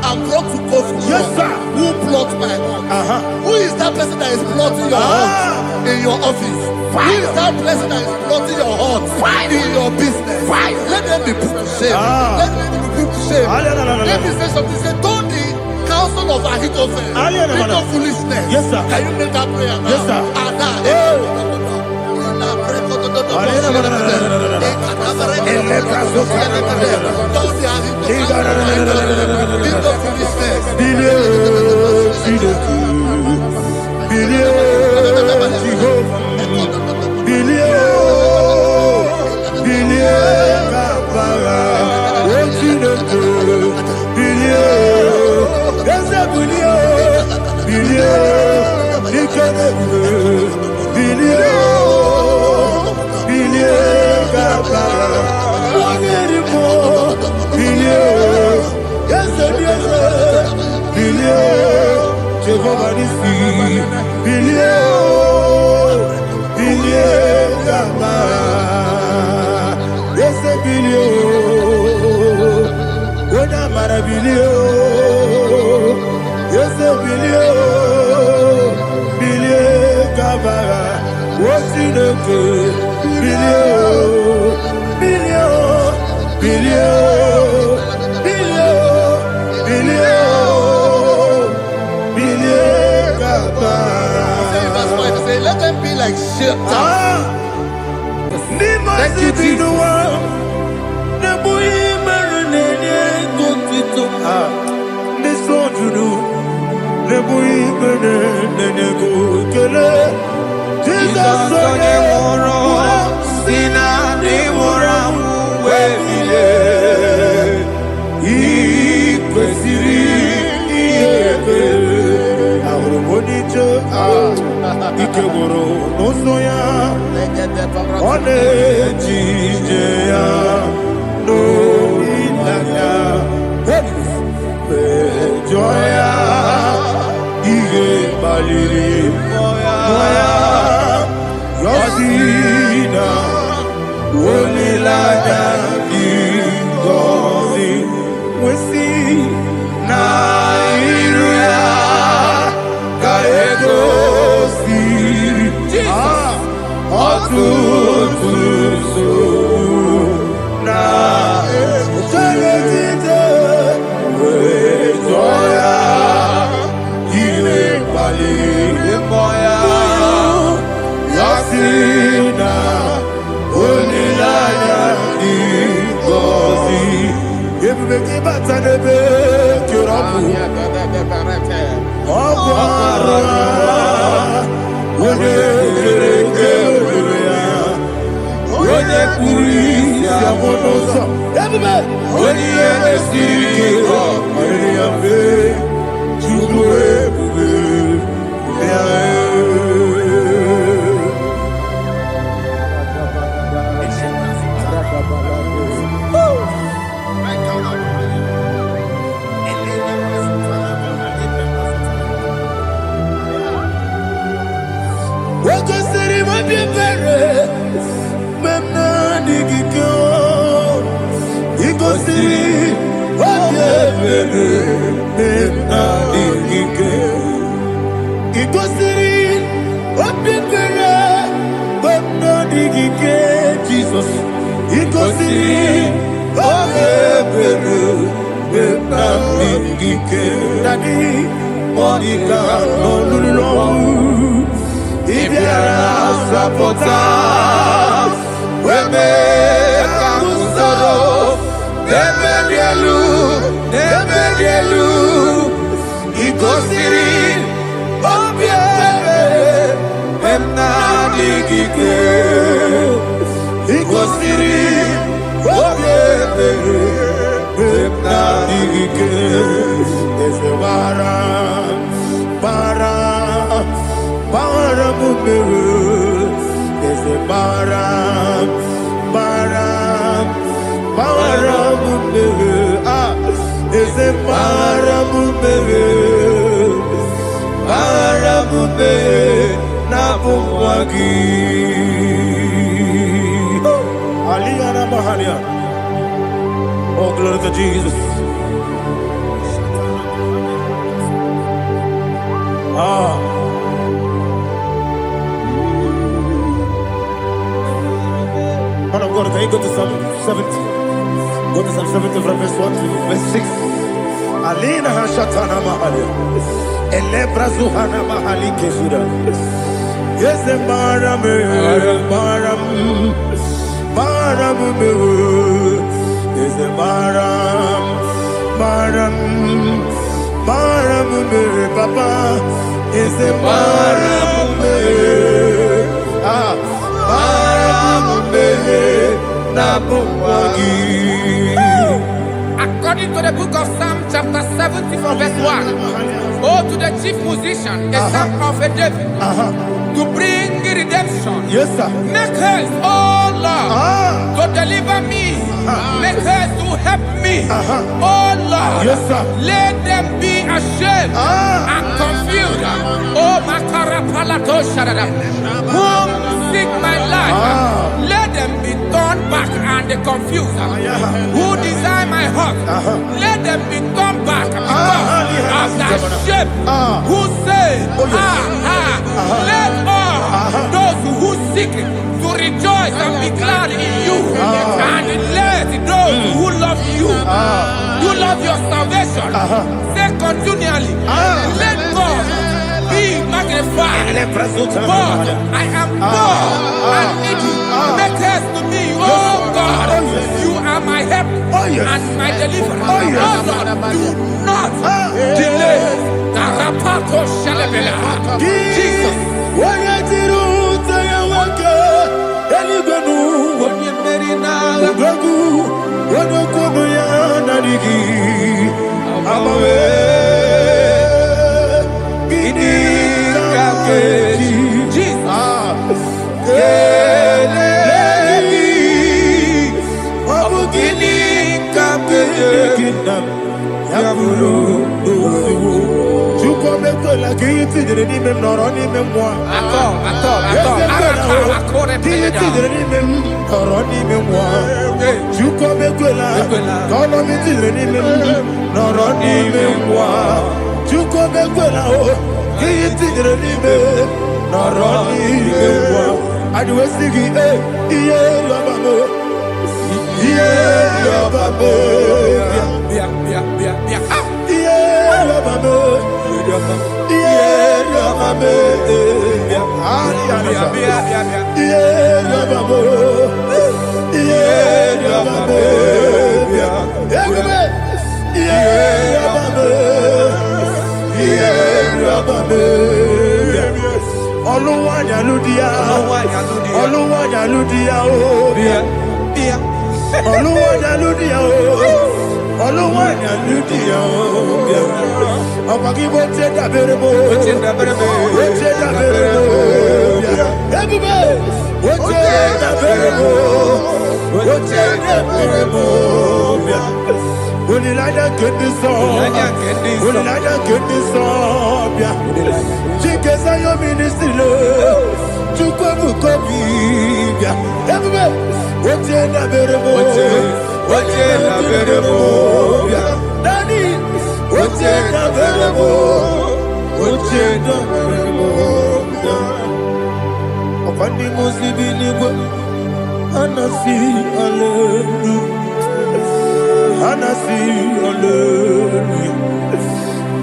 and brought to court for yes, sir, who plot my heart. Who is that person that is plotting your heart in your office? Who is that person that is plotting your heart in your business? Let them be put to shame. Let them be put to shame. Let me say something. Say, don't the counsel of Ahithophel make no foolishness. Yes, sir. Can you make that prayer now? Yes, sir. Let them be like shelter. Thank you, Jesus. Ikeboro nosoya one jijeya no ilaya joya ige baliri moya yosina olilaya ingozi wesi na iruya kaego Memna digiko, ikosi, Jesus, oh, glory to Jesus. Man of God, can you go to Psalm 70? Go to Psalm 70 from verse 1 to verse 6. Alina Hashatana Mahalia. Elebra Zuhana Mahali Kesura. Yes, the Baram, is the Baram, Papa, is the Baram, According to the book of Psalm chapter 70 from verse 1, oh, to the chief musician, a son of a David, to bring redemption. Yes, sir. Make haste, oh Lord, to deliver me. Make haste to help me. Oh Lord, yes, sir. Let them be ashamed and confused. Oh Makara Palato Shadada, whom seek my life, let them be turned back and confused. Who desire my heart, let them be turned back because of that shame. Who say, let all those who seek to rejoice and be glad in you, and let those who love you, you love your salvation, say continually, let God be magnified. God, I am poor and needy. Make haste to me, oh God. You are my help and my deliverer. Oh Lord, do not delay. Tarapato Shalabela. Jesus. Daddy, Nimosibinigwe, Anasi, Hallelujah. Anasi, Hallelujah.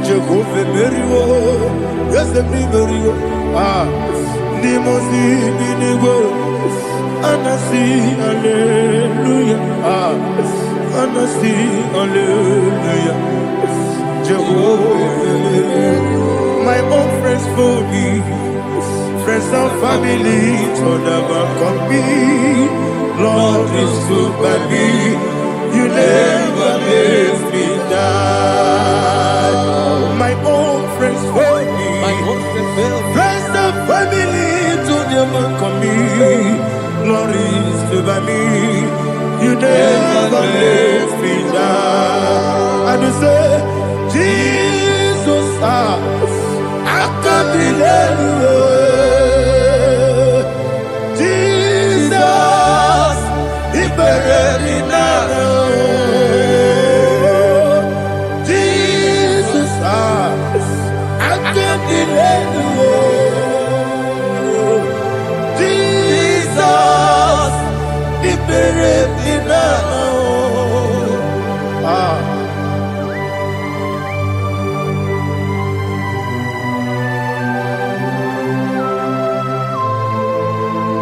Jehovah Meriwo, yes, the Meriwo. Nimosibinigwe, Anasi, Hallelujah. Anasi, Hallelujah. Jehovah, my own friends for me. Friends and family told about come me. Lord is good by me. You never leave me down. My own friends for me. Friends and family told about come me. Lord is good by me. You never leave me down. And you say, Jesus, I can't believe you. Jesus, I can't believe you. Jesus, he buried me now.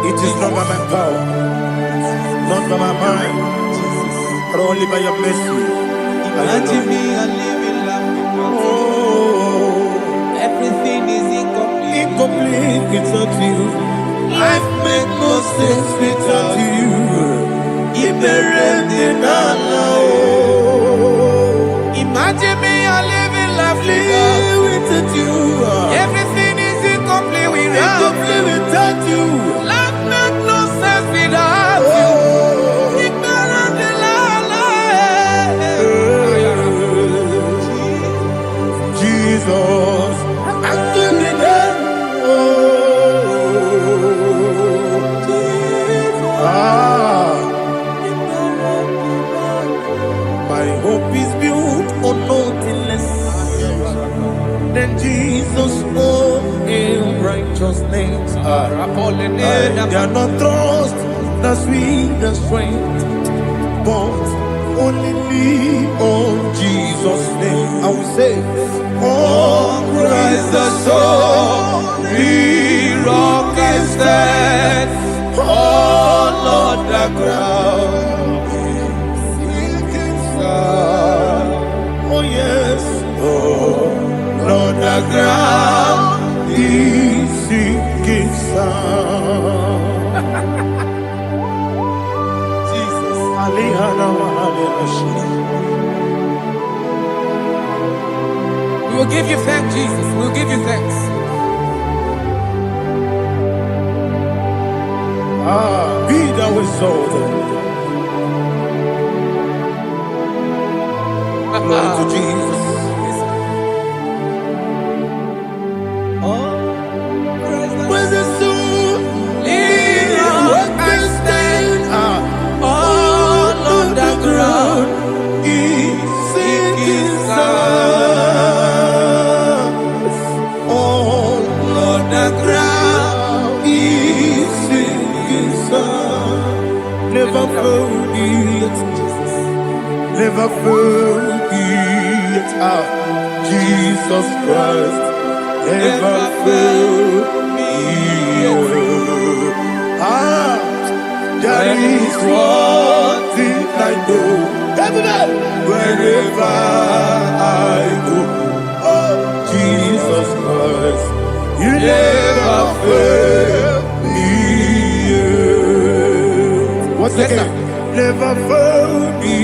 It is not by my power, not by my mind, but only by your mercy. Imagine me, I live in life without you. Everything is incomplete. Incomplete without you. Life makes no sense without you. Imagine me, I live in life without you. Everything is incomplete Without you. Life makes no sense without you. Jesus, I can't be my hope is built on nothing less than Jesus' own righteousness. They are not trust the sweetest strength, but only lean on Jesus' name. I will say, on Christ the solid rock is stand. Oh Lord, the ground is sinking sand. Oh yes, oh Lord, the ground is sinking sand. Jesus, We will give you thanks, Jesus. We will give you thanks. Be thou exalted. Glory to Jesus. Where's the soul? What can stand? All on the ground is sinking sand. All on the ground is sinking sand. Never forget, never forget Jesus Christ. Never fail me. There is one thing I know. Wherever I go, oh Jesus Christ, you never fail me. Once again, never fail me.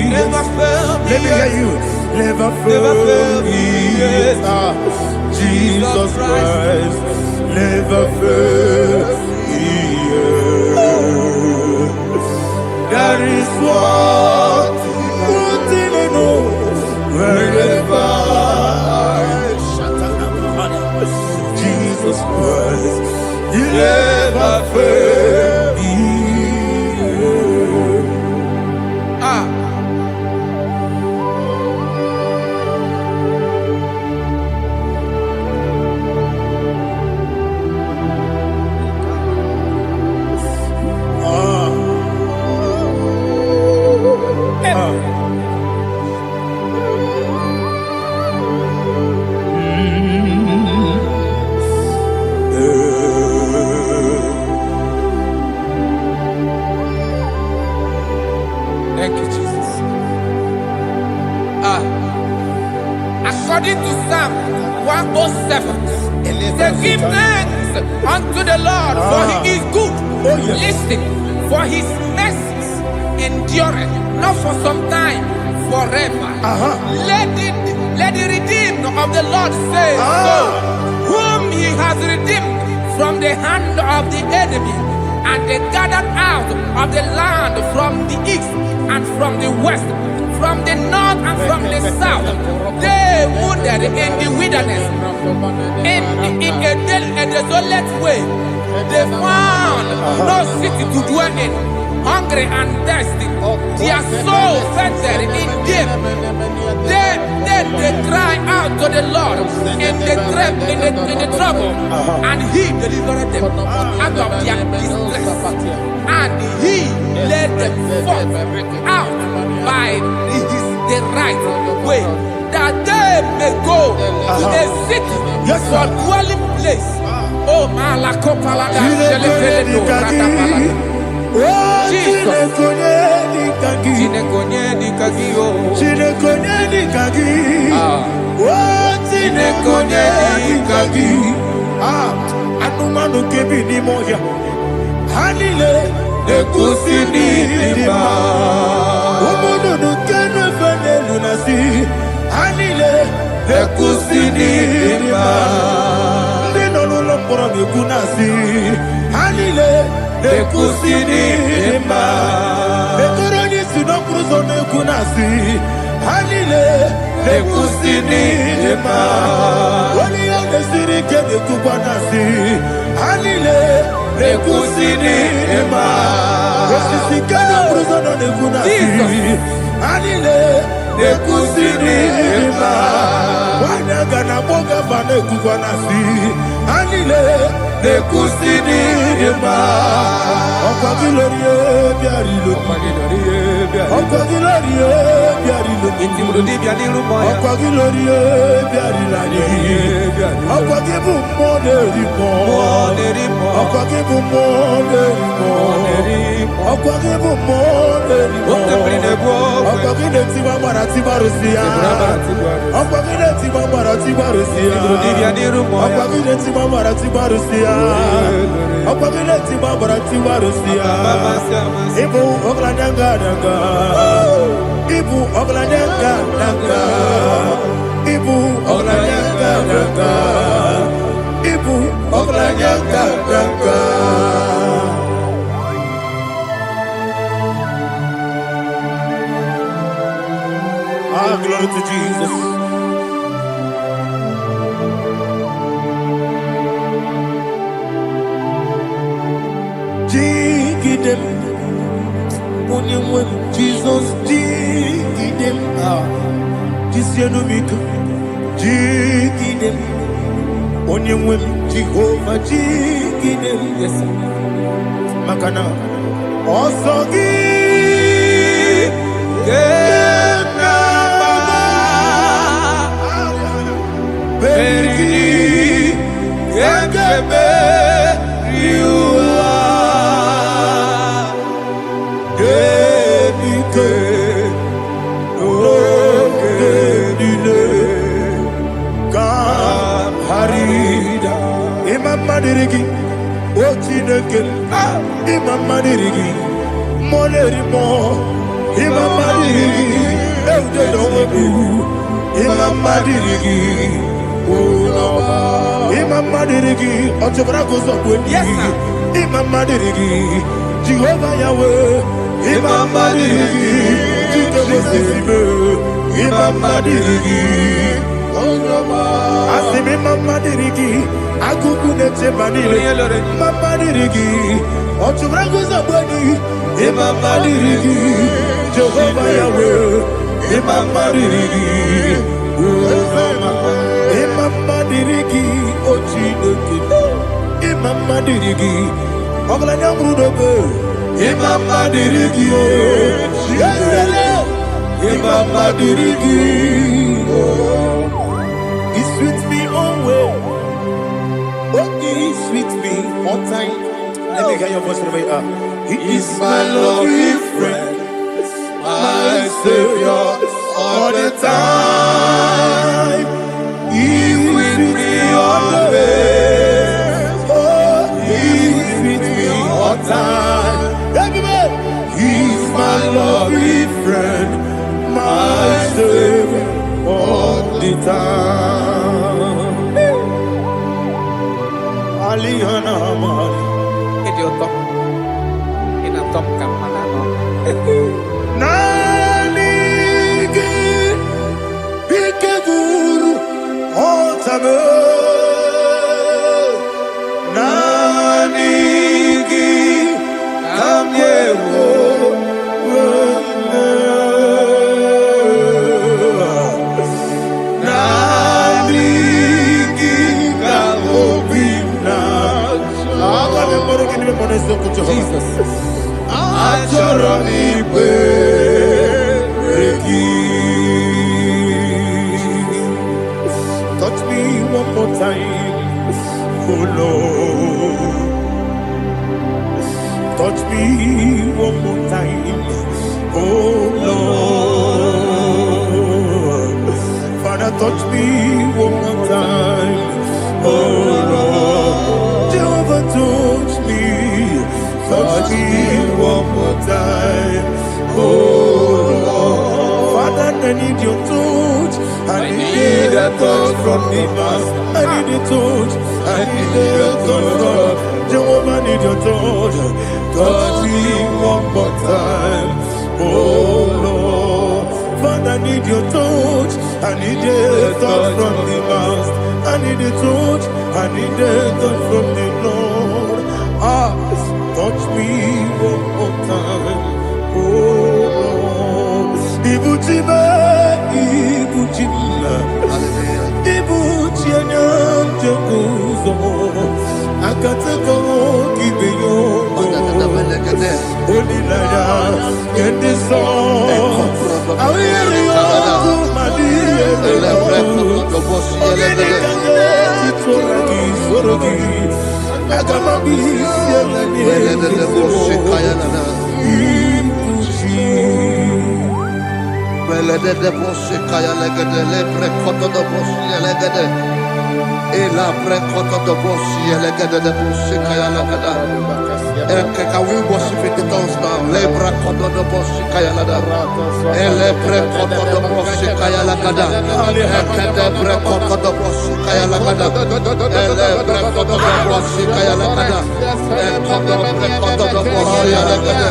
Never fail me. Let me hear you. Never fail me. Jesus Christ, never fail me. There is one thing I know. Wherever Jesus Christ, you never fail me. According to Psalm 107, say, give thanks unto the Lord, for he is good. Listen, for his mercies endureth, not for some time, forever. Let the redeemed of the Lord say so, whom he has redeemed from the hand of the enemy, and they gathered out of the land from the east and from the west, from the north and from the south. They wandered in the wilderness, in a desolate way. They found no city to dwell in, hungry and thirsty. Their soul fainted in deep. Then they cry out to the Lord in the trouble, and he delivered them out of their distress, and he led them forth out by the right way, that they may go to a city for dwelling place. Oh, Malakopalada, Jesus. Anumanu kebi ni moya Hanile Nekusini lima Umudu nukenu fene lunasi Hanile Nekusini lima Nino lulopora mikunasi Hanile Nekusini lima Nekuroni sinokruzo nekunasi Hanile Nekusini lima Wali yone sirike nekubanasi Hanile Nekusini lima Wasisikana bruzo nekunasi Hanile Nekusini lima Wanaga na boga vane kubanasi Hanile Nekusini lima Okwa gilorie biarilo Okwa gilorie biarilo Okwa gilorie biarilani Okwa gibu moderimo Okwa gibu moderimo Okwa gibu moderimo Okwa gile tiba marati barusia Okwa gile tiba marati barusia Okwa gile tiba marati barusia Okwa gile tiba marati barusia Ibu ogladanga danga Ibu ogladanga danga Ibu ogladanga danga Ibu ogladanga danga Glory to Jesus. Jigidem, Jesus, jigidem, Jisianumika, jigidem, Onyemwem, Jehovah, jigidem, yes, Makana, Osogi, Very you are Imam Madirigi, Ochineke, Imam Madirigi, Molerimo, Imam Madirigi, Imam Madirigi, Imam Madirigi, Ochobragos of Winnie, Imam Madirigi, Jehovah Yahweh, Imam Madirigi, Imam Madirigi, Asim Imam Madirigi, Akukune Manili, Imam Madirigi, Ochobragos of Winnie, Imam Madirigi, Jehovah Yahweh, Imam Madirigi, Imam Madirigi, Ochineke, Imam Madirigi, Oglanya Brudobe, Imam Madirigi, Imam Madirigi, he sweet me always, he sweet me on time. Let me hear your voice wherever you are. He is my loving friend, my Savior. all the time. He's with me always. Oh, he's with me all the time. Everybody, he's my lovely friend, my savior all the time. Alihana Mali. Idiot. In a top camera. Nanigi Ikeguru Otame Nanigi Kamyewo Nanigi Kamobina Jesus Achoronipe touch me one more time, oh Lord. Touch me one more time, oh Lord. Father, touch me one more time, oh Lord. Jehovah, touch me. Touch me one more time, oh Lord. Father, I need your touch. I need a touch from the master. I need a touch. I need a touch from Jehovah. I need your touch. Touch me one more time, oh Lord. Father, I need your touch. I need a touch from the master. I need a touch. I need a touch from the Lord. Touch me one more time, oh Lord. Ibuchima, Ibuchima, Ibuchina, Jeruzo. Akateko kibeyo, Odilaya, get this song. I will hear you, Madia, Can we worship in the tongues now? Lebra koto do boshi kaya lada. Elebre koto do boshi kaya lada. Ekede bre koto do boshi kaya lada. Elebre koto do boshi kaya lada. Ekodo bre koto do boshi lada.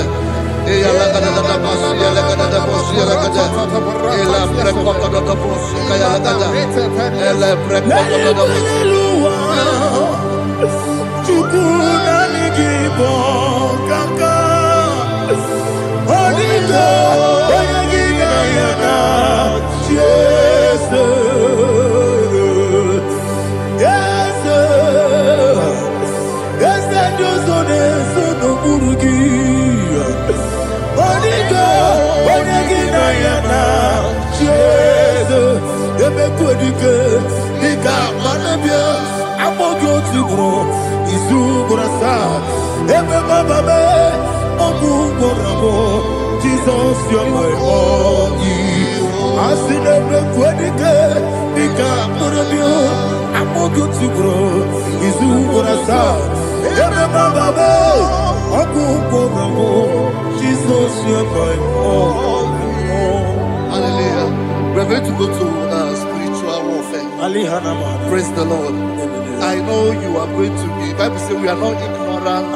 Eya lada da boshi lada da boshi lada. Elebre koto do boshi kaya lada. Elebre koto do boshi. Chukuna nigibo kaka Onigo Oyagina yana Jesus Yes Yes Josone Sono Burugi Onigo Oyagina yana Jesus Ebe Kodike Nika Manabia Amogo Tibro Izubrasa, Ebe Bababe, Ogugorabo, Jesus, you're my body. I see the Quedike, Nika Murabio, Amogo Tibro, Izubrasa, Ebe Bababe, Ogugorabo, Jesus, you're my body. Hallelujah. We're going to go to spiritual warfare. Praise the Lord. I know you are going to be. Bible says we are not ignorant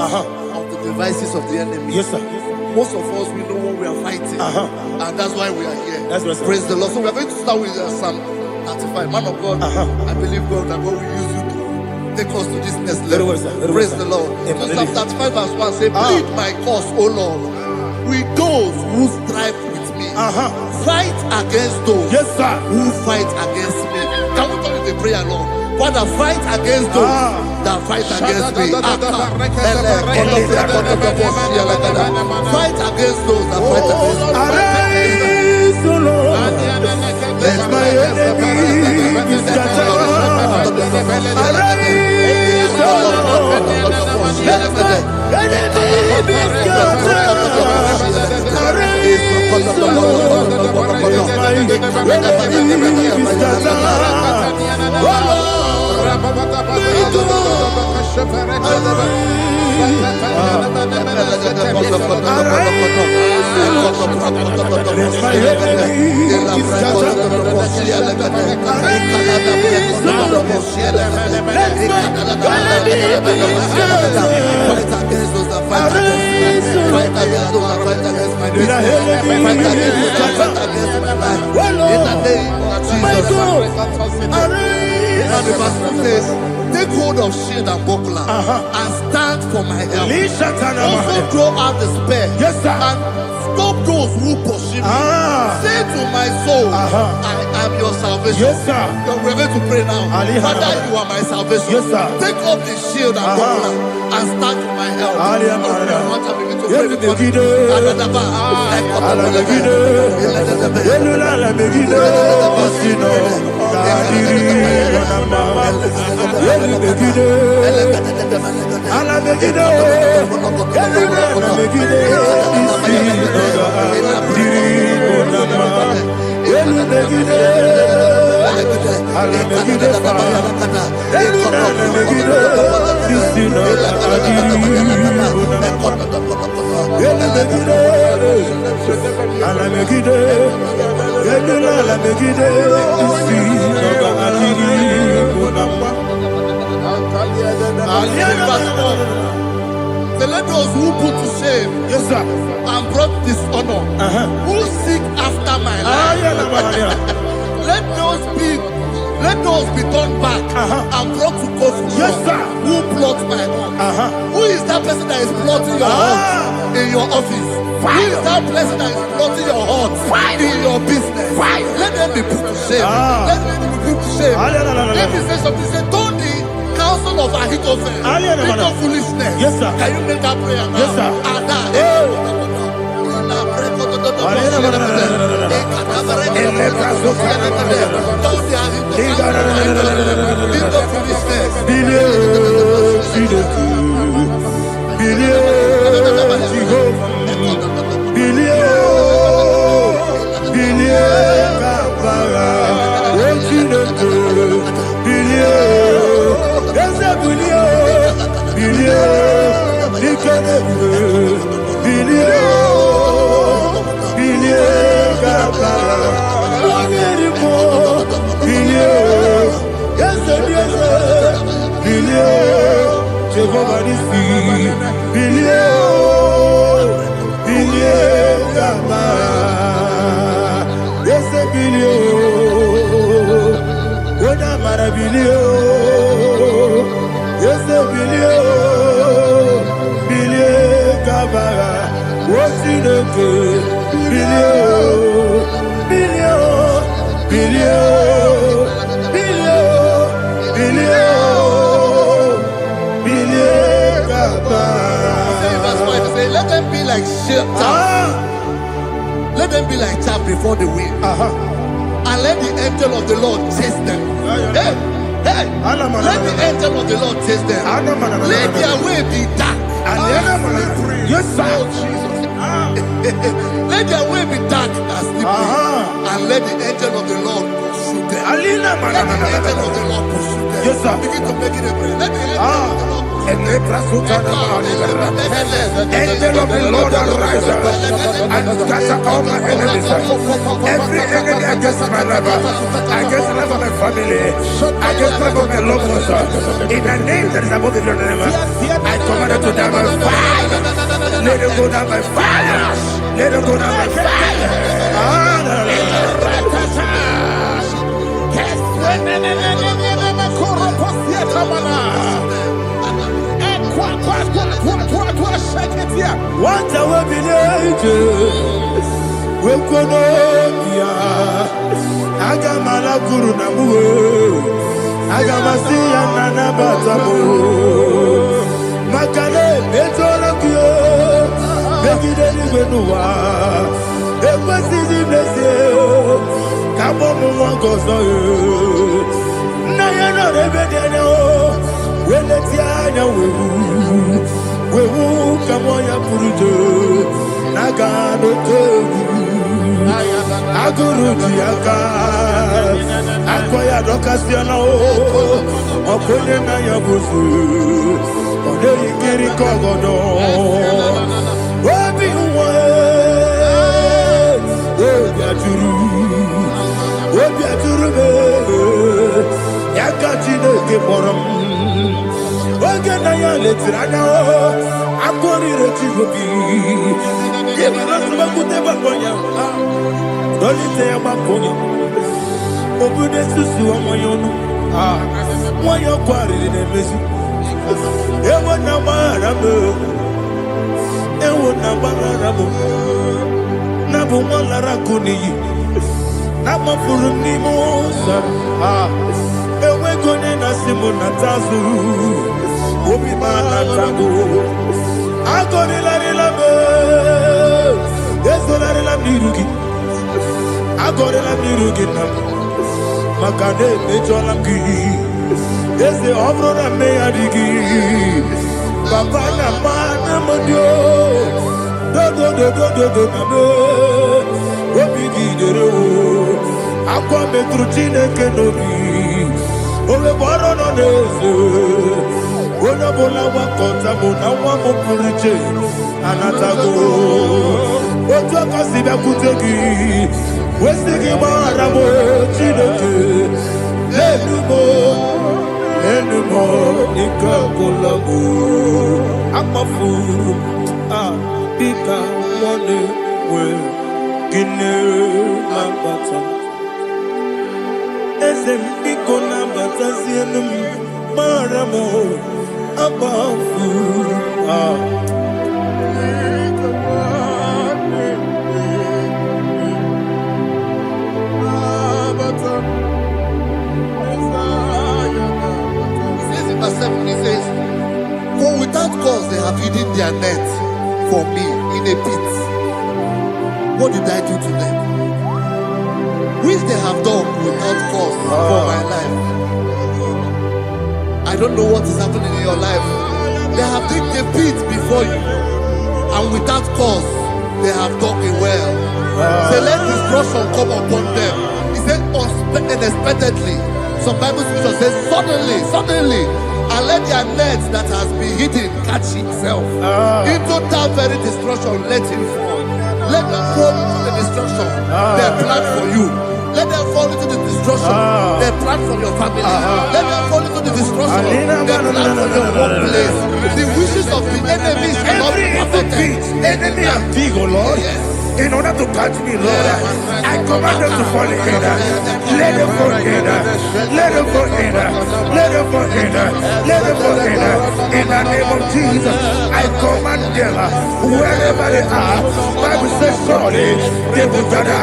of the devices of the enemy. Yes, sir. Most of us, we know what we are fighting. And that's why we are here. That's right, sir. Praise the Lord. So we are going to start with Psalm 35. Man of God, I believe God that God will use you to take us to this next level. Well, sir. Praise the Lord. So Psalm 35 verse 1 says, plead my cause, O Lord, with those who strive with me. Fight against those who fight against me. Can we turn with a prayer, Lord? Father, fight against those that fight against me. Fight against those that fight against me. Arise, O Lord. Let my enemy be scattered. Arise, O Lord. Let my enemy be scattered. Arise, Take hold of shield and buckler and stand for my help. Also throw out the spear and stop those who pursue me. Say to my soul, I am your salvation. We're going to pray now. Father, you are my salvation. Take up the shield and buckler and stand for my help. Let those who put to shame and brought dishonor, who seek after my life, let those be turned back and brought to confusion. Who plot my heart? Who is that person that is plotting your heart in your office? Who is that person that is plotting your heart in your business? Let them be put to shame. Let them be put to shame. Let me say something. Say, don't the counsel of Ahithophel become foolishness. Can you make that prayer now? Yes, sir. Let them be like chaff. Let them be like chaff before the wind. And let the angel of the Lord chase them. Hey, let the angel of the Lord chase them. Let their way be dark. Yes, sir. Let their way be dark and slippery. And let the angel of the Lord pursue them. Let the angel of the Lord pursue them. Yes, sir. Begin to make it a prayer. Let the angel of the Lord Angel of the Lord arise and scatter all my enemies. Every enemy against my life, against the life of my family, against the life of my loved ones. In the name that is above the name, I command it to die by fire. Let it go down by fire. Let it go down by fire. What I will be angels, we could be Agamala Guru Namu, Agamasia Nana Batamu, Makale, Betolakio, Begideni Benua, Equasisi Blessio, Kabomu Wankoso, Nayana Rebedeno, Weletiana Wewu, Kamoya Purujo, Nagano Togu. Aguru Diaka, Akoya Docasiano, Okone Nayabuzu, Ode Ikiri Kogodo, Wabi Uwe, Wabi Aturu, Yakachino Giborum, Waganaya Letrana, Akori Retivobi, Yabakuteba. Don't say about Pony. Open the Susu on my own. Why you're quarry in a messy? Ever number, Ever number, Nabu Malaracuni, Nama Furunimosa. Ewe Gonena Simonatazu, Obi Manatago. I got a love. Yes, I Nirugi. I got a Nirugi now. Makade, Mejolamki. Yes, the Obra Mayadigi. Papa Namana Modio. Do. Obigi de Ro. Aqua Metrutine Kenobi. Ole Baron on the Ona bola wakota mona wamo puriche anatago ojo kasiba kutegi wesigi maramo chineke lenumo ikakolamu amafu bika mone we gine mambata ese biko nambata sienum maramo above He says, for without cause they have hidden their net for me in a pit. What did I do to them? Which they have done without cause for my life. I don't know what is happening in your life. They have digged a pit before you, and without cause, they have dug a well. Say, let destruction come upon them. He said, unexpectedly. Some Bible scripture says, suddenly, and let their nets that has been hidden catch itself. Into that very destruction, let it fall. Let them fall into the destruction they plan for you. Let them fall into the destruction they plan for your family. Let them fall into the destruction they plan for your workplace. The wishes of the enemies cannot be perfected. Enemy of big, oh Lord. Yes. In order to catch me, Lord, I command them to fall in. Let them fall in. Let them fall in. Let them fall in. Let them fall in. In the name of Jesus, I command them wherever they are. Bible says surely they will gather.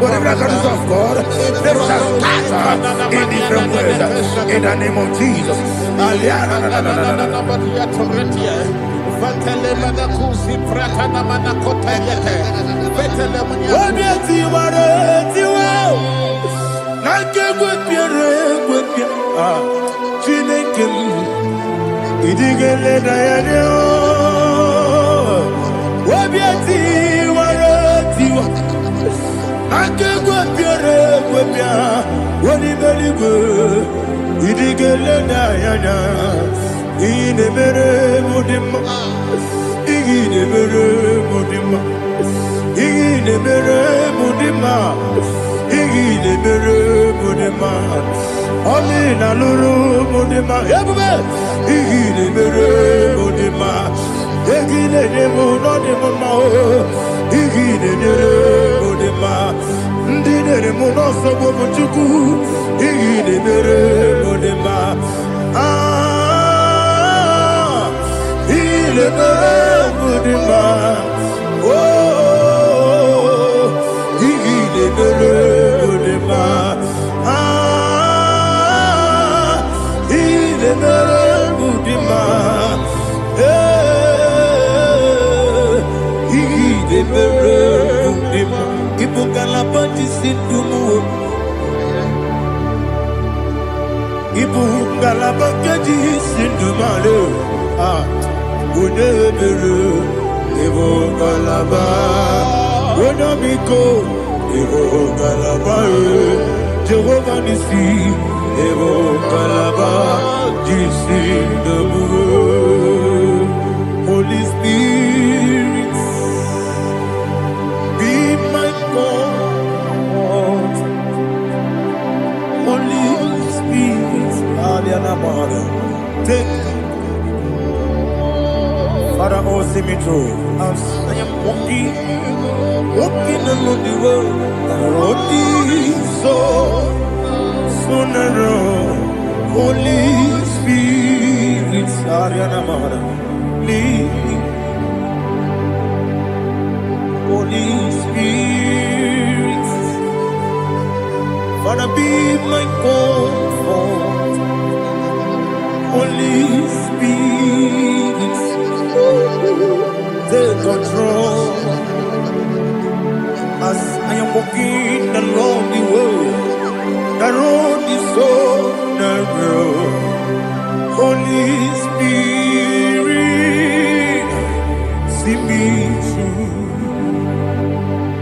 Whatever the God of God, they shall scatter in different ways. In the name of Jesus. Ine mere mudima, ine mere mudima, ine mere mudima, ine mere mudima. Oni na luru mudima, yabube. Ine mere mudima, ine nemo no nemo ma. Ine mere mudima, ndine nemo no sobo muchuku. Ine mere mudima. Le Mudima, oh, il est le Mudima, il est le Mudima, il est le Mudima, il faut qu'à la bâtisse du mot, il faut qu'à la bâtisse du mal. Unebelu, Evo Kalaba, Unamiko, Evo Kalaba, Jehovah Nissi, Evo Kalaba, Jesus the world. Holy Spirit, be my God. Holy Spirit, take Father, oh, see me through. As I am walking along the road, the road is so narrow. Holy Spirit, Ariana Mara, lead. Holy Spirit, Father, be my comfort. Holy Spirit, take control. As I am walking along the road is so narrow. Holy Spirit, see me through.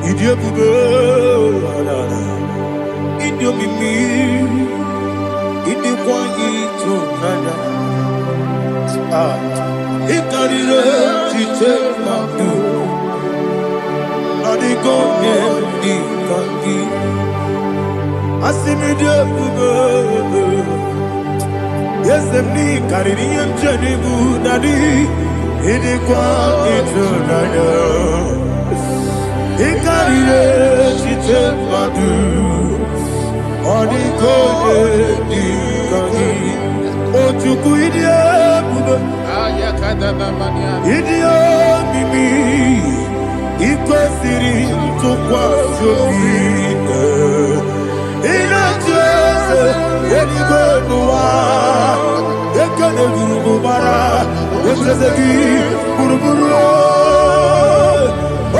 Idiobube, Idiomimi, Idikwanyitona. Ikarire take my do. Adigo ni kangi. Asimi Idiobube. Yes, me kariri emjeni budadi. Idikwanyitona. Ikarire take my do. Adigo ni kangi. Ojuku Idiobube. Idio mimi ikwesiri ntụkwasị obi ịna-echeze eluigwe n'ụwa ekele gburugburu gbara ocheze gị gburugburu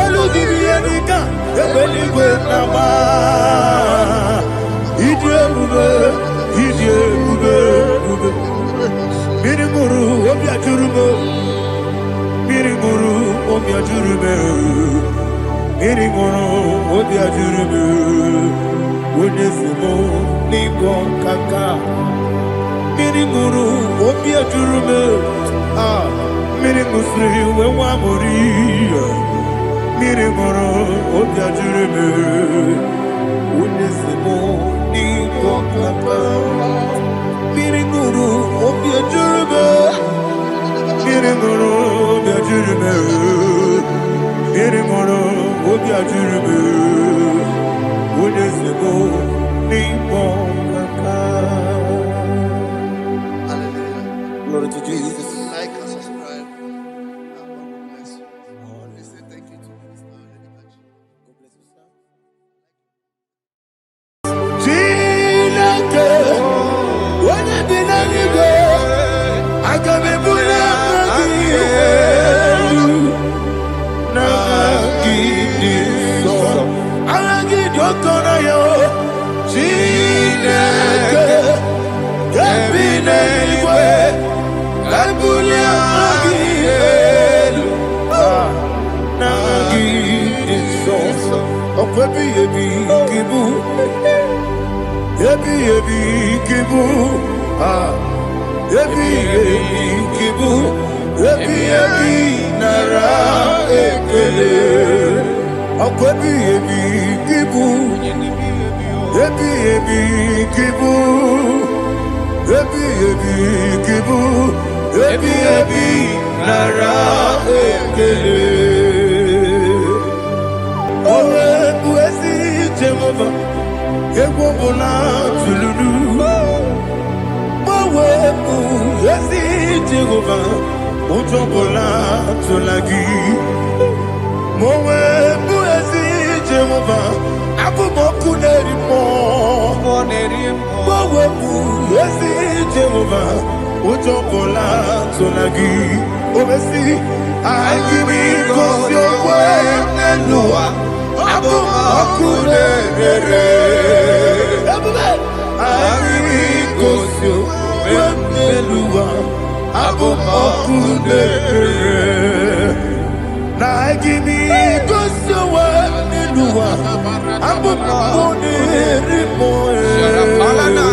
olu gị ihe dịka ebe eluigwe na-agba ịdị ebube ịdị ebube ebube mmiri ṅụrụ obi ajụrụ m mmiri ṅụrụ obi ajụrụ m mmiri ṅụrụ obi ajụrụ m onye si m n'ịgọ nkaka mmiri ṅụrụ obi ajụrụ m mmiri ṅụsịrị uwe nwa amụrụ mmiri ṅụrụ obi ajụrụ m onye si m n'ịgọ nkaka mmiri ṅụrụ obi ajụrụ m mmiri ṅụrụ obi ajụrụ m mmiri ṅụrụ obi ajụrụ m onye si m n'ịkpọ nkaka. Glory to Jesus. Like and subscribe. God bless you. We say thank you to Mr. Edikachi. God bless you, sir. Chineke, onye bi n'eluigwe, aga m ebuli aha gị elu, n'aha gị dị nsọ. Aha gị dị oke n'ahịa, Chineke, nke bi n'eluigwe, ebuli aha gị elu, n'aha gị dị nsọ. Ọkwa ebighị ebi gị bụ ebi kibu, ebi kibu, ebi nara ekele. Ọkwa ebi kibu, ebi kibu, ebi kibu, ebi nara ekele. Owe bụ ezi Jehova. Egwu ọbụla tụlụrụ gbanwe bụ ezi Jehova, ụjọ ọbụla tụla gị. Ma onwe bụ ezi Jehova, abụ m ọkụ na-eri mmụọ. Gbanwe bụ ezi Jehova, ụjọ ọbụla tụla gị. O mesi anyị bụ igosi okwe n'elu ụwa. Abụ m ọkụ na-ere anyị gosi okwe n'elu ụwa. Abụ m ọkụ na-ere na gị gosi okwe n'elu ụwa. Sharapalana.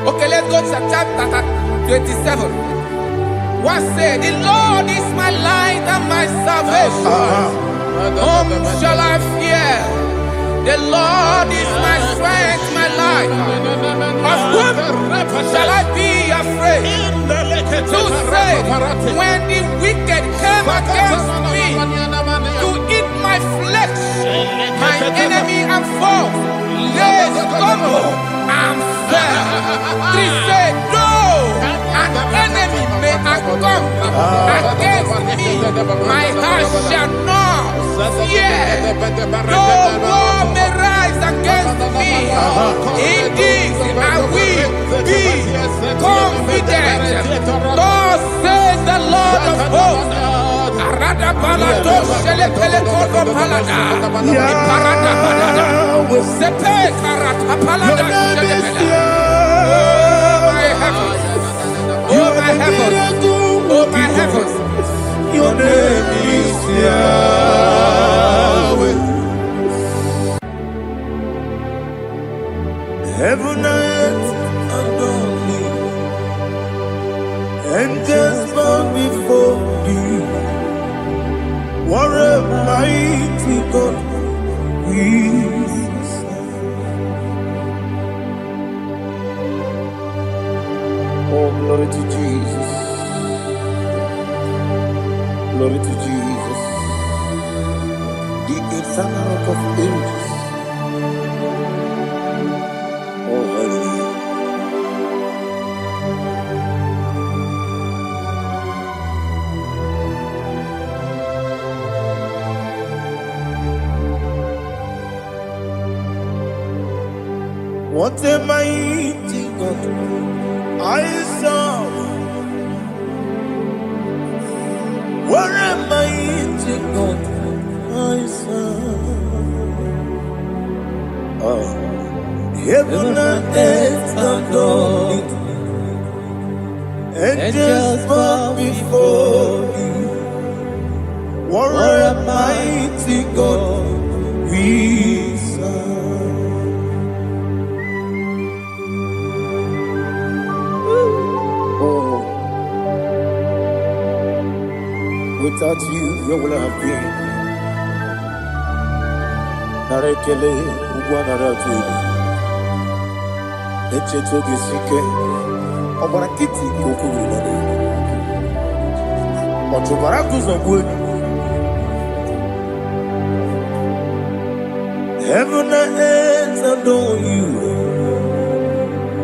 Okay, let's go to chapter 27. What said, the Lord is my light and my salvation. Whom shall I fear? The Lord is my strength, my life. Of whom shall I be afraid? To say, when the wicked came against me to eat my flesh, my enemy and foe, they stumble and fell. Three say, no, an enemy may have come against me, my heart shall not fear. No war may rise against me. In this I will be confident. Thus says the Lord of hosts. Arada balado shele pele kodo palada. Iparada balada. Sepe karata palada shele pele. Oh my heavens. Oh my heavens. Your name is Yahweh. Heaven and earth adore me, angels bow before you. What a mighty God we serve. Oh, glory to Jesus. Glory to Jesus, the eternal rock of ages. Oh, hallelujah. What a mighty God I serve. What a mighty God I serve. Heaven and earth adore it. Angels bow before you. What a mighty God we serve. Oh. Without you, where would I have been? Narekele, Ugwanaratu, Echetoge Sike, Obarakiti, Kokuru, Otobarakus of wood. Heaven and earth adore you.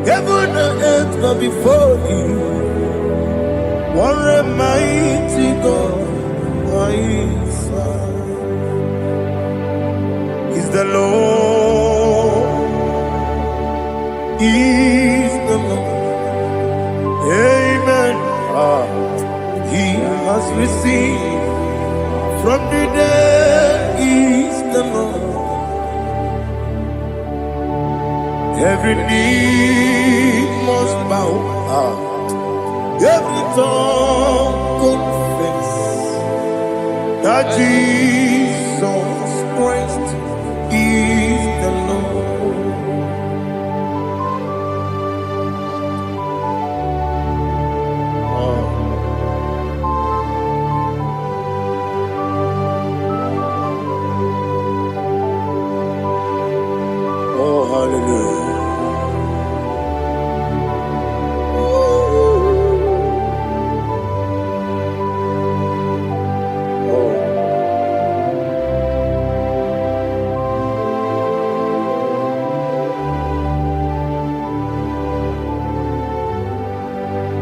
Heaven and earth bow before you. What a mighty God I serve. Is the Lord, is the Lord. Amen. He has received from the dead, is the Lord. Every knee must bow. Every tongue confess that Jesus Christ is the Lord. Oh, hallelujah.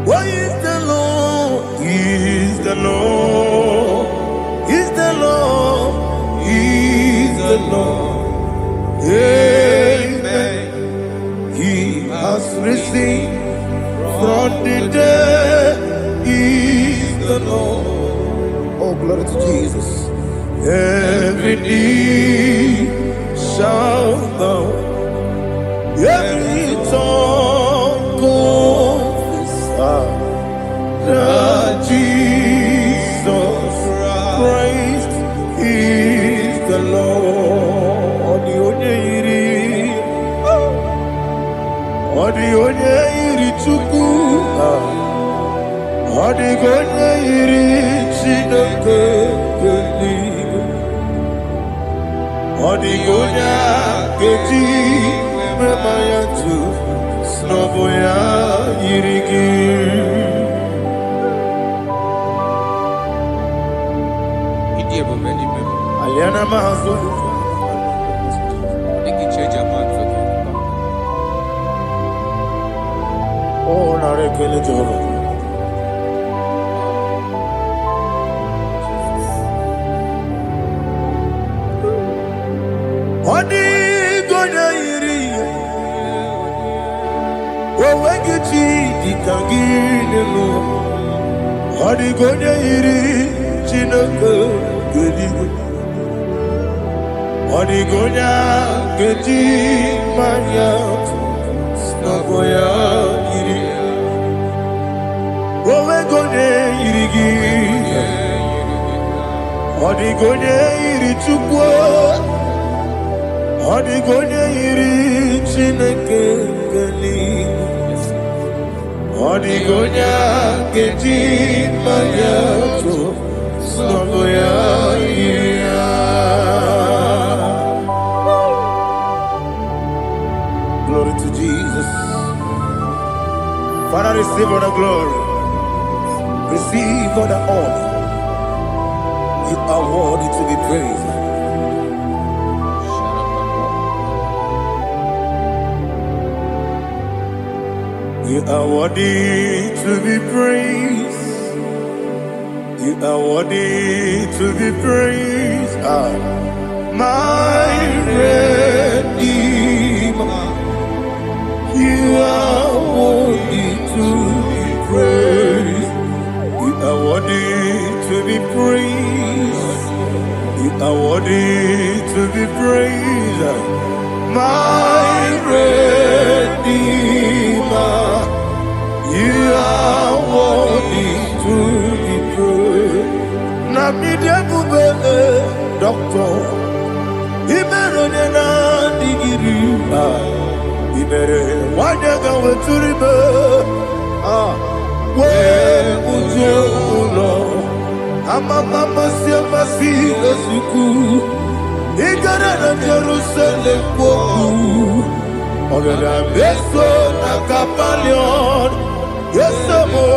What is the Lord? Is the Lord? Is the Lord? Is the Lord? Yeah. risen from the dead. Is the Lord. Oh, glory to Jesus. Every knee shall bow, every tongue confess that Jesus Christ is the Lord. Onye iri Chukwu, onye iri Chineke. Onye keji mema ya tu snobo ya yiri gị. Aliana mahazo oh narekele Jehovah. Odigonya iri owegichi dikagilelo. Odigonya iri Chineke geligo. Odigonya geji manya snaboya iri. Owegonya iri gi. Odigonya iri Chukwu. Odigonya iri Chineke geligo. Odigonya geji manya snaboya iri. Glory to Jesus. Father, receive all the glory. Receive all the honor. You are worthy to be praised. You are worthy to be praised. You are worthy to be praised. My Redeemer. You are worthy to be praised. You are worthy to be praised. You are worthy to be praised. My Redeemer. You are worthy to be praised. Namidebube doctor. Imeronena digiri. Ibere wanyaga weturibe we ujo ulo amama masi esuku igara na Jerusalem kwoku ogara beso na kapalion yesamo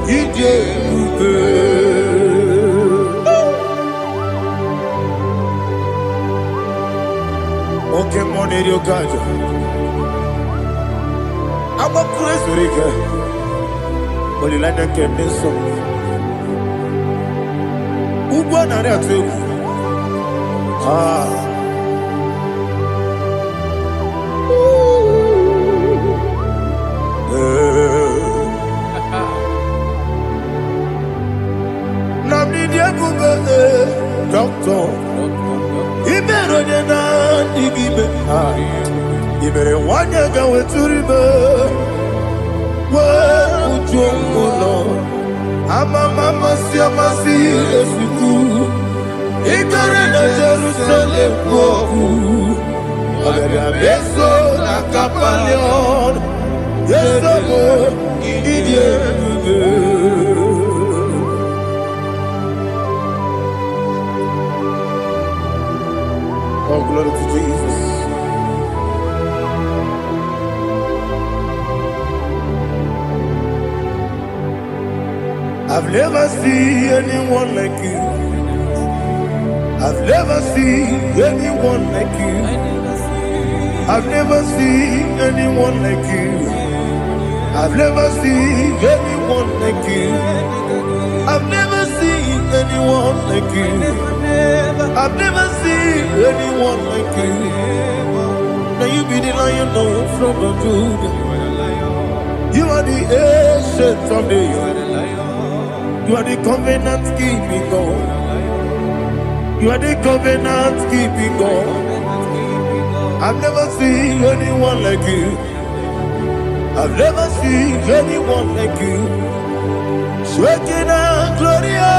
ije ube oke money yo gajo. I'm a crazy rigger. Only like a candy song. Ubana Ratu. Namni Diabube, doctor. Iberonena Digibe. Ibere wanyaga weturibe. Ujongulo amama masi esuku igare na Jerusalem kwoku ogara beso na kapalion yesamo idie oh glory to Jesus. I've never seen anyone like you. I've never seen anyone like you. I've never seen anyone like you. I've never seen anyone like you. I've never seen anyone like you. I've never seen anyone like you. Now you be the Lion of from the Judah. are the ancient of days. You are the covenant keeping God. You are the covenant keeping God. I've never seen anyone like you. I've never seen anyone like you. Shekinah Gloria,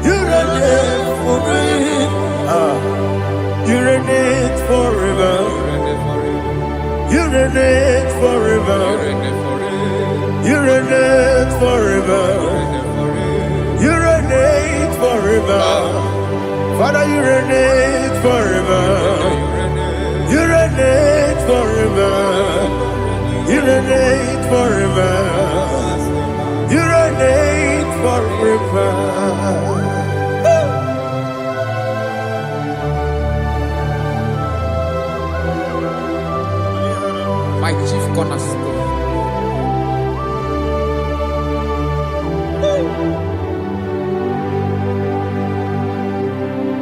you reign forever. You reign forever. You reign forever. You reign forever. You reign forever. Father, you reign forever. You reign forever. You reign forever. You reign forever. My chief cornerstone.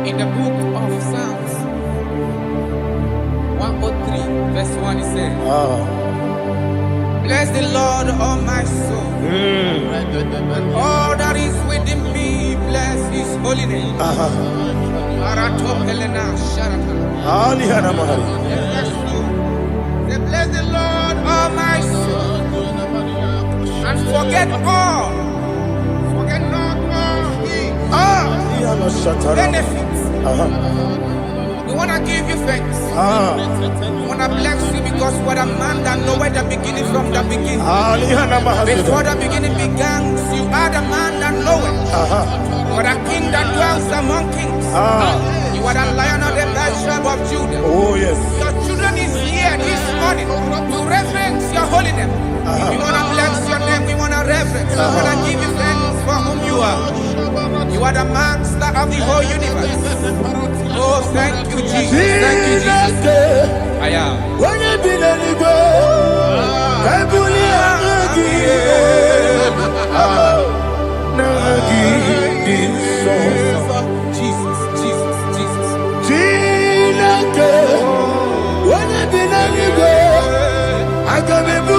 In the book of Psalms 103, verse 1, it says, bless the Lord, all my soul, and all that is within me, bless his holy name. Marato Helena Sharata. Say, bless the Lord, all my soul, and forget all. Forget not all his benefits. We want to give you thanks. We want to bless you because what a man that knoweth the beginning from the beginning. Before the beginning began, you are the man that knoweth. You are the king that dwells among kings. You are the lion of the tribe of Judah. Oh yes. Your children is here this morning to reverence your holy name. We want to bless your name. We want to reverence. We want to give you thanks for whom you are. You are the master of the whole universe. Oh, thank you, Jesus. Thank you, Jesus. I am. When you be the Igbo, I Jesus, Jesus, Jesus. When you be the Igbo, I can be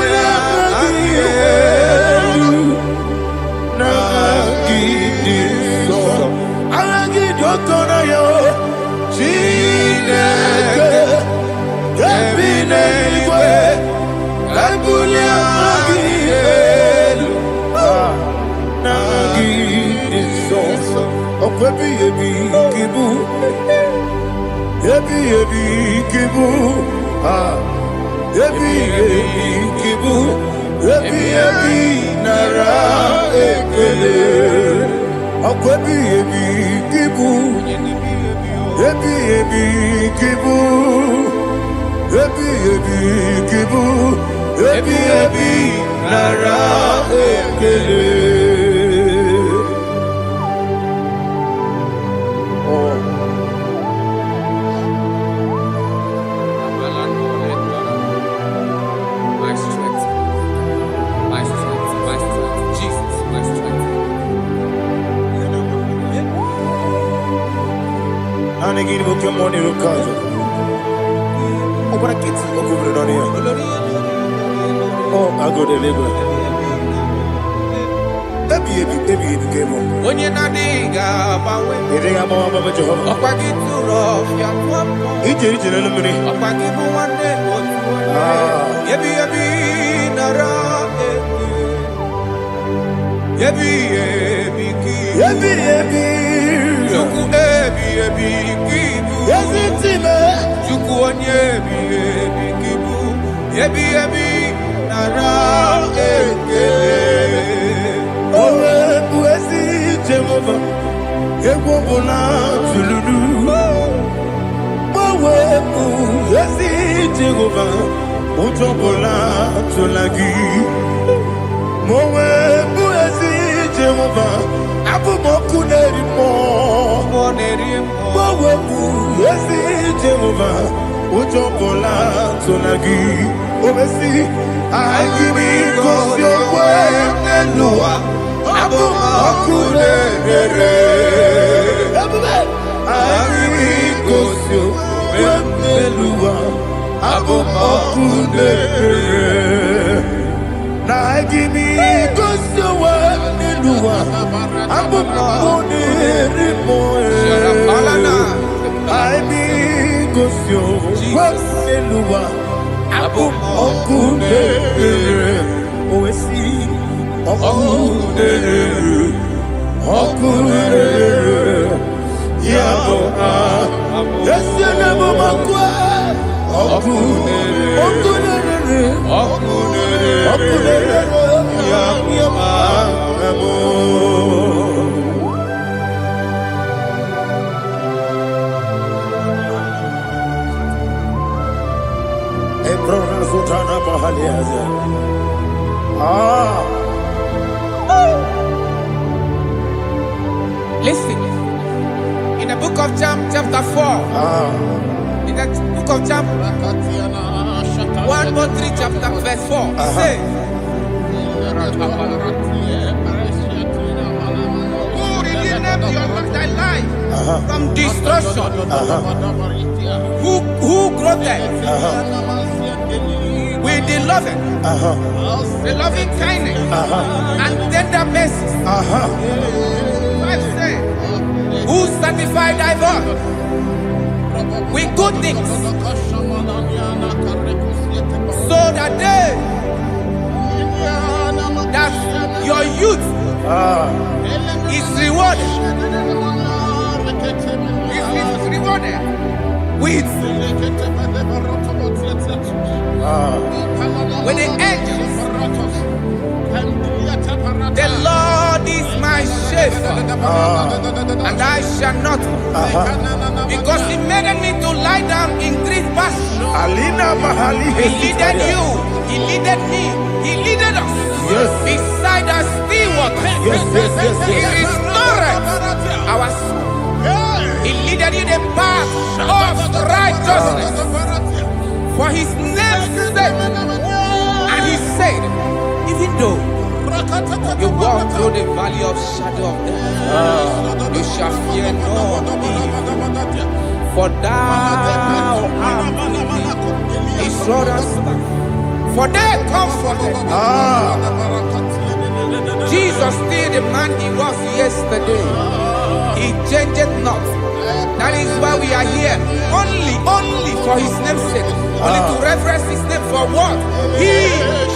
My strength, my strength, my strength, Jesus, my strength. And again, we'll come on here. Oh, but I can't see over on here. Oh, I go to Lagos. Baby, came on. When you're not digging, You think I'm on Baba Jehovah? up I get too rough, you're one. He did it in a minute. Up I give you one day, Yebi, Nara, Yebi, Juku, Kibu, Yes, it's him. Juku, Yebi, Kibu, Yebi, Nara, Oh, Pussy Jehovah. You won't to Lulu. Oh, yes, Jehovah. Utobola to Lagi. Moe, Pussy Jehovah. Abu Mokuneri Mo. Moe, yes, Jehovah. Utobola to Lagi. Obesi, I give me cause your way and Noah. Abu Mokuneri. I give me cause your way and Noah. Abu Mokuneri. Listen, in the book of John, chapter 4, in the book of John, 1:3, chapter verse 4, it says, who redeemed thy life from destruction? Who groweth with the loving kindness and tender mercies? Who sanctify thy body with good things, so that your youth is rewarded. Is rewarded with the angels. The Lord is my shepherd, and I shall not, because He made me to lie down in green pastures. He leaded you, He leaded me, He leaded us beside the still waters. He restored our soul. He leaded you the path of righteousness for His name's sake. And He said, even though you walk through the valley of shadow of death, you shall fear no evil, for thou art with me. His rod and staff, for they comforted. Jesus still the man He was yesterday. He changed not. That is why we are here. Only for His name's sake. Only to reverence His name for what He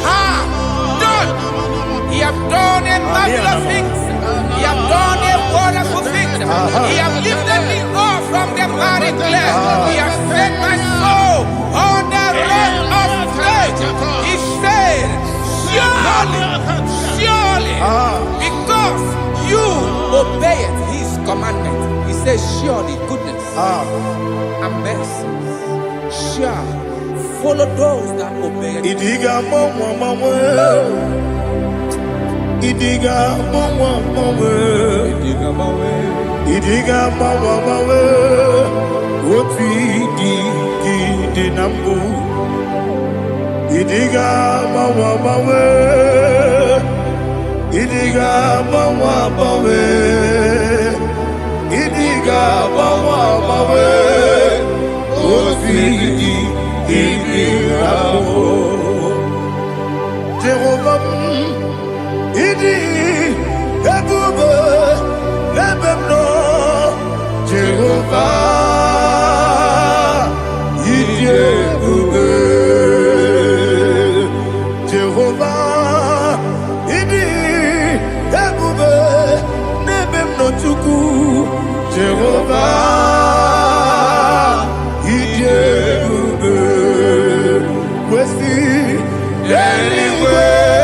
has done. He has done a marvelous things. He has done a wonderful thing. He has lifted me up from the miry clay. He has set my soul on the rock of faith. He said, surely, because you obeyed His commandment. He says, surely goodness and mercy shall follow those that obey it. Idiga mawa mawe Woti di nambu Idiga mawa mawe Idiga mawa mawe Idiga mawa mawe Woti di nambu Jehovah Idi Ebube Lebemno Jehovah Idi Ebube Jehovah Idi Ebube Lebemno Chuku Jehovah Idi Ebube Wesi anyway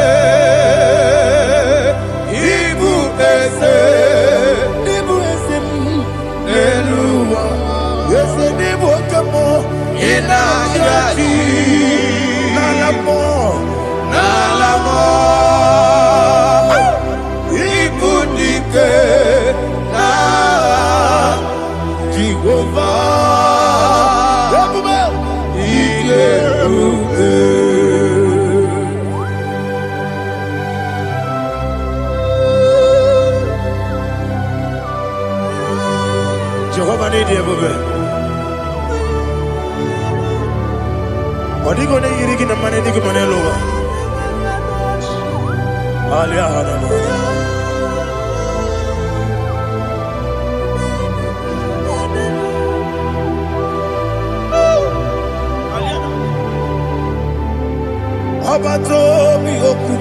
Jehovah need you, baby. Odigo ne yirigi na mane digo mane lowa. Alia hana. bioku.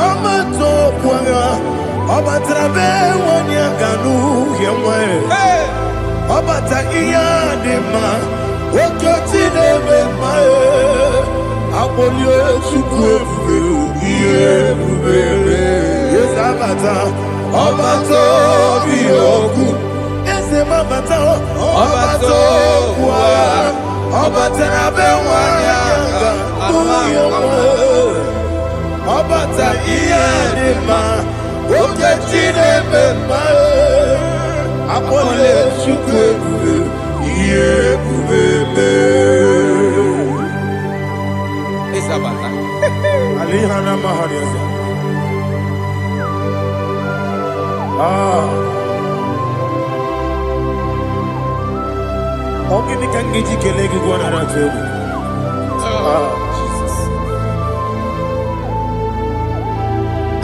Amato kwanga. Obatrabe wanyaganu yemwe. Obata iyadema. Okotine bemae. Abolye chukwebe. Yes, abata. Obato bioku. Yes, abata. Obato kwa. Obatrabe wanyaganu yemwe. Obata iyadema. Oketine bemae. Apole chukwebe. Isabata. Alihana mahariasa. Ogini kangiji kelegi gwana ratubu.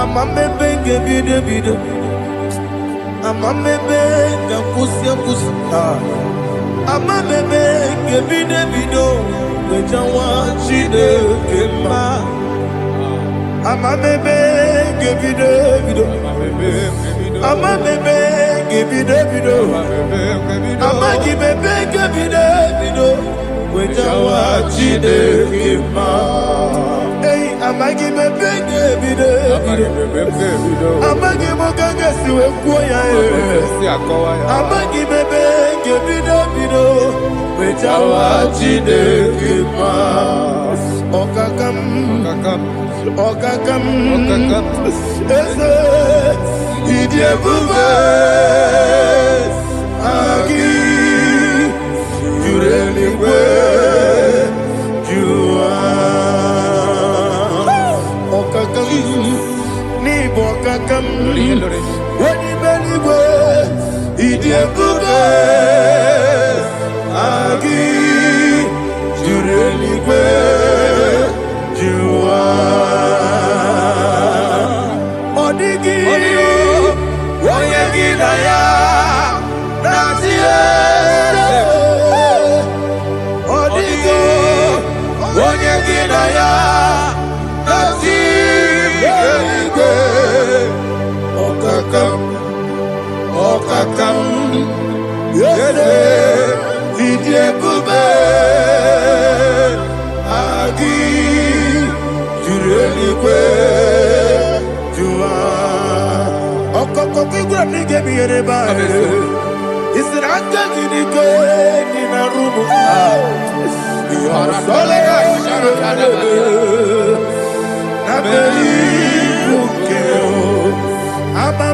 Amamebe ngebide bide. Amamebe ngakusia kusia. Amamebe ngebide bido. Wejawa chide kema. Amamebe ngebide bido. Amamebe ngebide bido. Amagibebe ngebide bido. Wejawa chide kema. Hey, amagibebe ngebide bido. Amagimogaga siwe kuya. Amagibebe ngebide bido. Wejawa chide kema. Okakam. Eze idiebube agi jureligwe jua okakam ni bokakam wani beligwe idiebube agi jureligwe jua odigi oyegi daya natie odigi oyegi daya natie okakam yede idiebube agi jureligwe jua okoko ni gebi yereba isiranga ginike ni na rumu sole na beli ukeo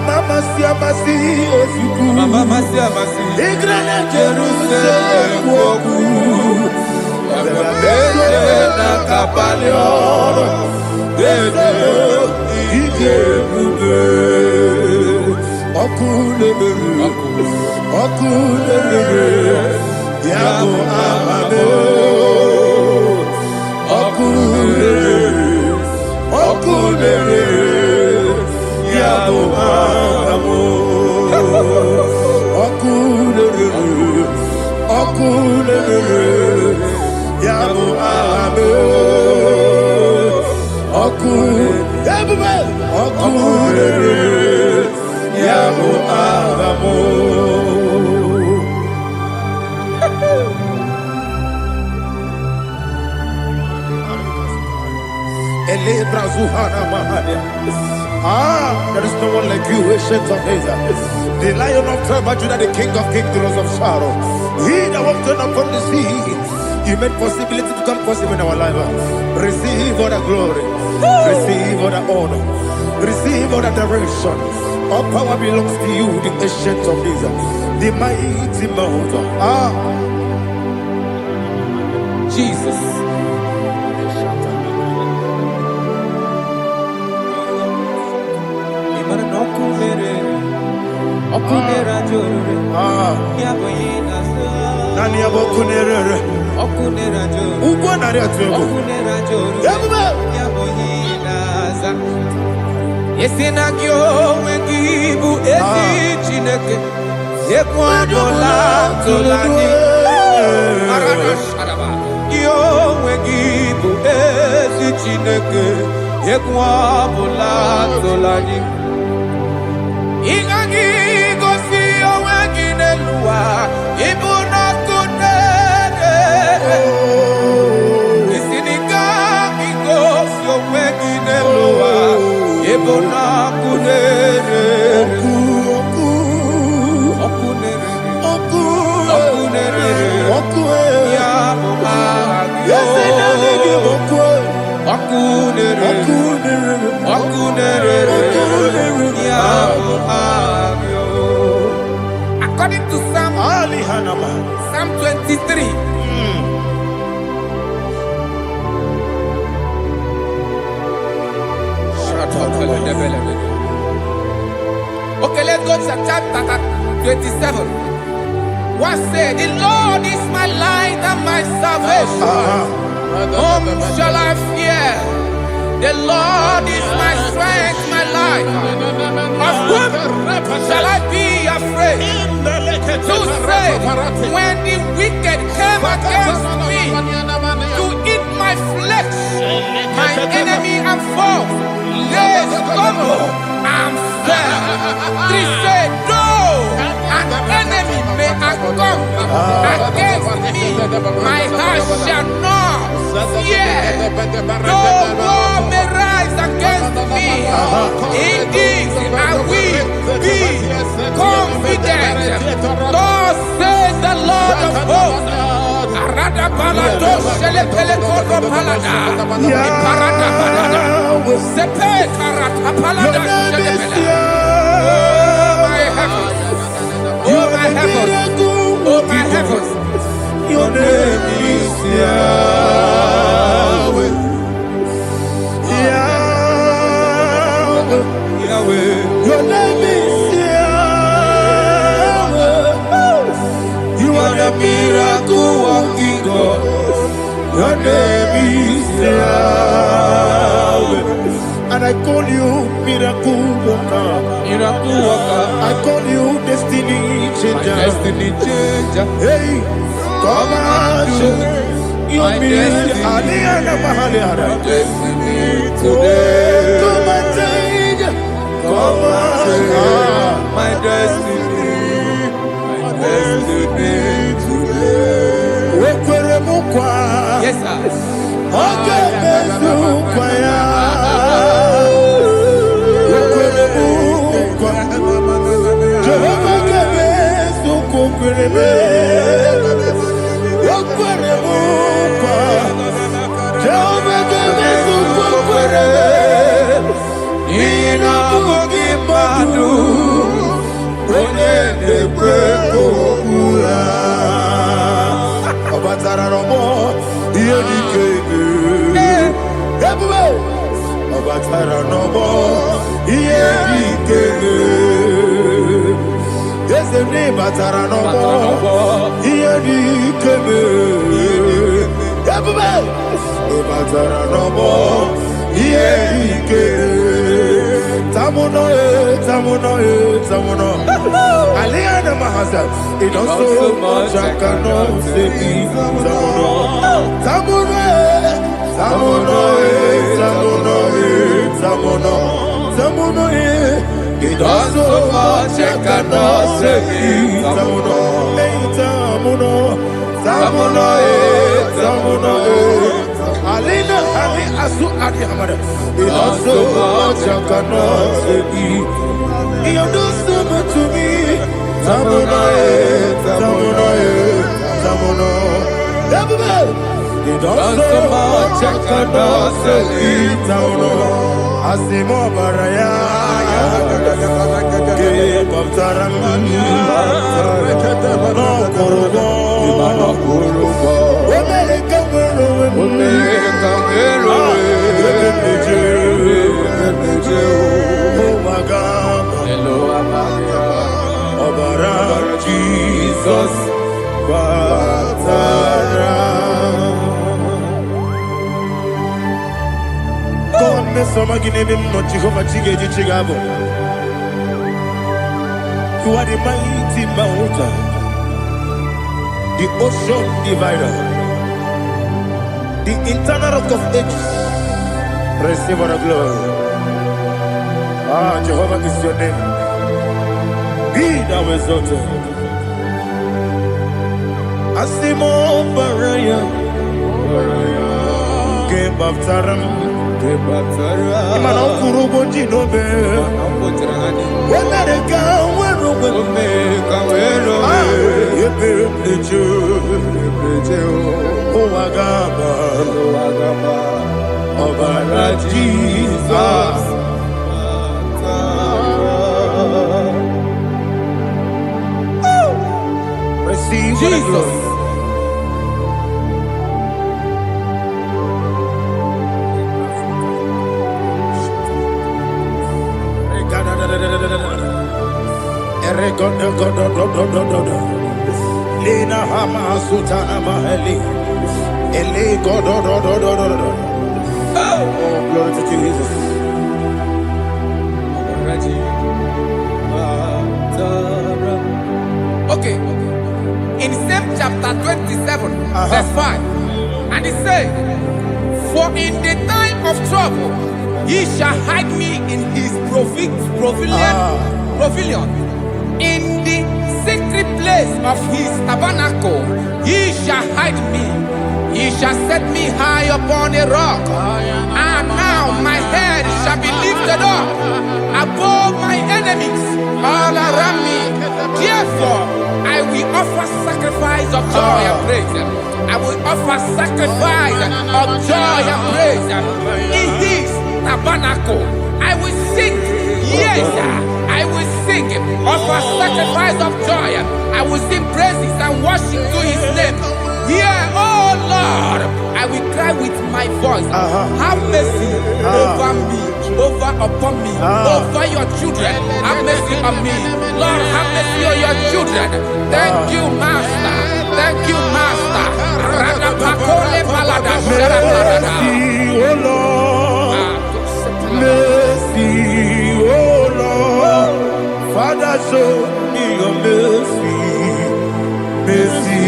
mama siamasi osuku mama siamasi igrana Jerusalem woku bebe na kapalion bebe igebube Okulere Yabo Amabo Okulere Yabo Amabo Okulere Yabo Amabo Okulere Yabo Amabo there is no one like you, ancient of days. The Lion of tribe of Judah, the King of kings, the Rose of Sharon. He that walked upon the sea, you made possibility to come possible in our life. Receive all the glory, receive all the honor, receive all the direction. All power belongs to you, the ancient of days, the mighty mountain. Jesus. Okunera jorore. Yaboyina so. Nani abokunere. Okunera jorore. Ugwa nari atwego. Okunera jorore. Yaboyina za. Yesina kyo wengibu esi chineke. Yekwadola tolani. Arana sharaba. Kyo wengibu esi Chineke egwu ọbụla tụlanyị ịgaghị gosi onwe gị n'elu ụwa ịbụ n'ọkụ na-ere isi n'ịga igosi onwe gị n'elu ụwa ịbụ n'ọkụ na-ere According to Psalm 23. Okay, let's go to chapter 27. What said, the Lord is my light and my salvation. Whom shall I fear? The Lord is my strength, my life. Of whom shall I be afraid? To say, when the wicked came against me to eat my flesh, my enemy and foe, they stumble and fell. Three say, though an enemy may come against me, my heart shall not fear. No war may rise against me. In this I will be confident. Thus says the Lord of hosts. Arada balado shele pele kodo palada. Iparada balada. Sepe karata palada shele pele. Oh my heavens. Oh my heavens. Your name is Yahweh. Yahweh. Yahweh. Your name is Yahweh. You are the miracle working God. Your name is Yahweh. And I call you miracle worker. Miracle worker. I call you destiny changer. Destiny changer. Hey, come on, you destiny. Destiny today. Come and change. Come on, my destiny. My destiny today. Yes, sir. Okay, it also much I cannot say. It also much I cannot say. Alina Ali Asu Adi Hamada. It also much I cannot say. You do so much to me. Tamuno. It also much I cannot say. Tamuno. Asimo Baraya. Give up Taram. No Kurubo. Jesus, God, me some give him no Jehovah Chigabo. You are the mighty mountain, the ocean divider, the internal rock of ages, Receive all the glory. Ah, Jehovah is your name. Be thou exalted. Asimo Baraya. Game of Taram. Imana Kurubo Jinobe. When I go, when Jesus. Receive Jesus. Lina Hama Sutana Mahali. Oh, glory to Jesus. Okay. In same chapter 27, verse 5, and it says, "For in the time of trouble, he shall hide me in his pavilion. In the secret place of his tabernacle, he shall hide me. He shall set me high upon a rock, and now my head shall be lifted up above my enemies all around me. Therefore, I will offer sacrifice of joy and praise. I will offer sacrifice of joy and praise in his tabernacle. I will sing, yes, I will sing, offer sacrifice of joy. I will sing praises and worship to his name. Here, oh Lord, I will cry with my voice. Have mercy over me, upon me, over your children. Have mercy on me. Lord, have mercy on your children. Thank you, Master. Thank you, Master. Mercy, oh Lord. Mercy, oh Lord. Father, show me your mercy. Mercy,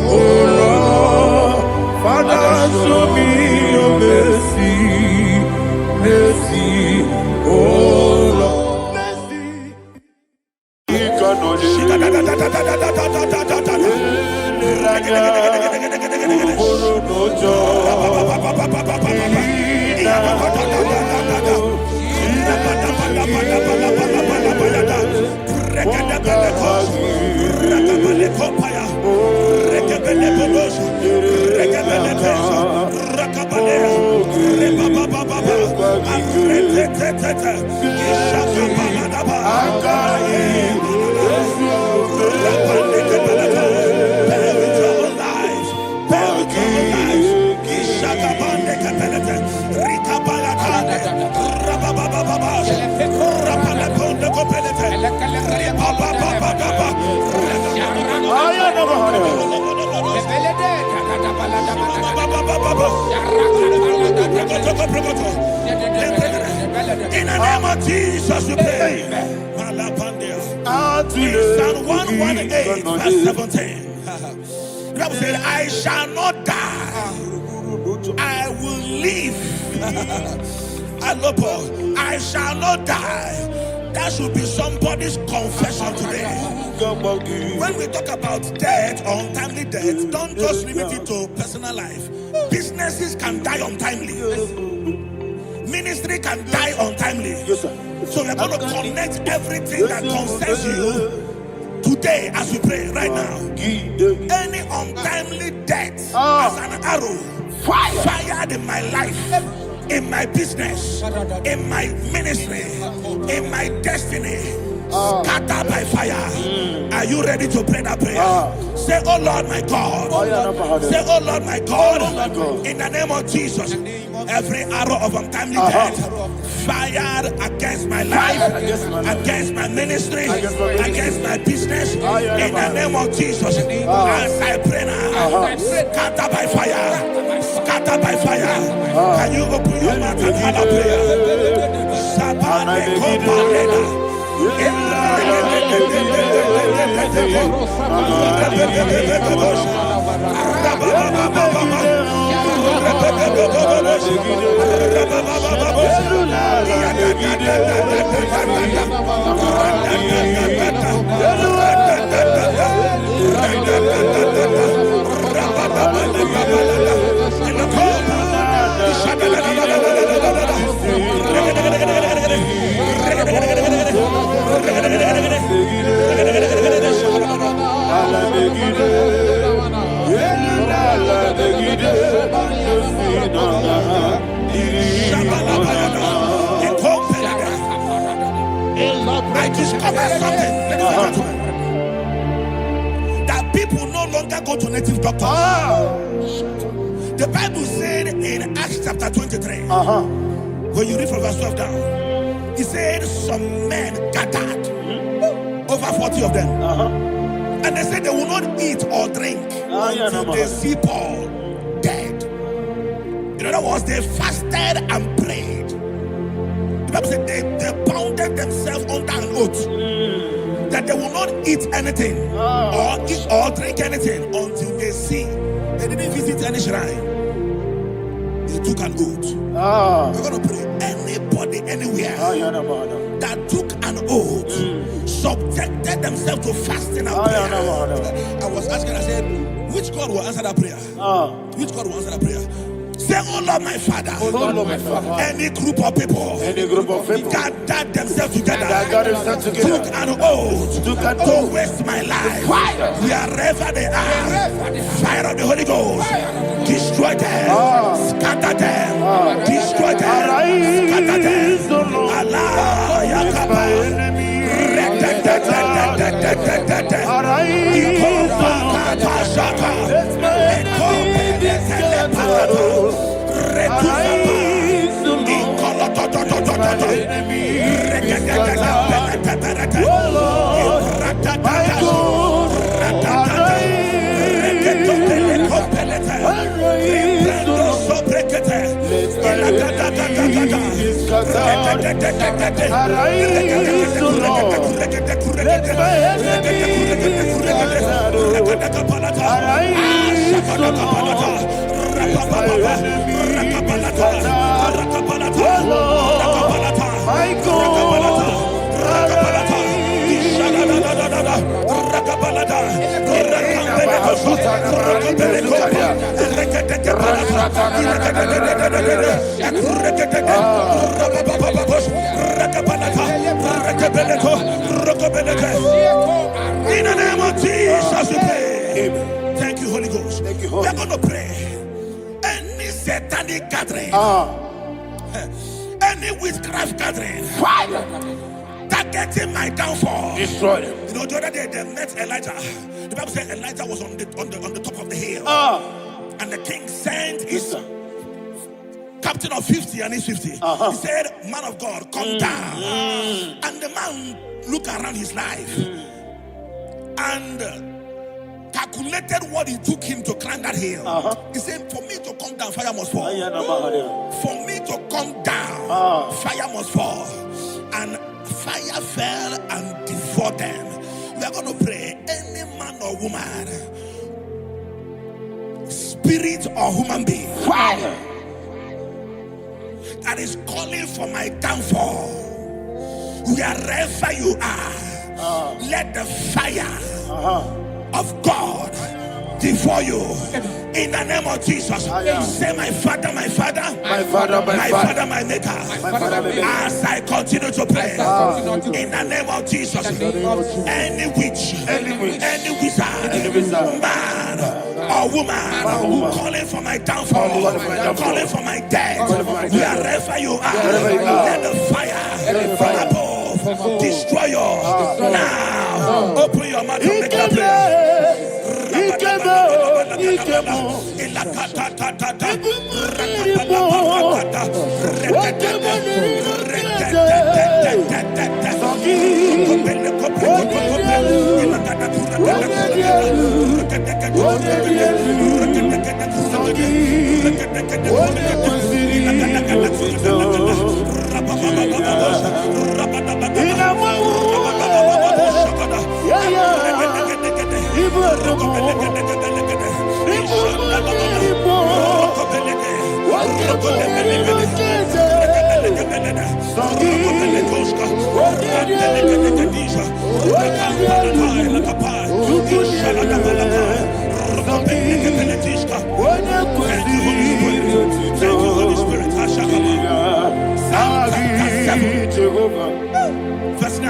oh Lord. Father, show me your mercy. Mercy, oh Lord. Mercy. In the name of Jesus, we pray. In Psalm 118, verse 17, the Bible said, I shall not die, I will live. I shall not die. That should be somebody's confession today. When we talk about death or untimely death, don't just limit it to personal life. Businesses can die untimely. Ministry can die untimely. Yes, sir. So we're going to connect everything that concerns you today as we pray right now. Any untimely death as an arrow fired in my life, in my business, in my ministry, in my destiny, scattered by fire. Are you ready to pray that prayer? Say, oh Lord my God. Say, oh Lord my God. In the name of Jesus, every arrow of untimely death fired against my life, against my ministry, against my business, in the name of Jesus, as I pray now, scattered by fire, scattered by fire. Can you open your mouth and have a prayer? I discovered something, ladies and gentlemen, that people no longer go to native doctors. The Bible said in Acts chapter 23, when you read from verse 12 down, it said some men gathered, over 40 of them, and they said they will not eat or drink until they see Paul dead. In other words, they fasted and prayed. The Bible said they bounded themselves under an oath that they will not eat anything or drink anything until they see. They didn't visit any shrine. They took an oath. We're going to pray. Anybody, anywhere that took an oath, subjected themselves to fasting and prayer. I was asking, I said, which God will answer that prayer? Which God will answer that prayer? Say, oh Lord, my Father, any group of people, gathered themselves together, took an oath to waste my life. Wherever they are, fire of the Holy Ghost, destroy them, scatter them, destroy them, scatter them. Allah, Yakaba, in the name of Jesus, we pray. Thank you, Holy Ghost. We are going to pray. Any satanic gathering, any witchcraft gathering, targeting my downfall, destroy them. You know, the other day they met Elijah. The Bible said Elijah was on the top of the hill, and the king sent his captain of 50 and his 50. He said, man of God, come down. And the man looked around his life and calculated what it took him to climb that hill. He said, for me to come down, fire must fall. For me to come down, fire must fall. And fire fell and devoured them. We are going to pray. Any man or woman, spirit or human being, fire, that is calling for my downfall, wherever you are, let the fire of God devour you in the name of Jesus. Say, my Father, my Father, my Father, my Father, my Maker. As I continue to pray in the name of Jesus, any witch, any wizard, man or woman calling for my downfall, calling for my death, wherever you are, let the fire from above destroy you now. Open your mouth and make a prayer.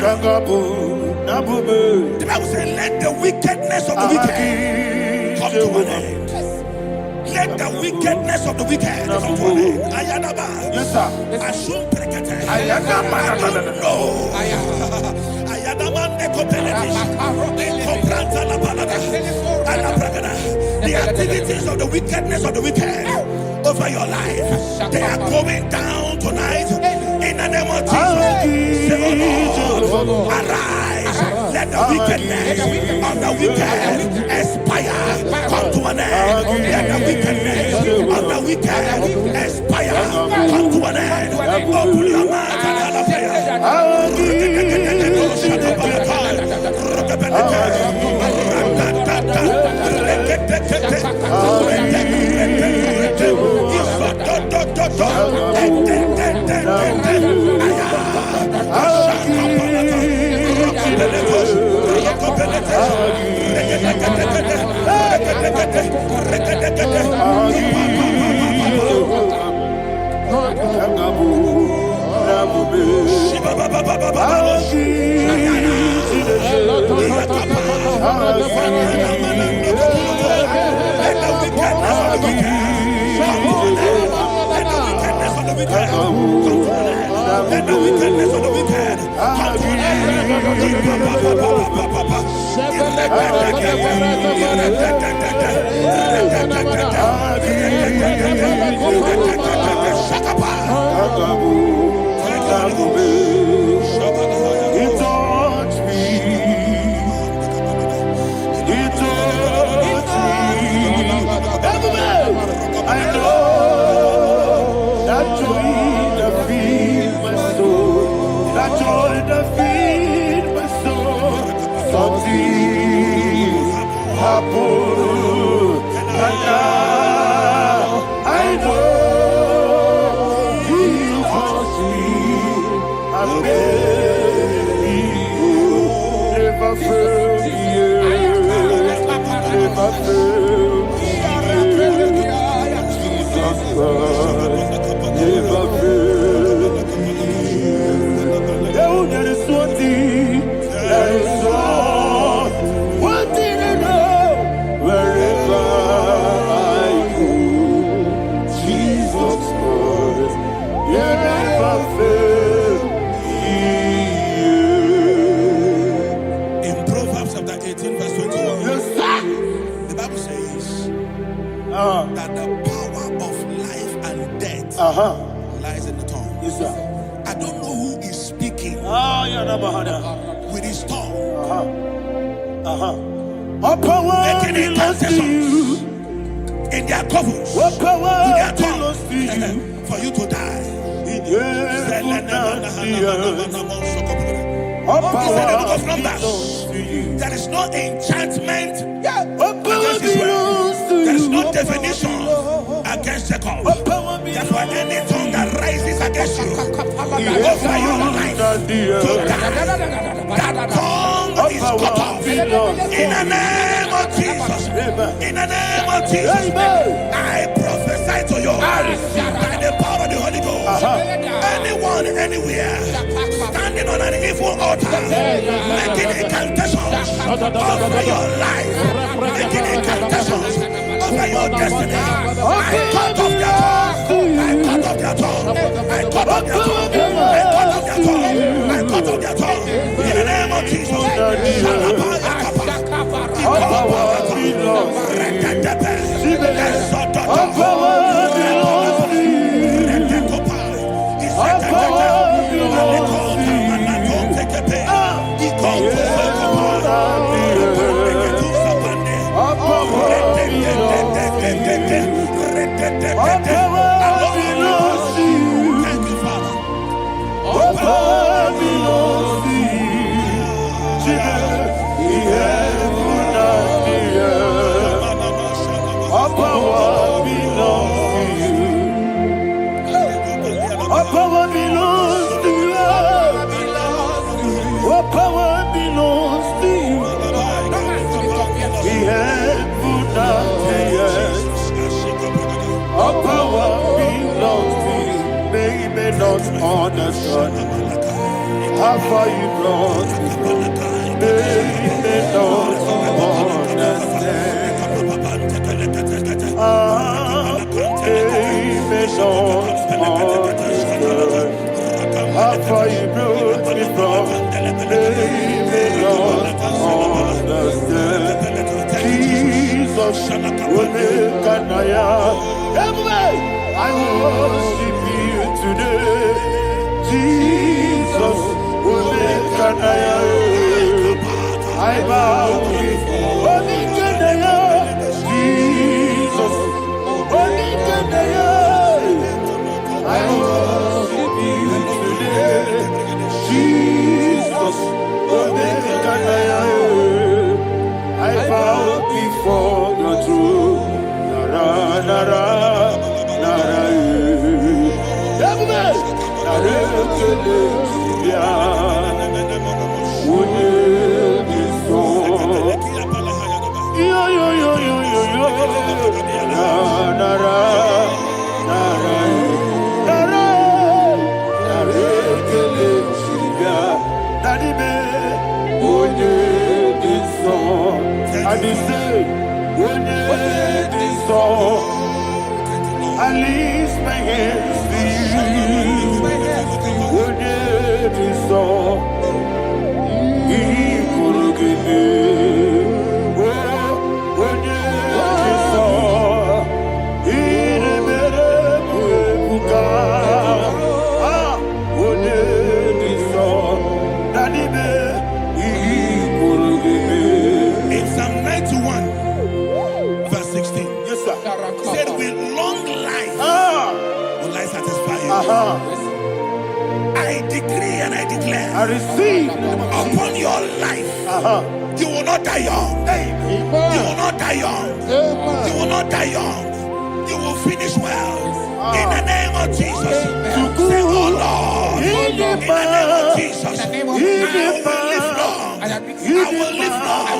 The Bible says, let the wickedness of the wicked come to an end. Let the wickedness of the wicked come to an end. Ayadaba. Yes, sir. Assume prekete. Ayadaba. No. Ayadaba nekopeletish. Ekopranta la balada. Ala prakada. The activities of the wickedness of the wicked over your life, they are going down tonight in the name of Jesus. Say, oh Lord, arise. Let the wickedness of the wicked expire. Come to an end. Let the wickedness of the wicked expire. Come to an end. Open your mouth and have a prayer. That the power of life and death lies in the tongue. Yes, sir. I don't know who is speaking with his tongue, making incantations in their covers with their tongue for you to die. He said in the book of Numbers, there is no enchantment against Israel. There is no definition against Jacob. Therefore, any tongue that rises against you over your life to die, that tongue is cut off. In the name of Jesus. In the name of Jesus. I prophesy to you by the power of the Holy Ghost. Anyone, anywhere, standing on an evil altar, making incantations over your life, making incantations over your destiny, I cut off their tongue. I cut off their tongue. I cut off their tongue. I cut off their tongue. I cut off their tongue. In the name of Jesus. Not understand. How far you brought me from, they may not understand. They may not understand. How far you brought me from, they may not understand. Jesus, Womekanaya, I worship you today. Jesus, Womekanaya, I bow before Womekanaya. Jesus, Womekanaya, I worship you today. Jesus, Womekanaya, I bow before your throne. Nara, nara, nara, nara, yo, yo, yo, yo, yo, yo. Nara, nara, nara, I say, when this song, I lift my hands to you. When this song, he could give me. When this song, he never buka. When this song, that he could give me. In Psalm 91, verse 16, Yes, sir. said, with long life will I satisfy you. I decree and I declare, I receive upon your life, you will not die young. You will not die young. You will not die young. You will finish well. In the name of Jesus. Say, oh Lord, in the name of Jesus, I will live long. I will live long.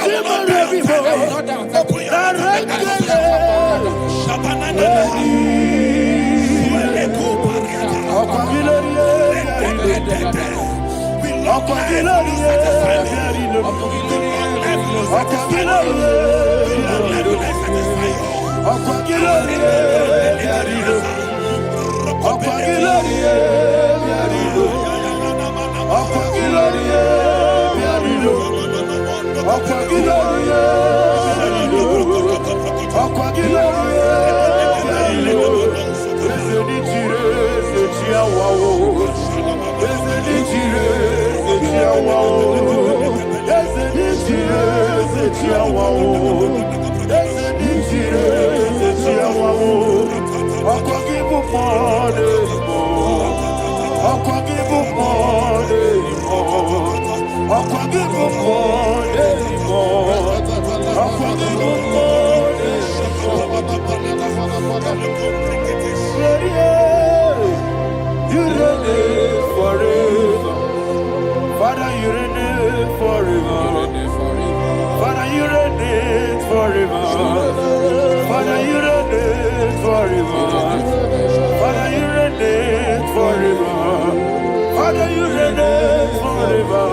I will not die on time. Open your You reign forever. Father, you reign forever. Father, you reign forever. Father, you reign forever. Father, you reign forever. Father, you reign forever.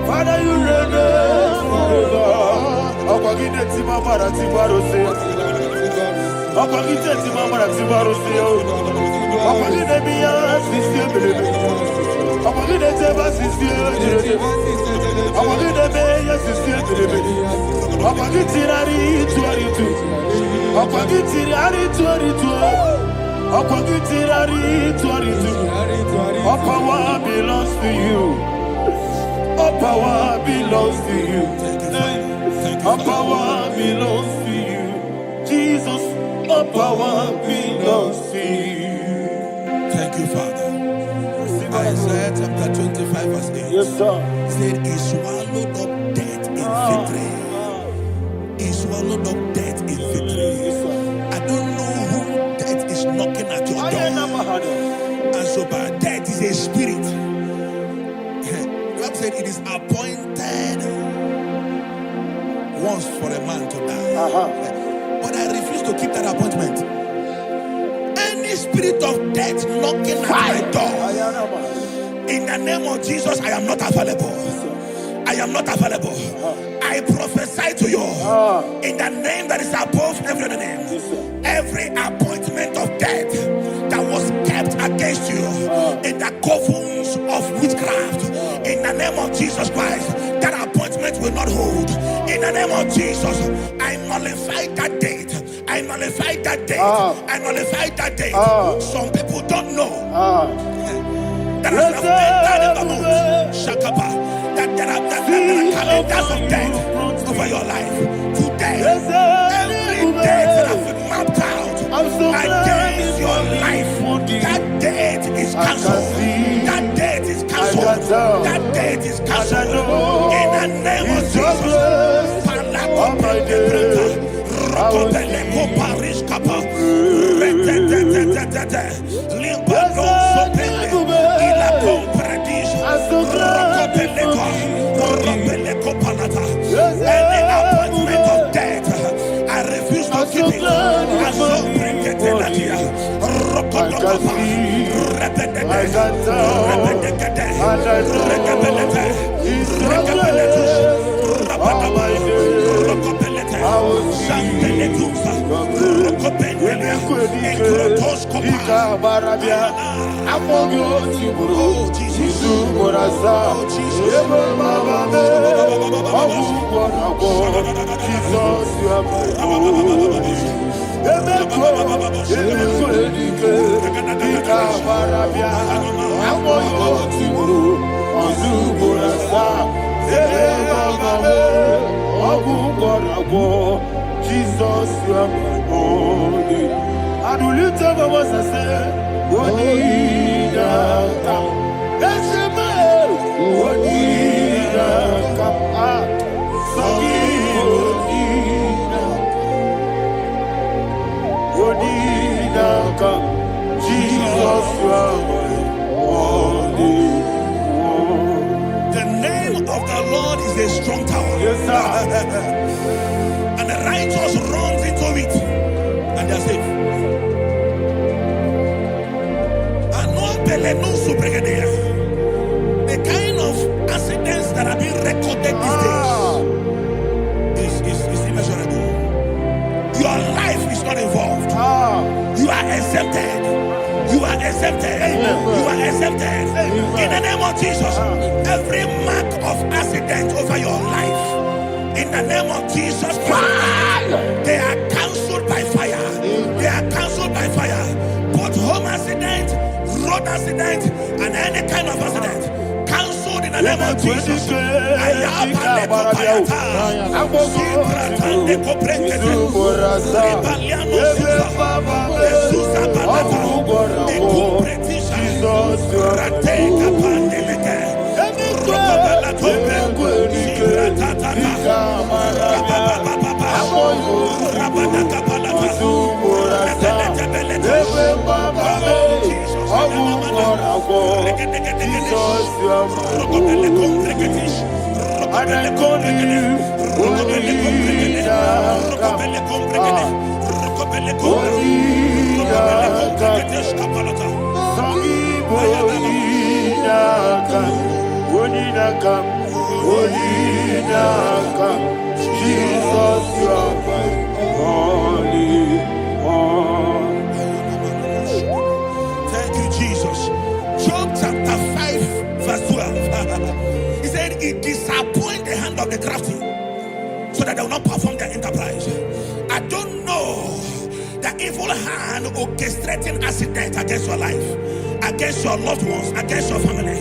Father, you reign forever. Akwagide tima mara tibaro se. Akwagide tima mara tibaro se. Akwagide biya sisi ebelebe. Akwagide teba sisi ebelebe. Akwagide beya sisi ebelebe. Akwagide rari tuari tu. Akwagide rari tuari tu. Akwagide rari tuari tu. All power belongs to you. All power belongs to you. All power belongs to you. Jesus, all power belongs to you. Thank you, Father. Isaiah chapter 25, verse 8. Yes, sir. Said, he swallowed up death in victory. He swallowed up death in victory. I don't know who death is knocking at your door. And so, but death is a spirit. God said it is appointed once for a man to die. But I refuse to keep that appointment. Any spirit of death knocking at my door, In the name of Jesus, I am not available. I am not available. I prophesy to you in the name that is above every other name. Every appointment of death that was kept against you in the covens of witchcraft, in the name of Jesus Christ, that appointment will not hold. In the name of Jesus, I nullify that date. I nullify that date. I nullify that date. Some people don't know that as you have entered in the month, Shakapa, that there are calendars of death over your life. Today, every date that has been mapped out against your life, that date is cancelled. That date is cancelled. That date is cancelled. In the name of Jesus. Any appointment of death, I refuse to keep it. I so bring it in here. Jesus, you are my only. And we lift up our voice and say, Wodidaka. That's the man. Wodidaka. Wodidaka. Jesus, you are my only. The name of the Lord is a strong tower. Yes, sir. And the righteous runs into it and they're safe. The kind of accidents that are being recorded these days is immeasurable. Your life is not involved. You are exempted. You are exempted. You are exempted. In the name of Jesus, every mark of accident over your life, in the name of Jesus Christ, they are cancelled by fire. They are cancelled by fire. Both home accident, road accident, and any kind of accident, cancelled in the name of Jesus. Jesus, you are my holy one. Thank you, Jesus. Job chapter 5, verse 12. He said, it disappoints the hand of the crafty, so that they will not perform their enterprise. I don't know the evil hand orchestrating accident against your life, against your loved ones, against your family.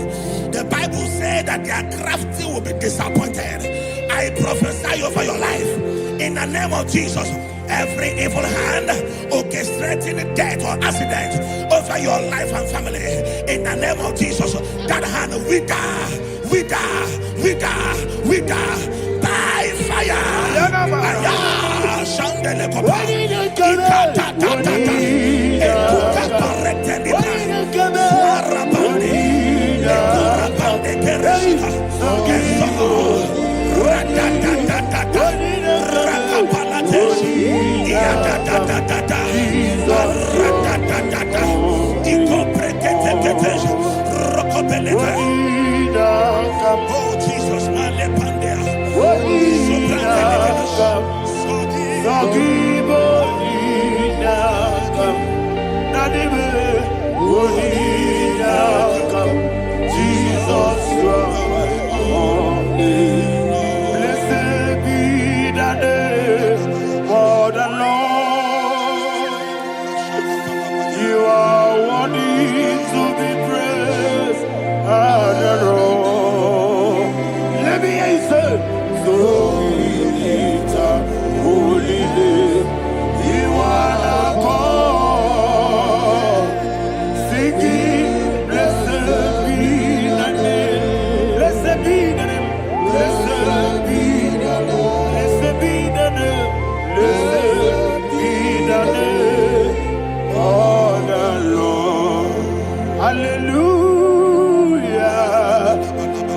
The Bible said that their crafty will be disappointed. I prophesy over your life in the name of Jesus. Every evil hand orchestrating death or accident over your life and family, in the name of Jesus, that hand wither by fire.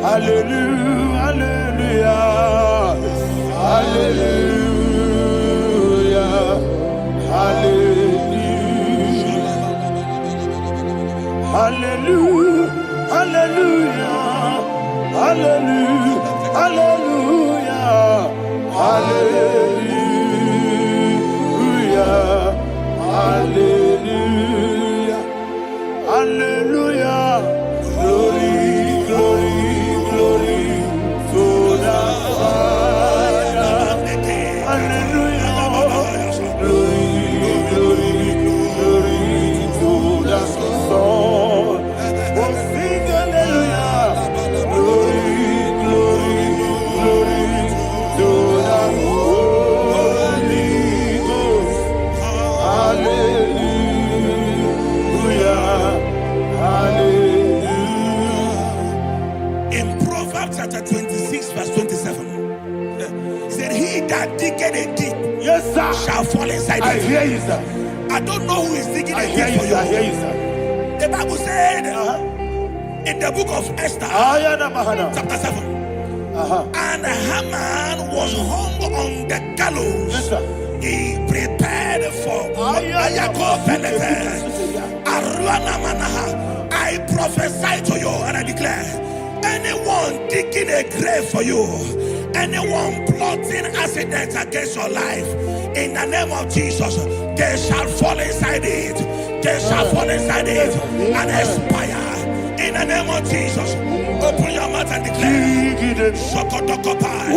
Hallelujah, hallelujah, hallelujah, hallelujah, hallelujah, hallelujah, hallelujah, hallelujah, hallelujah, glory, glory, glory to the Father. Hallelujah, glory, glory, glory to the Son. Oh, sing hallelujah, glory, glory, glory to the Holy Ghost. Hallelujah, hallelujah. In Proverbs chapter 26, verse 27, he said, he that diggeth a deep, yes, sir, shall fall inside I it. hear you, sir. I don't know who is digging I a hear deep you, for sir. I you. hear you, sir. The Bible said in the book of Esther, chapter 7, and Haman was hung on the gallows. Yes, sir. He prepared for I prophesy to you and I declare, anyone digging a grave for you, anyone plotting accidents against your life, in the name of Jesus, they shall fall inside it. They shall fall inside it and expire. In the name of Jesus, open your mouth and declare. Shokotokopai.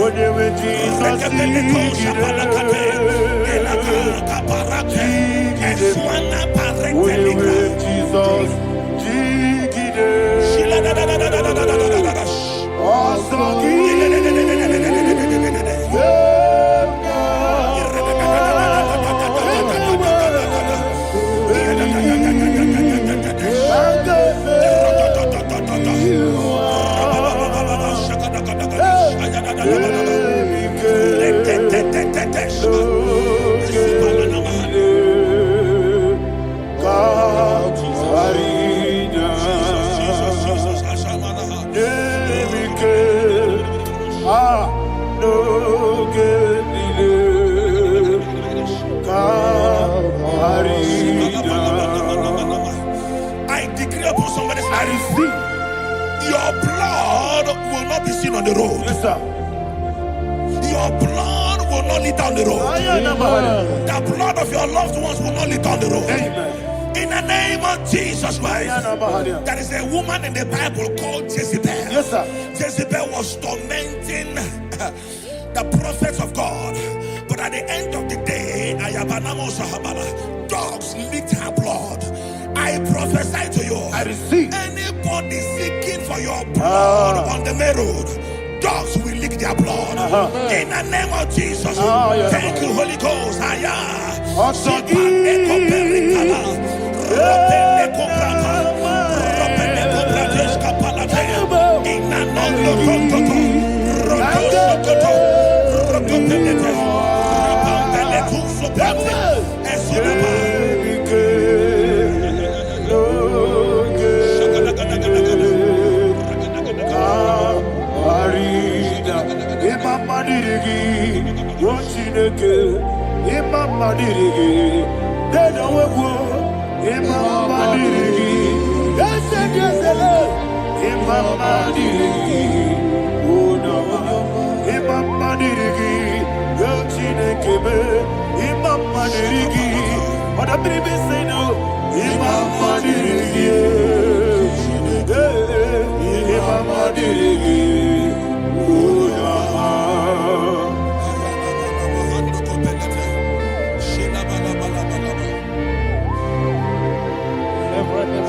I decree upon somebody's life, your blood will not be seen on the road. Yes, sir. Your blood will not lead down the road. The blood of your loved ones will not lead down the road. Amen. In the name of Jesus Christ, there is a woman in the Bible called Jezebel. Yes, sir. Jezebel was tormenting the prophets of God. But at the end of the day, dogs licked her blood. I prophesy to you, I receive. anybody seeking for your blood on the main road, dogs will lick their blood. In the name of Jesus. Thank you, Holy Ghost.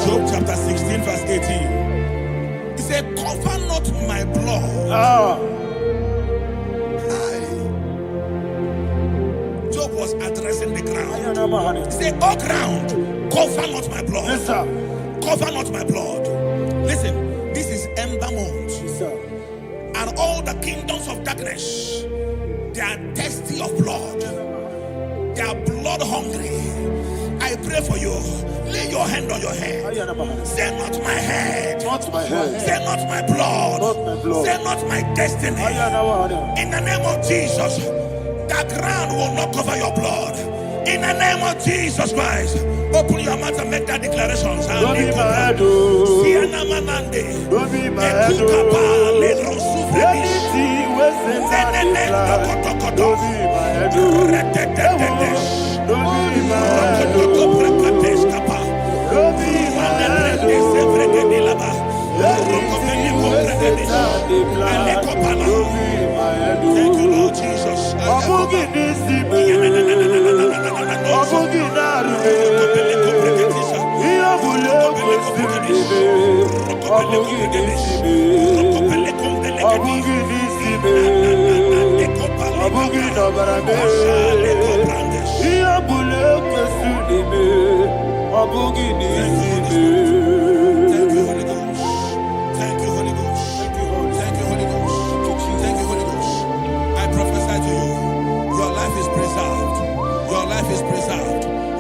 Job chapter 16 verse 18. He said, cover not my blood. Job was addressing the ground. He said, oh ground, cover not my blood. Yes, sir. Cover not my blood. Listen, this is ember month. Yes, sir. And all the kingdoms of darkness, they are thirsty of blood. They are blood hungry. I pray for you. Lay your hand on your head. Say, not my head. Not my head. Say, not my blood. Not my blood. Say, not my destiny. In the name of Jesus, the ground will not cover your blood. In the name of Jesus Christ, open your mouth and make that declaration. Don't be my head. Don't be my head. Don't be my head. Thank you, Lord Jesus.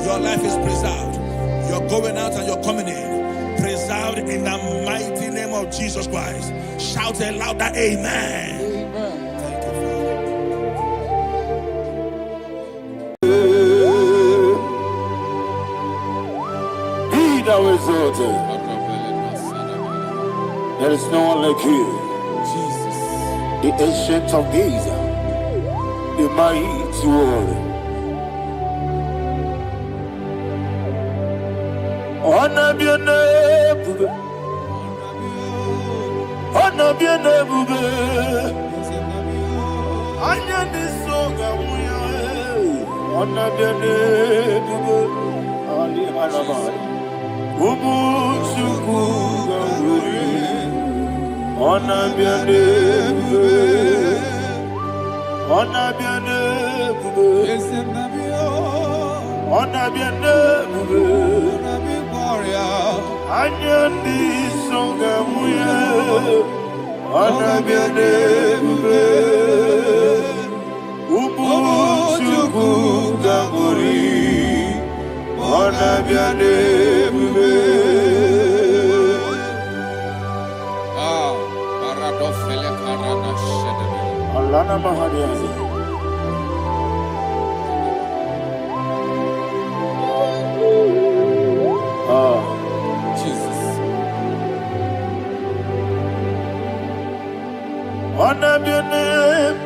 Your life is preserved. You're going out and you're coming in. Preserved in the mighty name of Jesus Christ. Shout a louder amen. Amen. Thank you, Father. Be thou exalted. There is no one like you. Jesus. The ancient of days. The mighty warrior. Honor be your name, honor be your name, honor be your name, Ali Harabai, Umu Suku Ganguri, honor be your name, honor be your name, honor be your name. Anyandi songa muya, anabiane bube, ubu chuku gangori, anabiane bube. Ah, paradofele karana shedebe. Alana mahadiani. Honor be your name,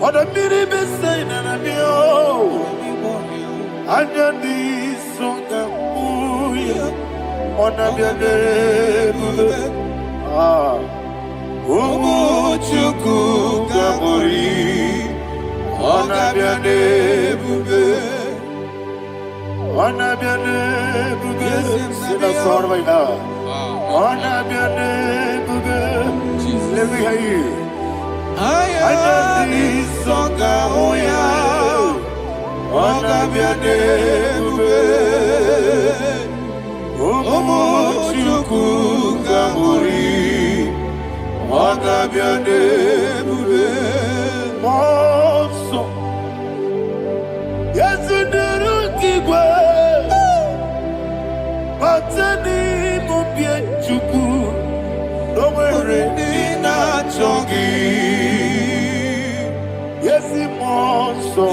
honor be the best sign and be all. Honor be songa muya, honor be your name. Ah, umu chuku gabori, honor be your name. Honor be your name. See the sword right now. Honor be your name. Let me hear you. I am the songa oya. Honor be your name. Omo chuku gamuri. Honor be your name. Monso. Yes, the Rukigwe. Patani mubie chuku. Nina chongi. Yes, monso.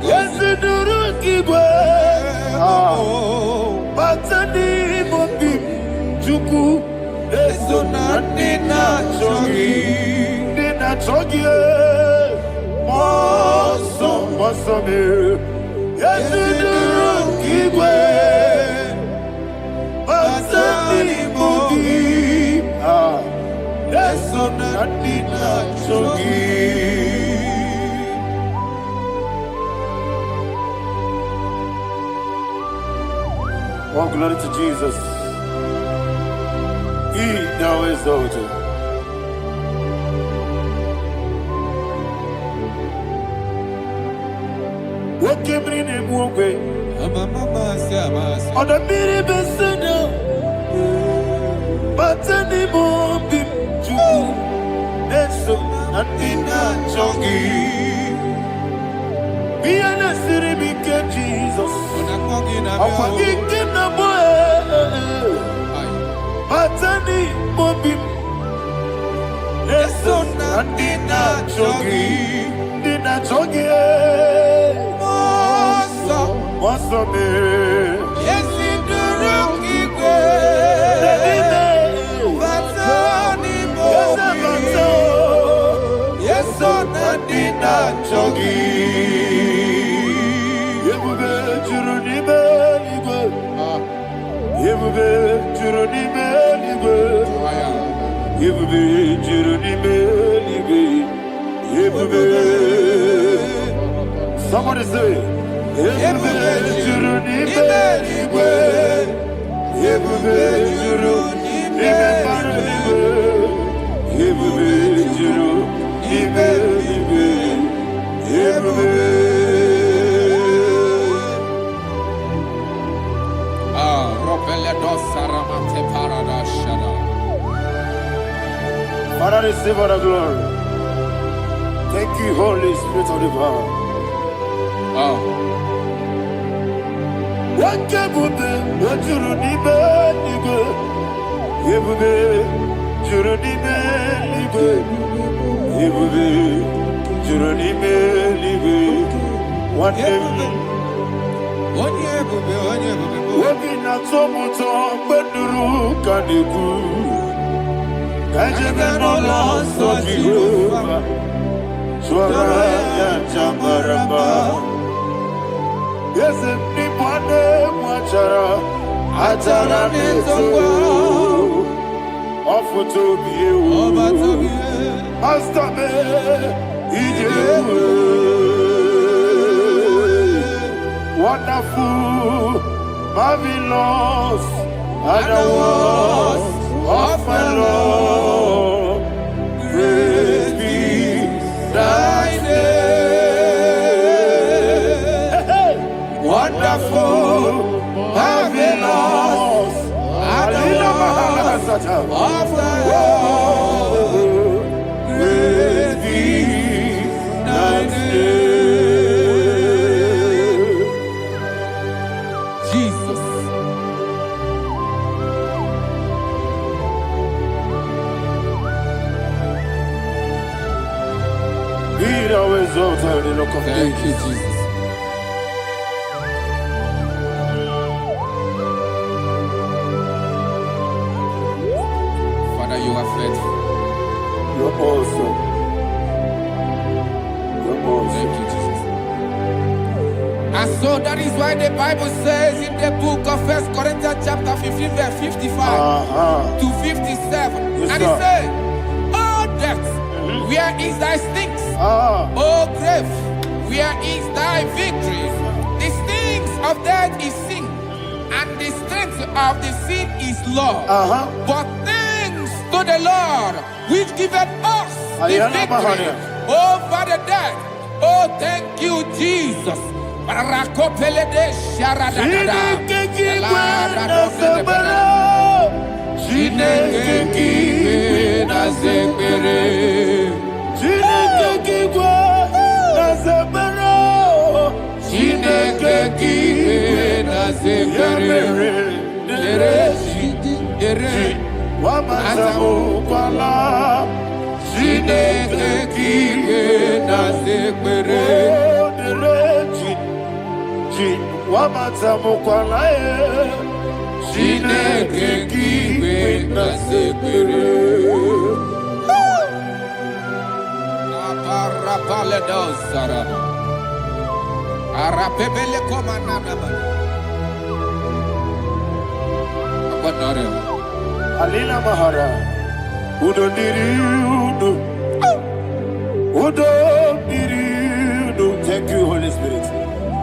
Yes, Nurukigwe. Patani mobi chuku. Eso nina chongi. Nina chongi. Monso, monso me. Yes, Nurukigwe. Patani mobi. Eso nina chongi. Oh, glory to Jesus. He now exalted. What came in and walk away? On the mini beside, but anymore be true. Eso nina chongi. Be a necessary weekend. Jesus. Opagikina boy. Matani mobim. Eso nandina chogi. Dina chogi. Moso me. Yesi duruki kwe. Batani mobi. Yeso nandina chogi. Yebube juruni beligwe. Yebube juruni beligwe. Yebube juruni beligwe. Yebube. Somebody say. Yebube juruni beligwe. Yebube juruni beligwe. Yebube juruni beligwe. Yebube. Father, receive all the glory. Thank you, Holy Spirit of the power. Wakabube, wajurunibe, libe. Yebube, jurunibe, libe. Yebube, jurunibe, libe. Wabina tomuto, beduru kaniku. Kajabeno loso Jehovah. Swara ya chamaraba. Yes, nipane mwachara. Achara nezogo. Ofuto biyewu. Master me. Ijewu. Wonderful, marvelous, are the words of my Lord. Praise be thy name. Wonderful, marvelous, are the words of my Lord. Praise be thy name. Thank you, Jesus. Father, you are faithful. You're awesome. You're awesome. Thank you, Jesus. And so that is why the Bible says in the book of 1 Corinthians chapter 15 verse 55 to 57. Yes, and it says, "Oh death, where is thy stings? Oh grave, where is thy victory? The stings of death is sin, and the strength of the sin is law. But thanks to the Lord, which giveth us the victory over the death." Oh, thank you, Jesus. Alila Mahara, Udo Diriudo, Udo Diriudo. Thank you, Holy Spirit.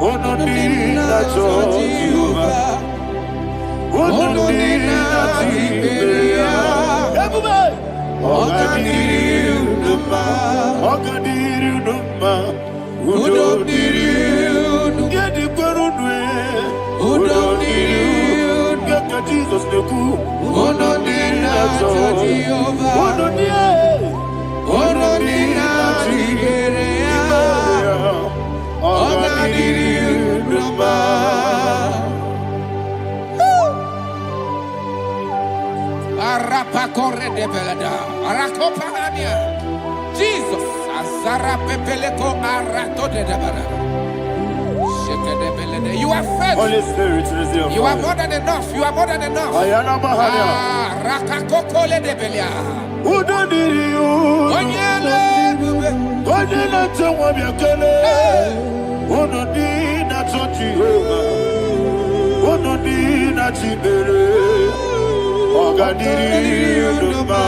Udo Diriudo, Udo Diriudo, everybody. Ogadiru Numa, Udo Diriudo, Yedi Perudwe, Udo Diriudo, Gaka Jesus Neku, Udo Diriudo, Udo Diriudo, Ogadiru Numa, Arapakore de belada. Arakopania. Jesus. Azara pepeleko arato de debara. Sheke de belede. You are faithful. Holy Spirit, resume. You are more than enough. You are more than enough. Ayana Mahania. Rakakokole de belia. Udodiriu. Onyele bube. Onyele tewa miakele. Onodina Jehovah. Onodina Chibere. Ogadiriu Numa.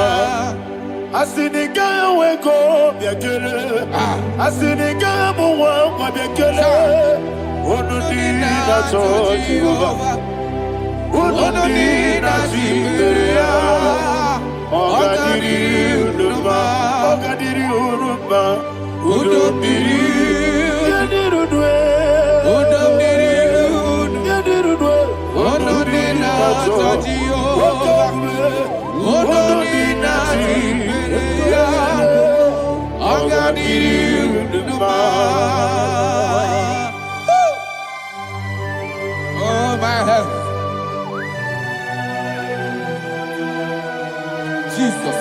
Asiniga weko miakele. Asiniga muwa miakele. Onodina Jehovah. Onodina Chibere. Ogadiriu Numa. Ogadiriu Numa. Udomdiriu. Yadirudwe. Udomdiriu. Yadirudwe. Onodina Jehovah. Onodina Jehovah. Ogadiriu Numa. Oh my health. Jesus.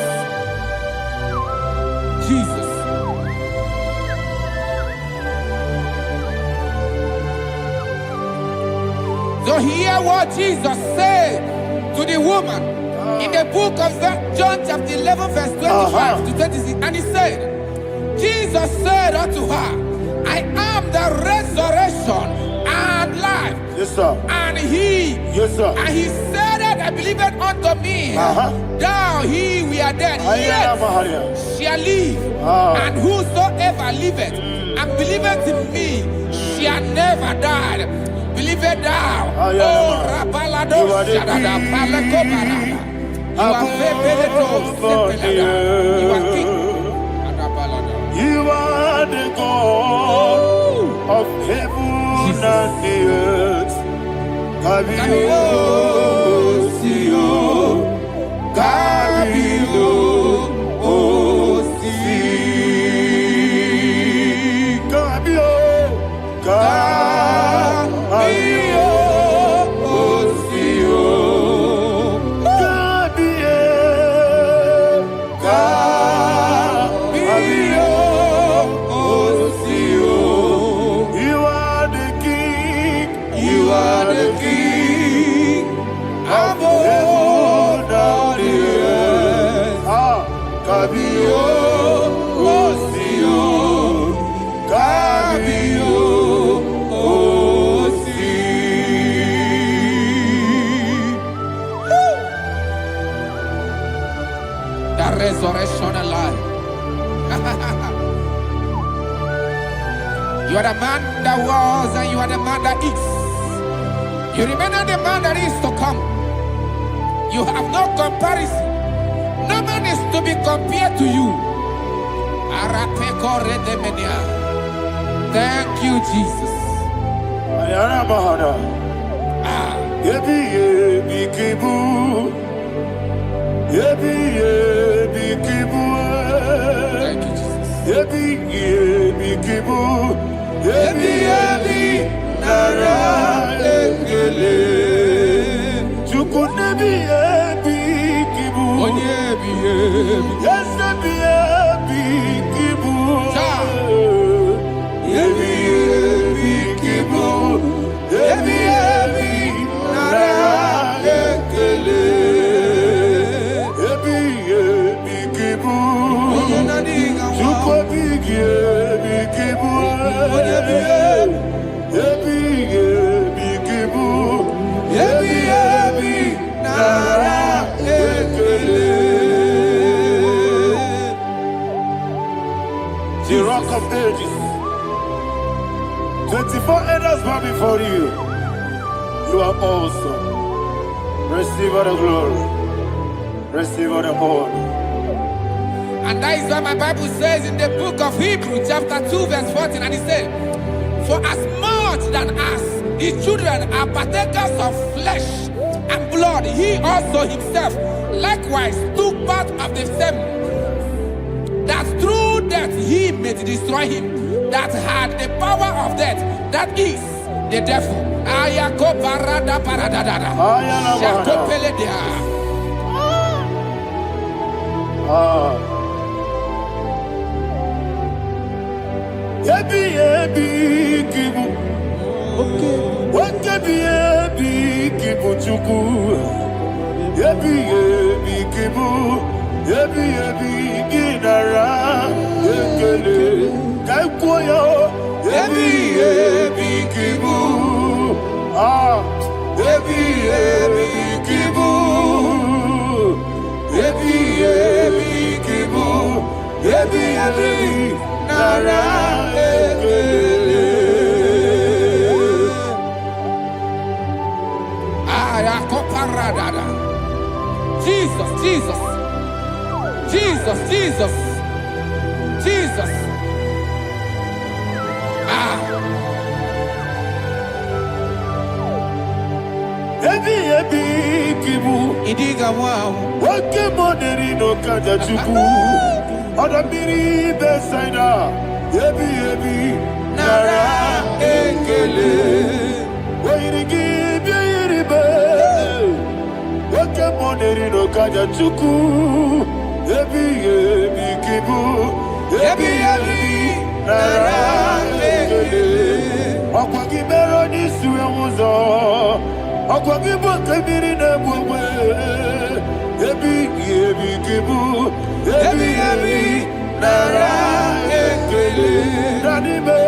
Jesus. So hear what Jesus said to the woman in the book of John chapter 11 verse 25 to 26. And he said, Jesus said unto her, I am the resurrection and life. Yes, sir. And he, Yes, sir. and he said that I believed unto me, thou he we are dead, Ayana yet Mahania. shall live. And whosoever liveth and believeth in me shall never die. Believe it thou. Ayana Oh, Mahania. Rabalado, You are the Shadada, king. Paleko Barada. You are Febeledo, Sepelada. You are king. Adabalada. You are the God of heaven and the earth. Kabio, Sio, Kabio, Si, Kabio, Kabio, Sio, Kabio, Kabio, Sio. You are the king. You are the king of heaven and the earth. Kabio, Sio, Kabio, Si. The resurrection and life. You are the man that was and you are the man that is. You remember the man that is to come. You have no comparison. No man is to be compared to you. Thank you, Jesus. Ayana Mahana. Yebi yebi kibu. Yebi yebi kibu. Thank you, Jesus. Yebi yebi kibu. Yebi yebi nara ekele. Chukunebi yebi kibu. Onyebi, yebi. Yes, yebi yebi kibu. Yebi yebi kibu. Yebi yebi nara ekele. Yebi yebi kibu. Chukwabi yebi kibu. Yebi yebi kibu. Yebi yebi nara ekele. The rock of ages. 24 elders bow before you. You are awesome. Receive all the glory. Receive all the honor. And that is why my Bible says in the book of Hebrews chapter 2 verse 14, and it said, for as much than us, his children are partakers of flesh and blood, he also himself likewise took part of the same, that through death he may destroy him that had the power of death, that is the devil. Ayako parada paradadada. Shako peledea. chuku. Ebi ebi kibu. Ebi ebi ginara. Ekele. Kaikuyo. Ebi ebi kibu. Ebi ebi kibu. Ebi ebi kibu. Ebi ebi nara. Ekele. Jesus, Jesus, Jesus, Jesus, Jesus. Ebi ebi kibu. Idiga wow. Wake moneri no kaja chuku. Odamiri besaida. Ebi ebi nara ekele. Wairigi biiribe. Wake moneri no kaja chuku. Ebi ebi kibu. Ebi ebi nara ekele. Okwagi bero ni suwe muzo. Okwagi bokabiri na bwe. Ebi ebi kibu. Ebi ebi nara ekele. Nanibe.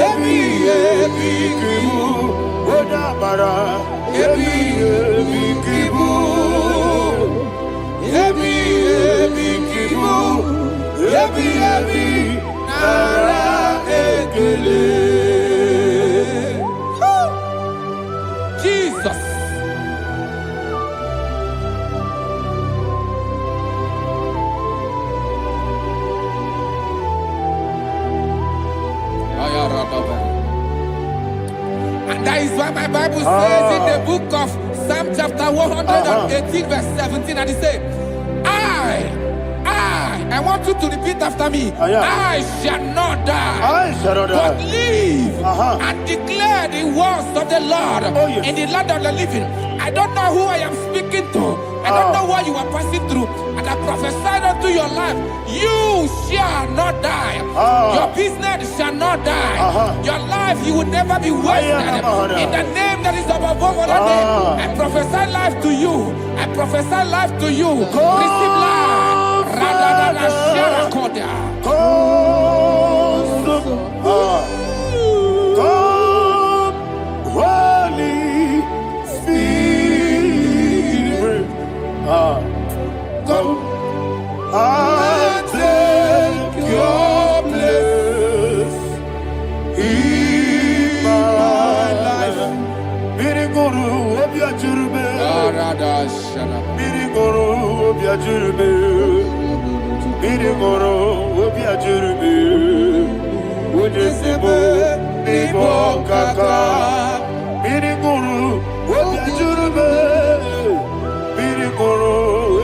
Ebi ebi kibu. Odabara. Ebi ebi kibu. Ebi ebi kibu. Ebi ebi nara ekele. Jesus. And that is why my Bible says in the book of Psalm chapter 118 verse 17, and it says, I want you to repeat after me. I shall not die, but live and declare the words of the Lord in the land of the living. I don't know who I am speaking to. I don't know what you are passing through. And I prophesy unto your life, you shall not die. Your business shall not die. Your life, you will never be wasted. In the name that is above all other name, I prophesy life to you. I prophesy life to you. Receive life. Rather than a sharakoda. Come, Holy Spirit. Come and take your place in my life. Miriguru obiajurube. Miriguru obiajurube. Miriguru obiajurube. Udesibo nibo kaka. Miriguru obiajurube. Miriguru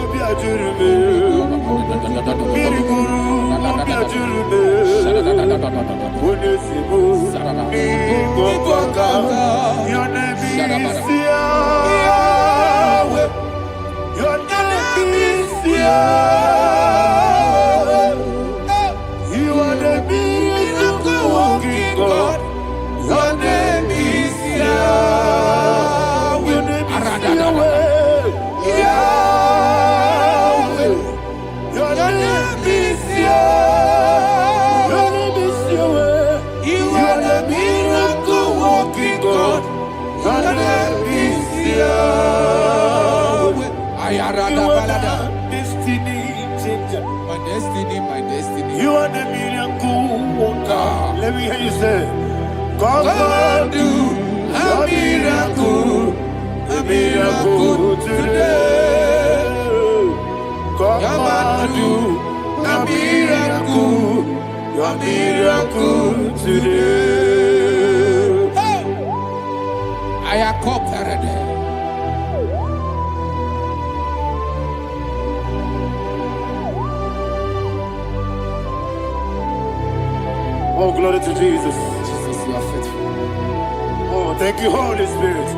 obiajurube. Miriguru obiajurube. Udesibo nibo kaka. Your name is Yahweh. Your name is Yahweh. You are the miracle working God. Your name is Yahweh. Your name is Yahweh. Yahweh. Your name is Yahweh. Your name is Yahweh. You are the miracle working God. Your name is Yahweh. You are the destiny changer. My destiny, my destiny. You are the miracle worker. Let me hear you say, come and do a miracle today. Come and do a miracle today. I am cooperated. Oh, glory to Jesus. Jesus, you are faithful. Oh, thank you, Holy Spirit.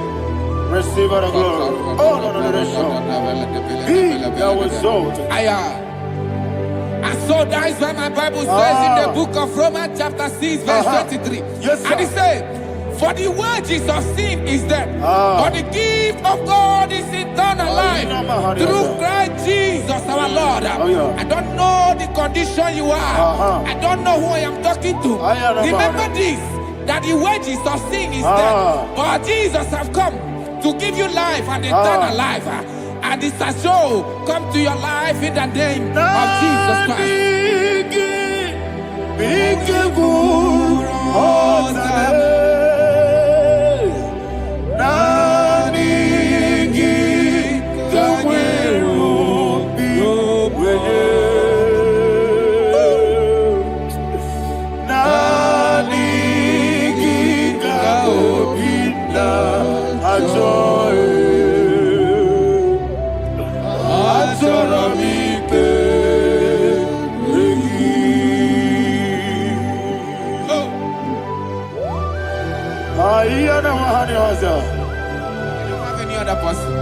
Receive our glory. Oh, no, Be thou exalted. And so that is why my Bible says in the book of Romans chapter 6 verse 23. Yes, sir. And it says, For the wages of sin is death, but the gift of God is eternal life through Christ Jesus our Lord. I don't know the condition you are. I don't know who I am talking to. Remember this, that the wages of sin is death, but Jesus have come to give you life and eternal life. And this has so come to your life in the name of Jesus Christ. You don't have any other person.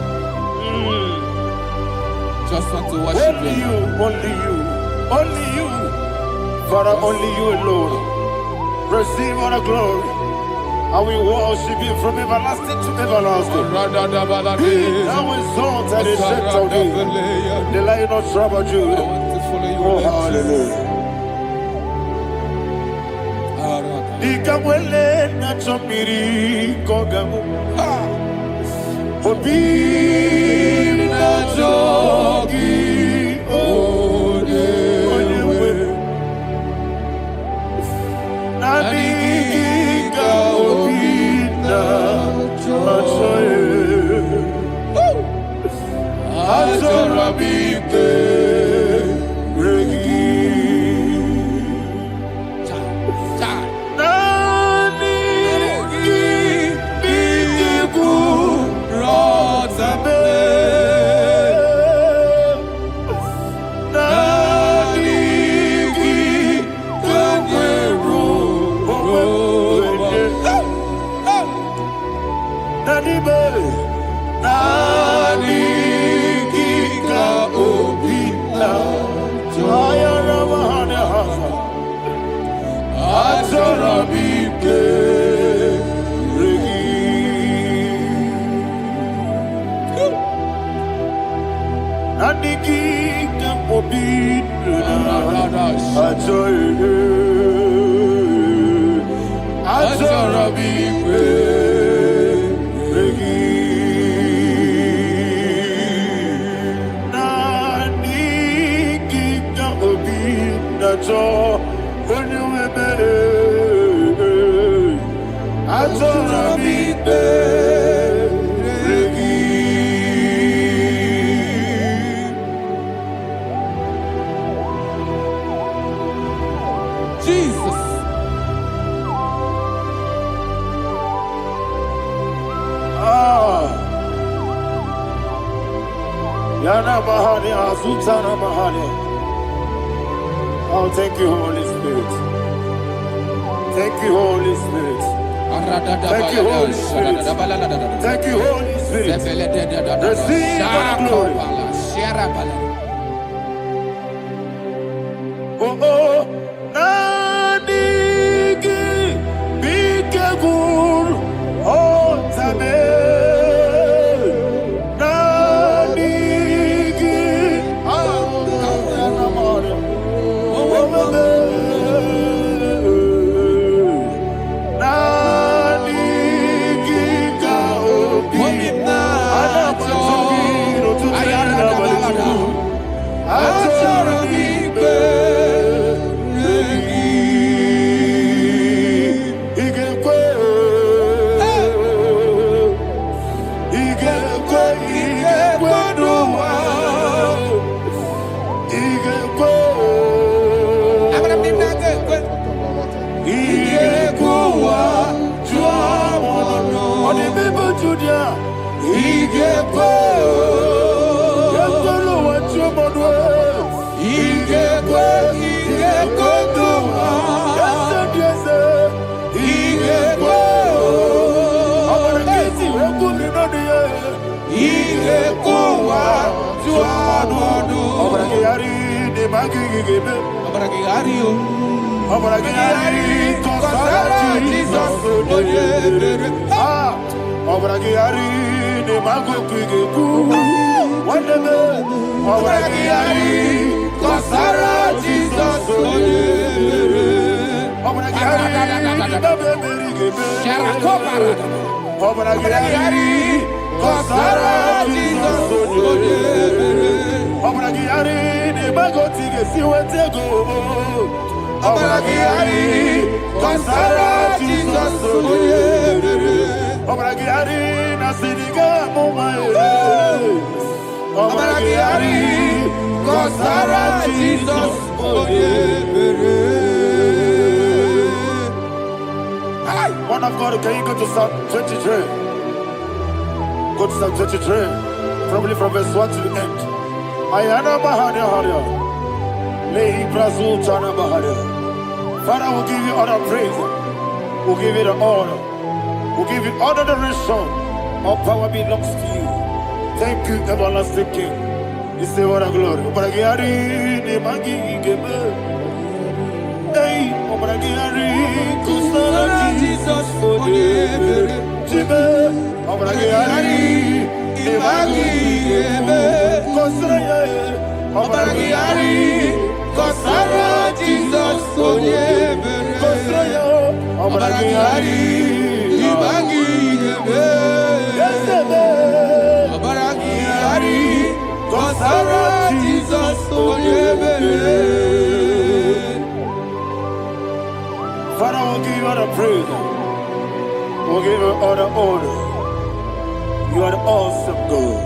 Just want to worship only you, only you, only you. Father, only you alone. Receive all the glory. And we worship you from everlasting to everlasting. Be thou exalted and set of thee, the Lion of tribe of Judah. Oh, hallelujah. Ikamwele na chomiri kogamu. Obi na jogi odewe. Nadiga obi na joye. Azorabite regi. Jesus. Yana Mahani, Azutana Mahani. Oh, thank you, Holy Spirit. Thank you, Holy Spirit. Thank you, Holy Spirit. Thank you, Holy Spirit. Receive the glory. Oh, oh, Nadigi, Bikagur, oh, Tabe. Abra que Obragiari, Kosara Jesus, Obragiari, the Mago Kigeku, whatever, Obragiari, Kosara Jesus, Obragiari, Obragiari, Kosara Jesus, Obragiari, the Mago Kigeku, Obragiari, Kosara Jesus, Obragiari, Nasiriga Mumae, Obragiari, Kosara Jesus, One of God, can you go to Psalm 23? Go to Psalm 23, probably from verse 1 to the end. Ayana Mahania Haria. Father, we'll give you all the praise. We'll give you the honor. We'll give you all the adoration. All power belongs to you. Thank you, everlasting King. You say what a glory. Jesus, Kosara Jesus, Kosara, Obragiari, Ibagi, Obragiari, Kosara Jesus, Father, we'll give you all the praise. We'll give you all the honor. You are the awesome God.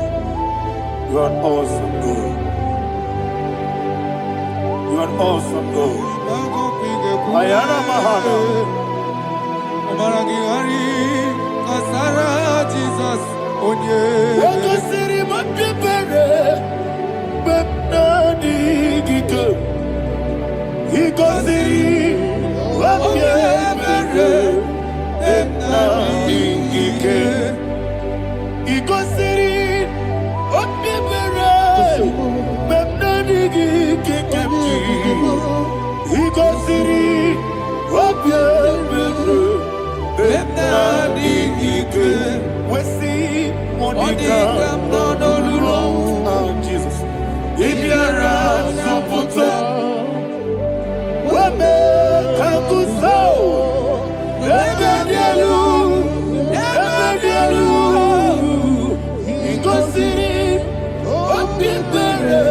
You are an awesome God. You are an awesome God. Ayana Mahana. Obragiari, Kosara Jesus, Onye. Wakasiri Mapipere, Bepnadi Gito. Hikosiri Mapipere, Bepnadi Gito. Hikosiri Mapipere, Bepnadi Gito. Hikosiri Mapipere, Bepnadi Gito. We see Monica, oh Jesus. Ibiara Sopoto, Wame Kakuso, Ebedielu, Igosiri, Opipere,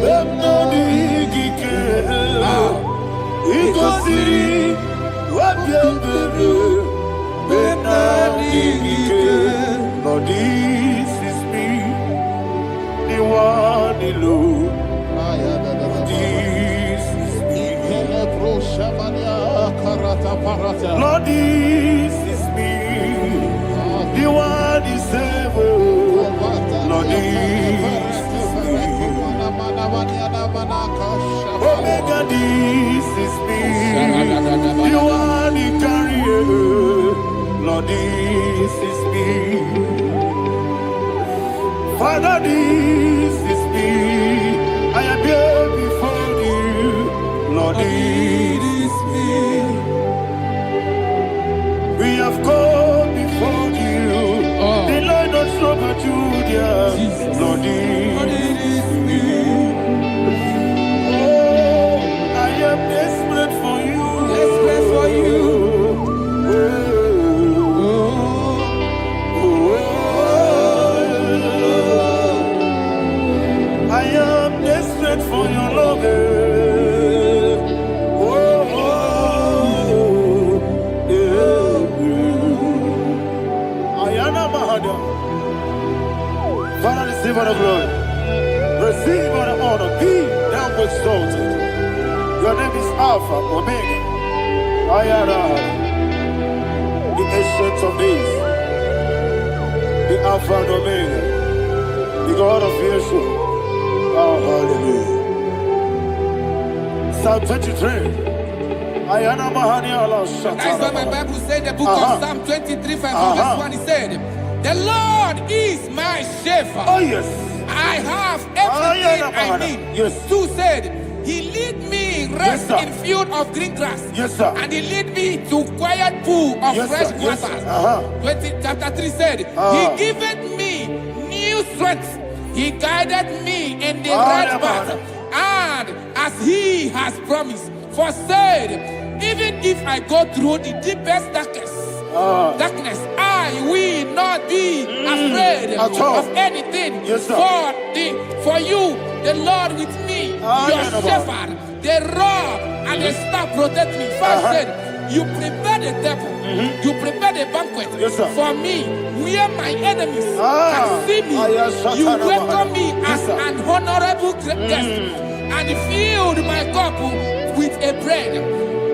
Bepnadi Gike, Igosiri, Opipere, Bepnadi Gike. Lord, this is me, the one alone. This is me. Lord, this is me, the one is ever. Lord, this is me. Omega, this is me, the one in carrier. Lord, this is me. Father, this is me. I am here before you. Lord, this is me. We have come before you. The Lord not so much Judah. Lord, this is me. Oh, I am desperate for you. Desperate for you. I am desperate for your love. Ayana Mahada. Father, receive all the glory. Receive all the honor. Be thou exalted. Your name is Alpha, Omega. Ayana. The ancient of days. The Alpha and Omega. The God of Yeshua. Oh, hallelujah. Psalm 23. Ayana Mahani Allah Shata. That is what my Bible said, the book of Psalm 23, verse 1. It said, the Lord is my shepherd. Oh, yes. I have everything I need. Yes. 2 said, He lead me in rest sir. in field of green grass. Yes, sir. And he lead me to quiet pool of Yes, fresh sir. Yes, waters. sir. 20, chapter 3 said, He giveth me new strength. He guided me in the right path. And as he has promised, for said, even if I go through the deepest darkness, I will not be afraid of anything. Yes, sir. For you, the Lord with me, your shepherd, the rod and the staff protect me. First said, you prepare the table, you prepare the banquet for me, where my enemies can see me. You welcome me as an honorable guest, and filled my cup with a bread.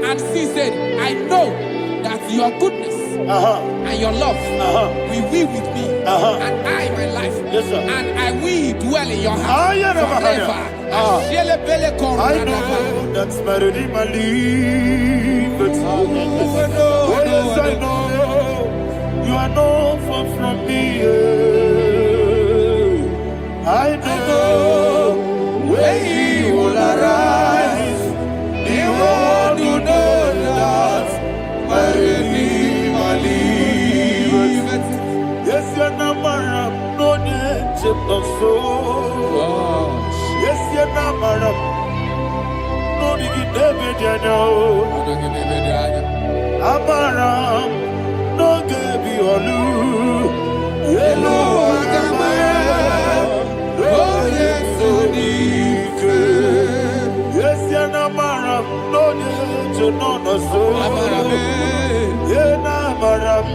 And she said, I know that your goodness and your love will be with me, and I, my life, and I will dwell in your house forever. I know that's my Redeemer liveth. Oh, yes, I know you are not far from me. I know when he will arise, the world will know that my Redeemer liveth. Yes, you're not my no need to so. Yes, you're not my no need to Amaram, no gebi olu. Hello, Agamara, no yesodike. Yes, you're not Maram, no need to know no so. Yena Maram,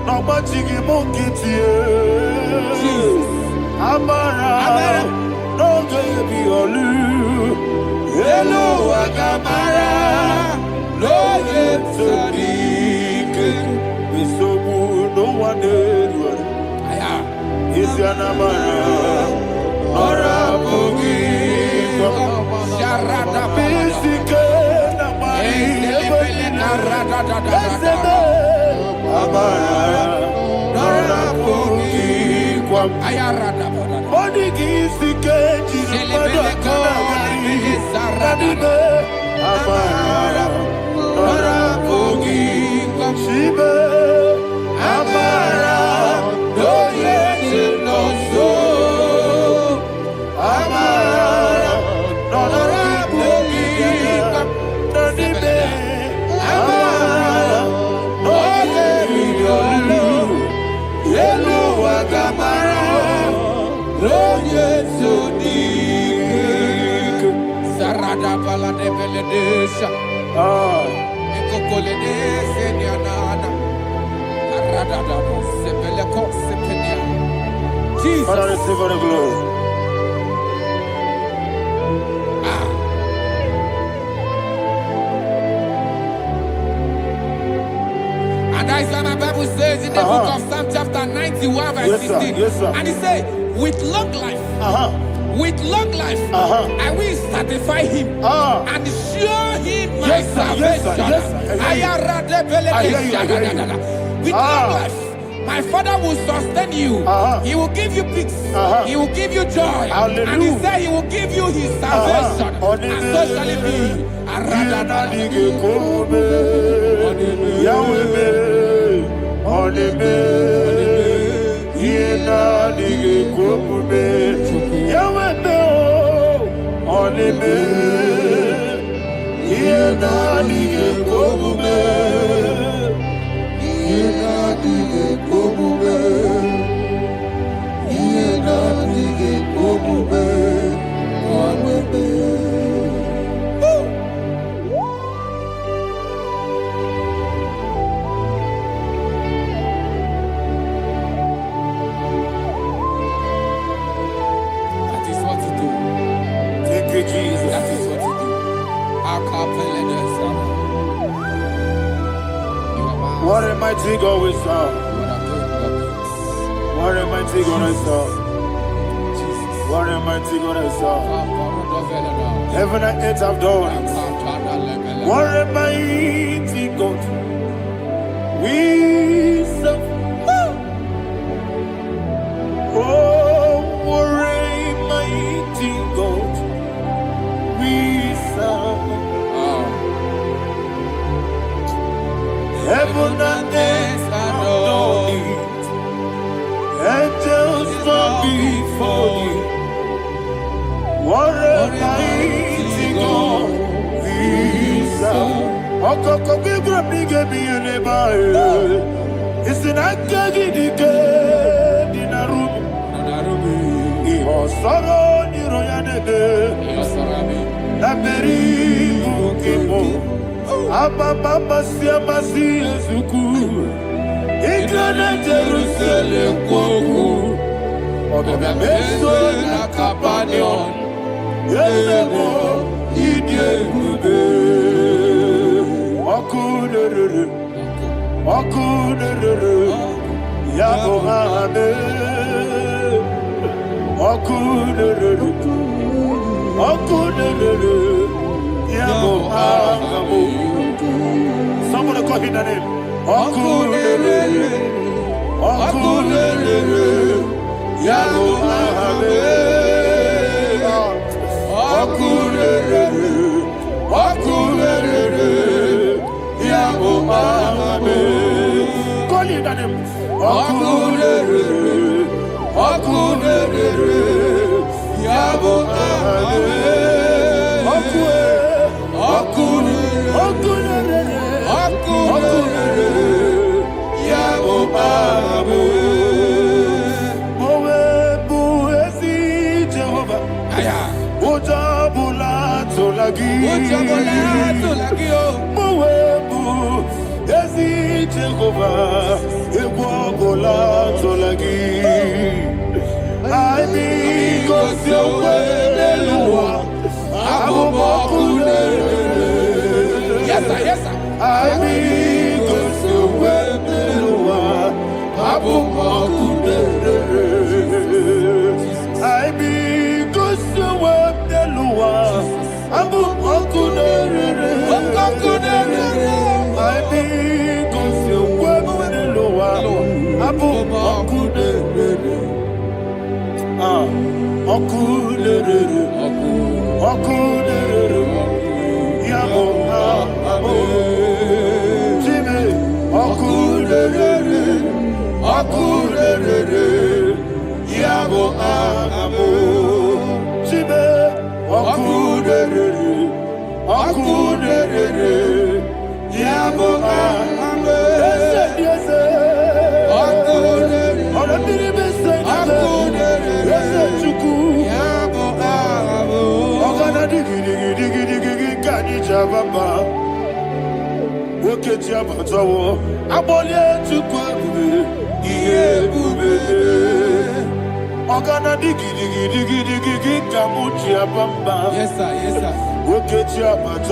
no machigi mokiti. Amaram, no gebi olu. Hello, Agamara, no yesodike. So no one did what is your number. Ora bogi, Sharada Pisike, Ora bogi, Ayarada Body Gisike, Ora bogi, Shibe. Amara, no yes, no so. Amara, no rabugi, no nibe. Amara, no yelu, yelu agamara, no yes, dik. Sarada bala de beledesha. Ekokolede nyanana. Jesus. Father, receive all the glory. And that is why my Bible says in the book of Psalm chapter 91 verse 16. And he said, with long life, I will satisfy him and show him my salvation. With long life, my Father will sustain you. He will give you peace. He will give you joy. Hallelujah. And he said he will give you his salvation. And so shall it be. What a mighty God we serve. What a mighty God I serve. What a mighty God I serve. Heaven and earth have done it. What a mighty God we serve. Oh, what a mighty God we serve. What a mighty God we serve. Okoko bibra bige biene bae. Isina kagi dike dinarubi. Iho soro ni royane de. Laberi bukimo. Ababa siama si ezuku. Ikrana Jerusalem koku. Odoga meso na kapanion. Yelemo idye gube. Okunere. Yabo hame. Okunere. Yabo hame. Somebody call him the name. Okunere. Yabo hame. Okunere. Yabo hame. Call him the name. Okunere. Yabo hame. Yes, sir. Yes, sir. Yes, sir. Yes, sir.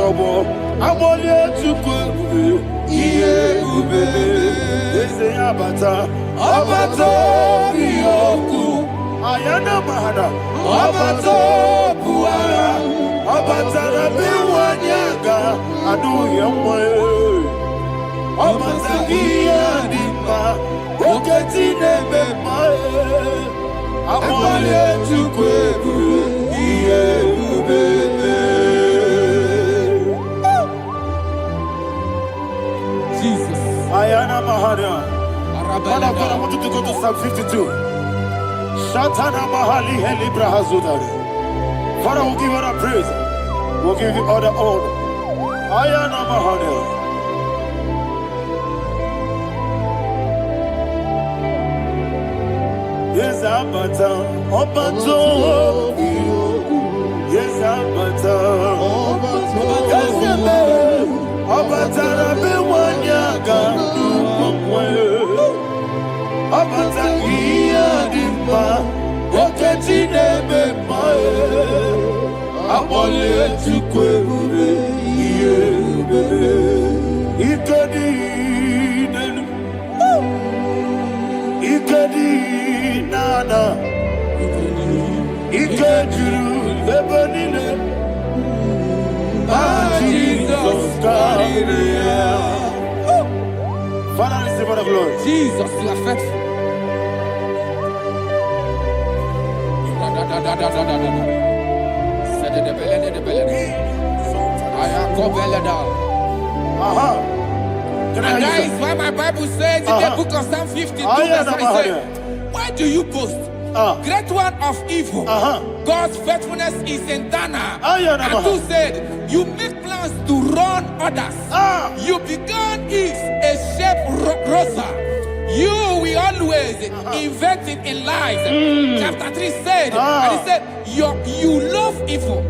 Ayana mahana Abato buara Abatana biwanyaga Adu yamwe Abatagia dimba Oketine bemae Amwale tukwebu Iye ubebe Jesus. Ayana mahana Father, I want you to go to Psalm 52. Shatana Mahali Heli Brahazudari. Father, we'll give you all the praise. We'll give you all the honor. Ayana Mahali. Yes, Abata. Obato. Yes, Abata. Yes, Abata. Abata. Abata iya dimba Oketine bemae Amole tukwebube Iye ubebe Ikedi nenu Ikedi nana Ikediru lebenine Jesus God. Father, receive all the glory. Jesus, la fête. And that is why my Bible says in the book of Psalm 52, verse 5, why do you boast? great one of evil. God's faithfulness is eternal. And who said, you make plans to run others. You began is a shape rosa. You will always invent it in lies. Chapter 3 said, and he said, you love evil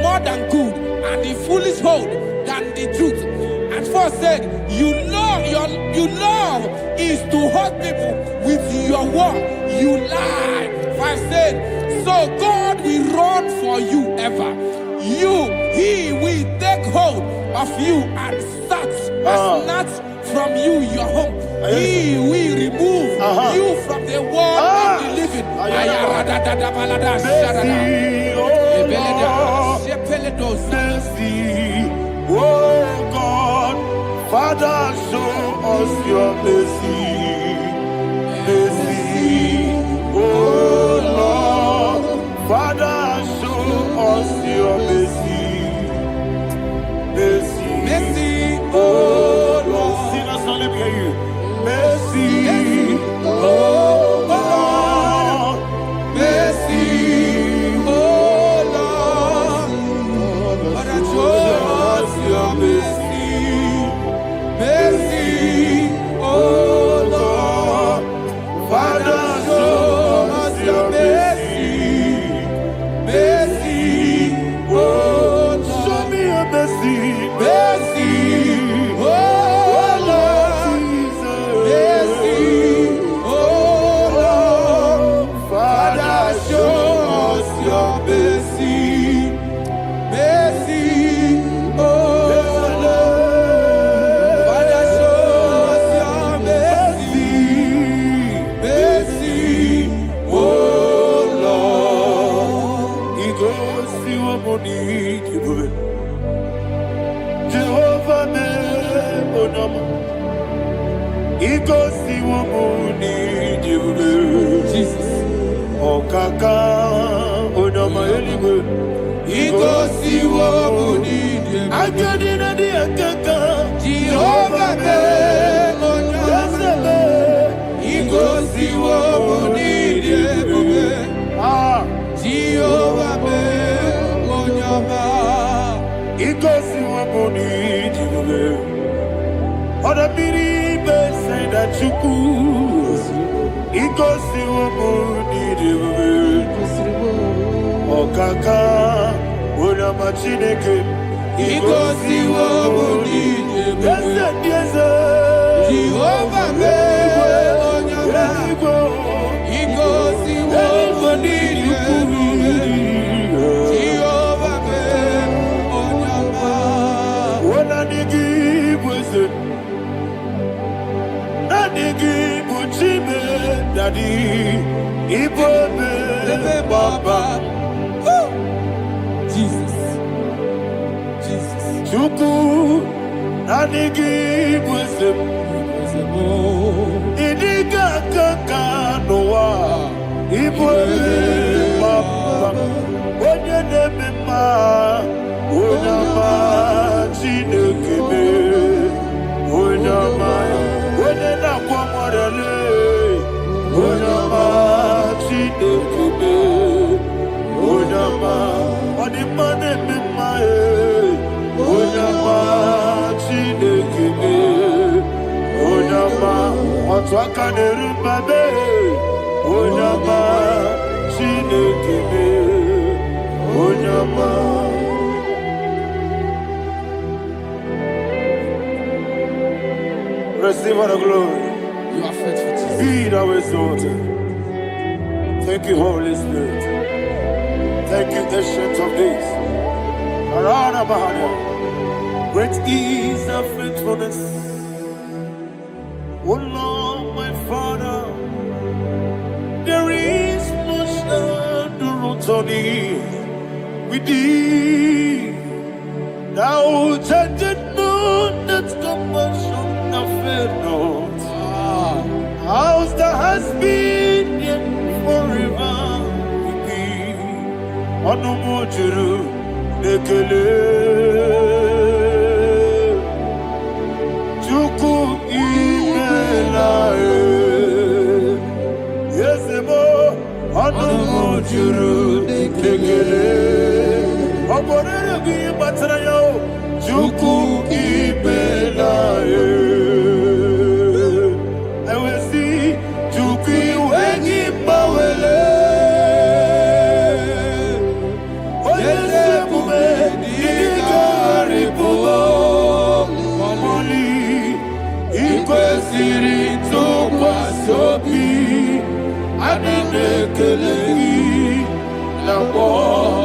more than good, and the foolish hold than the truth. And 4 said, you love is to hurt people with your word. You lie. 5 said, so God will run for you ever. He will take hold of you and snatch from you your home. He will remove you from the world of the living. Oh God, Father, show us your mercy. Mercy, oh Lord, Father, show us your mercy. Mercy, Mercy, oh Lord. Sing us only hear you. Mercy, oh Lord. mercy, oh Lord. Father, show us your mercy. Mercy, oh Lord. Father, show us your mercy. Mercy, oh Lord. Show me your mercy. Mercy, oh Lord. Mercy, oh Lord. Father, show us your mercy. Mercy, oh Lord. Father, show us your mercy. Mercy, oh Lord. He goes to a money. Jehovah me onama. He goes to a money. Jesus. Okaka onama eligwe. He goes to what Akadina di akaka. Jehovah me onyama. He goes to what Jehovah me onyama. He goes to a money. Oda biri be say that you could. He goes to a money. Okaka onama chineke. He goes to what Yes, Jehovah me onyama. He goes to what Jehovah me onyama. Daddy, Igbo Baba, Jesus, Jesus. Chuku, Nanigi Wisdom, Idiga Kaka Noa, Igbo Baba, Oye Nebima, Onama, Chinekebe, Onama, Onena Kwamorele. Onama, Chinekebe, Onama, Onimane Mimae, Onama, Chinekebe, Onama, Otwakane Rumbabe, Onama, Chinekebe, Onama. Receive all the glory. You are faithful, Jesus. Be thou exalted. Thank you, Holy Spirit. Thank you, Ancient of Days. Arana Bahana. Great is thy faithfulness. O Lord, my Father, there is much endurance on thee. With thee, thou changest not that compassion of faith not. How's the has been yet forever with thee? Onomojuru nekele Chuku imela Yesemo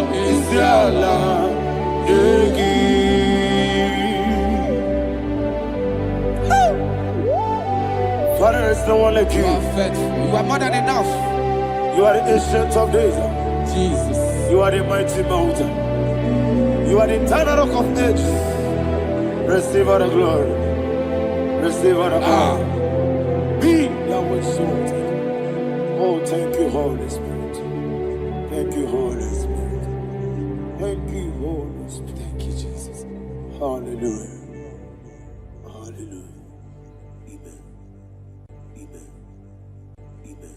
Isiala Yegi. Father, there's no one like you. You are faithful. You are more than enough. You are the ancient of days. Jesus. You are the mighty mountain. You are the eternal rock of ages. Receive all the glory. Receive all the power. Be thou exalted. Oh, thank you, Holy Spirit. Thank you, Holy Spirit. Thank you, Holy Spirit. Thank you, Jesus. Hallelujah. Hallelujah. Amen. Amen. Amen.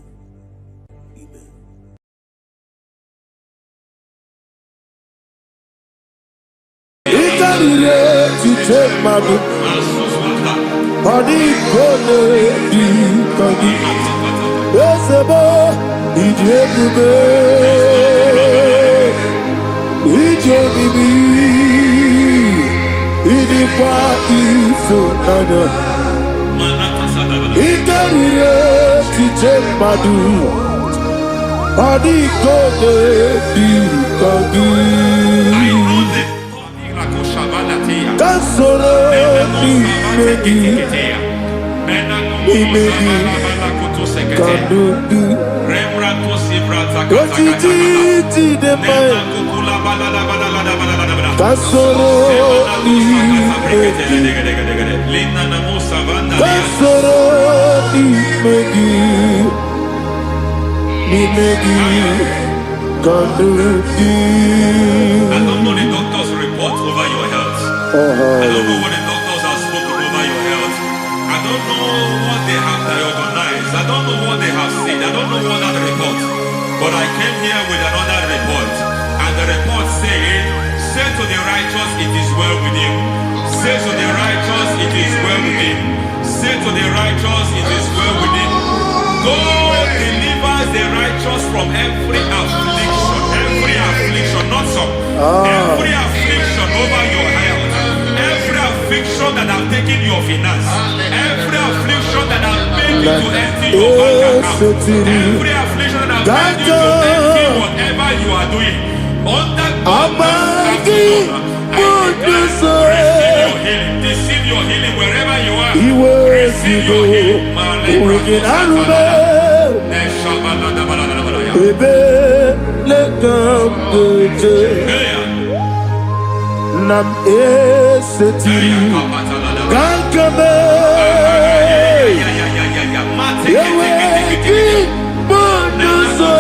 Amen. To take my book, body gonna be coming. Yes, about it, it party so nana. It to take my book, body gonna be coming. Kasoro imegi kadudu ojiji de mai kasoro imegi kasoro imegi kadudu. I don't know the doctor's report over your health. I don't know what the doctors have spoken over your health. I don't know what they have diagnosed. I don't know what they have said. I don't know what that report. But I came here with another report. And the report said, say to the righteous, it is well with him. Say to the righteous, it is well with him. Say to the righteous, it is well with him. God delivers the righteous from every affliction. Every affliction, not some. Every affliction over your health. Every affliction that have taken your finance. Every affliction that have made you to empty your bank account. Every affliction that have made you to empty whatever you are doing. Under receive your healing. Receive your healing wherever you are. Receive your healing. Nam eseti kankame yeweki bonuso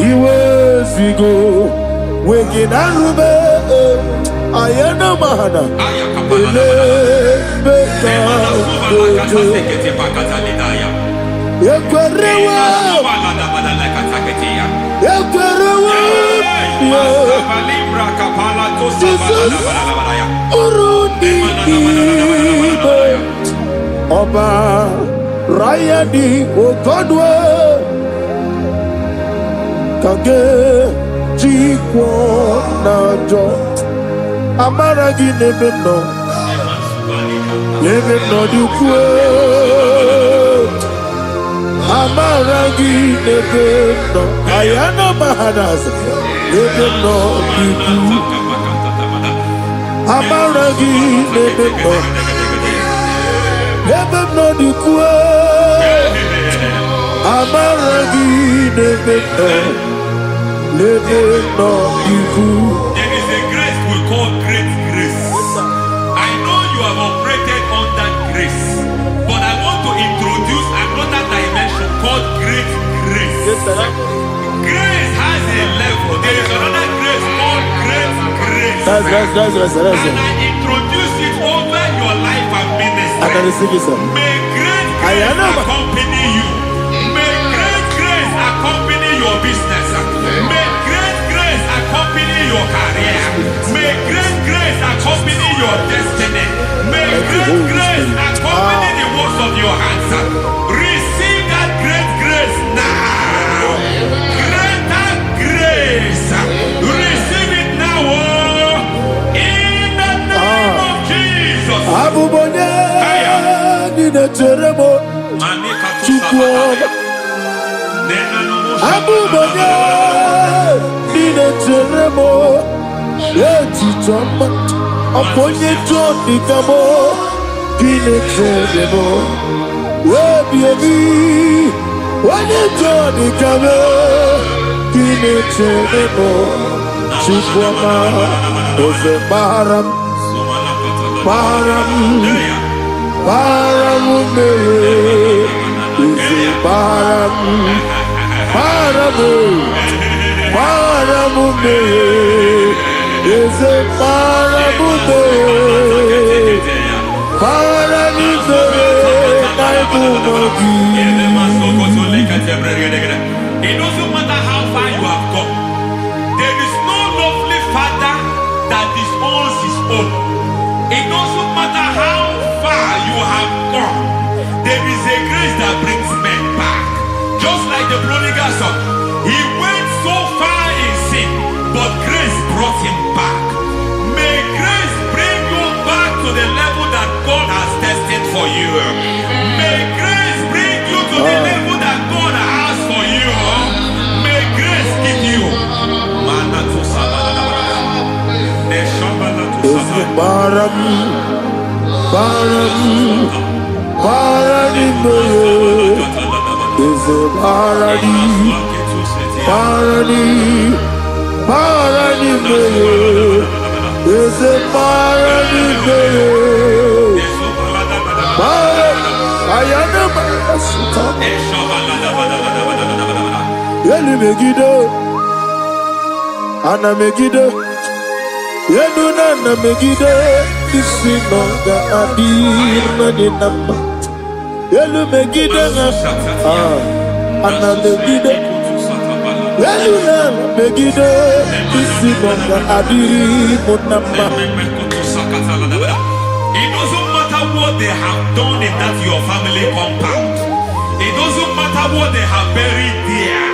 iwezigo weginarube ayana mahana ele beka dojo yekwerewa Jesus Urundi Oba Rayadi Ogodwe Kage Jikwo Najo Amaragi Nebeno Nebeno Dukwe Amaragi Nebeno Ayana Mahanas Nebeno Dukwe Amaragi Nebeno Dukwe Amaragi Nebeno Dukwe. There is a grace we call great grace. I know you have operated under grace, but I want to introduce another dimension called great grace. Yes, sir. Grace has a level. There is another grace called great grace. That's and I introduce it over your life and ministry. I can receive it, sir. May great grace accompany you. May great grace accompany your business. May great grace accompany your career. May great grace accompany your destiny. May great grace accompany the works of your hands. Receive that great grace now. Greater grace. Receive it now. In the name of Jesus. Abubonye Nina Teremo Chukwu Abubonye mo. Eti choma. Aponye choni kamo. Kine chede mo. Baby. Onye choni kamo. Kine chede mo. Chikwama. Ose baharam. Baharam. Baharam me. Ose baharam. Paramume, is a paramume, paramume, it doesn't matter how far you have gone. There is no lovely father that disowns his own. It doesn't matter how far you have gone. There is a grace that brings men back. Just like the prodigal son, he went so far in sin, but grace brought him back. May grace bring you back to the level that God has destined for you. May grace bring you to the level that God has for you. May grace give you. Is a paradise, paradise, is a paradise. I am a Yelu Megido, Anna Megido, Yelu Nana Megido, Isinonga Adir Madinamba, Yelu Megido, Anna Megido, Yelu Nana Megido, Isinonga Adir Madinamba. It doesn't matter what they have done in that your family compound. It doesn't matter what they have buried there.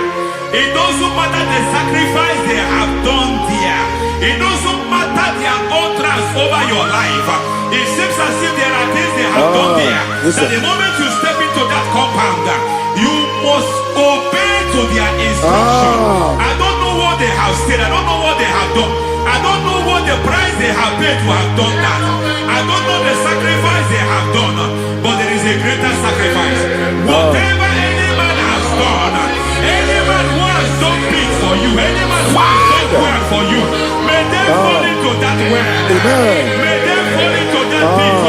It doesn't matter the sacrifice they have done there. It doesn't matter their utterance over your life. It seems as if there are things they have done there. That the moment you step into that compound, you must obey to their instruction. I don't know what they have said. I don't know what they have done. I don't know what the price they have paid to have done that. I don't know the sacrifice they have done. But there is a greater sacrifice. Whatever any man has done, any man who has done big for you, any man who has done well for you, may they fall into that well. May they fall into that pit.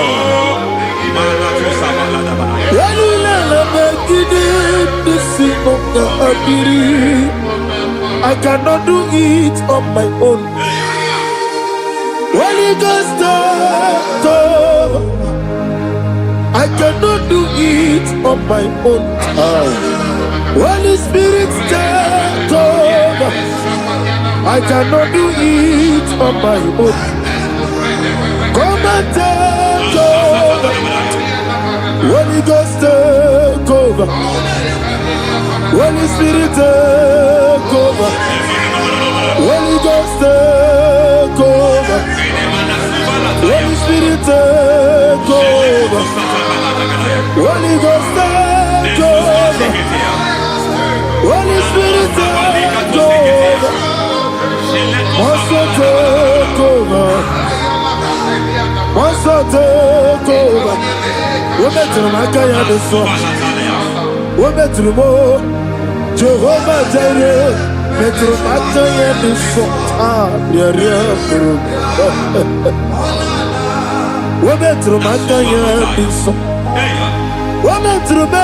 I cannot do it on my own. Holy Ghost, I cannot do it on my own. Holy Spirit, take over. I cannot do it on my own. Come and take over. Holy Ghost, take over. Holy Spirit, take over. Holy Ghost, take over. Holy Spirit, take over. Holy Ghost, take over. Holy Spirit, take over. Also take over. Also take over. We met him, I can't have the song. We met him, Jehovah Jireh. Met him, I can't have the song. We met him, I can't have the song. We met him,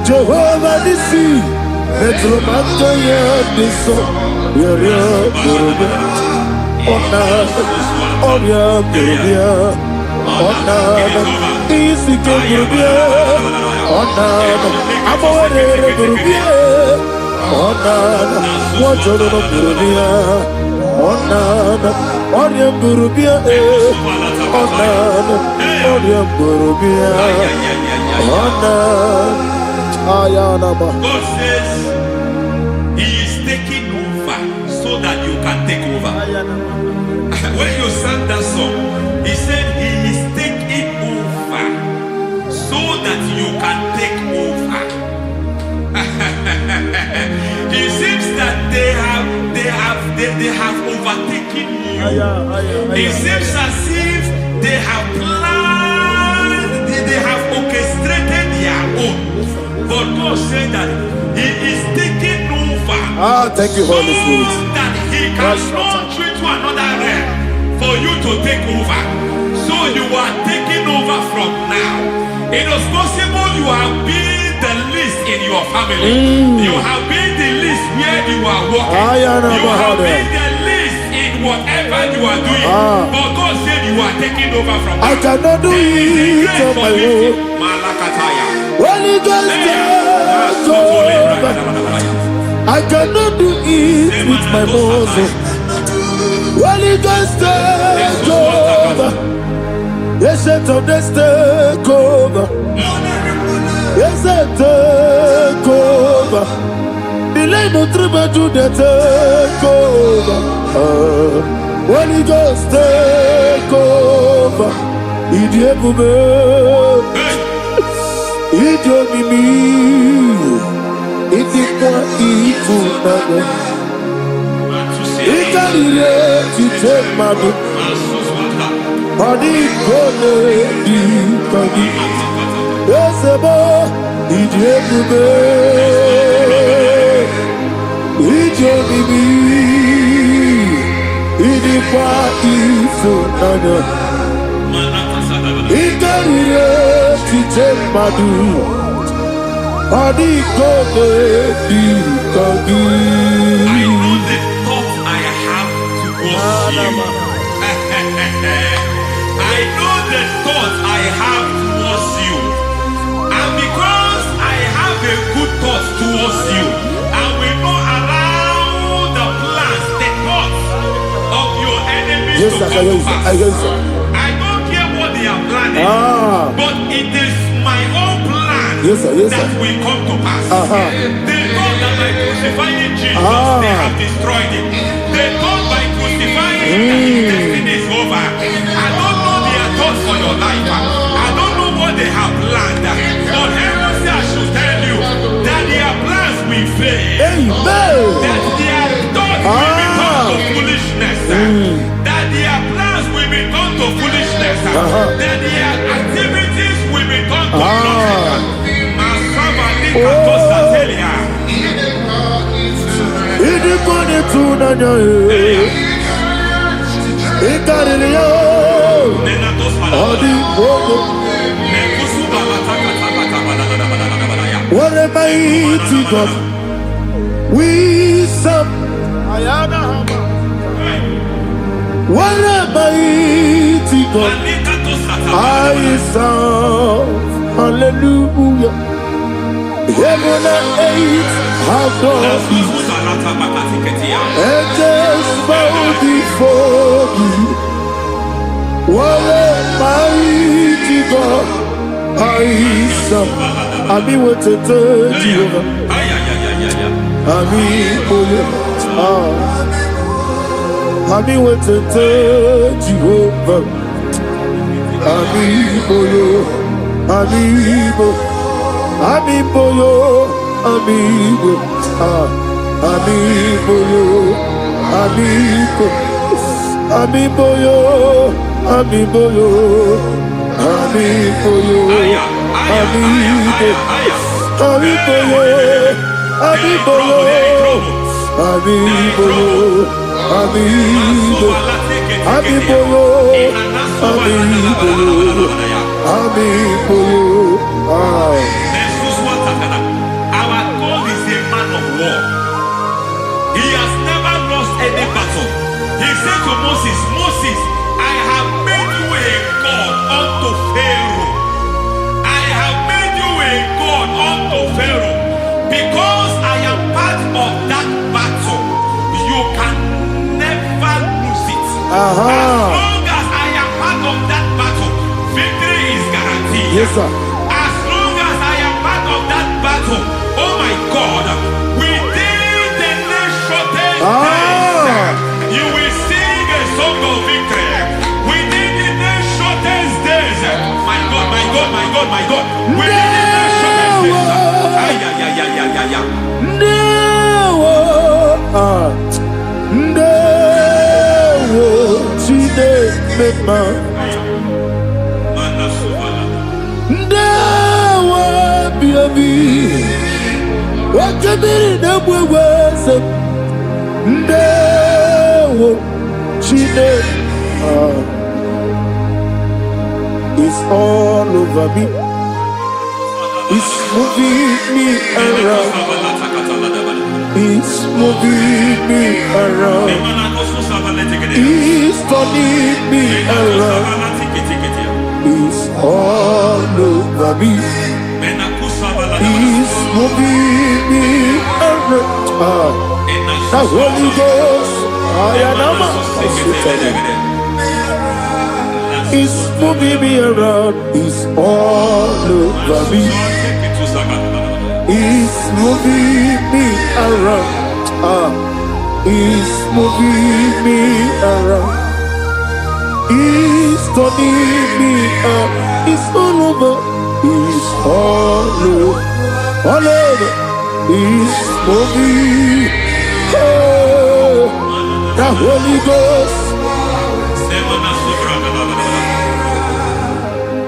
Jehovah Nissi. Met him, I can't have the song. God says He is taking over so that you can take over. When you sang that song, He said He is taking over so that you can take over. It seems that they they have overtaken you. It seems as if they have planned, they have orchestrated their own. But God said that He is taking over. Thank you, Holy Spirit. So that He can launch you to another realm for you to take over. So you are taking over from now. It is possible you have been the least in your family. You have been the least where you are working. You have been the least in whatever you are doing. But God said you are taking over from now. I cannot do it on my own. Holy Ghost, take over. I cannot do it with my muscle. Holy Ghost, take over. Yes, it's on this take over. Yes, take over. Delay no trouble to the take over. Holy Ghost, take over. Idiebube, idiomimi, idikwa ifunabo. Ikarire tite madu. Body gone di kagi. Yesebo idiebube, idiomimi, idikwa ifunabo. Ikarire tite madu. Body gone di kagi. I know the thoughts I have towards you. I know the thoughts I have towards you. And because I have a good thought towards you, I will not allow the plans, the thoughts of your enemies to come to pass. I don't care what they are planning, but it is my own plan that will come to pass. They thought that by crucifying Jesus, they have destroyed him. They thought by crucifying that his destiny is over. I don't know their thoughts for your life. I don't know what they have planned. But heaven says I should tell you that their plans will fail. That their thoughts will be turned to foolishness. That their plans will be turned to foolishness. That their activities will be turned to nothing. What a mighty God we serve. What a mighty God I serve. Hallelujah. Heaven and earth have done it. Angels bow before you. What a mighty God I serve. Ami wetete Jehovah. Ami boyo. Ami wetete Jehovah. Ami boyo. Ami boyo. Amiboyo, amibo, amiboyo, amibo, amiboyo, amiboyo, amiboyo, amibo, amiboyo, amiboyo, amiboyo, amibo, amiboyo, amiboyo, amiboyo. Our God is a man of war. He has never lost any battle. He said to Moses, Moses, I have made you a God unto Pharaoh. I have made you a God unto Pharaoh. Because I am part of that battle, you can never lose it. As long as I am part of that battle, victory is guaranteed. Yes, sir. As long as I am part of that battle, oh my God, within the next shortest days, you will sing a song of victory. Within the next shortest days, my God, my God, my God, my God, within the next shortest days, No. mema. Ndawa biabi. Wakabiri na mweweza. Ndawa chine. It's all over me. It's moving me around. It's moving me around. It's turning me around. It's all over me. It's moving me around. The Holy Ghost, it's moving me around. It's all over me. It's moving me around. It's moving me around. It's turning me up. It's all over. It's all over. All over. It's moving. Oh, the Holy Ghost.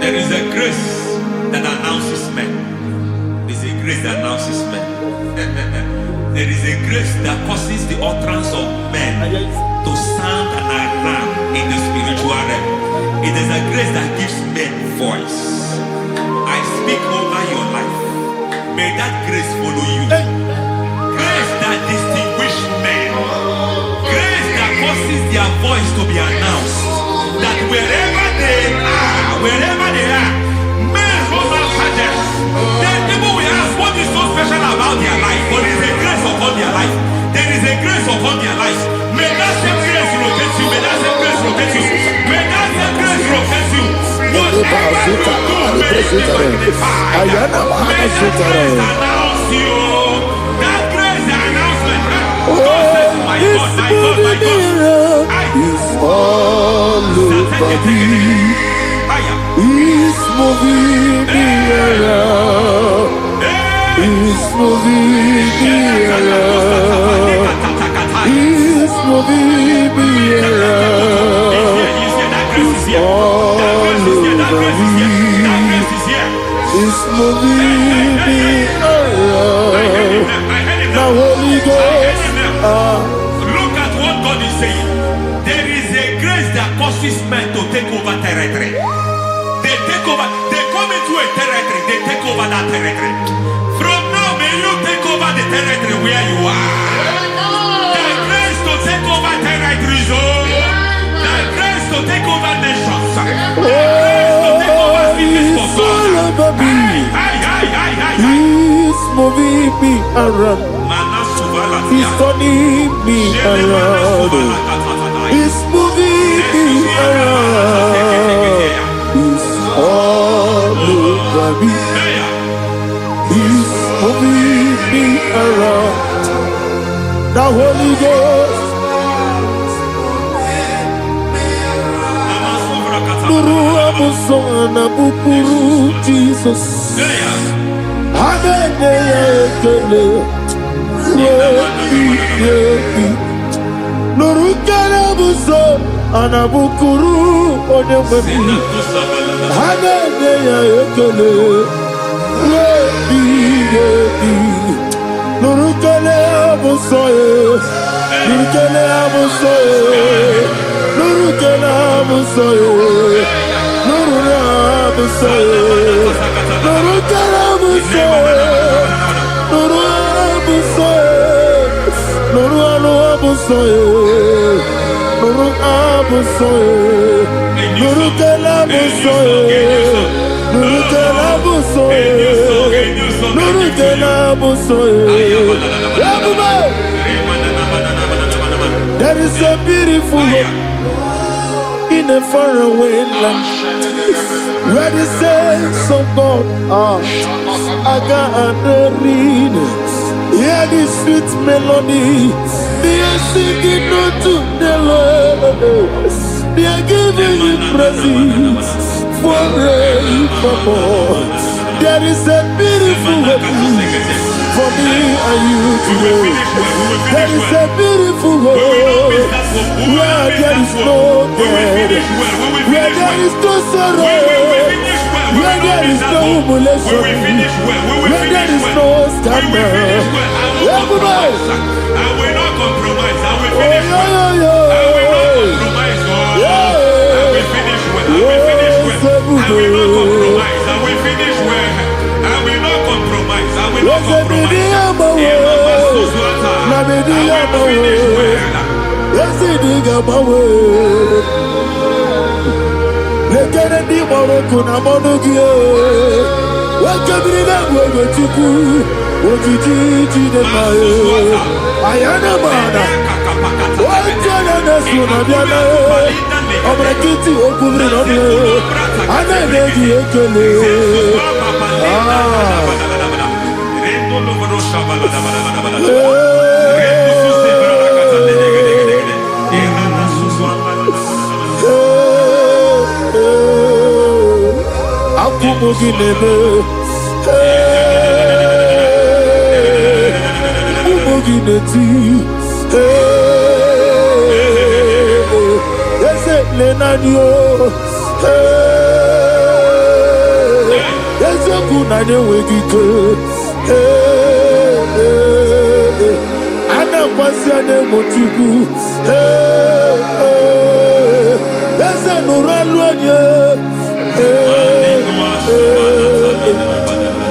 There is a grace that announces men. There is a grace that announces men. There is a grace that causes the utterance of men to sound an alarm in the spiritual realm. It is a grace that gives men voice. I speak over your life. May that grace follow you. Grace that distinguishes men. Grace that causes their voice to be announced. That wherever they are, men hold after them. Then people will ask what is so special about their life. But there is a grace upon their life. There is a grace upon their life. May that same grace locate you. May that same grace locate you. May that same grace locate you. Whatever you do, may it be magnified. May that grace announce you. That grace, the announcement. God says, my God, my God, my God. It's all over me. It's moving me around. It's moving me around. It's moving me around. It's all over me. It's moving me around. The Holy Ghost. Look at what God is saying. There is a grace that causes men to take over territory. They take over, they come into a territory, they take over that territory. From now, may you take over the territory where you are. The grace to take over territories, the grace to take over nations, the grace to take over cities for God. He's moving me around. He's turning me around. He's moving me around. He's all over me. He's moving me around. The Holy Ghost. Nuru amusona bukuru Jesus. Amen. Nurukana buso anabukuru onyememi hagene ya ekele rebi nurukana buso nurukana buso nurukana buso nurukana buso nurukana buso Nuru abusoye, nuru abusoye, nuru kelabusoye, nuru kelabusoye, nuru kelabusoye. There is a beautiful hope in a faraway land where the saints of God are. I got the reading. Hear the sweet melody. They are singing unto the Lord. They are giving you praise forevermore. There is a beautiful hope for me and you today. There is a beautiful hope Where there is no death, where there is no sorrow, where there is no humiliation, where there is no scandal. Everybody, I will not compromise. I will finish well. I will not compromise. I will finish well. I will finish well. I will not compromise. I will finish well. I will not compromise. I will not compromise. I will finish well. yes, it is my way. Let it be more kunamonogia. What can be that way to do? What did you do? I am a man. What can I do? I'm a kitty open on you. I'm a lady.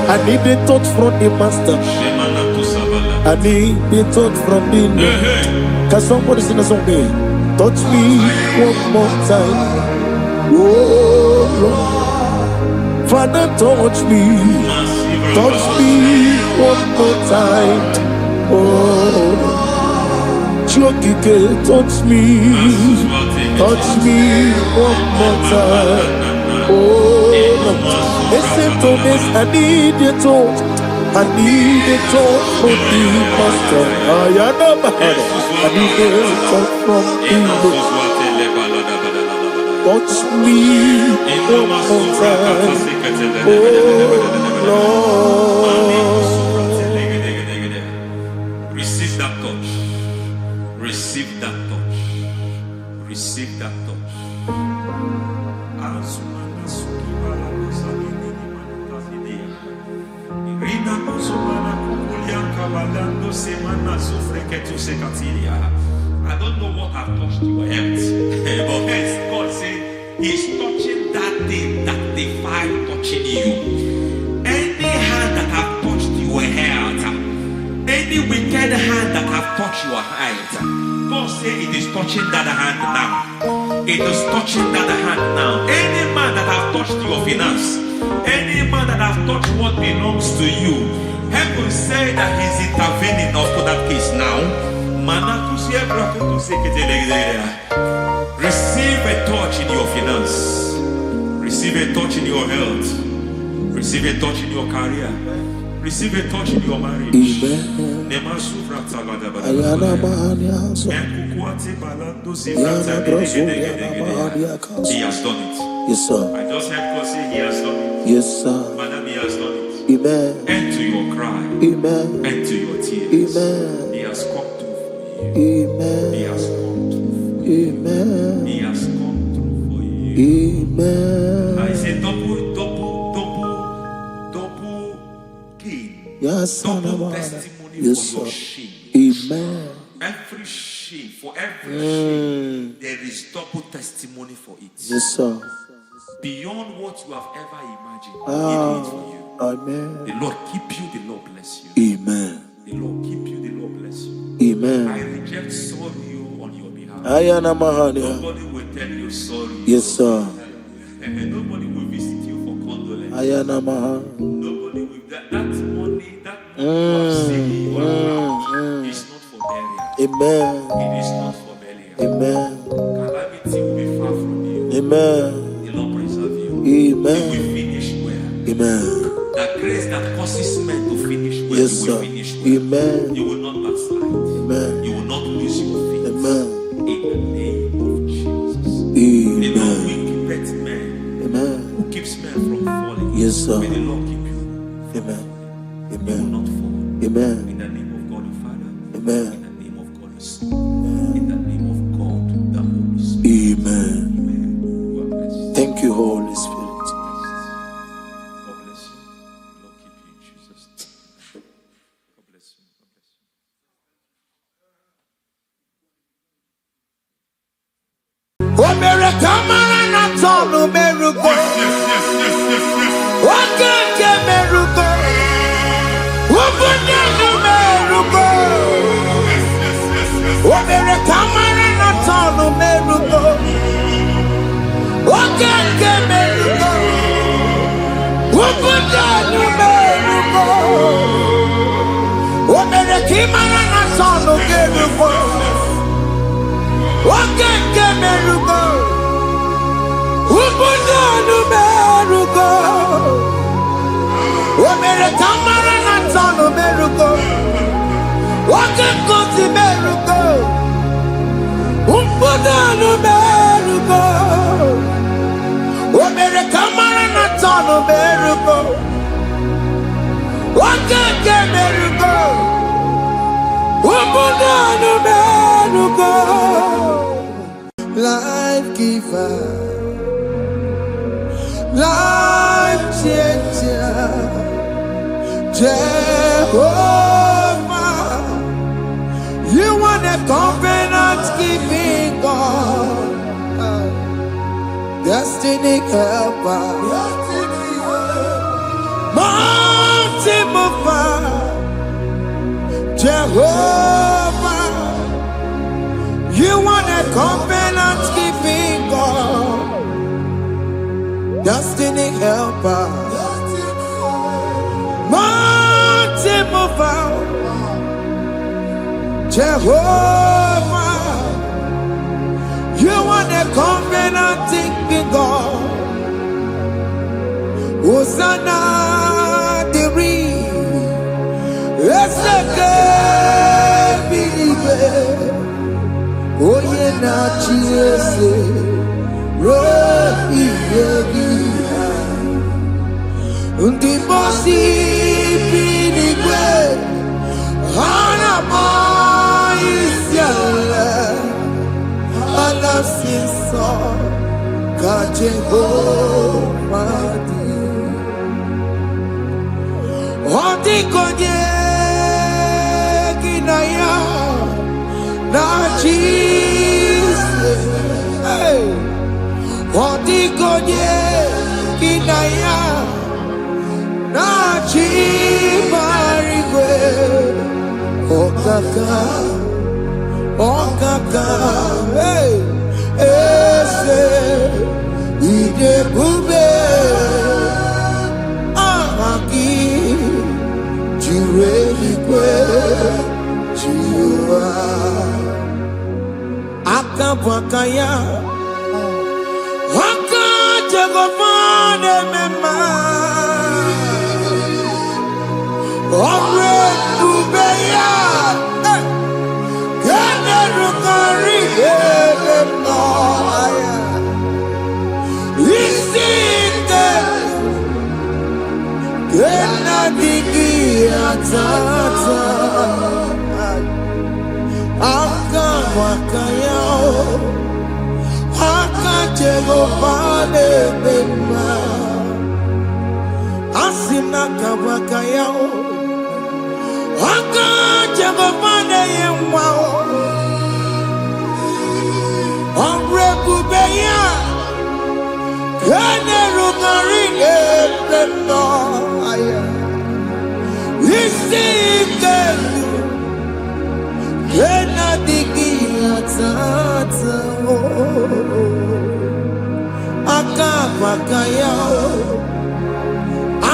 I need the touch from the master. I need the touch from the Lord. Can somebody sing a song there? Touch me one more time. Oh Lord, Father, touch me one more time. Oh, Chokike, touch me one more time. Oh, listen to this, I need your touch. I need a touch from the master. I need a touch from the Lord. Touch me one more time. Oh, Lord. Receive that touch. Receive that touch. Receive that touch. I don't know what I've touched your health, but hence God said He's touching that thing that defied touching you. Any hand that have touched your health, any wicked hand that have touched your health, God said it is touching that hand now. It is touching that hand now. Any man that have touched your finance, any man that have touched what belongs to you, heaven say that He's intervening after that case now. Receive a touch in your finance. Receive a touch in your health. Receive a touch in your career. Receive a touch in your marriage. Amen. He has done it. Yes, sir. I just heard God say He has done it. Yes, sir. Madam, He has done it. Amen. End to your cry. Amen. End to your tears. Amen. He has come through for you. Amen. He has come through for you. Amen. He has come through for you. Amen. I say double gain. Yes, Double testimony yes, for your sir. shame. Amen. Every shame, for every shame, there is double testimony for it. Yes, sir. Beyond what you have ever imagined, He did it for you. Amen. The Lord keep you, the Lord bless you. Amen. The Lord keep you, the Lord bless you. Amen. I reject sorrow on your behalf. Ayana Mahania. Nobody will tell you sorry. Yes, sir. And nobody will visit you for condolence. Ayana Mahania. Nobody will. That money, that money you have saved in your account is not for burial. Amen. It is not for burial. Amen. Calamity will be far from you. Amen. The Lord preserve you. Amen. You will finish well. Amen. The grace that causes men to finish well, Yes, you will sir. finish well. Amen. You will not backslide. Amen. You will not lose your faith. Amen. In the name of Jesus. Amen. The Lord will keep men. Amen. Who keeps men from falling. Yes, sir. May the Lord keep you. Amen. You will Amen. not fall. Amen. In the name of God the Father. Amen. In the name of God the Son. In the name of God mere kamara na tonu merugo. Wakeke merugo. Ubunenu merugo. O mere kamara na tonu merugo. Wakeke merugo. Ubunenu merugo. O mere kimara na tonu merugo. Wakeke merugo. Ubunenu merugo. O mere kamara na tonu merugo. Wakeke merugo. Ubunenu merugo. O mere kamara na tonu merugo. Wakeke merugo. Ubunenu merugo. Life giver, life changer, Jehovah, you are the covenant keeping God, destiny helper, mountain mover, Jehovah, you are the covenant keeping God, destiny helper, mountain mover, Jehovah, you are the covenant keeping God. Hosanna, the it's the good. Oh yeah, na chiese, rohi yegi, undi bosi pinigwe, hana moisyala, alasinso, kajehovah di, odi konye kinaya. Na Jesus, hey, Odigonye kinaya, na chibarigwe, okaka, hey, ese, ide bube, ahaki, jireligwe, jiwa. Akabwakaya Wakajagofane mema Omre kubeya Kene rukari mema Isite Kena digi atata Akabwakaya Akajegofane mema Asina kabwakaya Akajegofane yemwa Omrekubeya Kene rugarine mema Isike Kena digi atata Akabwakaya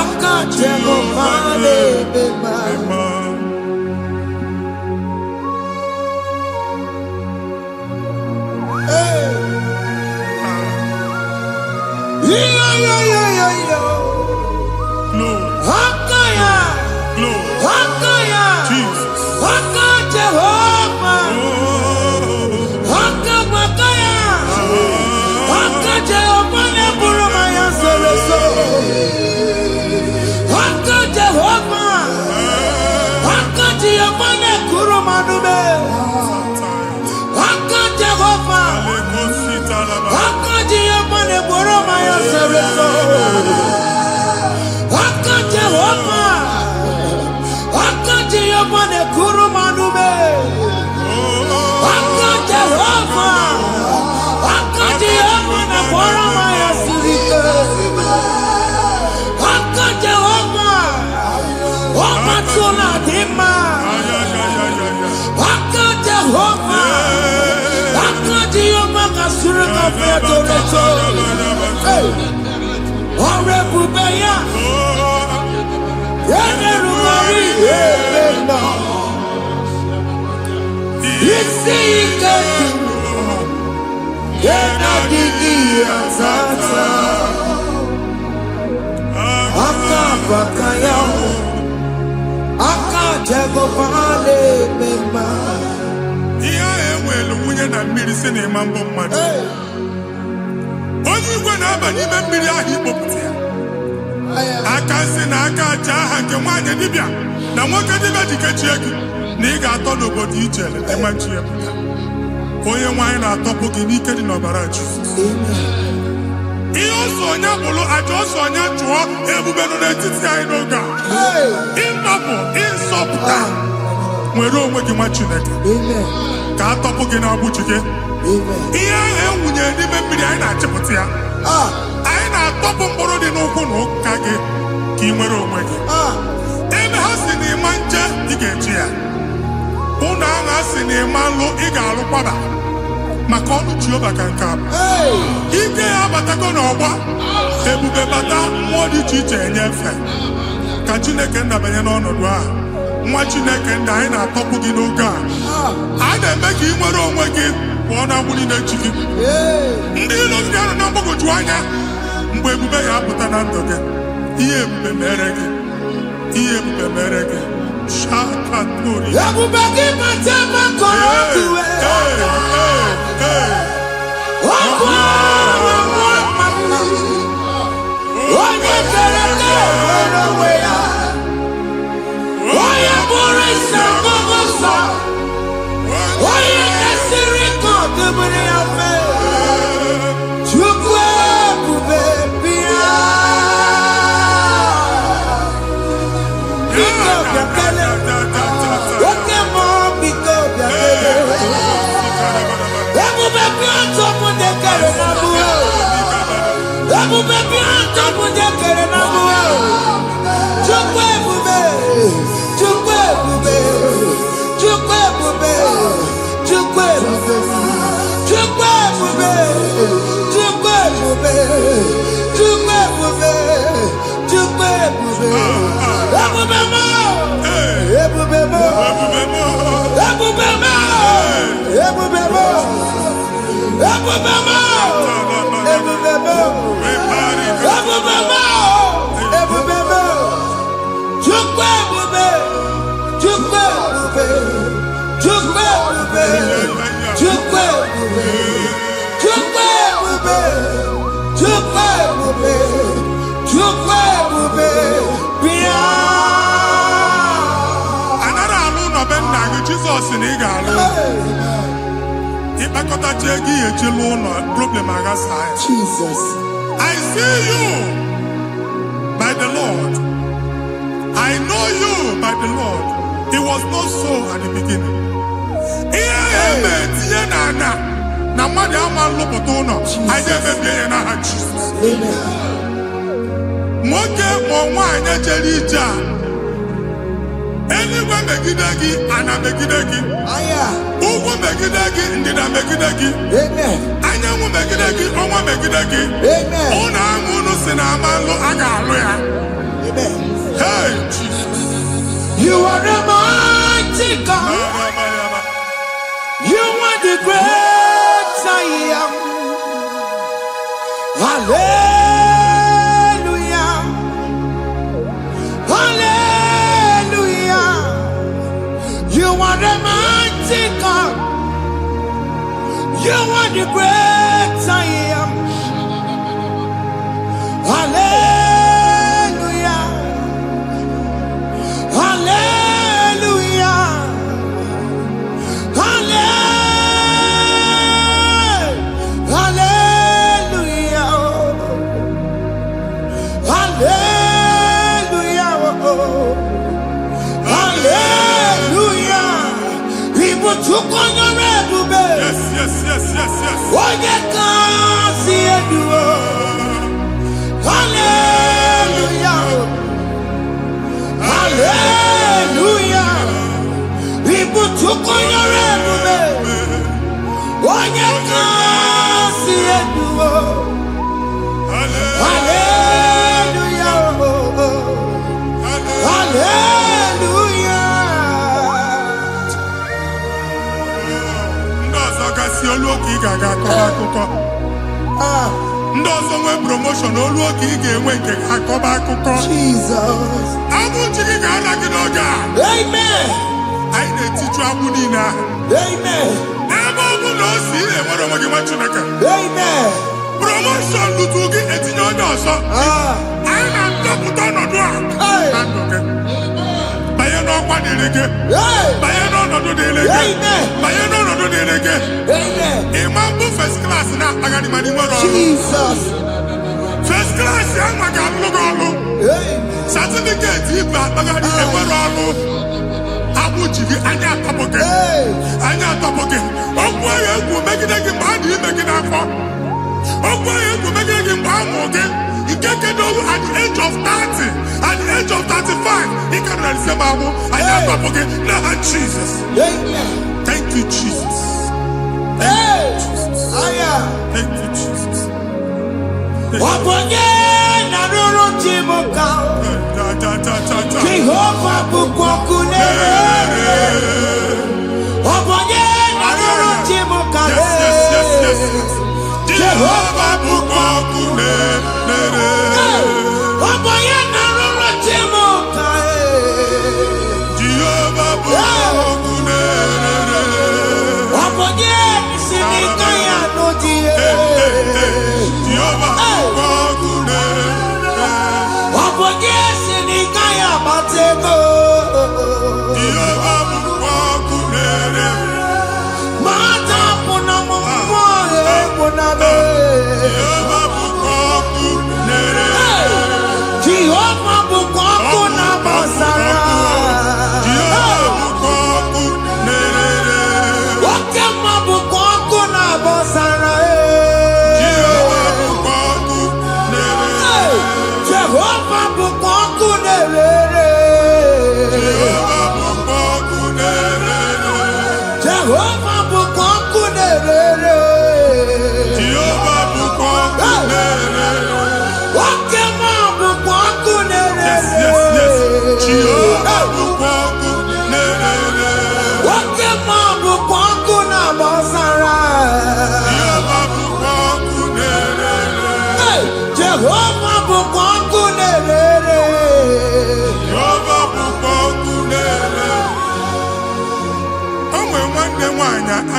Akajegofane mema Jehovah, onye igwe na-aba n'ime mmiri ahụ ikpopụta ya aka nsị na aka aja aha nke nwaanyị dibịa na nwoke dibịa ji kechie gị na ị ga-atọ n'obodo ijele emachi ya pụta onye nwaanyị na-atọpụ gị n'ike dị n'ọbara Jizọs ihe ọsọ onye bụrụ aja ọsọ onye chụọ ebube nọ n'etiti anyị n'oge a ịnọpụ ịzọpụta nwere onwe gị nwa Chineke ka a tọpụ gị n'agbụchi gị ihe ahụ enwunye n'ime mmiri anyị na-achịpụta ya anyị na-atọpụ mkpụrụ dị n'ụkwụ na ụka gị ka ị nwere onwe gị ebe ha si na ịma nje ị ga-eji ya ụlọ ahụ ha si na ịma nlụ ị ga-alụkwaba maka ọnụ Jehova ka nke a ike ya abatago n'ọgba ebube bata mmụọ dị iche iche enyefe ka Chineke ndabanye n'ọnọdụ a nwa Chineke ndị anyị na-atọpụ gị n'oge a na-eme ka ị nwere onwe gị pụọ na agbụrụ na-echi gị ndị ilo gị anọ na mgbagwoju anya mgbe ebube ya apụta na ndụ gị ihe ebube mere gị ihe ebube mere gị shakatori ebube gị mata makọrọ ọdụwe onye kere nwere onwe ya onye bụrụ isi ọgụgụ nsọ onye kesịrị ka ọdụbụrụ ya mfe Chukwu ebube bịa biko bịakele oke mmụọ biko bịakele ebube bịa tọpụ ndị kere na mụọ ebube bịa tọpụ ndị kere na mụọ Chukwu ebube Chukwu ebube Chukwu ebube Chukwu ebube Chukwu ebube Chukwu ebube Chukwu ebube Chukwu ebube ebube mo ebube mo ebube mo ebube mo ebube mo ebube mo ebube mo ebube mo Chukwu ebube Chukwu ebube Chukwu ebube Chukwu ebube Chukwu ebube Chukwu ebube Chukwu ebube bịa anara alụ n'ọbe nna gị Jizọs na ị ga-alụ ịkpakọtacha ego ihe eji lụọ ụlọ problem aghasa ya Jesus I see you by the Lord I know you by the Lord it was not so at the beginning ihe eme tinye na ana na mmadụ ama nlụpụta ụlọ anyị emebie ya n'aha Jizọs nwoke ma nwaanyị jere ije a eluigwe megide gị ana megide gị ugwu megide gị ndịda megide gị anyanwụ megide gị ọnwa megide gị ụlọ ahụ unu si na ama nlụ a ga-alụ ya hey Jesus you are a mighty God you are the great I am hallelujah hallelujah you are the mighty God you are the great I am hallelujah hallelujah Onye kasi eduo, hallelujah, hallelujah. Ibu tuko nyore bube, onye kasi Hallelujah. Hallelujah. Ndị ọzọ gasị olu oke ị ga-aga akọba akụkọ. Ndị ọzọ nwee promotion olu oke ị ga-enwe nke akọba akụkọ. Jesus. Abụ chi gị ga-ala gị n'oge a. Amen. Anyị na-etiju agbụ niile ahụ. Amen. Ebe ọ bụ na o si ị na-enwere onwe gị nwa Chineke. Amen. Promotion lutu gị etinye onye ọzọ. Anyị na-adọpụta ọnọdụ a na ndụ gị. Banye n'ọkwa dịrị gị. Banye n'ọnọdụ dịrị gị. Banye n'ọnọdụ dịrị gị. Ịma mbụ first class na-akpagharị ma n'ime ọrụ. Jesus. First class ya nwa ga-alụ gị ọrụ. Certificate ibu akpagharị enwere ọrụ. Agbụ ji gị anya atọpụ gị. Anya atọpụ gị. Okwu ahụ egwu megide gị mgbe a dị ime gị n'afọ. Okwu ahụ egwu megide gị mgbe a mụrụ gị. Nke kedu at the age of 30, at the age of 35, he can receive abu. I am not forget. Now, Jesus. Thank you, Jesus. Thank you, Jesus. Thank you, Jesus. Jehovah bukokune. Jehovah bukokune.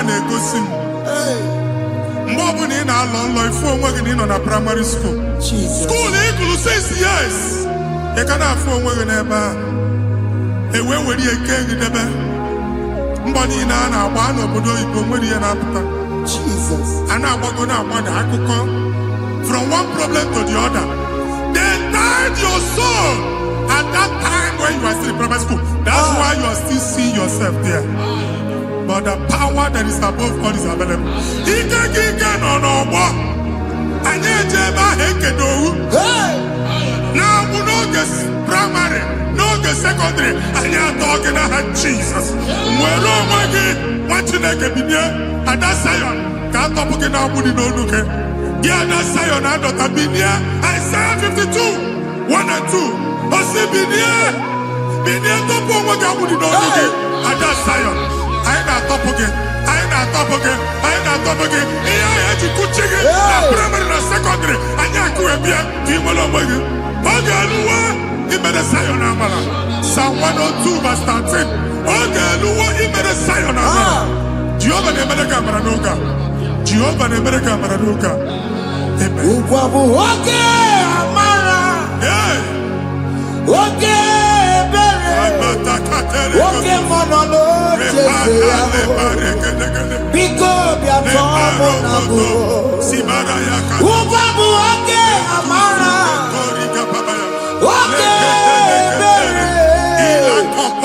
na-egosi m mgbe ọ bụla ị na-alọ nlọ ifu onwe gị na ị nọ na primary school school ị gụrụ 6 years ị ka na-afụ onwe gị n'ebe a ewe were eke gị debe mbọ niile a na-agba n'obodo oyibo nwere ihe na-apụta a na-agbago na-agbada akụkọ from one problem to the other. They tied your soul at that time when you are still in primary school. That's why you are still seeing yourself there. But the power that is above all is available. Ike no no more. Anye jeba hekedowu. Now we know this primary, no the secondary. Anye talking about Jesus. Mwero mwagi mwachineke bidye. Ada sayon kantopuke na mudi no nuke. Ada sayon adota bidye. Isaiah 52, 1 and 2. Osi bidye topo mwagi mudi no nuke. Ada sayon. I ain't top again. Iya ya jikuchige. Na primary na secondary. Anya kuebia. Timolo mwagi. Ogaluwa. Imede sayon amala. Psalm 102 verse 13. Ogaluwa imede sayon amala. Jehovah nemede kamera nuka. Jehovah nemede kamera nuka. Amen. Ukwabu oke amara. Oke bere. Oke monolo chese yao. Biko biato monabu. Ukwabu oke amara. Oke bere.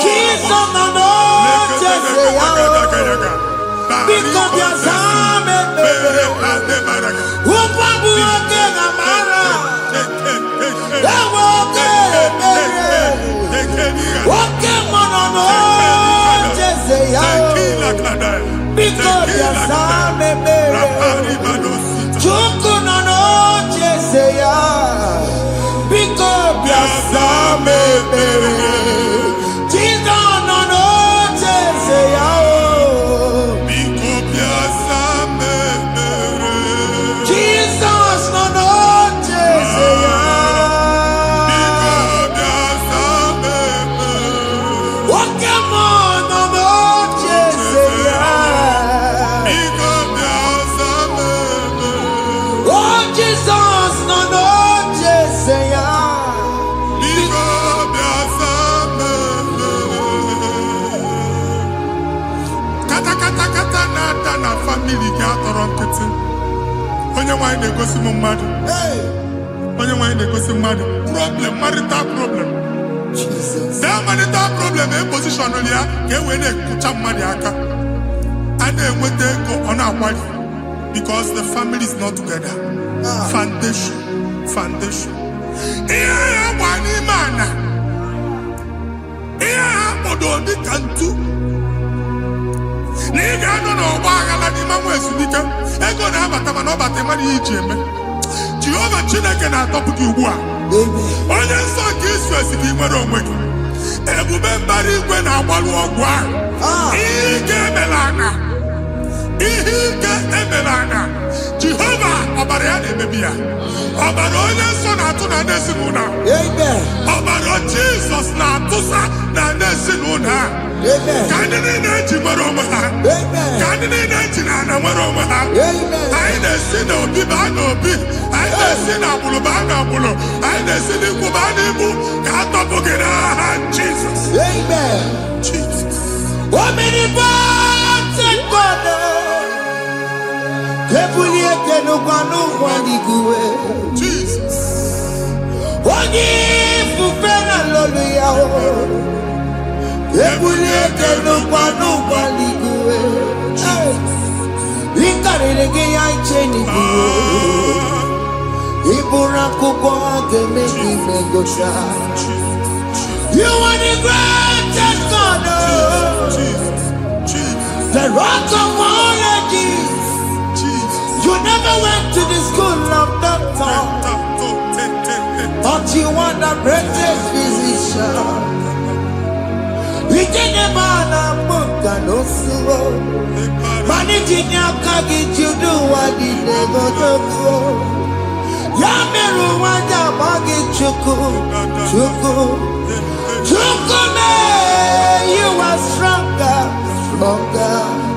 Kiso nono chese yao. Biko biazame bere. Ukwabu oke amara. Oke bere. Oke monono chese yao. Biko biazame bere. Chuku nono family ga atọrọ nkịtị. Onye nwanyị na-egosi m mmadụ. Onye nwanyị na-egosi mmadụ. Problem, marital problem. That marital problem in position on ya ka e wee na-ekucha mmadụ aka. A na-enweta ego ọ na-akwali because the family is not together. Foundation. Ihe ya gba n'ime ana. Ihe ha kpọdọ dị ka ntu. Na ị ga-anọ n'ọgba aghara n'ime nwa ezumike. Ego na-abata mana ọ bata mmadụ ihe iji eme. Jehova Chineke na-atọpụ gị ugbu a. Onye nsọ nke Israel gị nwere onwe gị. Ebube mbara igwe na-agbalụ ọgwụ ahụ. Ihe ike emela anya. Jehova ọbara ya na-emebi ya. Ọbara onye nsọ na-atụ na ndị ezinụlọ. Ọbara Jizọs na-atụsa na ndị ezinụlọ. Ka ndị niile eji nwere onwe ha. Ka ndị niile eji na ana nwere onwe ha. Anyị na-esi n'obi baa n'obi. Anyị na-esi n'agbụrụ baa n'agbụrụ. Anyị na-esi n'ikwu baa n'ikwu. Ka a tọpụ gị n'aha Jizọs. Jesus. You are the greatest God, the rock of all ages. You never went to the school of doctor, but you are the greatest physician. We can never book and also managing your carriage. You do what you never do. Yameru wanda magi chuku. Chukume, you are stronger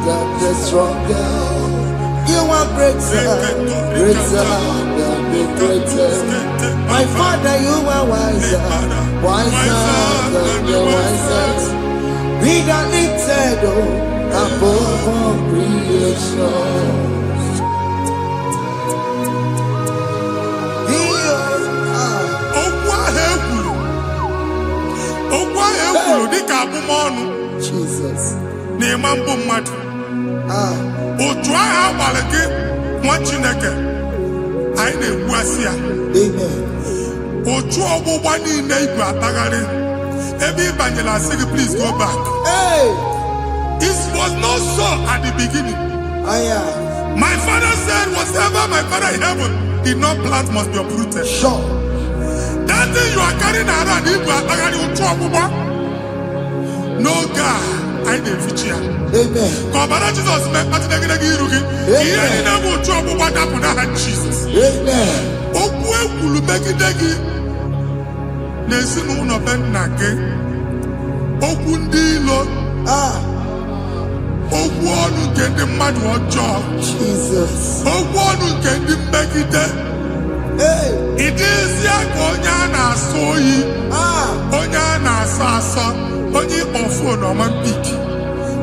than the stronger. You are greater than the greatest. My Father, you are wiser than the wisest. Be that lifted above all creation. Jesus. Na-ema mbụ mmadụ. Otu ahụ agbalị gị nwa Chineke anyị na-egbu asị ya. Otu ọgbụgba niile igwe atagharị ebe ị banyere asị gị please go back. It was not so at the beginning. My father said whatever my father in heaven did not plant must be uprooted. Sure. That thing you are carrying around igwe atagharị otu ọgbụgba. No God, I didn't fit you. Amen. Kọbara Jesus mee kpatị negidegi iru gị. Ihe niile bụ otu ọgbụgba dapụ n'aha Jesus. Amen. Okwu ekwuru megide gị n'ezinụlọ be nna gị. Okwu ndị ilo. Okwu ọnụ nke ndị mmadụ ọjọọ. Jesus. Okwu ọnụ nke ndị mmegide. Ị dịzie ka onye a na-asọ oyi. Onye a na-asọ asọ. Onye ịkpọ phone ọma mpiki.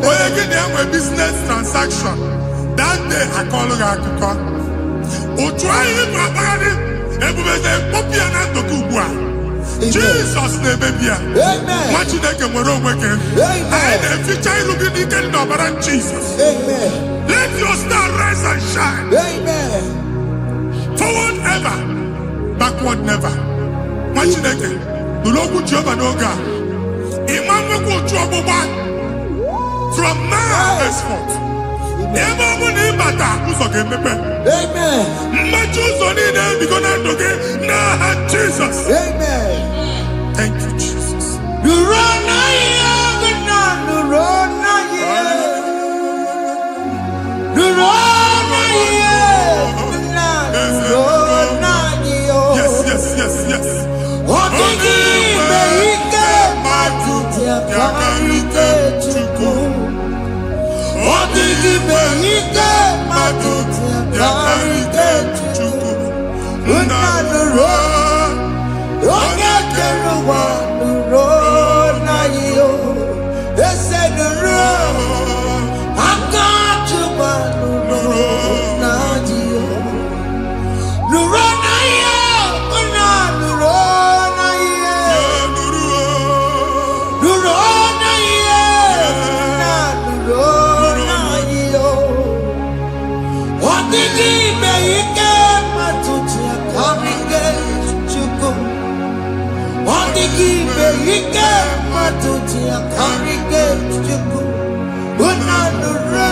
Onye gị na-enwe business transaction. That day akọlụ gị akụkọ. Otu anyị bụ akpagharị ebube na-ekpọpụ ya na ndụ gị ugbu a. Jesus na-emebi ya. Nwa Chineke nwere onwe gị. Anyị na-eficha ilu gị n'ike dị n'ọbara Jesus. Let your star rise and shine. Forward ever, backward never. Nwa Chineke nụrụ okwu Jehova n'oge a. From now henceforth, ebe ọ bụ na ịbata ụzọ ga-emepe. Mmechi ụzọ niile ebigo na ndụ gị n'aha Jesus. Thank you, Jesus. Yes. digi beike matuti akamike chuko. What digi beike matuti akamike chuko. Unanuro.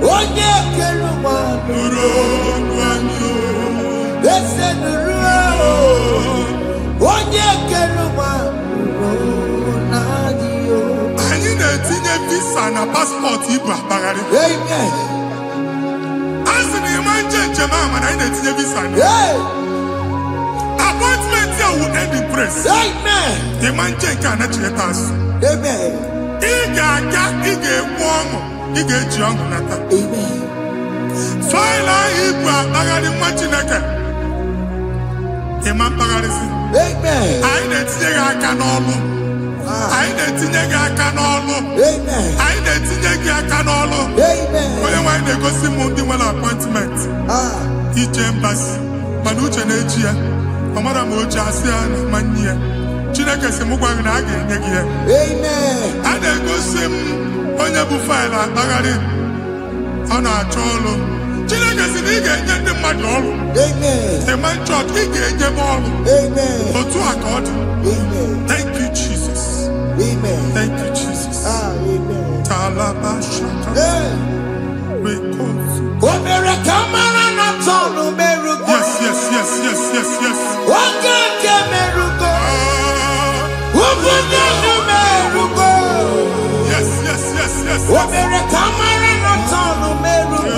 Onye keluwa nuro. Ese nuro. Onye keluwa nuro nadio. Anyị na-etinye visa na passport Igbo akpagharị. Amen. Asị na ịma njem ama na anyị na-etinye visa na. Appointment ya will end in praise. Amen. Ịma njem nke a na-echeta azụ. Amen. Ị ga-aga, ị ga-ekwu ọṅụ, ị ga-eji ọṅụ nata. Amen. Faịlụ ahụ Igbo akpagharị nwa Chineke. Ịma mkpagharịsị. Amen. Anyị na-etinye gị aka n'ọlụ. Anyị na-etinye gị aka n'ọlụ. Amen. Anyị na-etinye gị aka n'ọlụ. Amen. Onye nwaanyị na-egosi m ndị nwere appointment ije mbasi mana uche na-eji ya ọ mara ma o ji asị ya na manye ya. Chineke sị m gwa gị na a ga-enye gị ya. Amen. A na-egosi m onye bụ faịlụ akpagharị ọ na-achọ ọrụ. Chineke sị na ị ga-enye ndị mmadụ ọrụ. Amen. Ema chọọchị ị ga-enye m ọrụ. Amen. Otu a ka ọ dị. Amen. Thank you Jesus. Amen. Thank you Jesus. Amen. Talaba shaka. Rekosu. Omere kamara na tonu merugo. Yes. Okeke merugo. Ubunenu merugo. Yes. Omere kamara na tonu merugo.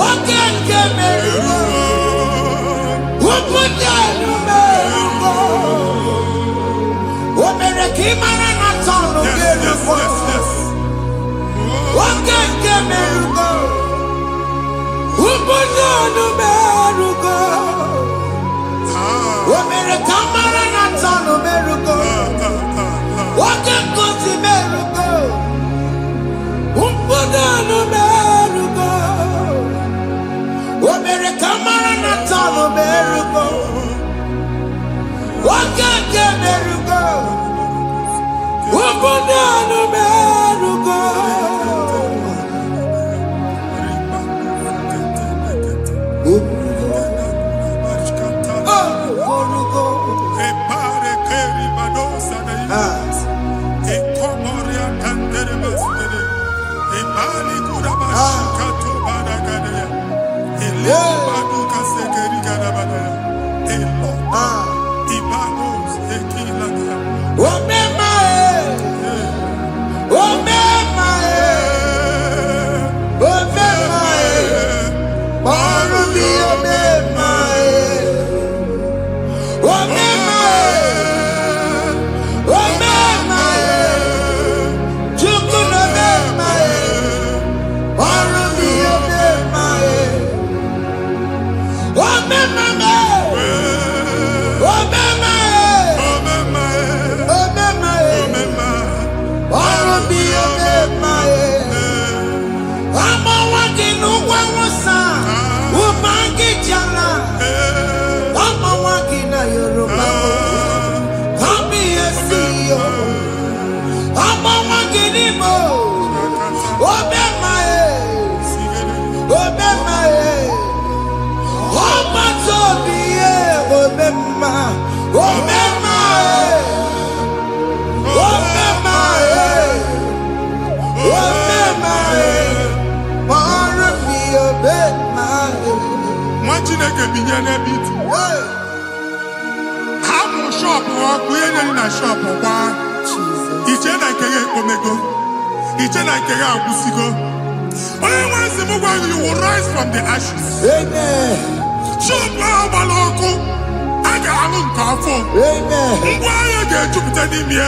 Okeke merugo. Ubunenu merugo. Omere kimara na tonu merugo. Okeke merugo. Ubunenu merugo. Omere kamara na tonu merugo. Okeke merugo. Ubunenu merugo. Omere kamara na tonu merugo. Okeke merugo. Ubunenu merugo. Nwa Chineke binye n'ebe itu. Hapụ shọpụ ọkụ ihe nyere na shọpụ gbaa. Iche na nke ya ekpomego. Iche na nke ya agwụsigo. Onye nwe nsị m gwa you will rise from the ashes. Amen. Shọpụ ahụ gbara ọkụ. A ga-alụ nke afọ. Amen. Ngwa ahịa ga-ejupụta n'ime ya.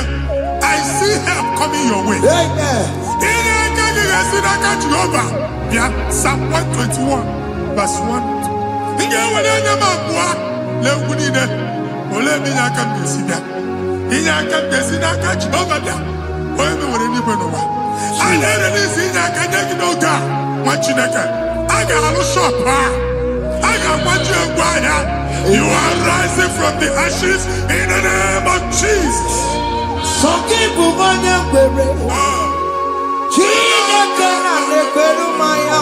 I see help coming your way. Amen. Ihe aka gị ga-esi n'aka Jehova bịa. Psalm 121 verse 1. Ị ga-ewere anya m abụọ n'egwu niile. Olee ebe inye aka m ga-esi bịa? Inye aka m ga-esi n'aka Jehova bịa. Onye mewere n'igwe n'ụwa. A na-ere n'isi inye aka nye gị n'oge a, nwa Chineke. A ga-alụ shọpụ a. A ga-agbaji egwu ahịa. You are rising from the ashes in the name of Jesus. Sọkị bụ onye kwere. Chineke na-ekwere mmanya.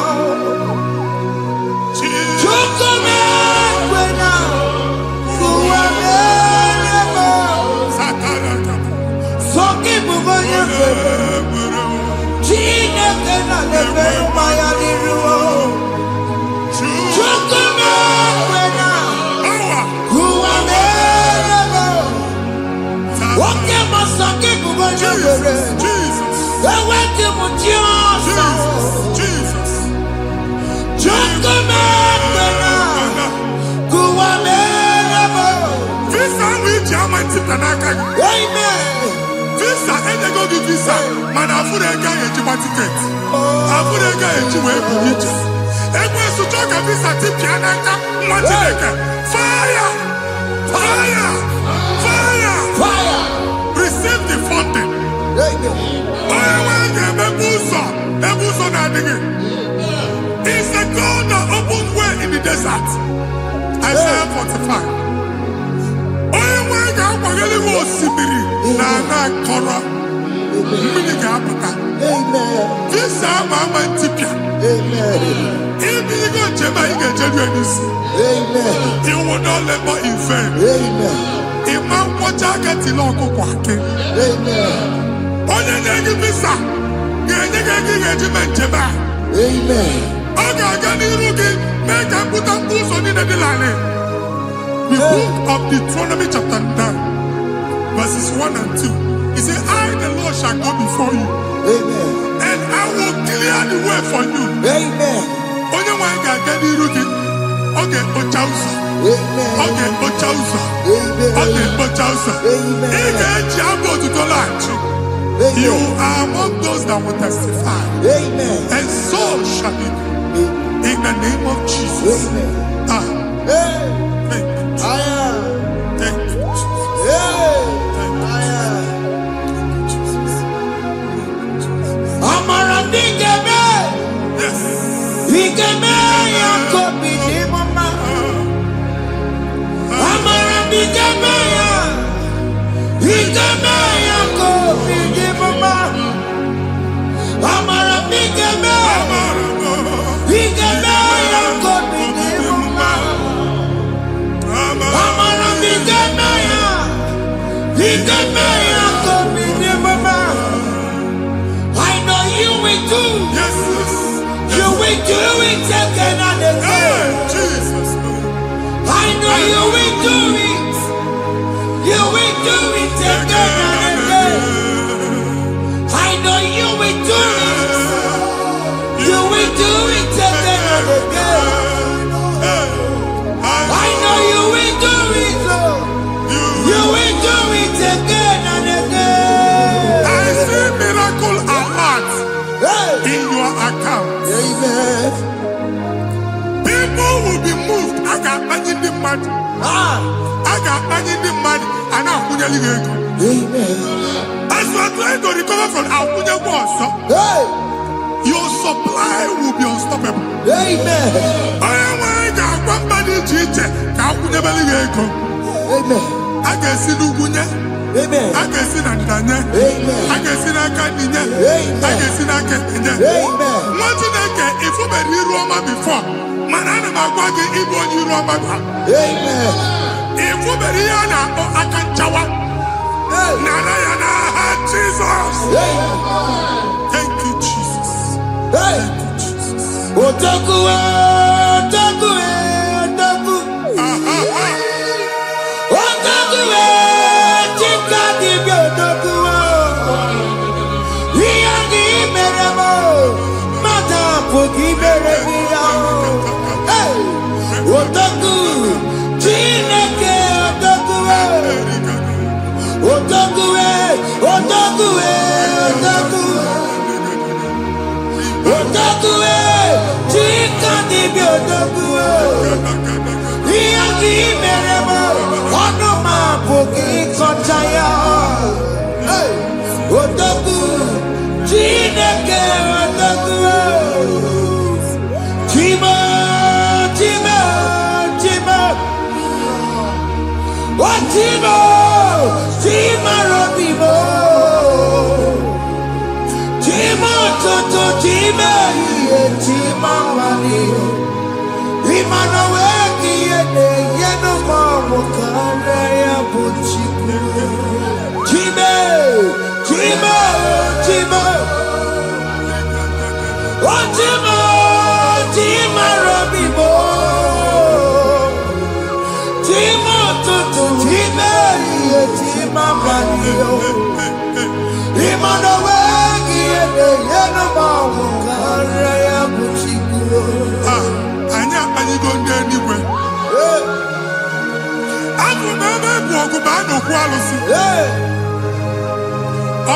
visa n'aka gị. Visa enyego gị visa mana afụrụ ego ahụ ejikwa tiketi. Afụrụ ego ahụ eji wee bụ ije. Ekwensu chọọ ka visa tipịa n'aka nwa Chineke. Fire! Fire! Fire! Fire! Receive the funding. Onye nwe ga-emepe ụzọ ebe ụzọ na-adịghị. It's the God that opens way in the desert. Isaiah 45. Onye nwe ga-akwaghere gị osimiri na ana akọrọ. Mmiri ga-apụta. Visa ama ntipịa. Ibigo njem anyị ga-ejeru ya n'isi. You will not labor in vain. Ịma nkwọcha aka tili ọkụkọ akị. Onye nye gị visa ga-enye gị ego ị ga-eji mee njem a. Ọ ga-aga n'iru gị mee ka mpụta mkpụ ụzọ niile dị larịị. The book of Deuteronomy chapter 9 verses 1 and 2. He said, I the Lord shall go before you. And I will clear the way for you. Onye nwe ga-aga n'iru gị. Ọ ga-ekpocha ụzọ. Ọ ga-ekpocha ụzọ. Ọ ga-ekpocha ụzọ. Ị ga-eji abụ otuto laghachi. You are among those that will testify. And so shall it be. In the name of Jesus. Thank you. Thank you, Jesus. Amara bigeme. Yes. Bigeme ya kobi ni mama. Amara bigeme ya. Bigeme ya kobi ni mama. Amara bigeme. Bigeme ya kobi ni mama. Amara bigeme ya. Bigeme ya kobi ni mama. I know you will do. Yes. You will do it again and again. Jesus. I know you will do it. You will do it again and again. I know you will do it. You will do it again and again. I know you will do it, Lord. You will do it again and again. I see miracle alert in your account. People will be moved. I got money in the money. I got money in the money. And I'm going to go. As you are trying to recover from Abuja Boss, your supply will be unstoppable. I got one money teacher. I can see Lugunya. I can see Nandanya. I can see Nakaninya. I can see Nakaninya. What did I get if you were Roma before? Manana Magwagi, Igbo, you Roma. If you were Rihanna or Akanchawa. Narayana, Jesus. Thank you, Jesus. Thank you, Jesus. Otaku, Otaku, Otaku. Otaku, Chika di Otaku. Riyangi meremo, mata poki meremia. Otaku, Chineke Otaku. Otaku, Otaku, Otaku. Otaku, Chika di Otaku. Riyangi meremo, onoma poki kochaya. Otaku, Chineke Otaku. Chima, Chima, Chima. Oh, Chima, Chima Robibo. Chima Toto, Chima, Chima Mani. Imano weki yene, yeno mamu kare ya buchiku. Chima, Chima, Chima. Oh, Chima, Chima Robibo. Chima Toto, Chima, Chima Mani. Imano weki yene, yeno mamu kare ya buchiku. Anya, are you going anywhere? I'm from n'okwu alụsị.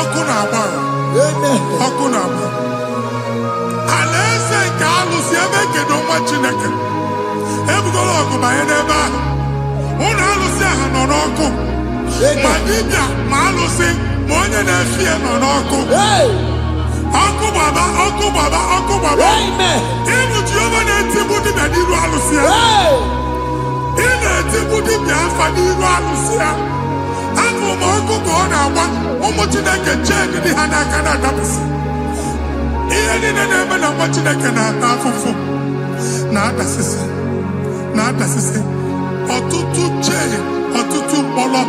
Ọkụ na-agba. Ọkụ na-agba. Alaeze nke alụsị ebe kedu nwa Chineke. Ebugoro ọgụ banye n'ebe ahụ. Ụlọ alụsị ahụ nọ n'ọkụ. Ma dibịa ma alụsị ma onye na-efi ya nọ n'ọkụ. Ọkụ gbaba, ọkụ gbaba, ọkụ gbaba. Ịbụ Jehova na-etigbu dibịa n'iru alụsị ya. Ị na-etigbu dibịa afa n'iru alụsị ya. Afọ ma ọkụ ka ọ na-agba ụmụ Chineke chee dị ha n'aka na-adapụsị. Ihe niile na-eme na nwa Chineke na-ata afụfụ na-adasịsị na-adasịsị. Ọtụtụ chee, ọtụtụ mkpọrọ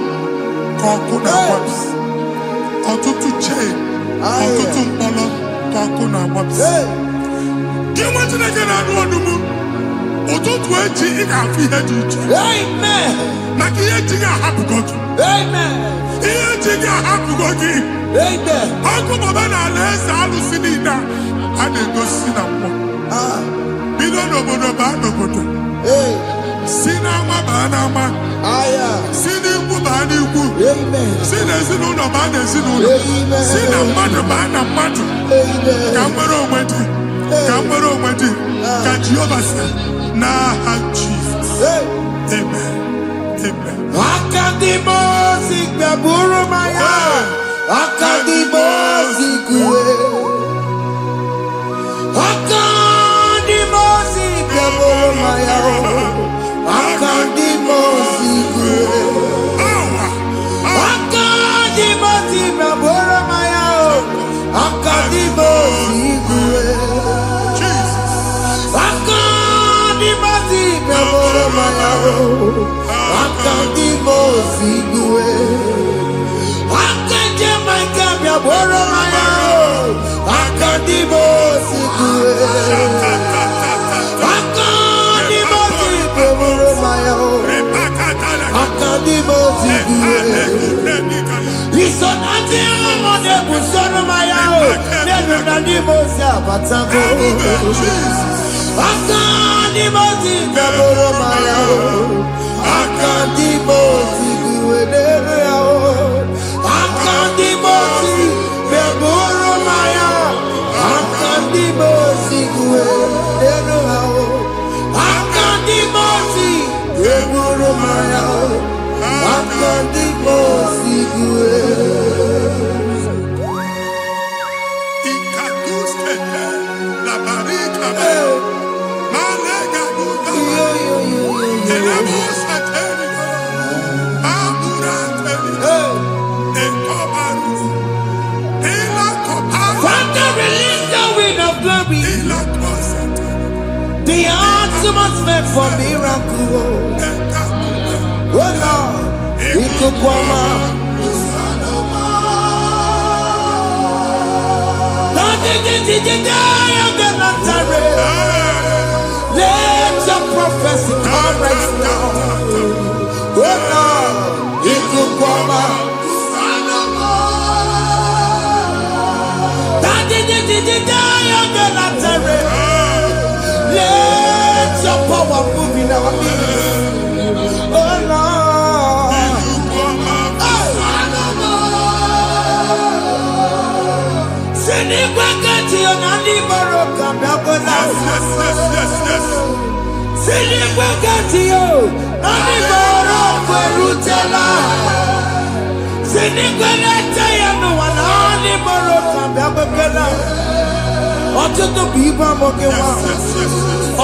ka ọkụ na-agbapụsị. Ọtụtụ chee, ọtụtụ mkpọrọ ka ọkụ na-agbapụsị. Gị nwa Chineke na-anụ ọdụmụ ụtụtụ echi ị ga-afụ ihe dị iche. Maka ihe echi ga-ahapụgo gị. Ihe echi ga-ahapụgo gị. Ọkụ baba na alaeze alụsị niile a na-egosi na mmụọ. Bido n'obodo baa n'obodo. Si n'ama baa n'ama. Si n'ikwu baa n'ikwu. Si n'ezinụlọ baa n'ezinụlọ. Si na mmadụ baa na mmadụ. Ka nwere onwe dị. Ka nwere onwe dị. Ka Jehova sị n'aha Jizọs. Amen. Amen. Akadimosi gbaburu maya. Akadimosi kuwe. Akadimosi gbaburu maya. Akadimosi kuwe. Akadimosi gbaburu maya. Akadimosi kuwe. Akadimosi gbaburu maya. Akadimosi kuwe. Akadimosi gbaburu maya. Akadimosi kuwe. Akadimosi gbaburu maya. Akadimosi kuwe. Isonati amone busono maya. Nenu nadimosi abatago. Akadimosi gbaburu maya. Akadimosi kuwe. Akadimosi gbaburu maya. Akadimosi kuwe. Akadimosi gbaburu maya. Akadimosi kuwe. Father, release the wind of glory. The atmosphere for miracle. Oh Lord, Ikukwama. Let your prophecy come right now. Oh Lord, Ikukwama. Let your power move in our midst. Oh Lord. Send it back to your Nandi Baroka. Send it back to you. Nandi Baroka Rutela. Send it back to you. No one Nandi Baroka. Ọtụtụ bụ ibe amụghị nwa.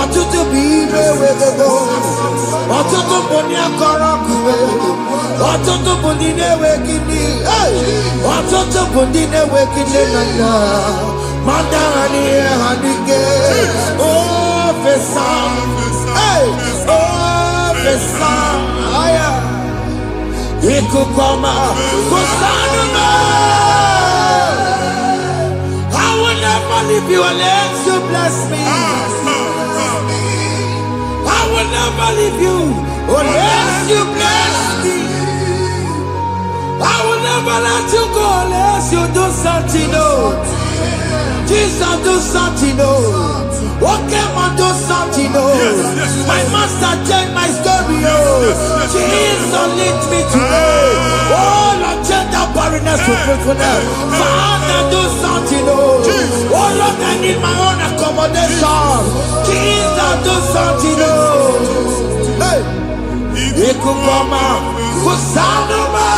Ọtụtụ bụ ibe ewegego. Ọtụtụ bụ ndị akọrọ ọkụwe. Ọtụtụ bụ ndị na-enweghị nne. Ọtụtụ bụ ndị na-enweghị nne na nna. Ma ndị agha n'ihe ha n'ike. Ofesa. Ofesa. Ikuku ọma. Kụsanụ m. I will never leave you unless you bless me. I will never leave you unless you bless me. I will never let you go unless you do something new. Jesus, do something new. Okay, man, do something new. My master changed my story. Jesus, lead me today. faithfulness to faithfulness. Father, do something, oh. Oh Lord, I need my own accommodation. Jesus, do something, oh. Hey. Ikukoma, Kusanuma.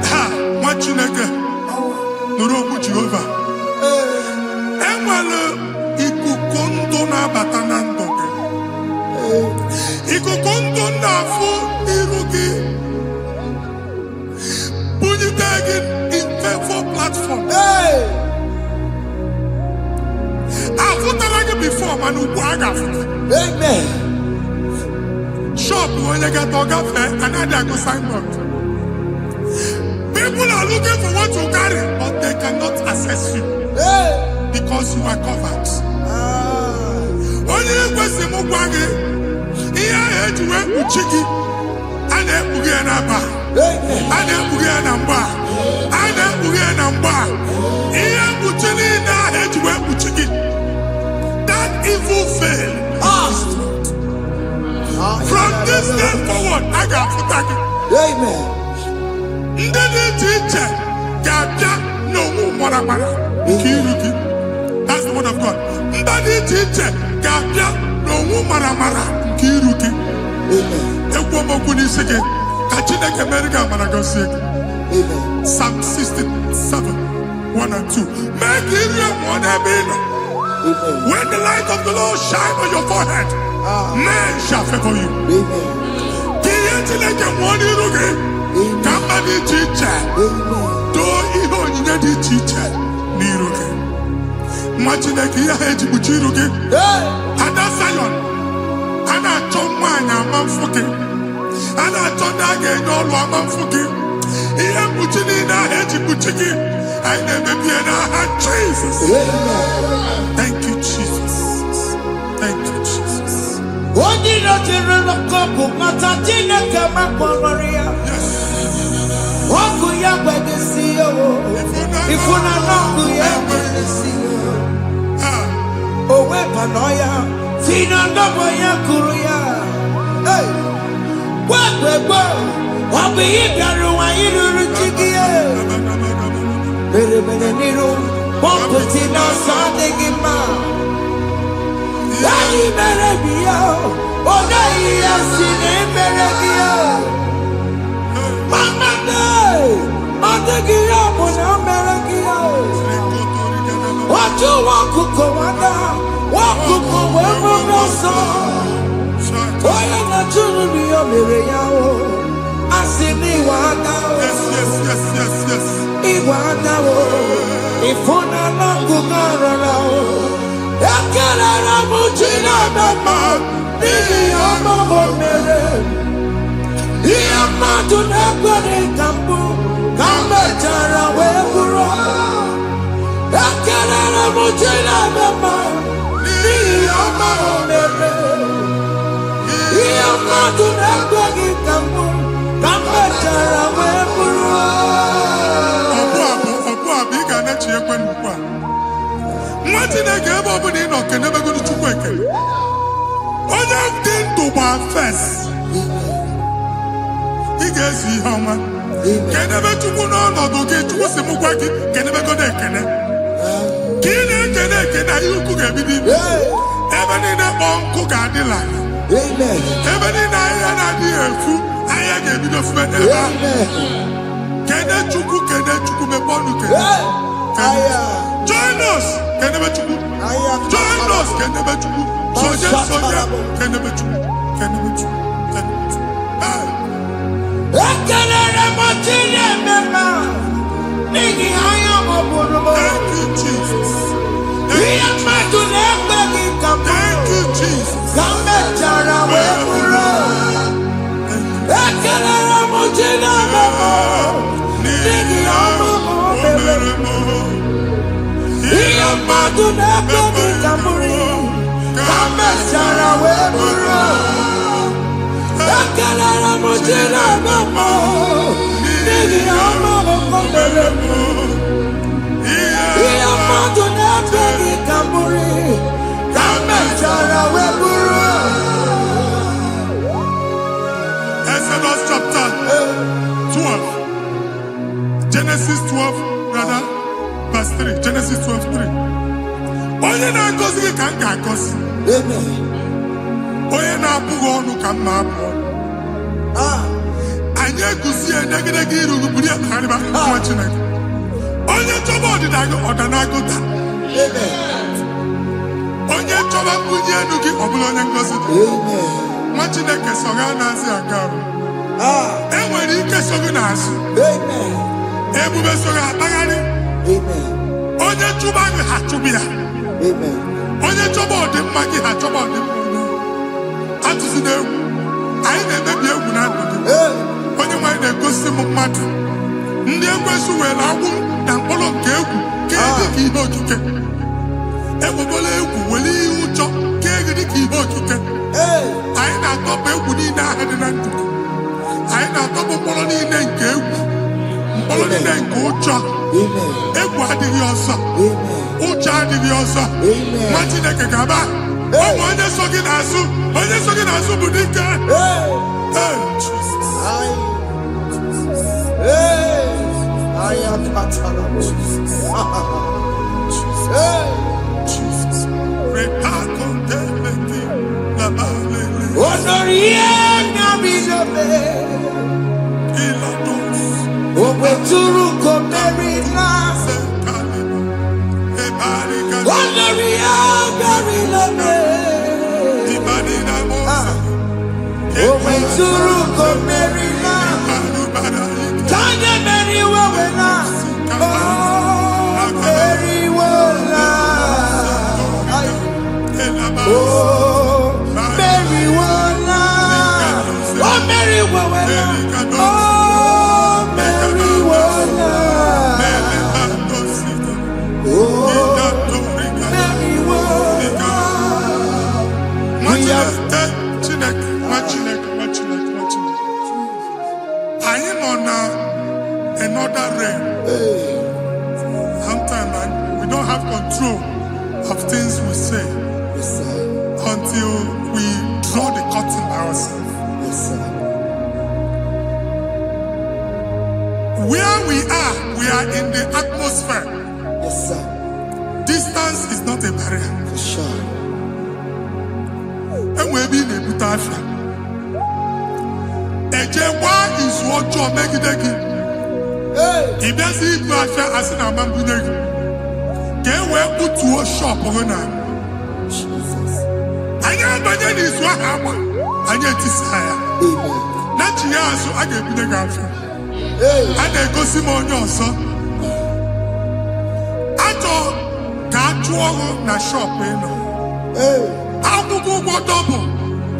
Ha, Machineke, Nurobu Jehovah. Enwale ikukondo na batanando. Ikukondo na fu irugi. Bunitegi in favor platform. Hey. I've like before, man. Amen. Shop when you get to cafe, another go signboard. People are looking for what you carry, but they cannot access you because you are covered. When you go see Mugwagi, here I had to work with Chiki, and then Bugianaba, and then Bugianamba, and then Bugianamba. Here Buchini, I had to work with Chiki. That evil fail. From this day forward, I got to thank you. Amen. That's the word of God. Psalm 67, 1 and 2. Make when the light of the Lord shine on your forehead, men shall favor you. Jesus. Thank you, Jesus. Thank you, Jesus. What did you do? Matatina kama Maria. What could you have to see? If you not you have to see. Oh, weapanoya. Fina ndabo ya kuruya. Hey. What? What be you garu wa iru chikiye. Bere niru. Pomputina sade gima. Dai merebia. Odai asine merebia. Mama day. Adegia mona merebia. Watu wakuko wada. Wakuko wewe noso. Oya na chunu niyo mereya o. Asini wada o. Yes. Iwada o. Ifuna nangu garana o. Ekelera mujina mama. Nini amamo mere. Iyama tunekwane kambu. Kambe chara weburo. Ekelera mujina mama. Nini amamo mere. Iyama tunekwane kambu. Kambe chara weburo. First, he gets you home. Can never to go on or get to what's the Mugwaki, can never go there. Can you cook everything? Ever in a bomb cook at the line. Ever in a idea food, I gave you the friend. Can I to cook and then to cook a bond? Join us, can never to cook. Join us, can never to cook. Soja, can never to cook. Can never to cook. Thank you, Jesus. Exodus chapter Onye na-agọzi gị ka m ga-agọzi. Onye na-abụghị ọnụ ka m na-abụ ọnụ. Anyị eguzie negedege iru gị buru ya kpagharịba nwa Chineke. Onye chọba ọdịda gị ọda na-agụta. Onye chọba mbunye elu gị ọ bụla onye ngọzi dị. Nwa Chineke so gị na-azị aga arụ. Enwere ike so gị n'azụ. Ebube so gị akpagharị. Onye chụba gị ha chụba ya. Onye chọba ọdịmma gị ha chọba ọdịmma onye. Atụzina egwu. Anyị na-emebi egwu na ndụ gị. Onye nwanyị na-egosi m mmadụ. Ndị ekwensu were agwụ na mkpụrụ nke egwu kee dị ka ihe okike. Ekwebola egwu were ihe ụjọ kee gị dị ka ihe okike. Anyị na-atọpụ egwu niile ahụ dị na ndụ gị. Anyị na-atọpụ mkpọrọ niile nke egwu. Mkpọrọ niile nke ụjọ. Egwu adịghị ọzọ. Ụjọ adịghị ọzọ. Nwa Chineke ga-aba. Ụmụ onye so gị n'azụ. Onye so gị n'azụ bụ dike. Another realm. Sometimes we don't have control of things we say until we draw the curtain by ourselves. Where we are in the atmosphere. Distance is not a barrier. For sure. And we'll be in a butafia. Ejewa is what you make it. If there's a butafia as in a man, get where put to a shop or not. I am by then is what happened. I get desire. Not here, so I get the gafia. And they go Simon son. I thought that you na shop, you know. How to go double?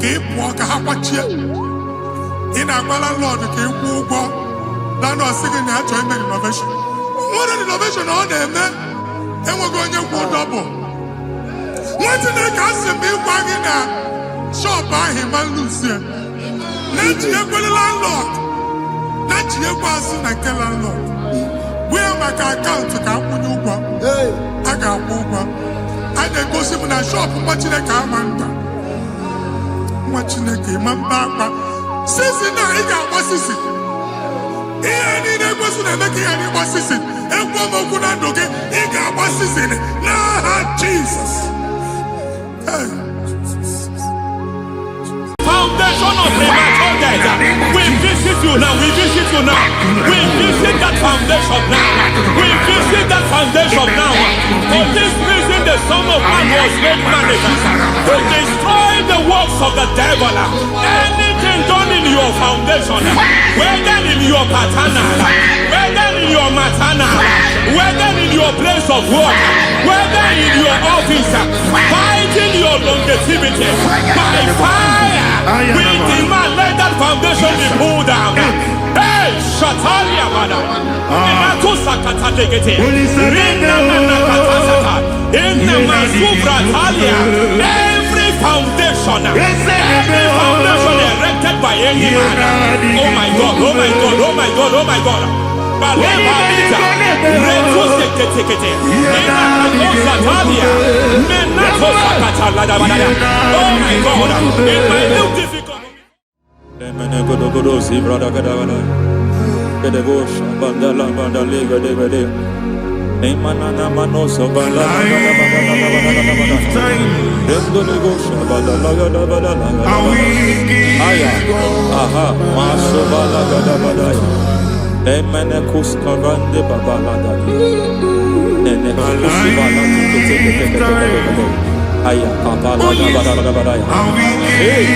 Keep walk a half in a landlord, keep walk. Landlord singing that to make innovation. What an innovation on them, man. And we're going to go double. What did they cast him be wagging at? Shop by him and lose him. Let you go the landlord. Let you pass in a landlord. Where my account to come when you go? I got over. I then go see when I shop watching the camera. Watching the game, I'm back. Since now, he got what's this? He ain't a person that make any what's this? And one more good and okay, he got what's this in it. Nah, Jesus. Foundation of the we visit you now, we visit you now. We visit that foundation now. We visit that foundation now. For this reason, the Son of Man was made manifest to destroy the works of the devil. Anything done in your foundation, whether in your paternal, whether in your maternal, whether in your place of work, whether in your office, fighting your longevity by fire, we demand let that foundation be pulled down. Hey, Shatalia, madam. Every foundation erected by any man. Oh my God, oh my God, oh my God, oh my God. Oh my God, in my new difficult. Aya, aha, masobala gada badaya. Emene kuskarande babalada. Ene kusibala kete. Aya, kapala gada badaya. Hey,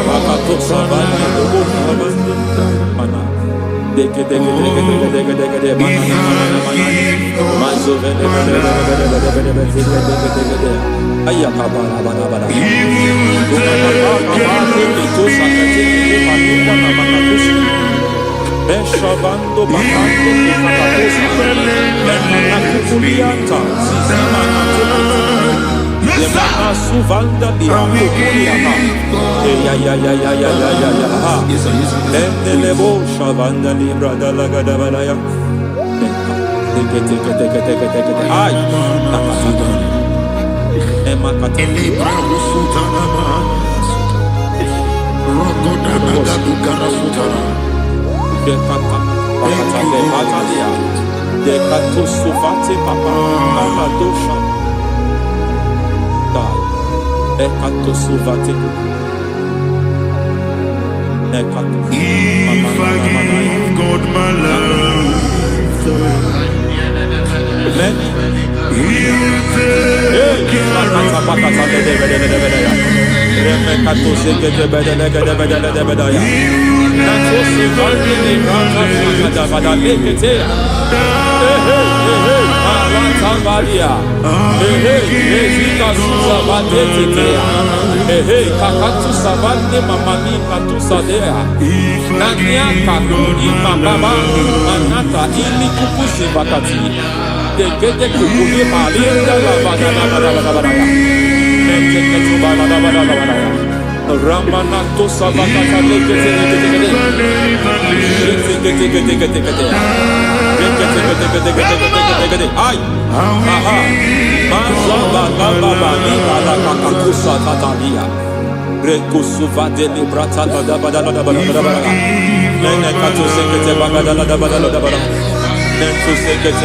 bakato sabana dogo sabande. Mana, deke mana. Mazo vede. Aya kapala bada. Beshabando bakando kakakosa Emana kukulianta Zizimana Emana suvanda liya kukuliana Ya Endelebo shavanda libra dalagada balaya Teke Ay Nakasata Emakata Libra Rusutana Rogoda Nagaduka Sutana. Dekata Batalia Dekato Suvate Papa Dosha Dai Ekato Suvate Ekato If I give God my love, He'll take Ramanato Savakata Ay, aha, Mazaba Baba Nibala Kakakusa Tatalia, Rekusuva de Librata Badabada, Nenekato Sekete Bagada Badabada, Nentu Sekete,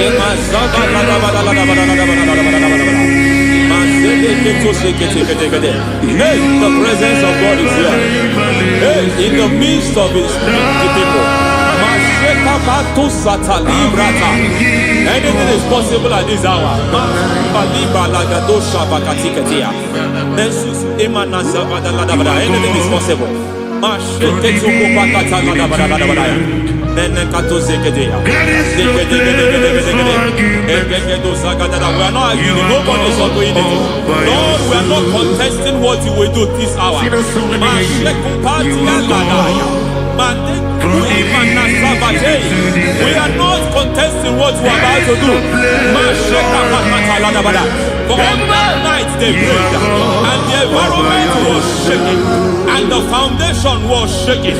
Emazaba Hey, the presence of God is here. Hey, in the midst of His people. Anything is possible at this hour. Anything is possible. We are not arguing, nobody is doing it. Lord, we are not contesting what you will do this hour. We are not contesting what you are about to do. For all night they prayed, and the environment was shaking, and the foundation was shaking.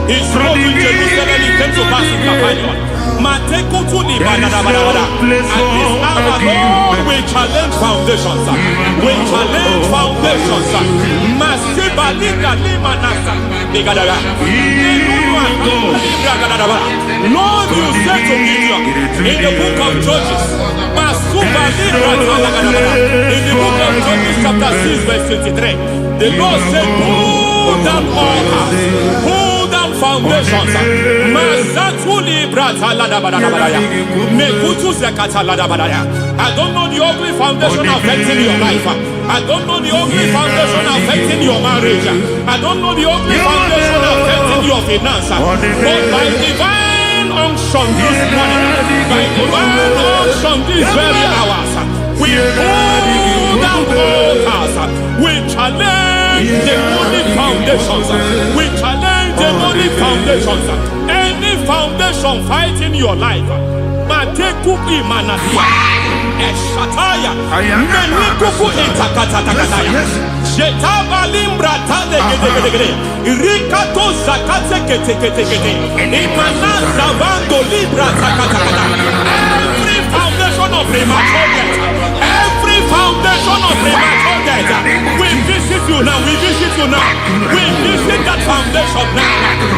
He spoke in Jerusalem, he came to pass in Capernaum. And this hour, Lord, we challenge foundations. We challenge foundations. Lord, you said to Gideon in the book of Judges, in the book of Judges chapter 6 verse 23, the Lord said, pull down altars, pull down foundations. I don't know the ugly foundation affecting your life. I don't know the ugly foundation affecting your marriage. I don't know the ugly foundation affecting your finance. But by divine unction this morning, by divine unction these very hours, we pull down altars. We challenge demonic foundations. We challenge demonic foundations. Any foundation fighting your life, Matekupi Manasia, Eshataya, Menikupu Itakataya, Jetavalimbra Tade, Rikato Zakate, Imanaza Vando Libra Zakata. Every foundation of premature death, every foundation of premature death, we visit you now, we visit you now, we visit that foundation now,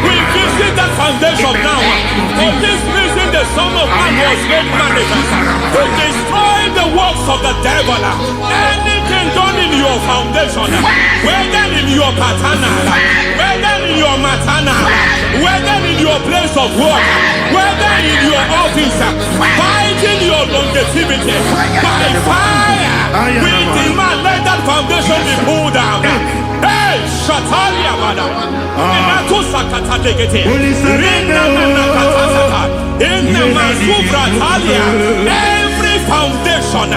we visit that foundation now. For this reason, the Son of Man was made manifest to destroy the works of the devil. Anything done in your foundation, whether in your paternal, whether in your maternal, whether in your place of work, whether in your office, fighting your longevity by fire, we demand let that foundation be pulled down. Hey, Shatalia, madam. Every foundation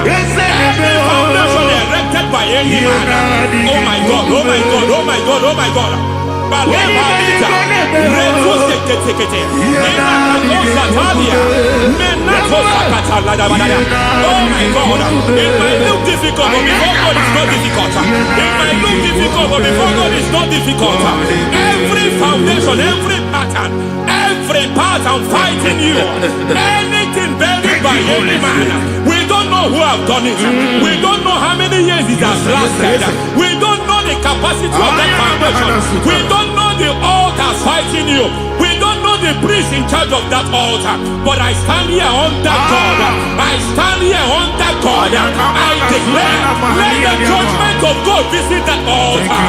erected by any man. Oh my God, oh my God, oh my God, oh my God. Oh my God, it might look difficult, but before God it's not difficult. It might look difficult, but before God it's not difficult. Every foundation, every pattern fighting you, anything buried by any man, we don't know who have done it. We don't know how many years it has lasted. We don't know the capacity of that foundation. We don't know the altars fighting you. We don't know the priest in charge of that altar. But I stand here under God. I stand here under God. I declare, let the judgment of God visit that altar.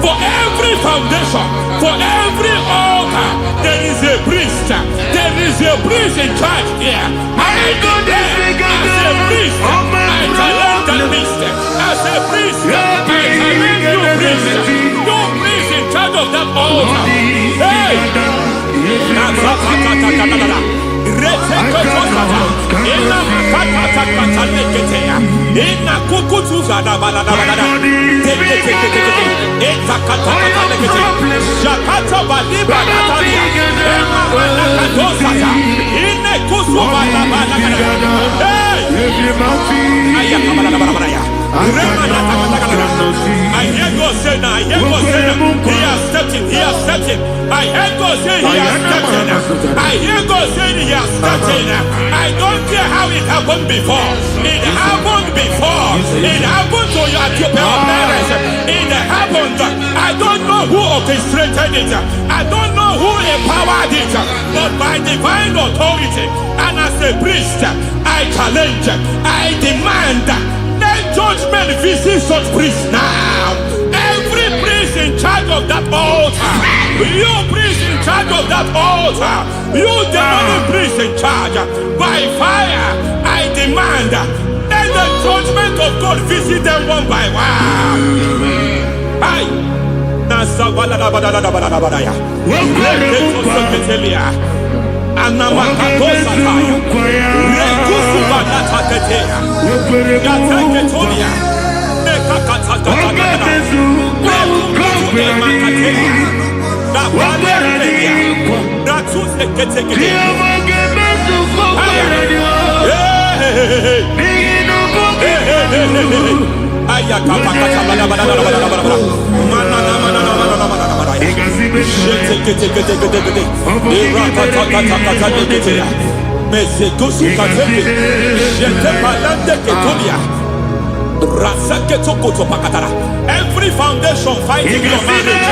For every foundation, for every altar, there is a priest. There is a priest in charge here. I declare, as a priest, I challenge the priest. As a priest, I challenge you, priest. You priest in charge of that altar. Hey! I hear God say now, I hear God say now, he has stepped in, he has stepped in. I hear God say he has stepped in. I hear God say he has stepped in. I don't care how it happened before. It happened before. It happened to your parents. It happened. I don't know who orchestrated it. I don't know who empowered it. But by divine authority and as a priest, I challenge, I demand, let judgment visit such priests now. Every priest in charge of that altar, you priest in charge of that altar, you demonic priest in charge, by fire, I demand, let the judgment of God visit them one by one. Every foundation fighting your marriage,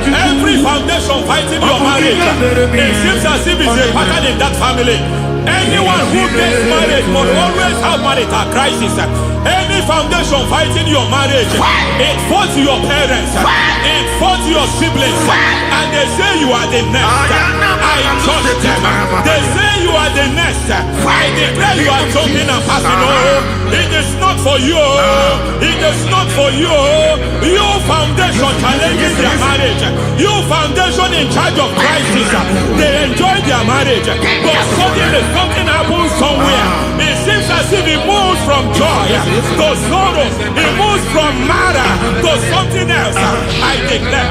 every foundation fighting your marriage, it seems as if it's a pattern in that family. Anyone who gets married must always have marital crisis. Any foundation fighting your marriage, it fought your parents, it fought your siblings, and they say you are the next. I judge them. They say you are the next. I declare you are jumping and passing. Oh, it is not for you. It is not for you. You foundation challenges their marriage. You foundation in charge of crisis. They enjoy their marriage, but suddenly something happens somewhere. It seems as if it moves from joy to sorrow. It moves from matter to something else. I declare,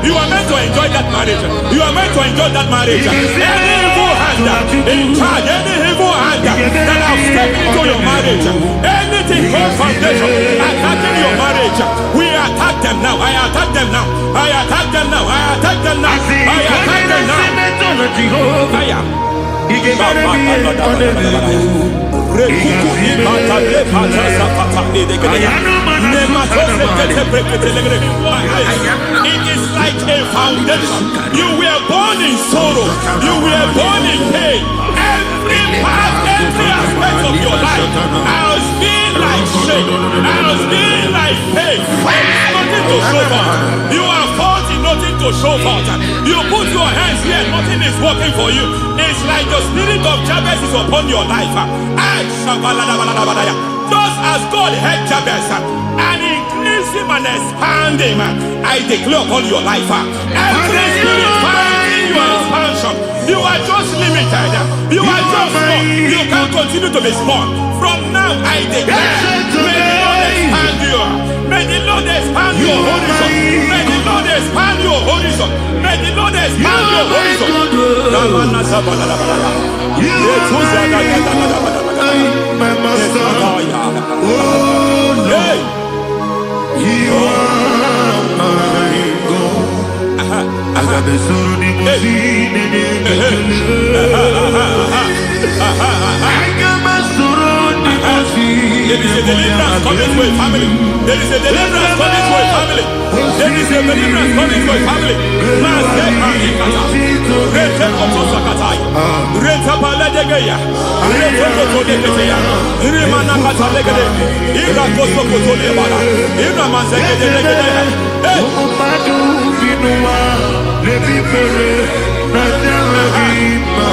you are meant to enjoy that marriage. You are meant to enjoy that marriage. Any evil hand in charge, any evil hand that have stepped into your marriage, anything called foundation attacking your marriage, we attack them now. I attack them now. I attack them now. I attack them now. I attack them now. It is like a foundation. You were born in sorrow. You were born in pain. Every part, every aspect of your life has been like shame. Has been like pain. Nothing to show for. You are faulty, nothing to show for. You put your hands here, nothing is working for you. It's like the spirit of Jabez is upon your life. Just as God had Jabez and increased him and expand him, I declare upon your life. Every spirit finding your expansion, you are just limited. You are just small. You can't continue to be small. From now, I declare, may the Lord expand you. May the Lord expand your horizon. May the Lord expand your horizon. May the Lord expand your horizon. My master, Hey. you are my God. I got the soul in my feet, I got my soul in my feet. There is a deliverance coming to a family. There is a deliverance coming to a family. There is a deliverance coming to a family. Every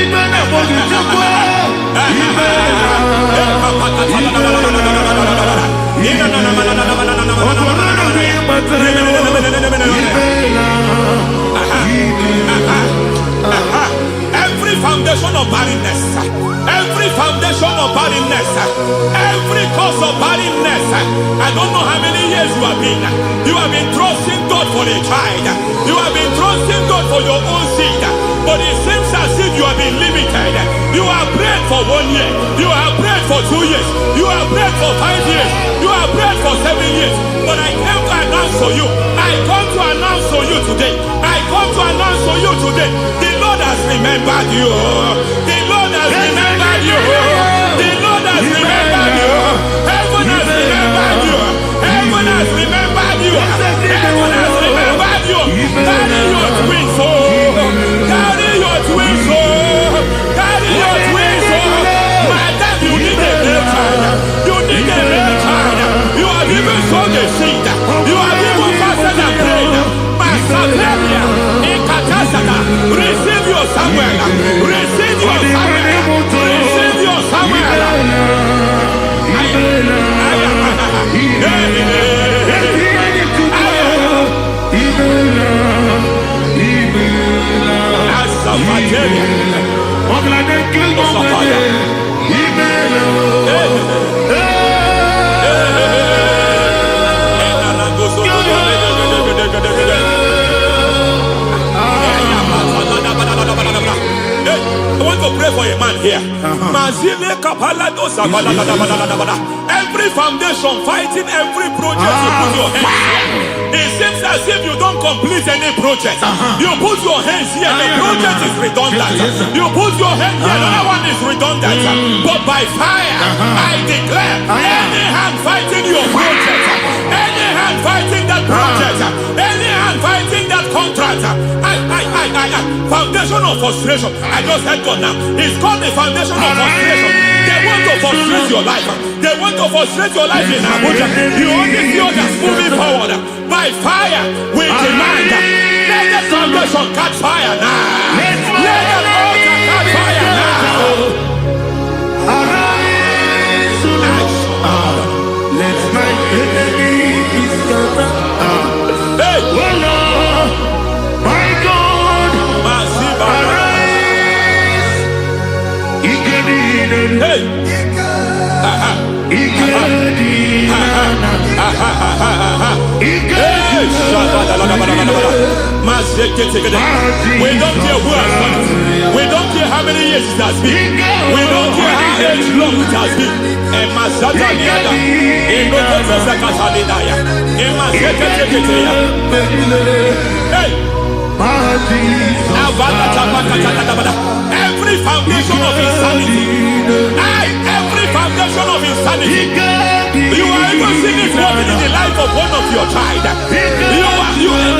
foundation of barrenness, every foundation of barrenness, every foundation of barrenness, every foundation of barrenness, every cause of barrenness. I don't know how many years you have been trusting God for a child. You have been trusting God for your own seed, but it seems as if you have been limited. You have prayed for 1 year, you have prayed for 2 years, you have prayed for 5 years, you have prayed for 7 years. But I came to announce for you, I come to announce for you today, I come to announce for you today, the Lord has remembered you. The Lord has remembered you. The Lord has remembered you. Heaven has remembered you. Heaven has remembered you. Heaven has remembered you. Carry your twins, oh. Carry your twins, oh. Carry your twins, oh. Madam, you need a real child. You need a real child. You have even sown the seed. You have even fasted and prayed. Masaperia, Ikatasata, receive your Samuel. Receive your Samuel. Receive your Samuel. I want to pray for a man here. Every foundation fighting every project you put your hands here. It seems as if you don't complete any project. You put your hands here, the project is redundant. You put your hand here, another one is redundant. But by fire, I declare, any hand fighting your project, any hand fighting that project, any hand fighting that contract, foundation of frustration. I just heard God now. It's called the foundation of frustration. They want to frustrate your life. They want to frustrate your life in Abuja. You only see others moving forward. By fire, we demand. Let the foundation catch fire now. Let the altar catch fire now. Arise, let my enemy be scattered. Hey, Oh Lord, my God, arise. hey. We don't care who has done it. We don't care how many years it has been. We don't care how age long it has been. Every foundation of insanity. Every foundation of insanity. You are even seeing it working in the life of one of your child.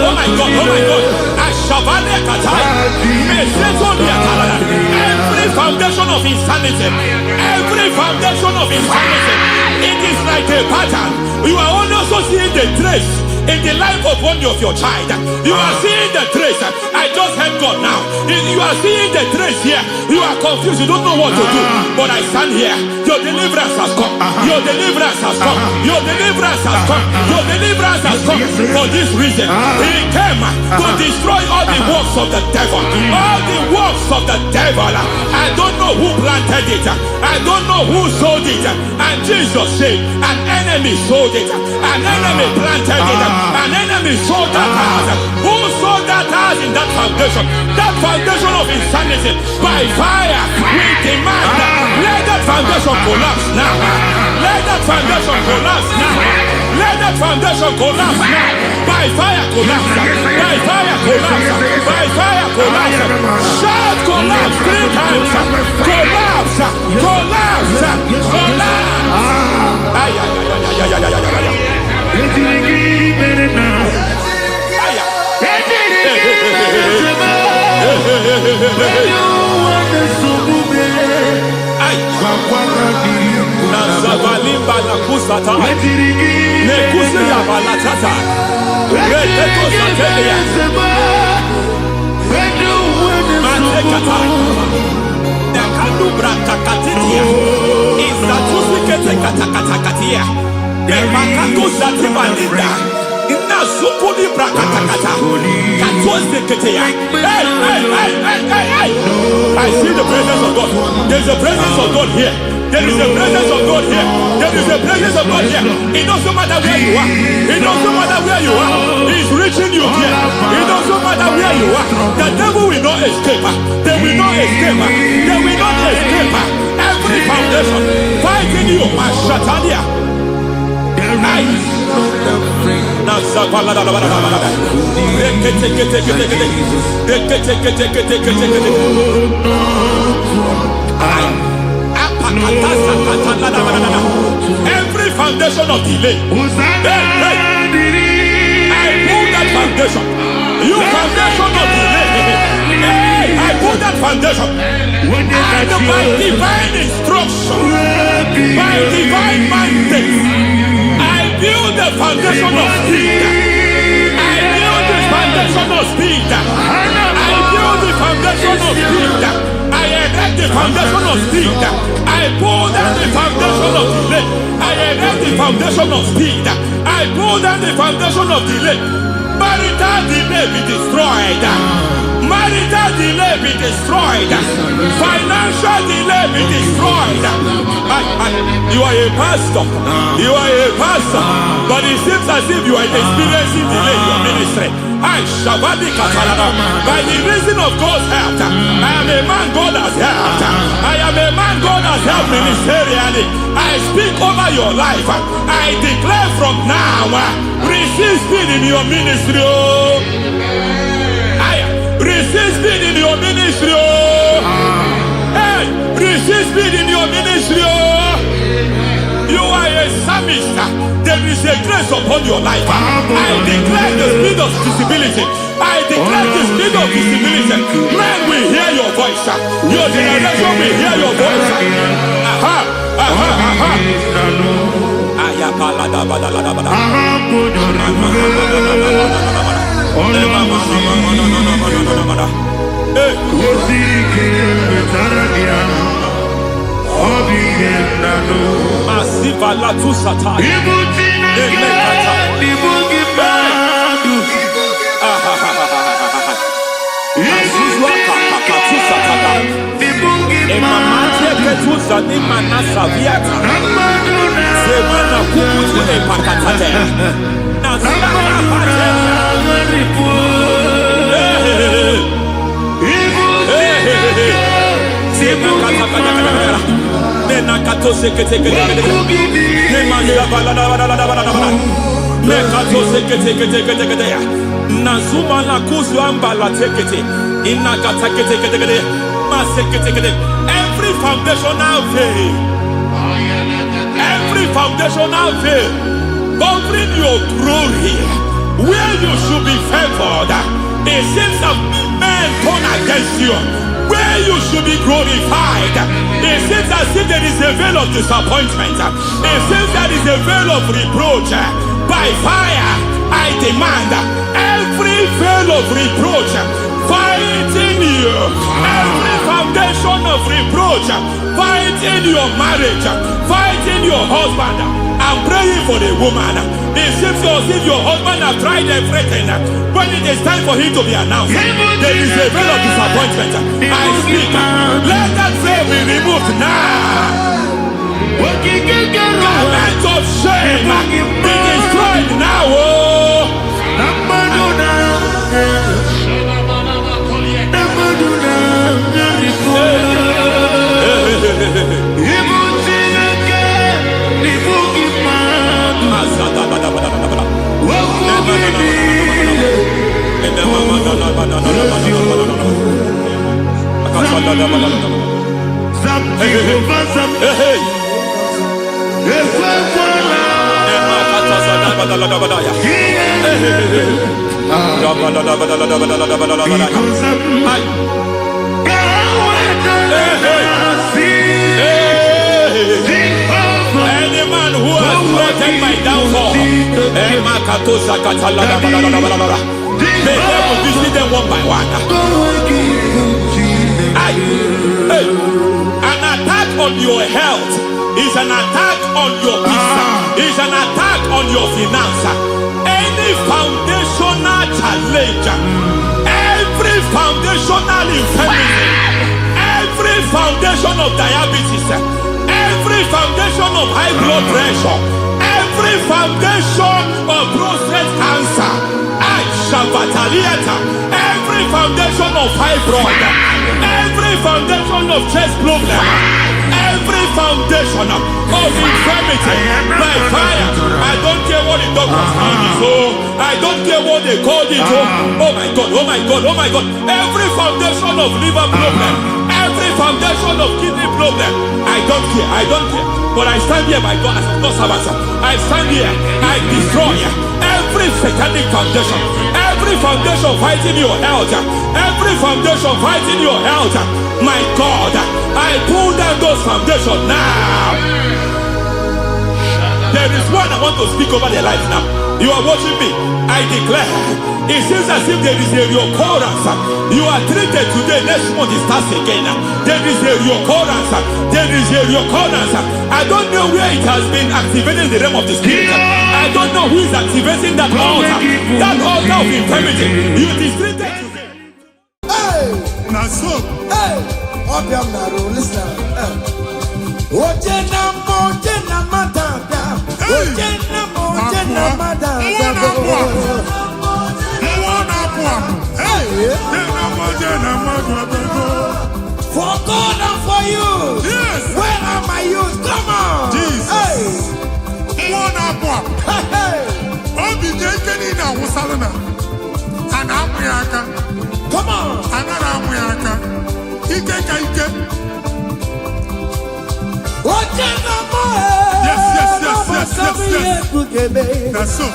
Oh my God, oh my God. Every foundation of insanity, every foundation of insanity, it is like a pattern. You are also seeing the trace in the life of one of your child. You are seeing the trace. I just heard God now. You are seeing the trace here. You are confused. You don't know what to do. But I stand here. Your deliverance has come. Your deliverance has come. Your deliverance has come. Your deliverance has come. For this reason, He came to destroy all the works of the devil. All the works of the devil. I don't know who planted it. I don't know who sold it. And Jesus said, an enemy sold it. An enemy planted it. An enemy sold that house. Who sold that house in that foundation? That foundation of insanity. By fire, we demand, let that foundation collapse now. Let that foundation collapse now. Let that foundation collapse now. By fire, collapse. By fire, collapse. By fire, collapse. Shout collapse 3 times. Collapse. Collapse. Collapse. Ay, ay, ay, ay, ay, ay, ay, ay. I see the presence of God. There's a presence of God here. There is a presence of God here. There is a presence of God here. It doesn't matter where you are. It doesn't matter where you are. He's reaching you here. It doesn't matter where you are. The devil will not escape. They will not escape. They will not escape. Every foundation fighting you, Mashatalia. Every foundation of delay, I pull that foundation. You foundation of delay, I pull that foundation. And by divine instruction, by divine mandate, I build the foundation of speed. I build the foundation of speed. I build the foundation of speed. I erect the foundation of speed. I pull down the foundation of delay. I erect the foundation of speed. I pull down the foundation of delay. Marital delay be destroyed. Marital delay be destroyed. Financial delay be destroyed. You are a pastor. You are a pastor. But it seems as if you are experiencing delay in your ministry. By the reason of God's help, I am a man God has helped. I am a man God has helped ministerially. I speak over your life. I declare from now, receive speed in your ministry. Receive speed in your ministry. Hey, receive speed in your ministry. You are a psalmist. There is a grace upon your life. I declare the speed of visibility. I declare the speed of visibility. Men will hear your voice. Your generation will hear your voice. Aha, aha, aha. Masiva la tu sata. Eketuza ni manasa viata. Semana kukutu e pakatate. Nazala pate. Every foundational veil, every foundational veil covering your glory, where you should be favored, it seems that men turn against you. Where you should be glorified, it seems as if there is a veil of disappointment. It seems there is a veil of reproach. By fire, I demand every veil of reproach fighting you, every foundation of reproach fighting your marriage, fighting your husband. I'm praying for the woman. It seems as if your husband has tried everything. When it is time for him to be announced, there is a veil of disappointment. I speak. Let that veil be removed now. Garment of shame be destroyed now. Any man who has plotted my downfall, may devil visit them one by one. An attack on your health is an attack on your peace, is an attack on your finance. Any foundational challenge, every foundational infirmity, every foundation of diabetes, every foundation of high blood pressure, every foundation of prostate cancer, every foundation of fibroid, every foundation of chest problem, every foundation of infirmity, by fire. I don't care what the doctors call it, so I don't care what they call it. Oh my God, oh my God, oh my God. Every foundation of liver problem, every foundation of kidney problem, I don't care, I don't care. But I stand here, my God, as God's servant. I stand here, I destroy every satanic foundation, every foundation fighting your health, every foundation fighting your health. My God, I pull down those foundations now. There is one I want to speak over their life now. You are watching me. I declare, it seems as if there is a reoccurrence. You are treated today, next month it starts again. There is a reoccurrence. There is a reoccurrence. I don't know where it has been activated in the realm of the spirit. I don't know who is activating that altar of infirmity. You is treated today. Hey! Naso. Hey! Obiam Naro, listen. For God and for you. Yes. Where are my youth? Come on. Jesus. Hey. Come on. Yes. That's so.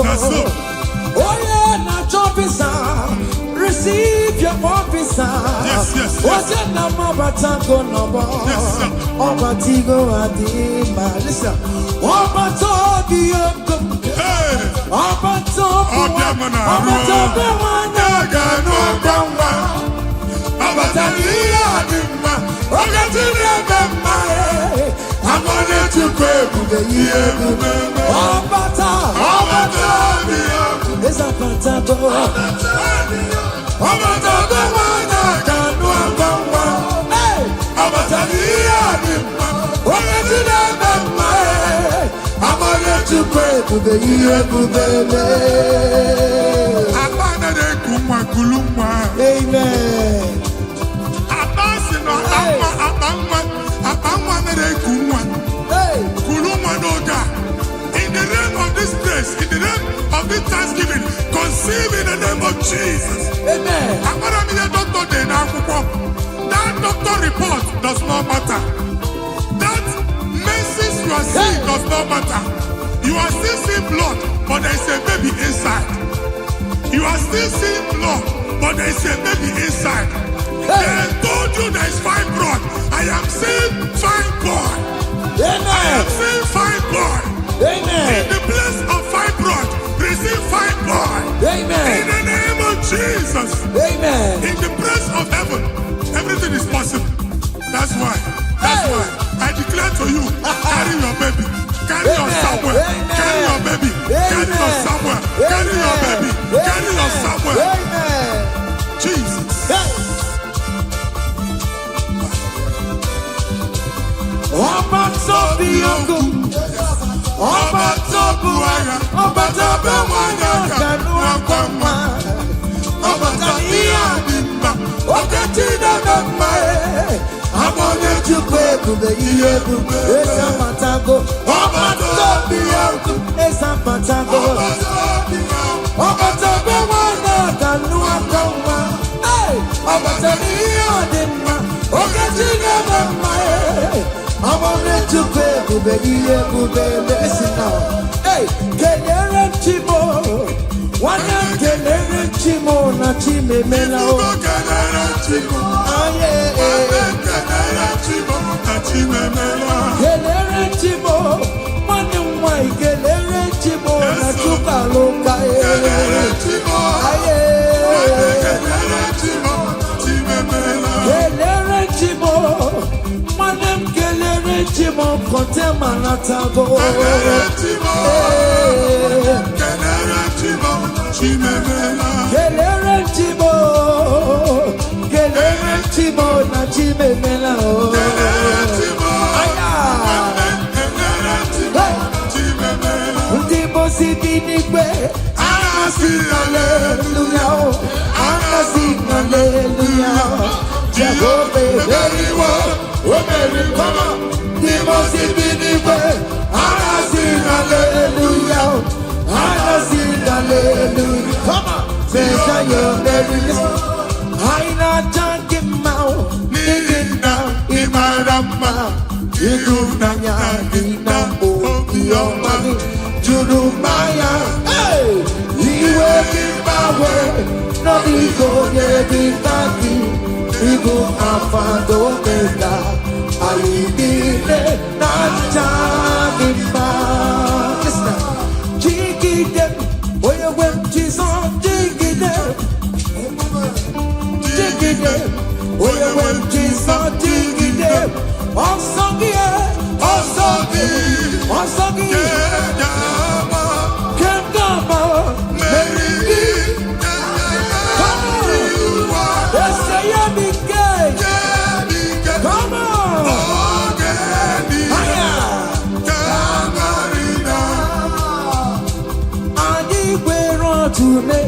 That's so. Receive your officer. Yes. Yes, sir. Listen. Hey. Amen. In the name of this place, in the name of this Thanksgiving, conceive in the name of Jesus. Amen. That doctor report does not matter. That messes you are seeing does not matter. You are still seeing blood, but there is a baby inside. You are still seeing blood, but there is a baby inside. They told you there is fibroid. I am seeing fibroid. Amen. I am seeing fibroid. Amen. In the place of fibroid, receive fibroid. Amen. In the name of Jesus. Amen. In the place of heaven, everything is possible. That's why I declare to you, carry your baby. Carry your somewhere. Carry your baby. Carry your somewhere. Carry your baby. Carry your somewhere. Amen. Jesus. Ọba tó bí ogun, ọba tó bu ara, ọba tó bẹ wọnyọ kanú ọgbọnma, ọba tó yíyá mi mma, oke tí dada mma ẹ, abọ́nyẹ chukwu ebube ihe ebube, esa patago, ọba tó bí ogun, esa patago, ọba tó bẹ wọnyọ kanú ọgbọnma, ọba tó yíyá mi mma, oke tí dada mma ẹ. I'm on to pay to be here to be listen now. Hey, Kelere Chimo, one and Kelere Chimo, na Chime Melo. Kelere Chimo, Kelere Chimo, na Chime Melo. Kelere Chimo, one and why Kelere Chimo, na Chuka Loka. Kelere Chimo, Kelere Chimo, Chime Melo. Kelere Chimo. Chimo kote manatago. Kelere Chimo, Chimemela. Kelere Chimo na Chimemela. Kelere Chimo, Ndimo sibinigwe, anasi hallelujah, anasi hallelujah. Jehovah very well, very come. Ndimo sibinigwe, anasi hallelujah, anasi hallelujah. Come on, say your very. Aina jangimao, nigina imarama, idunanya inambo iyomani, jurumaya. Hey, iwe kibawe, no igo yedikaki, igu afando mega, ayidine na jangima. Listen, jigide, oye wem jison jigide. Oye wem jison jigide. Osongie, Kendama, Mary, come on, let's say I'm gay. Come on, I wear on to me,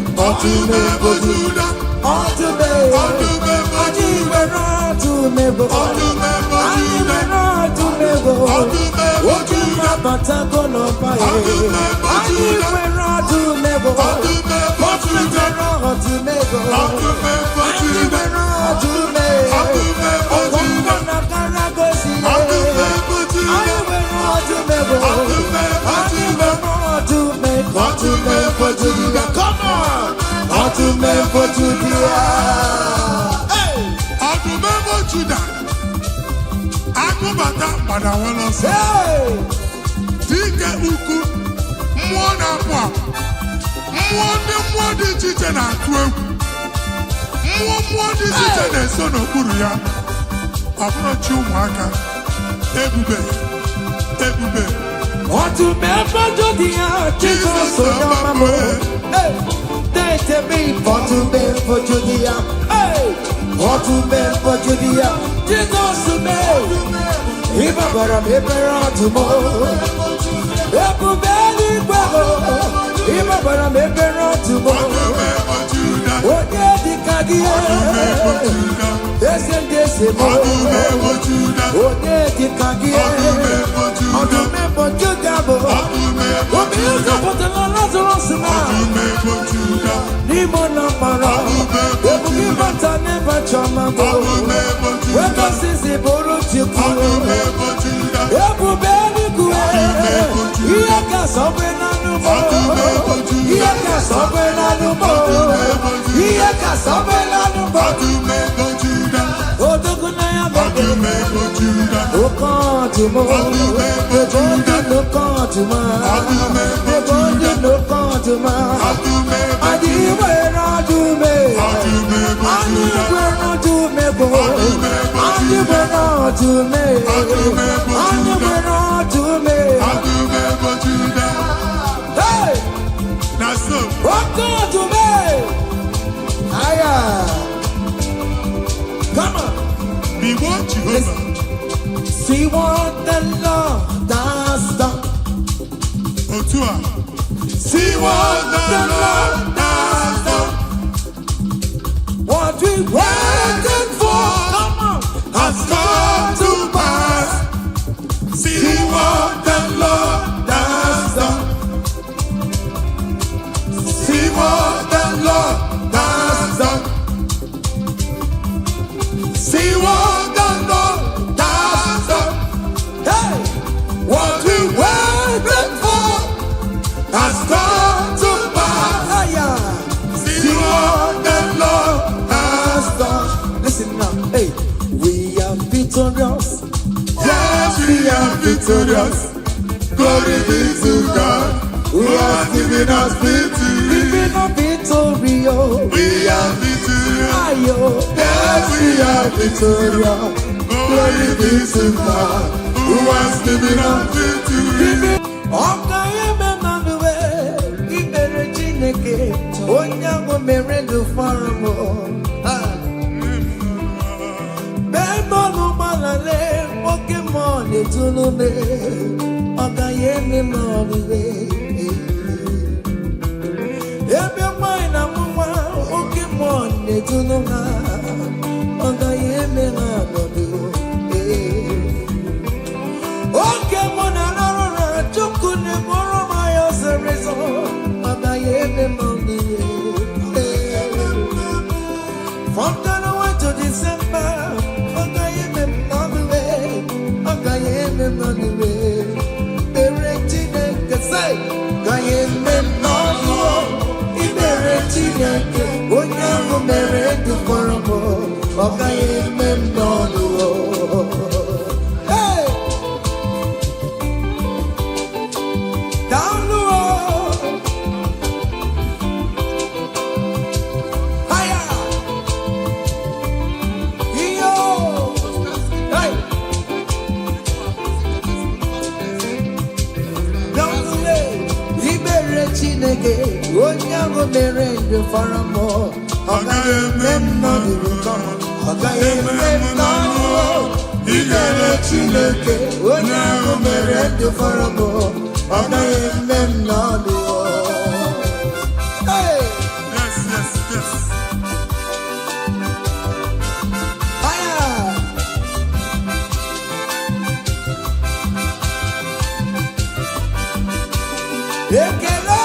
Akubata Madawala say, Dike Uku, Mwana Pwa, Mwadi Chichen and Twelve, Mwadi Chichen and Son of Kuria, Abrochu Waka, Ebube, Want to be for Judea, Jesus, so no more. Hey, they tell me, want to be for Judea. Hey, want to be for Judea, Jesus, so me. If I got a paper on tomorrow, if I barely go, if I got a paper on tomorrow, oh yeah, the Kagia. Yes, and yes, oh yeah, the Kagia. On the map of Jugabo, what do you go for the Lazarus now? Nimona Para, we will give us a never chamago. When the Sisi Boro Chiku, Ebu Belly Gue, Iaka Sobena Numo, Iaka Sobena Numo, Iaka Sobena Numo. Oh, the Gunaya oh, God, to more. The body no God to man. The body no God to man. I did where I do me. I did where I do me. I did where I do me. I did where I do me. Hey! What God to me? Aya! Come on! Be what Jehovah. See what the Lord has done. See what the Lord has done. What we waited for, come on, has come to pass. See what the Lord has done. See what the Lord has done. See what the Lord has done. Hey, what we waited for has come to pass. See what the Lord has done. Listen now, hey, we are victorious. Yes, we are victorious. Glory be to God who has given us victory. Given us victory, oh. We are victorious. Yes, we are victorious. Glory be to God who has given us victory. Okay, Emmanuel, Ibere Chineke, Onyango Merendu Faramo. Bemonu Malale, Pokemon, Etulume, Okayeme Moniwe. Ebe mine amuma, Pokemon, Etuluma, Okayeme Moniwe. Pokemon, Alara, Chukune, Moromaya, Serezo, Okayeme Moniwe. From January to December, Okayeme Moniwe, Okayeme Moniwe. Berechine Kasai, Okayeme Moniwe, Iberechine Ke, Onyango Merendu Faramo, Okayeme Moniwe. Hey, down the road, higher. Chineke, Onyango Merendu Faramo, Okayeme Moniwe, Okayeme Moniwe, Ibere Chineke, Onyango Merendu Faramo, Okayeme Moniwe. Hey! Yes, yes, yes. Higher! Ekelo!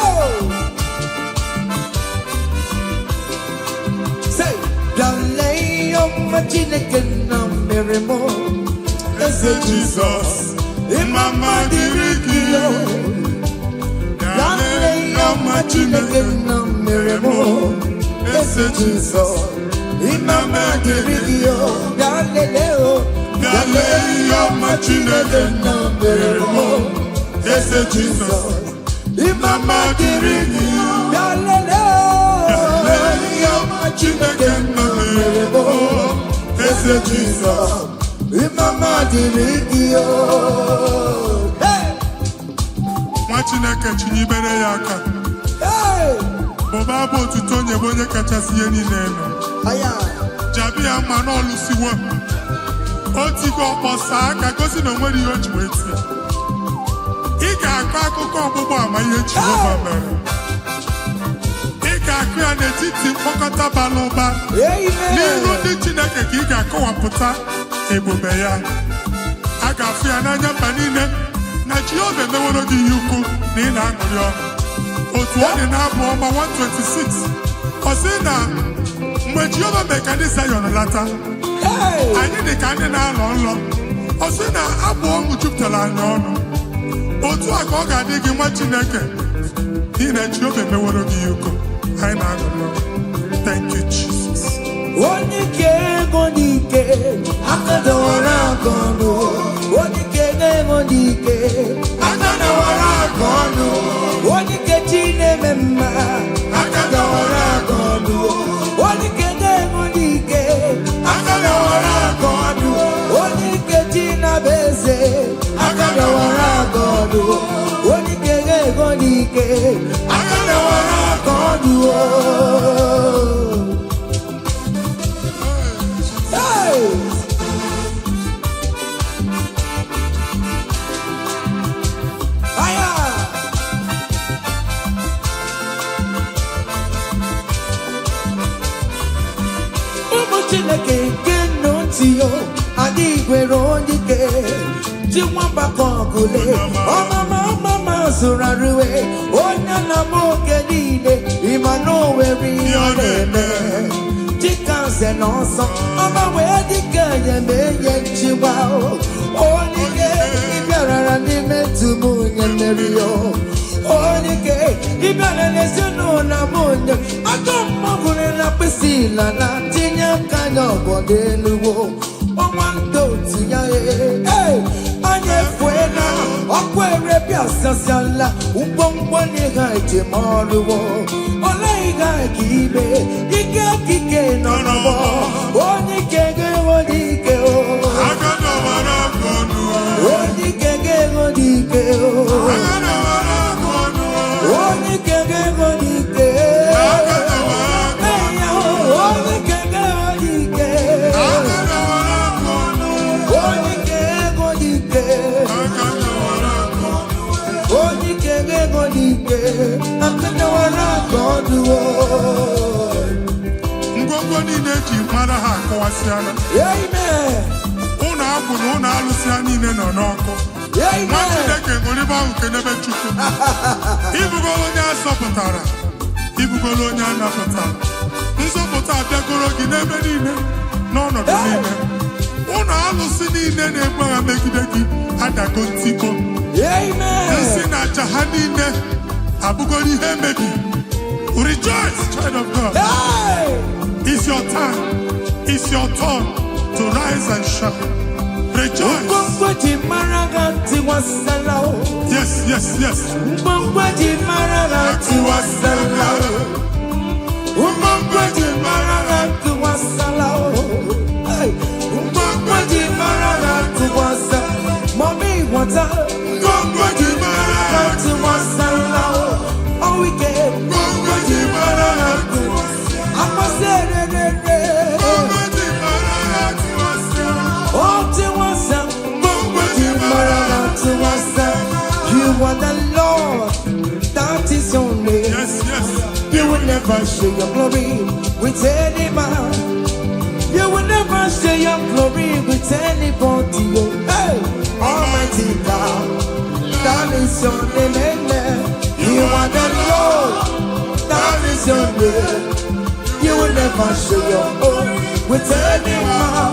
Say, Dalay of my Chineke na meremo. Say Jesus, in my mind, Dalay of my Chineke na meremo. Say Jesus, in my mind, Dalay of my Chineke na meremo. Say Jesus. Imama dirigi, yalele, yama chineke merebo. Ese Jesus, Imama dirigi, hey. nwa Chineke chinyibere ya aka bụba bụ otuto onye bụ onye kachasị ihe niile elu jabi ya mma n'ọlụsiwo otigo ọkpọsa aka gosi na onwere ihe o ji wee tie ị ga-akọ akụkọ ọgbụgbọ ama ihe Jehova mere ị ga-akụ ya n'etiti mkpokọta bara ụba n'iru ndị Chineke ka ị ga-akọwapụta ebube ya a ga-afụ ya n'anya mba niile na Jehova emeworo gị ihe ukwu na ị na-aṅụrị ọṅụ otu ọ dị n'abụ ọma 126 ọ sị na mgbe Jehova mere ka ndị Zayọn lata anyị dị ka ndị na-alọ nlọ ọ sị na abụ ọṅụ jupụtara anyị ọnụ otu a ka ọ ga-adị gị nwa Chineke n'ihi na Jehova emeworo gị ihe ukwu anyị na-aṅụrị ọṅụ. Thank you Jesus. Onye ike ego n'ike aka dọwara aka ọnụ onye ike ego n'ike aka dọwara aka ọnụ onye ike chi na-eme mma aka dọwara aka ọnụ onye ike ego n'ike aka dọwara aka ọnụ onye ike chi na-abụ eze aka dọwara aka ọnụ onye ike ego n'ike aka dọwara aka ọnụ. Chineke nke ntị adị gwere onye ike ji nwamba ka ọgụle ọmama zụrụ arụwe onye na-ama oke niile ịma na o nwere ihe ọ na-eme dịka nze na ọsọ ọma wee dịka enyeme enye nchịgba onye ike ịbịarara n'ime tum onye mmeri ya onye ike ịbịara n'ezinụlọ m onye aka mmagụrụ na mkpịsị ila na tinye aka ya ọgọdọ eluwo ọnwa ndị otu ya anya efue na ọkụ erebịa sasiala ngwongwo n'ihe ejem ọrụwo oleghị ha ka ibe ike kike nọ n'ọgbọ onye ike ga-enwe n'ike onye ike ga-enwe n'ike onye ike ga-enwe n'ike ngwongwo niile eji mara ha akọwasịala ụlọ abụ na ụlọ alụsị niile nọ n'ọkụ nwa Chineke ṅụrịba ahụ kenebe Chukwu ibugolo onye asọpụtara ibugolo onye anapụtara nzọpụta abịagoro gị n'ebe niile n'ọnọdụ niile ụlọ alụsị niile na-egbu agha megide gị adago ntikpo nsị na aja ha niile abụgoro ihe emebi. Rejoice, child of God. It's your time. It's your turn to rise and shine. Rejoice. Yes, yes, yes. Mommy, what's up? Oh, we get you are the Lord, that is your name. Yes, yes. You will never share your glory with any man. You will never share your glory with anybody. Hey, Almighty God, that is your name. Amen. You are the Lord, that is your name. You will never share your glory with any man.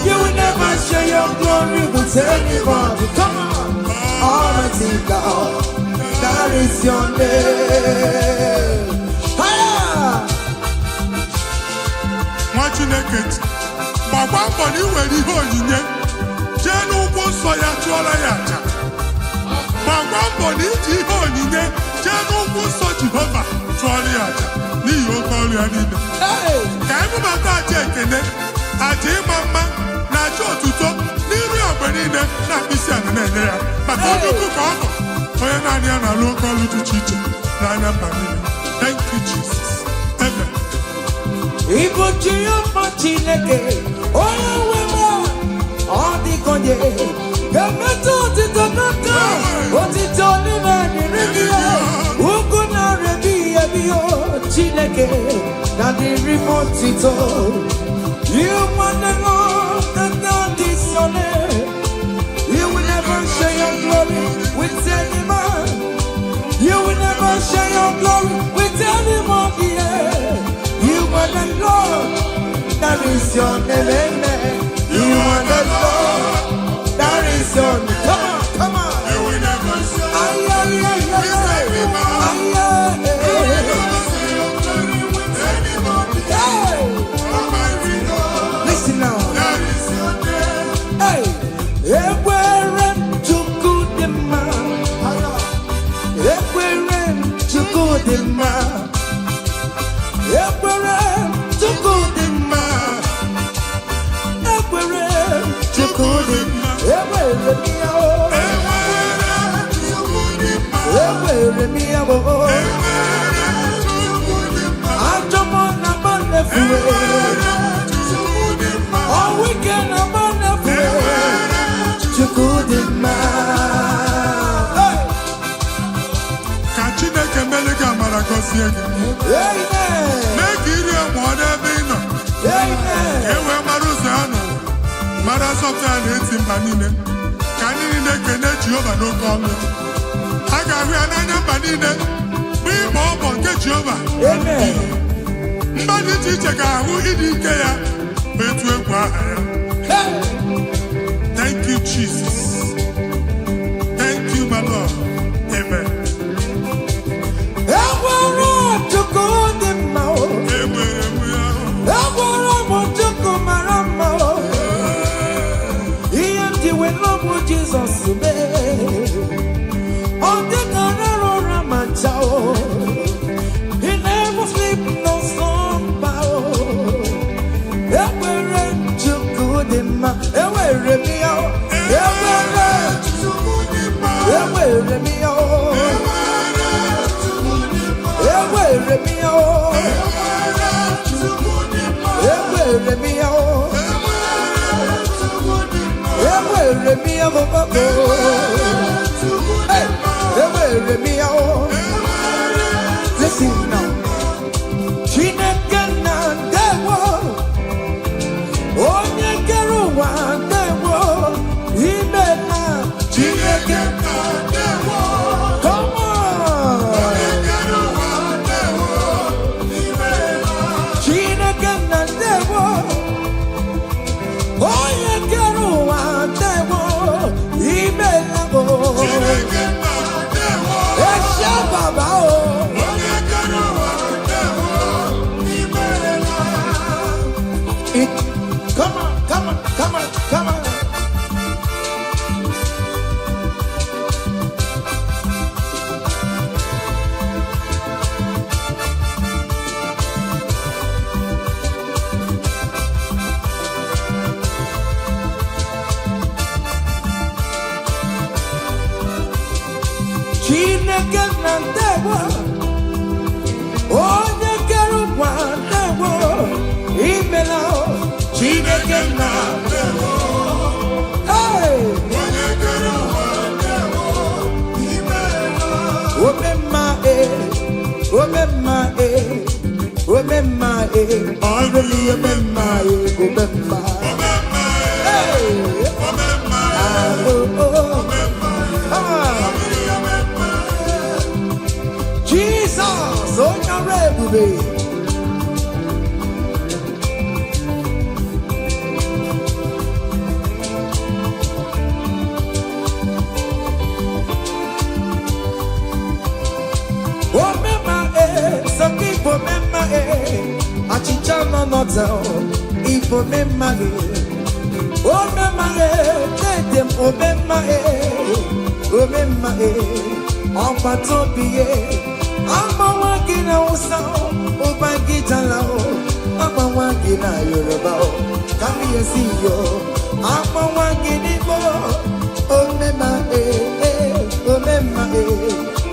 You will never share your glory with anybody. Come on. Almighty God, that is your name. Nwa Chineke gbakwa mbọ na iwere ihe onyinye jee n'ugwu nsọ ya chụọrọ ya aja. Gbakwa mbọ na iji ihe onyinye jee n'ugwu nsọ Jehova chụọrọ ya aja n'ihi oke ọrụ ya niile. Ka ebubata aja ekene, aja ịma mma na aja otuto n'iru ya mgbe niile na mkpịsị ala na-enye ya maka onye ukwu ka ọ nọ. onye na-adị ya na alụ oke ọlụ dị iche iche n'anya mba niile. Thank you, Jesus. Amen. Igbo Jehova Chineke, onye nwe m, ọ dịka onye ga-emetụ otito n'aka, otito n'ime dịrị gị ya, ugwu na-erebi ebi o Chineke, na dịrị m otito. You want the Lord that is your name. You will never share your glory with any man. You will never share your glory with any man. You are the Lord, that is your name, amen. You are the Lord, that is your name. Come on, come on. You will never share. Ay, ay, ay, ay, ay, ay, ay. You will never share your glory with anybody. Hey, Almighty God, listen now. that is your name. Hey, Ekwere Chukudima, Ekwere Chukudima, Ekwere Chukudima, Ekwere Chukudima, Ekwere Mia, Ekwere Mia, Ajomona Banefue, all weekend Banefue. Ka Chineke mele gị amara gọzie gị. Mee ka iri mụọ n'ebe ị nọ. Ka e wee mara ụzọ ha nọ. Mara asọpụta ya na-eti mba niile. Ka anyị niile kene Jehova n'oke ọnụ. A ga-ahụ ya n'anya mba niile. Bụ ịgba ọbọ nke Jehova. Mba dị iche iche ga-ahụ ịdị ike ya. Bụ etu egwu aha ya. Thank you, Jesus. Thank you, my Lord. Amen. Jesus, he never sleep no slumber. Listen now. Chineke na ndewo, onye kere ụwa ndewo, ime na Chineke na ndewo. Come on. Onye kere ụwa ndewo, ime na Chineke na ndewo, onye kere ụwa ndewo, ime na Chineke na ndewo. Esha baba o. Come on, come on, come on, come on. Chineke na ndewo, onye kere ụwa ndewo, imela Chineke na ndewo. Hey! Onye kere ụwa ndewo, imela. Omemma omemma omemma ọrụli omemma omemma. Hey! Omemma Jesus, onye ọrụ ebube. Some people remember Achicha no nota Ifo remember Oh remember Let them remember Opa tobiye Ama wagina usa Opa gitala Ama wagina Yoruba Kami yesiyo Ama wagini mo Oh remember Obema,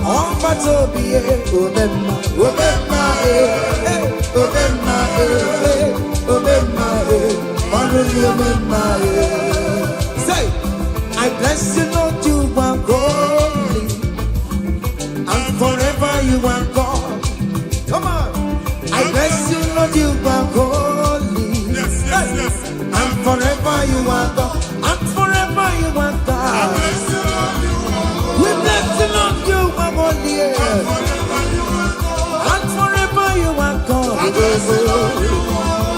on Batobie, Obema, Obema, Obema, Obema, Obema, say, I bless you, Lord, you are holy, and forever you are God. Come on, I bless you, Lord, you are holy, and forever you are God, and forever you are God. We bless you, Lord, you are holy, and forever you are God.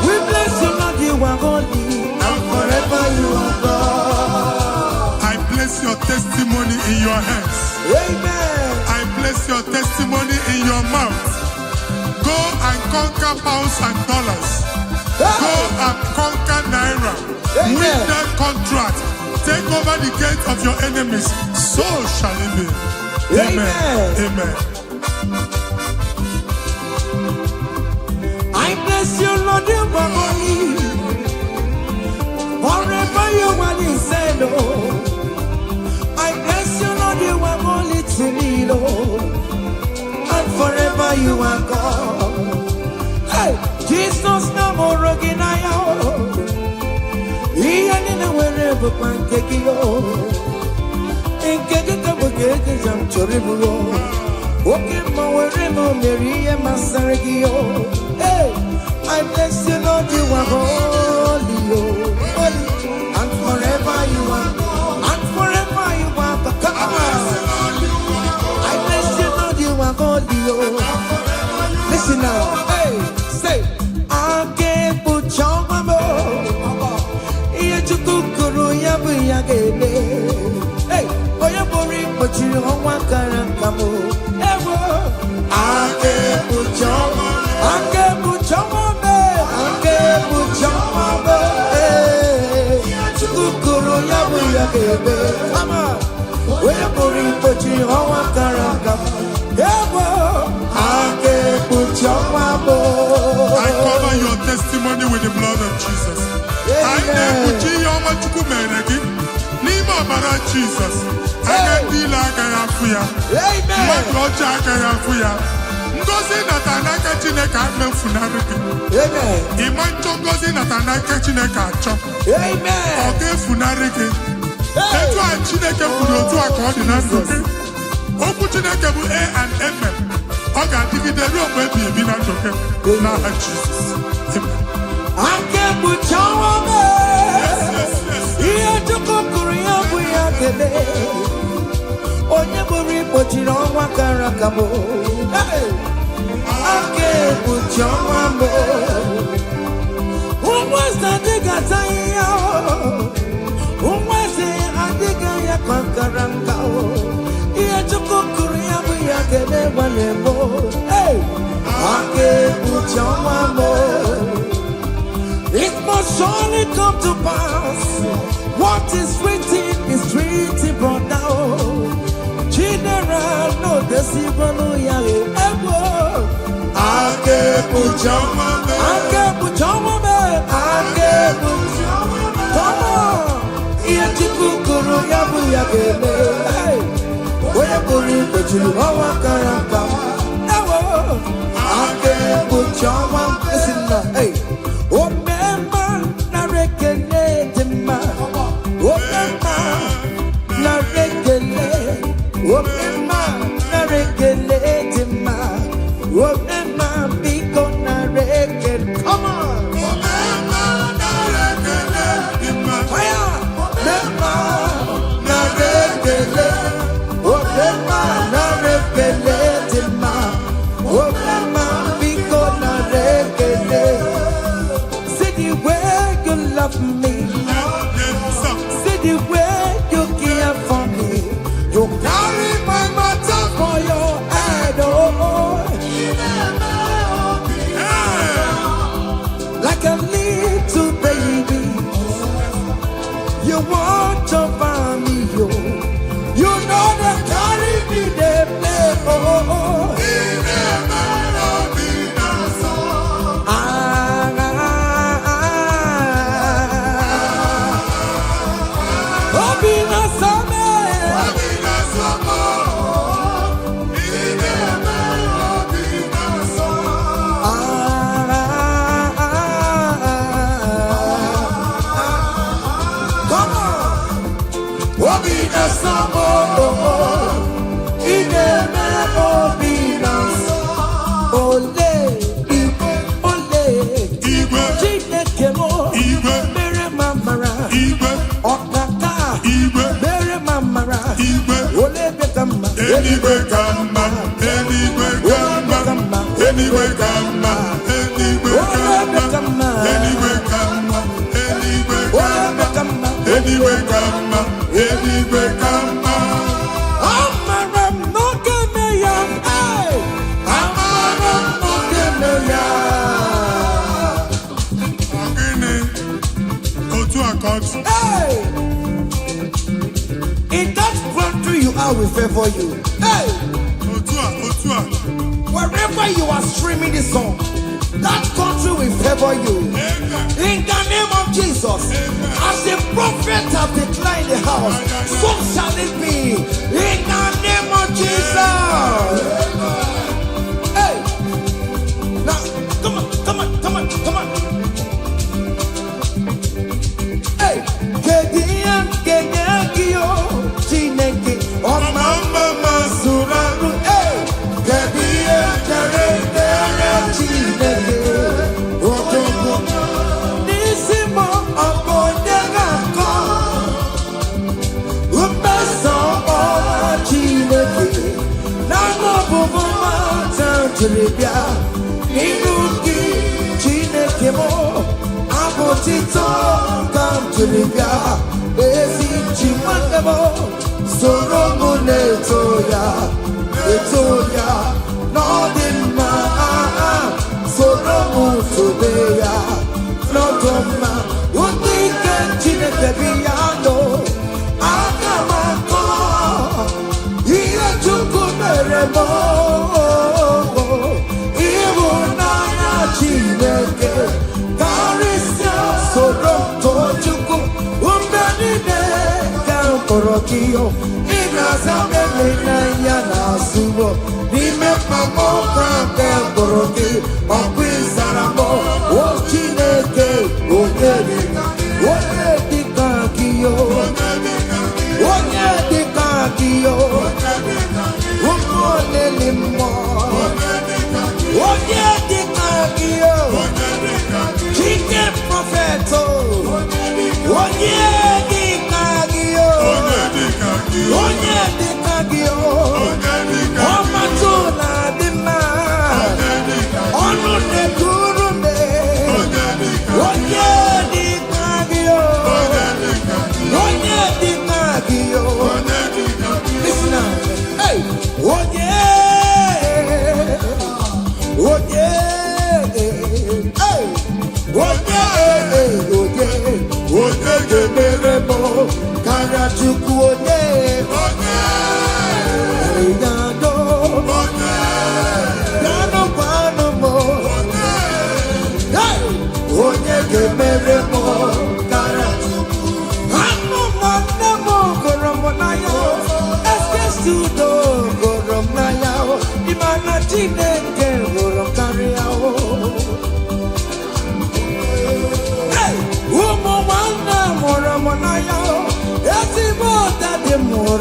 We bless you, Lord, you are holy, and forever you are God. I place your testimony in your hands. Amen. I place your testimony in your mouth. Go and conquer pounds and dollars. Go and conquer naira. Win that contract. Take over the gate of your enemies. So shall it be. Amen. Amen. I bless you, Lord, you are holy. Forever you are inside, Lord. I bless you, Lord, you are holy to me, Lord. And forever you are God. Hey, Jesus, no more again, I am. He ain't wherever pancake you. In Kekaka, I'm Choribu. Walking my wherever Mary and Masaragio. Hey, I bless you, Lord, you are holy, holy. And forever you are, and forever you are. Come on. I bless you, Lord, you are holy, listen now. Hey, say, I can't put your mama. Hey, boy, I'm boring, but you don't want to come. I can't put your mama. I can't put your mama. I can't put your mama. Come on. We're boring, but you don't want to come. I can't put your mama. I cover your testimony with the blood of Jesus. I put you on my chukumenegi. Nima bara Jesus. I can deal like I am for you. My God, I am for you. Ngozi natanaka chineka mefunariki. Amen. Imancho ngozi natanaka chineka acho. Amen. Oge funariki. Etu a chineke furu otu a ka ọ dị na ndụ gị. Okwu chineke bụ A and M. Ọ ga-adịgide ruo mgbe ebi ebi na ndụ gị n'aha Jizọs. Amen. I can't put your woman. Here to Korea, we are the on your body, but you don't want Karakamo. I can't put your woman. Who was that nigga? Who was it? I think I am Kakarangao. Here to Korea, we are the one. Hey, I can't put your woman. It must surely come to pass. What is written brought down. General, no deceiver, no yare. I can't put your woman. I can't put your woman. I can't put your woman. Come on. Here to Kukuru, Yabu Yagene. Hey, where you put you over Karaka. I can't put your woman. Listen now, hey. Come on. See the way you love me. See the way you care for me. You carry my matter for your head, like a little baby. You want to find me, you know that carry me there, eluigwe ka mma, eluigwe ka mma. Amara m n'oge eme ya, amara m n'oge eme ya. Gịnị? Otu akọtụ. In that country you are, will favor you. Otu a. Wherever you are streaming this song, that country will favor you. In the name of Jesus, as the prophet have declared the house, so shall it be. In the name of Jesus. Hey, now come on. Hey, Kediyo, Chineke, Omama Masuraru. Hey, Kediyo, Chineke, Otogo, Nisimo, Obodegako, Ubeso, Chineke, Namo Bubuma, Tantribia, Inuki, Chineke mo, Abotito, Tantribia, Ezi Chimandemo, Soromo Netoya, Nodima, Soromo Tobeya, Nodoma, Utika Chineke Biano, Akamako, Ia Chukumeremo, Ibunaya Chineke, Karisia, Soroto Chuku, Umbanine, Kamporokio, Inazamele Nayana Subo, Nime Pamo, Kamporokio, Okwizaramo, Ochineke, Ogedika, Ogedikakio, Ogedikakio, Umonelimo, Ogedikakio, Chicken Propheto, Ogedikakio, Ogedikakio, Omatuna Dima, Onune Kurume, Ogedikakio, Ogedikakio. Listen now, hey,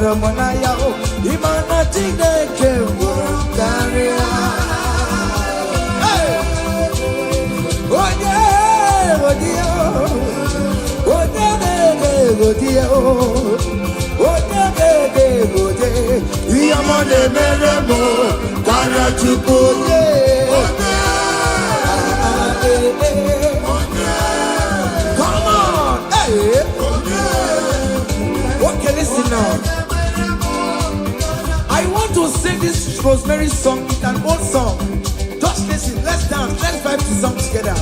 Ramonaya, Imana Tineke, Karia. Yamane Meremo, Karachukuye. Come on, hey. Okay, listen now. I want to sing this Rosemary song. It's an old song. Just listen. Let's dance. Let's vibe the song together.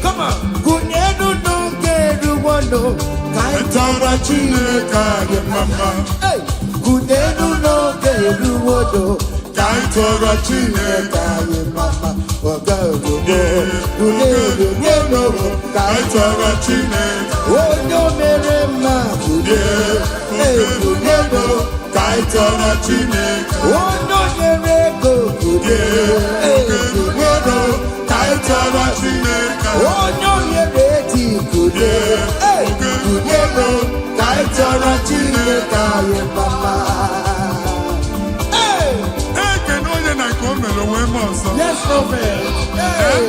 Come on. Kunenu no keru wano kaitara chineka ye mama. Hey. Kunenu no keru wano kaitara chineka ye mama. Oga ogo. Kunenu no kaitara chineka. Oyo mere ma kunenu. Hey. Kunenu. Kaitara Chineke, Ono Yerego, Kudo, Kaitara Chineke, Ono Yereti, Kudo, Kudo, Kaitara Chineke, Mama. Hey, can only I come and away more. Yes, Prophet. Hey,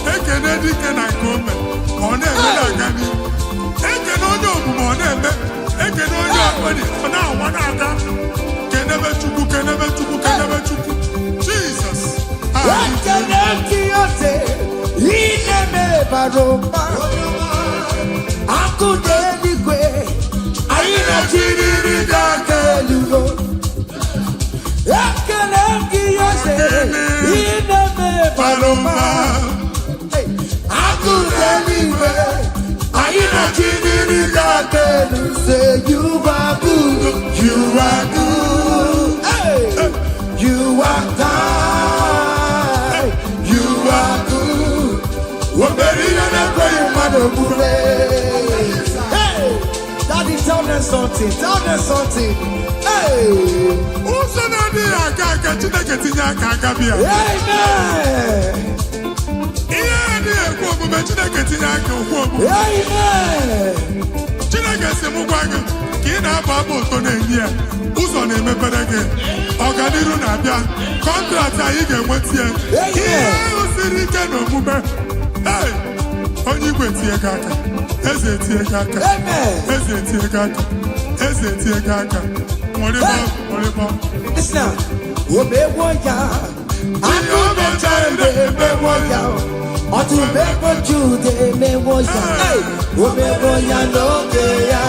can Eddie I come on every can only on them. Can only now one other. Jesus. Ineme Paloma. Anyway, I not changing that say you are good, you are good, hey, you are kind, you are good. What better than a great mother? Hey, Daddy, tell them something, tell them something. Hey, who's an idea? I can't get in your car. Amen. Chineke si mụ gwa gị ka ị na-aba abụ ụtọ na-enye ya ụzọ na-emepere gị ọganiru na-abịa kọntraktị anyị ga-enweta ya ihe ahụ siri ike n'omume onye igwe tie gị aka eze tie gị aka eze tie gị aka eze tie gị aka nwere Otu bebo jude mewoya, omewoya nogeya,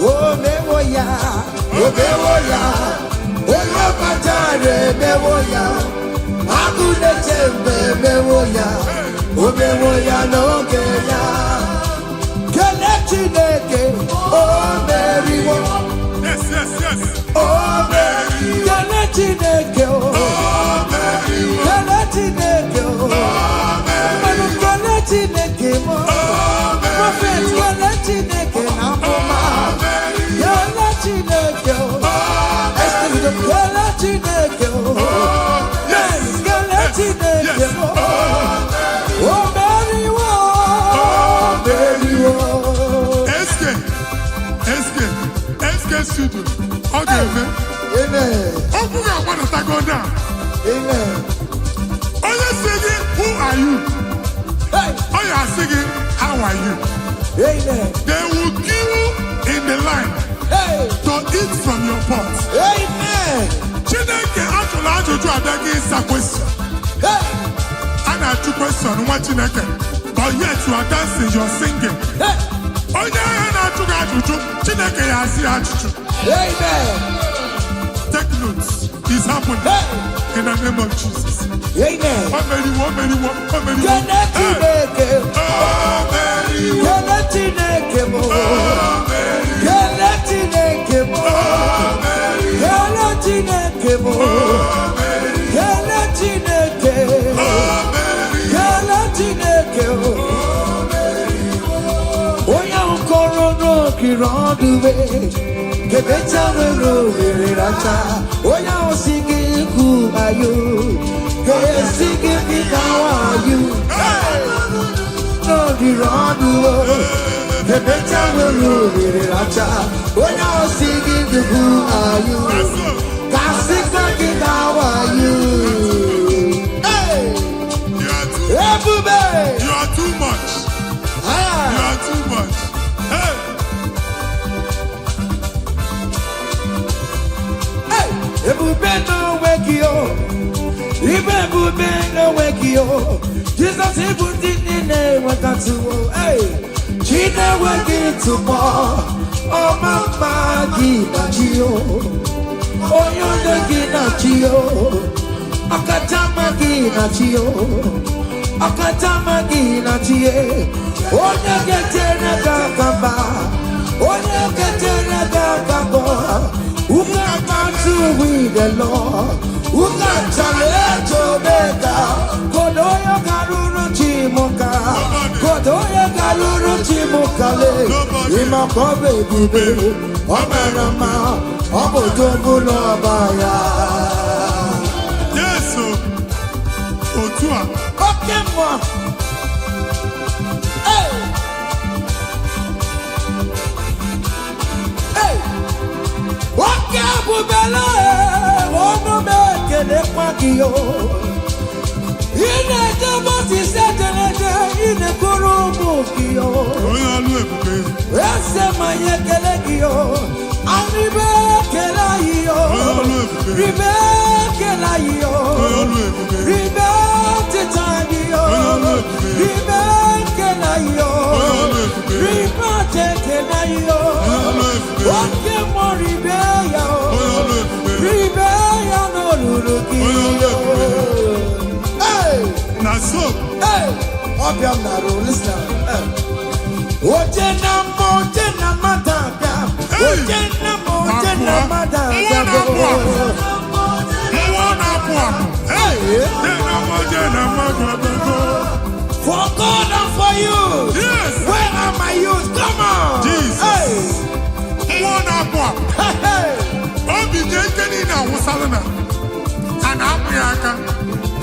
omewoya, olopatare mewoya, akune chembe mewoya, omewoya nogeya, kenechineke, omeriwo, omeri, kenechineke, omeriwo, kenechineke, Chineke mo, prophet yala Chineke na mama, yala Chineke o, Esther yala Chineke o, yes yala Chineke o, oh Mary wo, Eske studio, okay man, amen, open your mouth and go down, amen. Are you singing? Who are you? Oh, you are singing, how are you? Amen. They will queue in the line to eat from your pot. Amen. Chineke ajụjụ abịaghị ịsa question. A na-ajụ question nwa Chineke, but yet you are dancing, you are singing. Onye ahịa na-ajụ gị ajụjụ, Chineke ya asị ajụjụ. Amen. Take notes. It's happening in the name of Jesus. Amen. Singing me how are you? No, the wrong the better will be racha. When I was singing the who are you? God singing how are you? Hey, you are too much. You are too much. Hey, everybody know where you. Remember no wake you. Jesus even didn't wake up to hey. She never wake tomorrow. Oh mama gina chio. Oh yonder gina chio. Akatama gina chio. Akatama gina chie. Oh nyagetena kakamba. Oh nyagetena kakamba. Ukama to with the Lord. Ukachale mega, kodoya karuru chimoka, kodoya karuru chimokale, imakobe bibe, omerama, obodobulo baya. Yes, Otua. Okay, moi. Hey, hey, okay, bubela. Ine jabo ti setelete ine koromo kiyo. Oya lu ebube. Ese maye kele kiyo. Aribe kela yo. Ribe kela yo. Ribe titani yo. Ribe kela yo. Ribe kela yo. Oke mo ribe yo. Ribe ya no lulu kiyo. Hey, Obiam Naro, listen. Ojena Madanga. Ojena Madanga. For God and for you. Yes. Where are my youth? Come on. Jesus. Hey.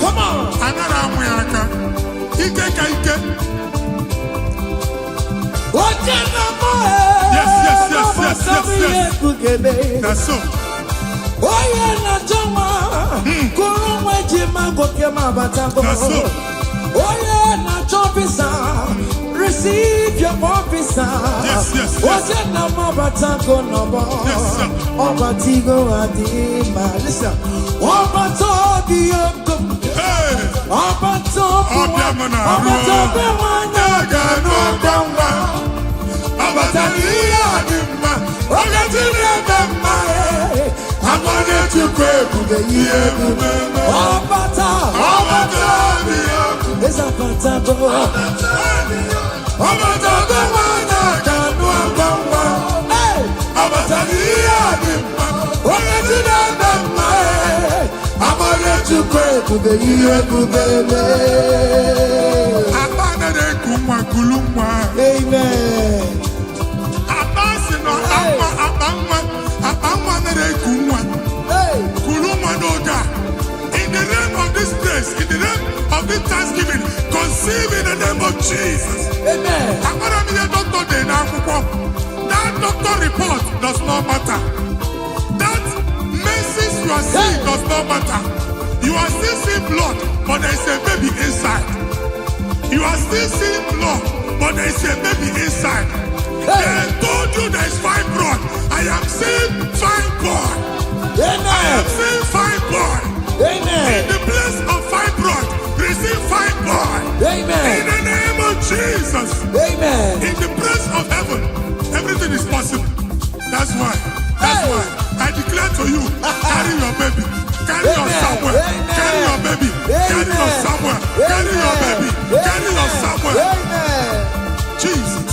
Come on. Yes. That's so. That's so. Receive your officer. Yes. Yes, sir. Listen. Hey. Amen. In the name of this place, in the name of this Thanksgiving, conceive in the name of Jesus. Amen. That doctor report does not matter. That messes you are seeing does not matter. You are still seeing blood, but there is a baby inside. You are still seeing blood, but there is a baby inside. They told you there is fibroid. I am seeing fibroid. Amen. I am seeing fibroid. Amen. In the place of fibroid, receive fibroid. Amen. In the name of Jesus. Amen. In the place of heaven, everything is possible. That's why I declare to you, carry your baby. Carry your somewhere. Carry your baby. Carry your somewhere. Carry your baby. Carry your somewhere. Amen. Jesus.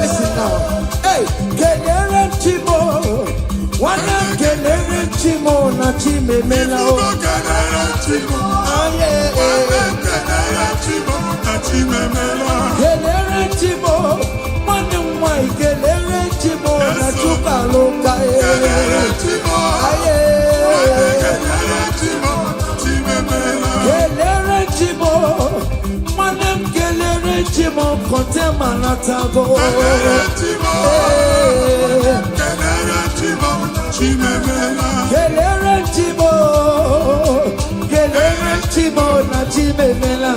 Listen now. Hey, Kelere Chimo. One Kelere Chimo na Chime Mela. Kelere Chimo. One Mwai Kelere Chimo na Chuka Loka. Kelere Chimo. Kelere Chimo kote manatago. Kelere Chimo na Chimemela.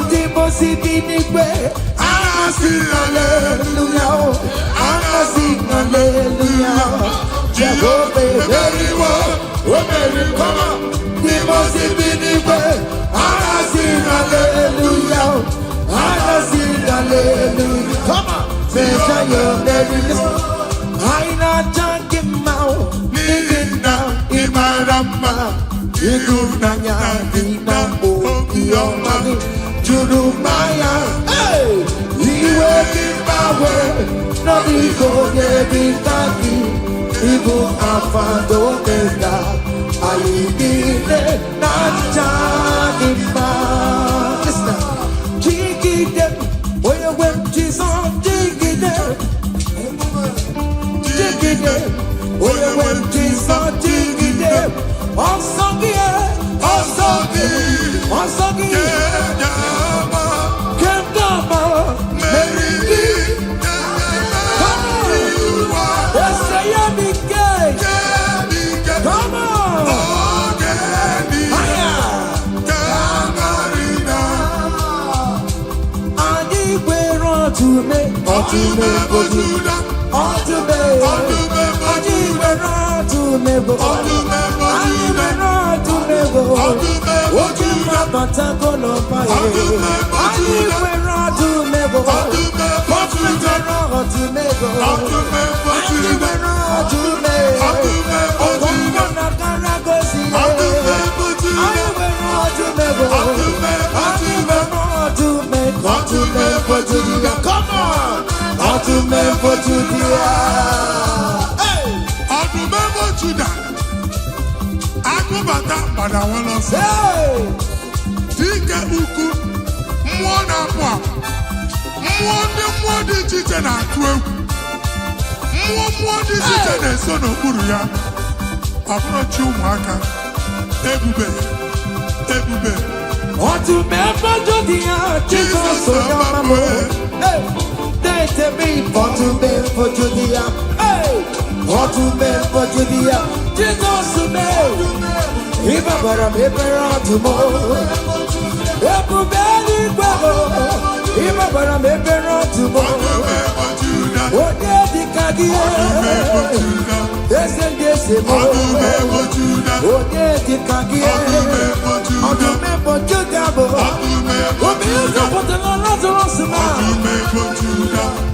Ndimo sibinigwe. Hallelujah. Hallelujah. Jehovah very well. Come on. Ndimo sibinigwe. Hallelujah. Hallelujah. Come on. Measure your very listen. I not talking about living now in my rama. You do not your money. Jurumaya. Hey, we will give my way. No, we go there, we can't give. Ibu afando mega. I need it, not talking about. Listen, jiggy them. Where you went, Jesus, jiggy them. Jiggy them. Where you went, Jesus, jiggy them. Osagi, Osagi, Osagi. Kendama, Mary. am engaged. Come on. To me, come on, to me for Judea. Hey, to me for Judah. I go back, but I want to say, Tika Uku, Mwana Pwa, Mwadi Chichen and 12, Mwadi Chichen and Son of Buria. I'm not you, Maka, Ebube. Want to me for Judea, Jesus, so hey. To me for Judea, hey, want to me for Judea, Jesus to me. If I were a paper to more, if you barely go, if I were a paper to more, what did the Kadia? Yes, and yes, what did the Kadia? On the member Judah, what is the Lazarus man?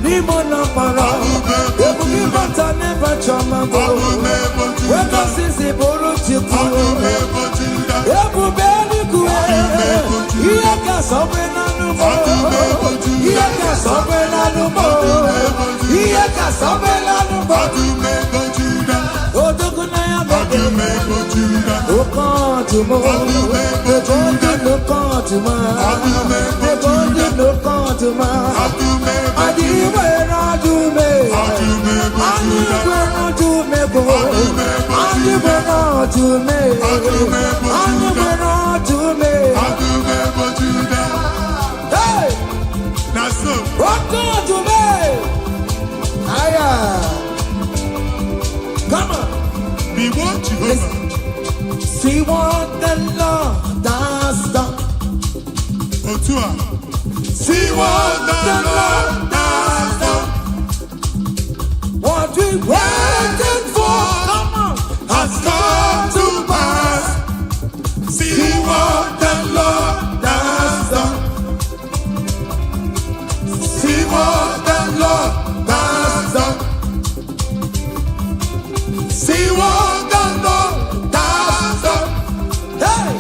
Nimona para, ebu mi bata never chama go. Weka sisi boro chiku, ebu beli kue. Iye ka sobe na numo, iye ka sobe na numo, iye ka sobe na numo. Odogu na ya bebe, okan tumo, ojondi lokan tuma, ojondi lokan tuma. Come on. Be what you see what the Lord has done. See what the Lord has done. What we waited for, come on, has come to pass. See what the Lord has done. See what the Lord has done. See what the Lord has done. Hey,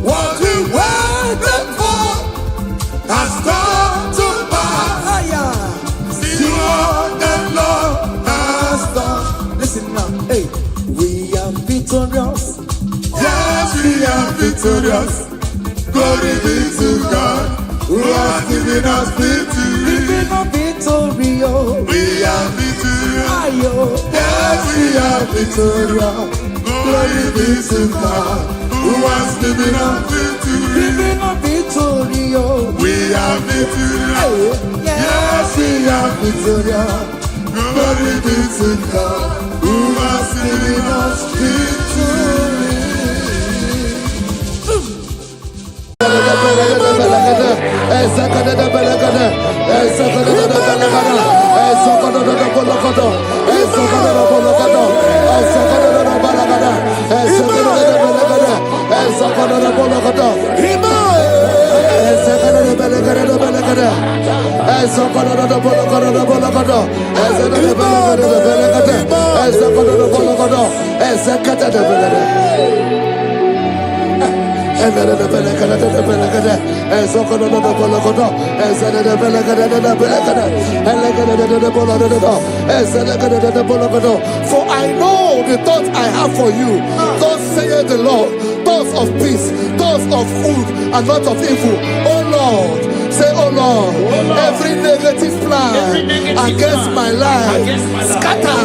what we waited for has come to pass. See what the Lord has done. Listen now, hey, we are victorious. Yes, we are victorious. Glory be to God, who has given us victory. Living a victory, we are victorious. Yes, we are victorious. Glory be to God, who has given us victory. Living a victory, we are victorious. Yes, we are victorious. Glory be to God, who has given us victory. For I know the thoughts I have for you, thus saith the Lord, thoughts of peace, thoughts of good and not of evil. Oh Lord, say, oh Lord, every negative plan against my life, scatter.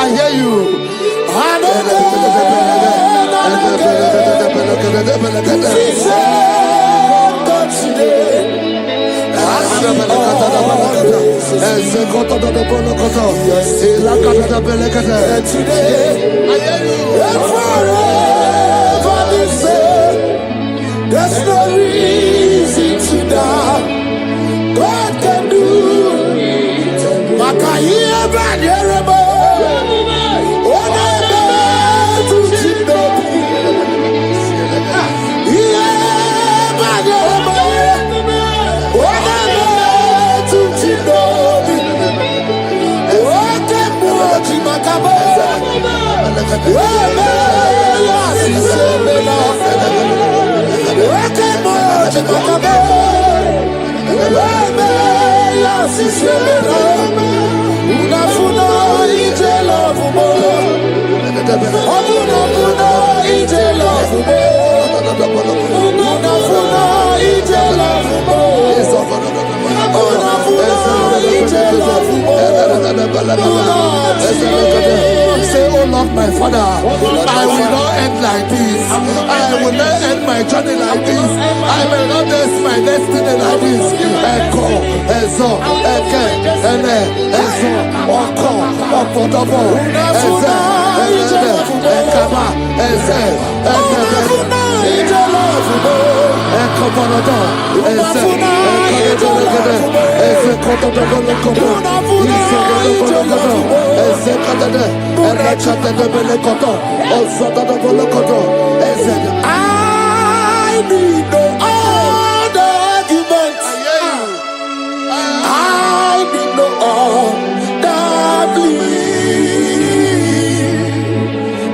I hear you. There's no reason to doubt. God can do. Makaya Baderebo. Onebe to Chinobi. Yeah, Baderebo. Onebe to Chinobi. Oke Moji Makabo. Webe Yasisemela. Oke Moji Makabo. Webe Yasisemela. Unafuna ije love mo. Unafuna ije love mo. Unafuna ije love mo. Unafuna ije love mo. Say, oh Lord, my Father, I will not end like this. I will not end my journey like this. I will not end my destiny like this. Echo, Ezo, Eke, Ene, Ezo, Oko, Opotopo, Eze, Eze, Ekama, Eze, Eze, Ekobonodo, Eze, Ekobonodo, Eze, Kotodobonokobo, Isobonobonokodo, Eze, Kadade, Elekatadebelekodo, Ozododobolokodo, Eze. I need no other argument. I need no other plea.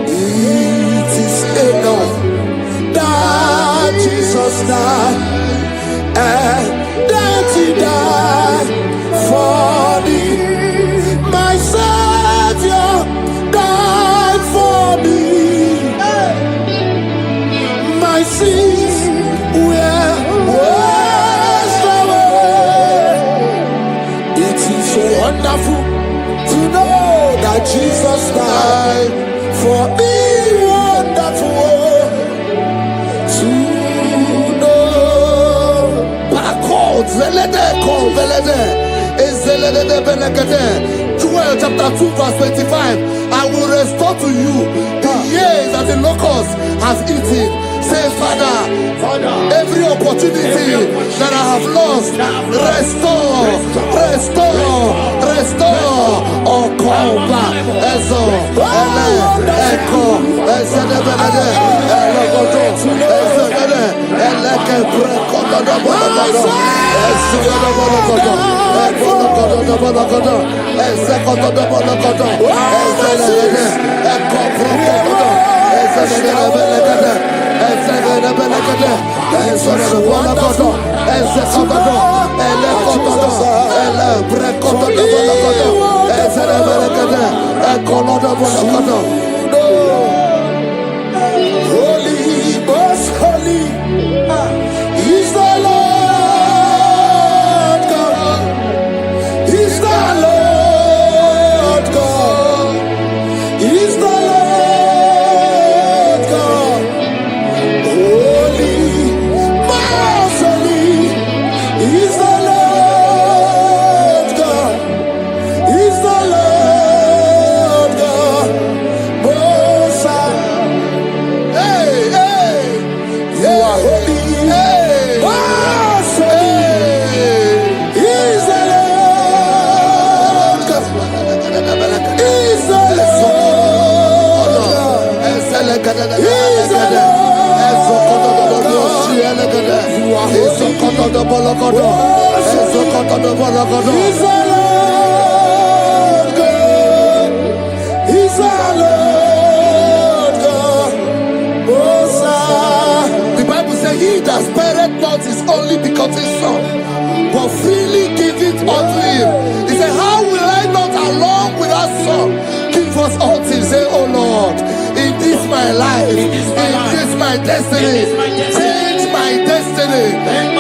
It is enough that Jesus died and that He died for me. My Savior died for me. My sins were washed away. It is so wonderful to know that Jesus died for me. Wonderful to know. Joel chapter 2 verse 25. I will restore to you the years that the locusts have eaten. Say, Father, every opportunity that I have lost, restore, or call back. Echo, Holy, most holy is the Lord God. Is the Lord God. Is the Lord God. Holy, most holy is the Lord God. Is the Lord God. Most high. The Bible says, he that spareth not his only begotten son, but freely give it unto him. He said, how will I not along with that son give us all things? Say, oh Lord, in this my life, in this my destiny, change my destiny,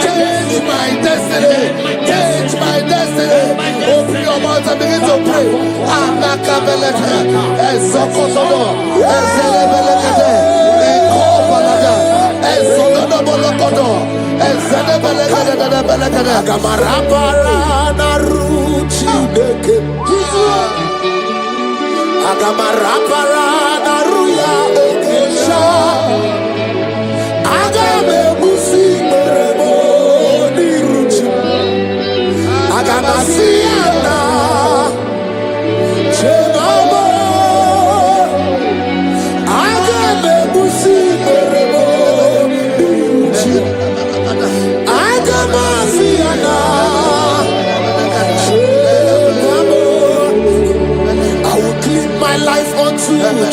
change my destiny, change my destiny. Open your mouth and begin to pray.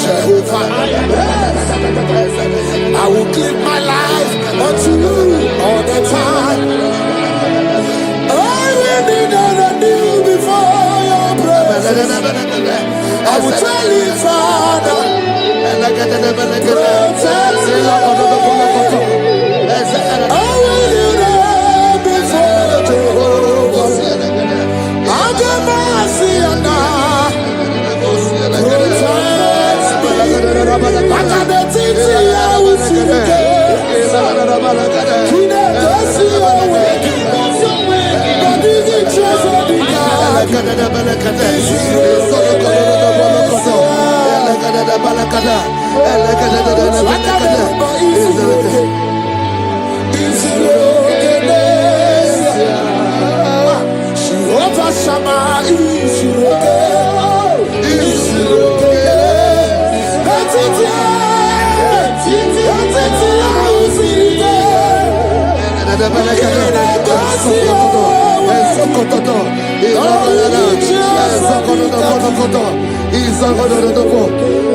Jehovah, I will give my life unto you all the time. I will be new before your presence. I will tell you, Father, protect me. I will kneel before Jehovah. I'll give mercy and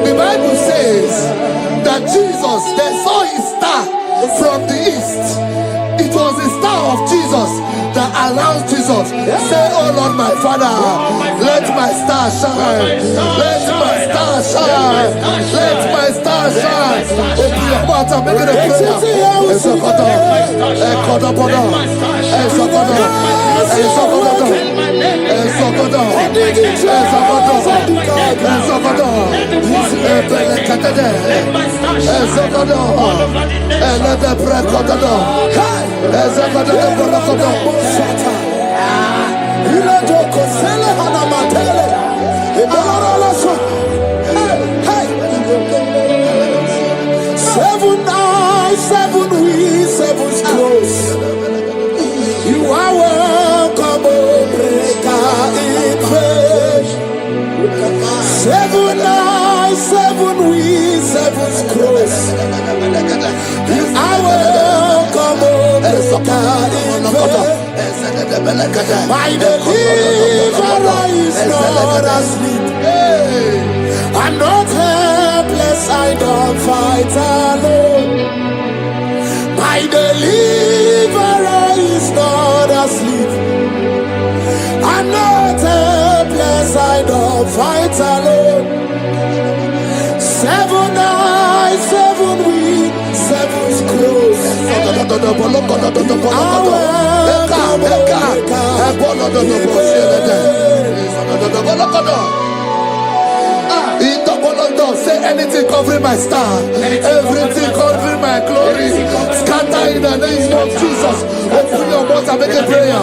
the Bible says that Jesus, they saw his star from the east. It was the star of Jesus that announced Jesus. Say, oh Lord, my Father, let my star shine. Let my star shine. Let my star shine. Open your mouth and make it a prayer. Seven eyes, seven wings, seven scrolls. You are welcome, O breaker in faith. Seven eyes, seven wings, seven scrolls. You are welcome, O breaker in faith. My deliverer is not asleep. I'm not helpless, I don't fight alone. My deliverer is not asleep. I'm not helpless, I don't fight alone. Seven eyes, seven wings, seven scrolls. Say anything covering my star, everything covering my glory, scatter in the name of Jesus. Open your mouth and make a prayer.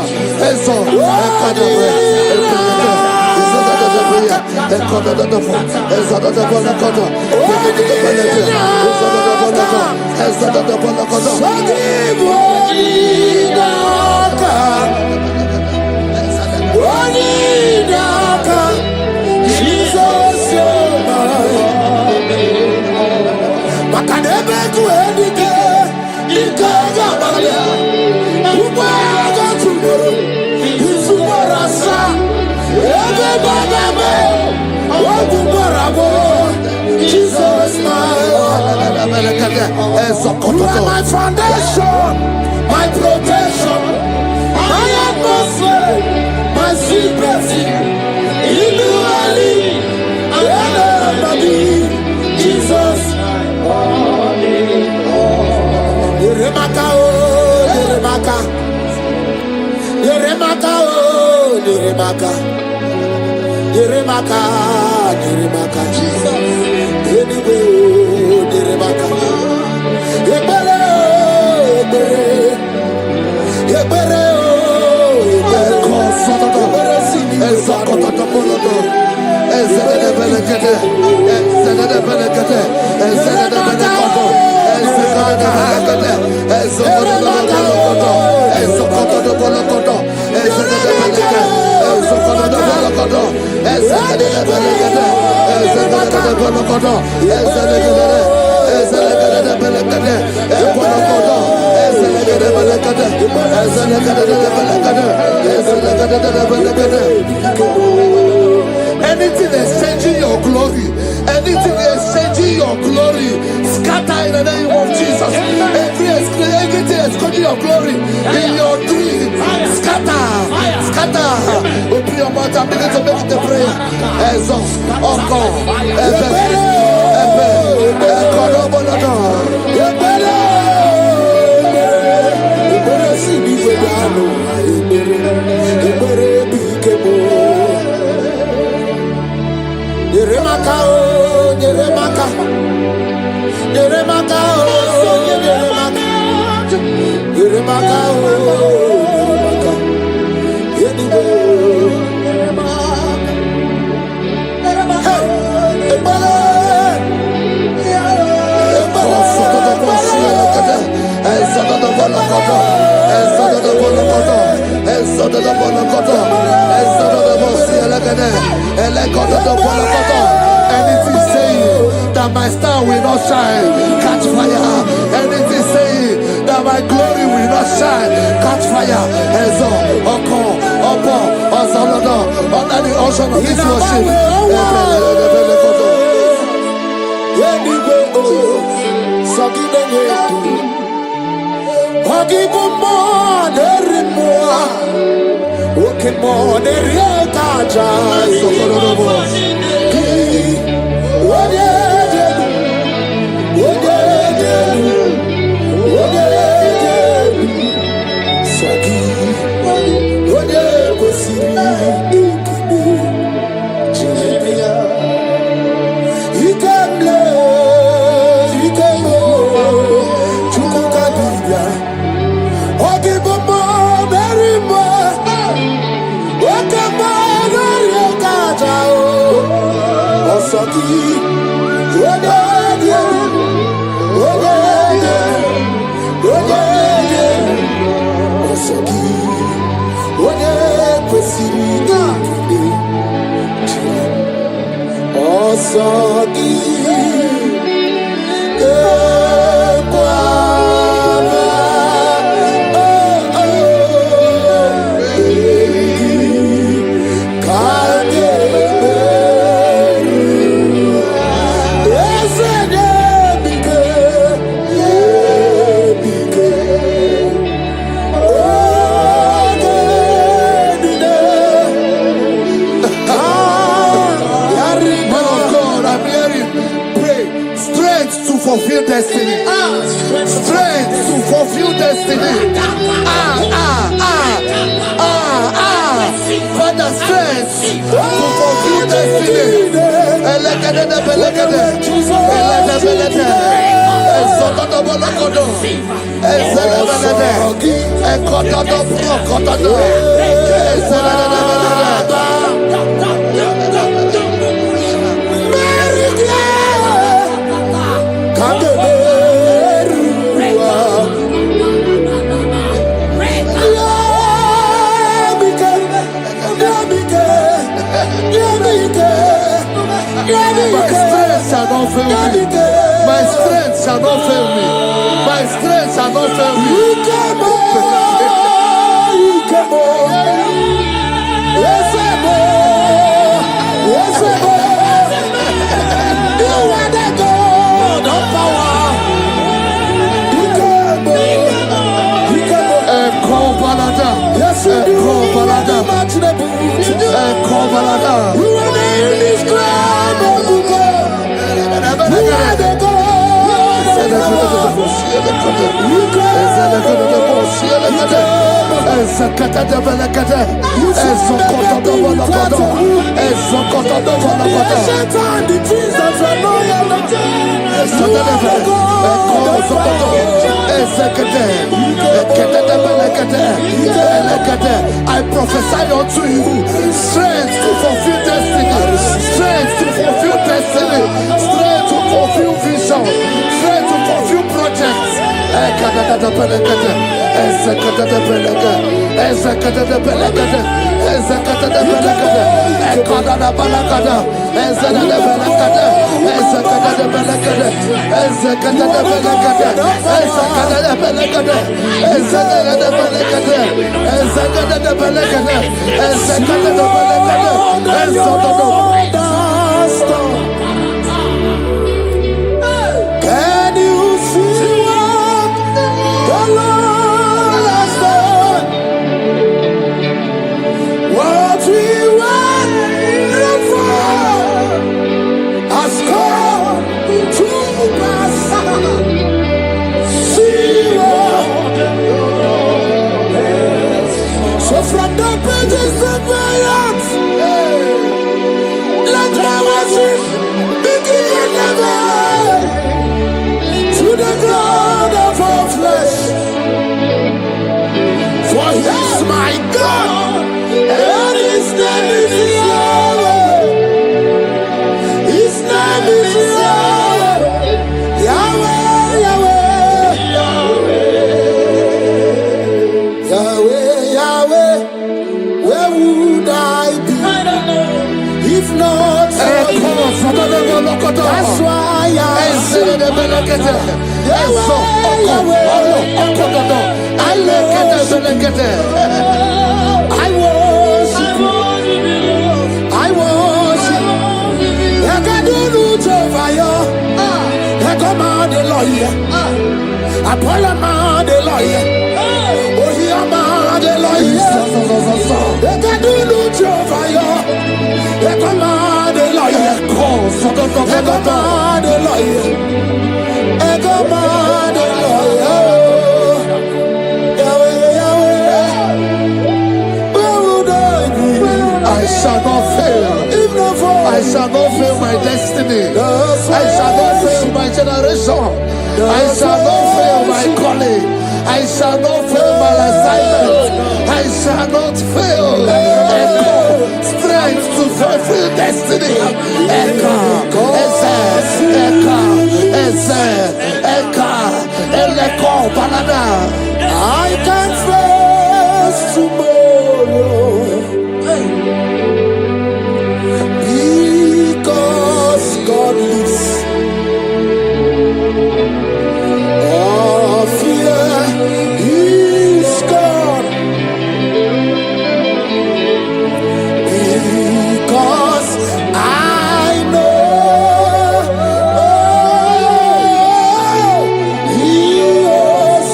Jesus, you're mine. Ebeku edike, ikaga balia. Ubaga tumoro, isumarasa. Ebe bagabe, wakubarabo. Jesus, my you are my foundation, my protection, my atmosphere, my secret. Jesus, Yeremaka, oh, Yeremaka, Yeremaka, oh, Yeremaka, Yeremaka, Yeremaka, Jesus, anyway, oh, Yeremaka, Yebere, Yebere, anything exchanging your glory, anything exchanging your glory, scatter in the name of Jesus. Everything exchanging your glory in your dream, scatter, scatter. Open your mouth and begin to make the prayer. Yeremaka, oh, Yeremaka, Yeremaka, oh, Yeremaka, Yeremaka, oh, Yeremaka, anything saying that my star will not shine, catch fire. Anything saying that my glory will not shine, catch fire. Under the ocean of this worship. fulfill destiny. Strength to fulfill destiny. Father, strength to fulfill destiny. My strength shall not fail me. My strength shall not fail Strength shall not fail me. I prophesy unto you strength to fulfill destiny, strength to fulfill destiny, strength to fulfill vision, strength to fulfill projects. Can you see what the Lord has done? What we waited for has come to pass. See what. So from the pages of my heart, let my worship begin never. To the God of all flesh, for He is my God, and His name is Yahweh. His name is Yahweh, Yahweh, Yahweh, Yahweh, Yahweh. Where would I be if not for You? That's why I sing. I worship. I do root over you. I come out the lawyer. I pull a man the lawyer. Oh, he a man the lawyer. I do root over you. I come out the lawyer. I come out the lawyer. I come out the lawyer. I shall not fail. I shall not fail my destiny. I shall not fail my generation. I shall not fail my calling. I shall not fail my assignment. I shall not fail. Strength to fulfill destiny. I can face tomorrow because God lives. All fear is gone because I know He is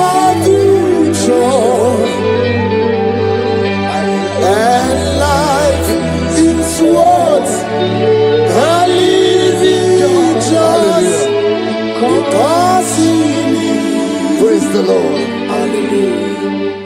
my future, and life is what I live in just because He lives. Praise the Lord. Hallelujah.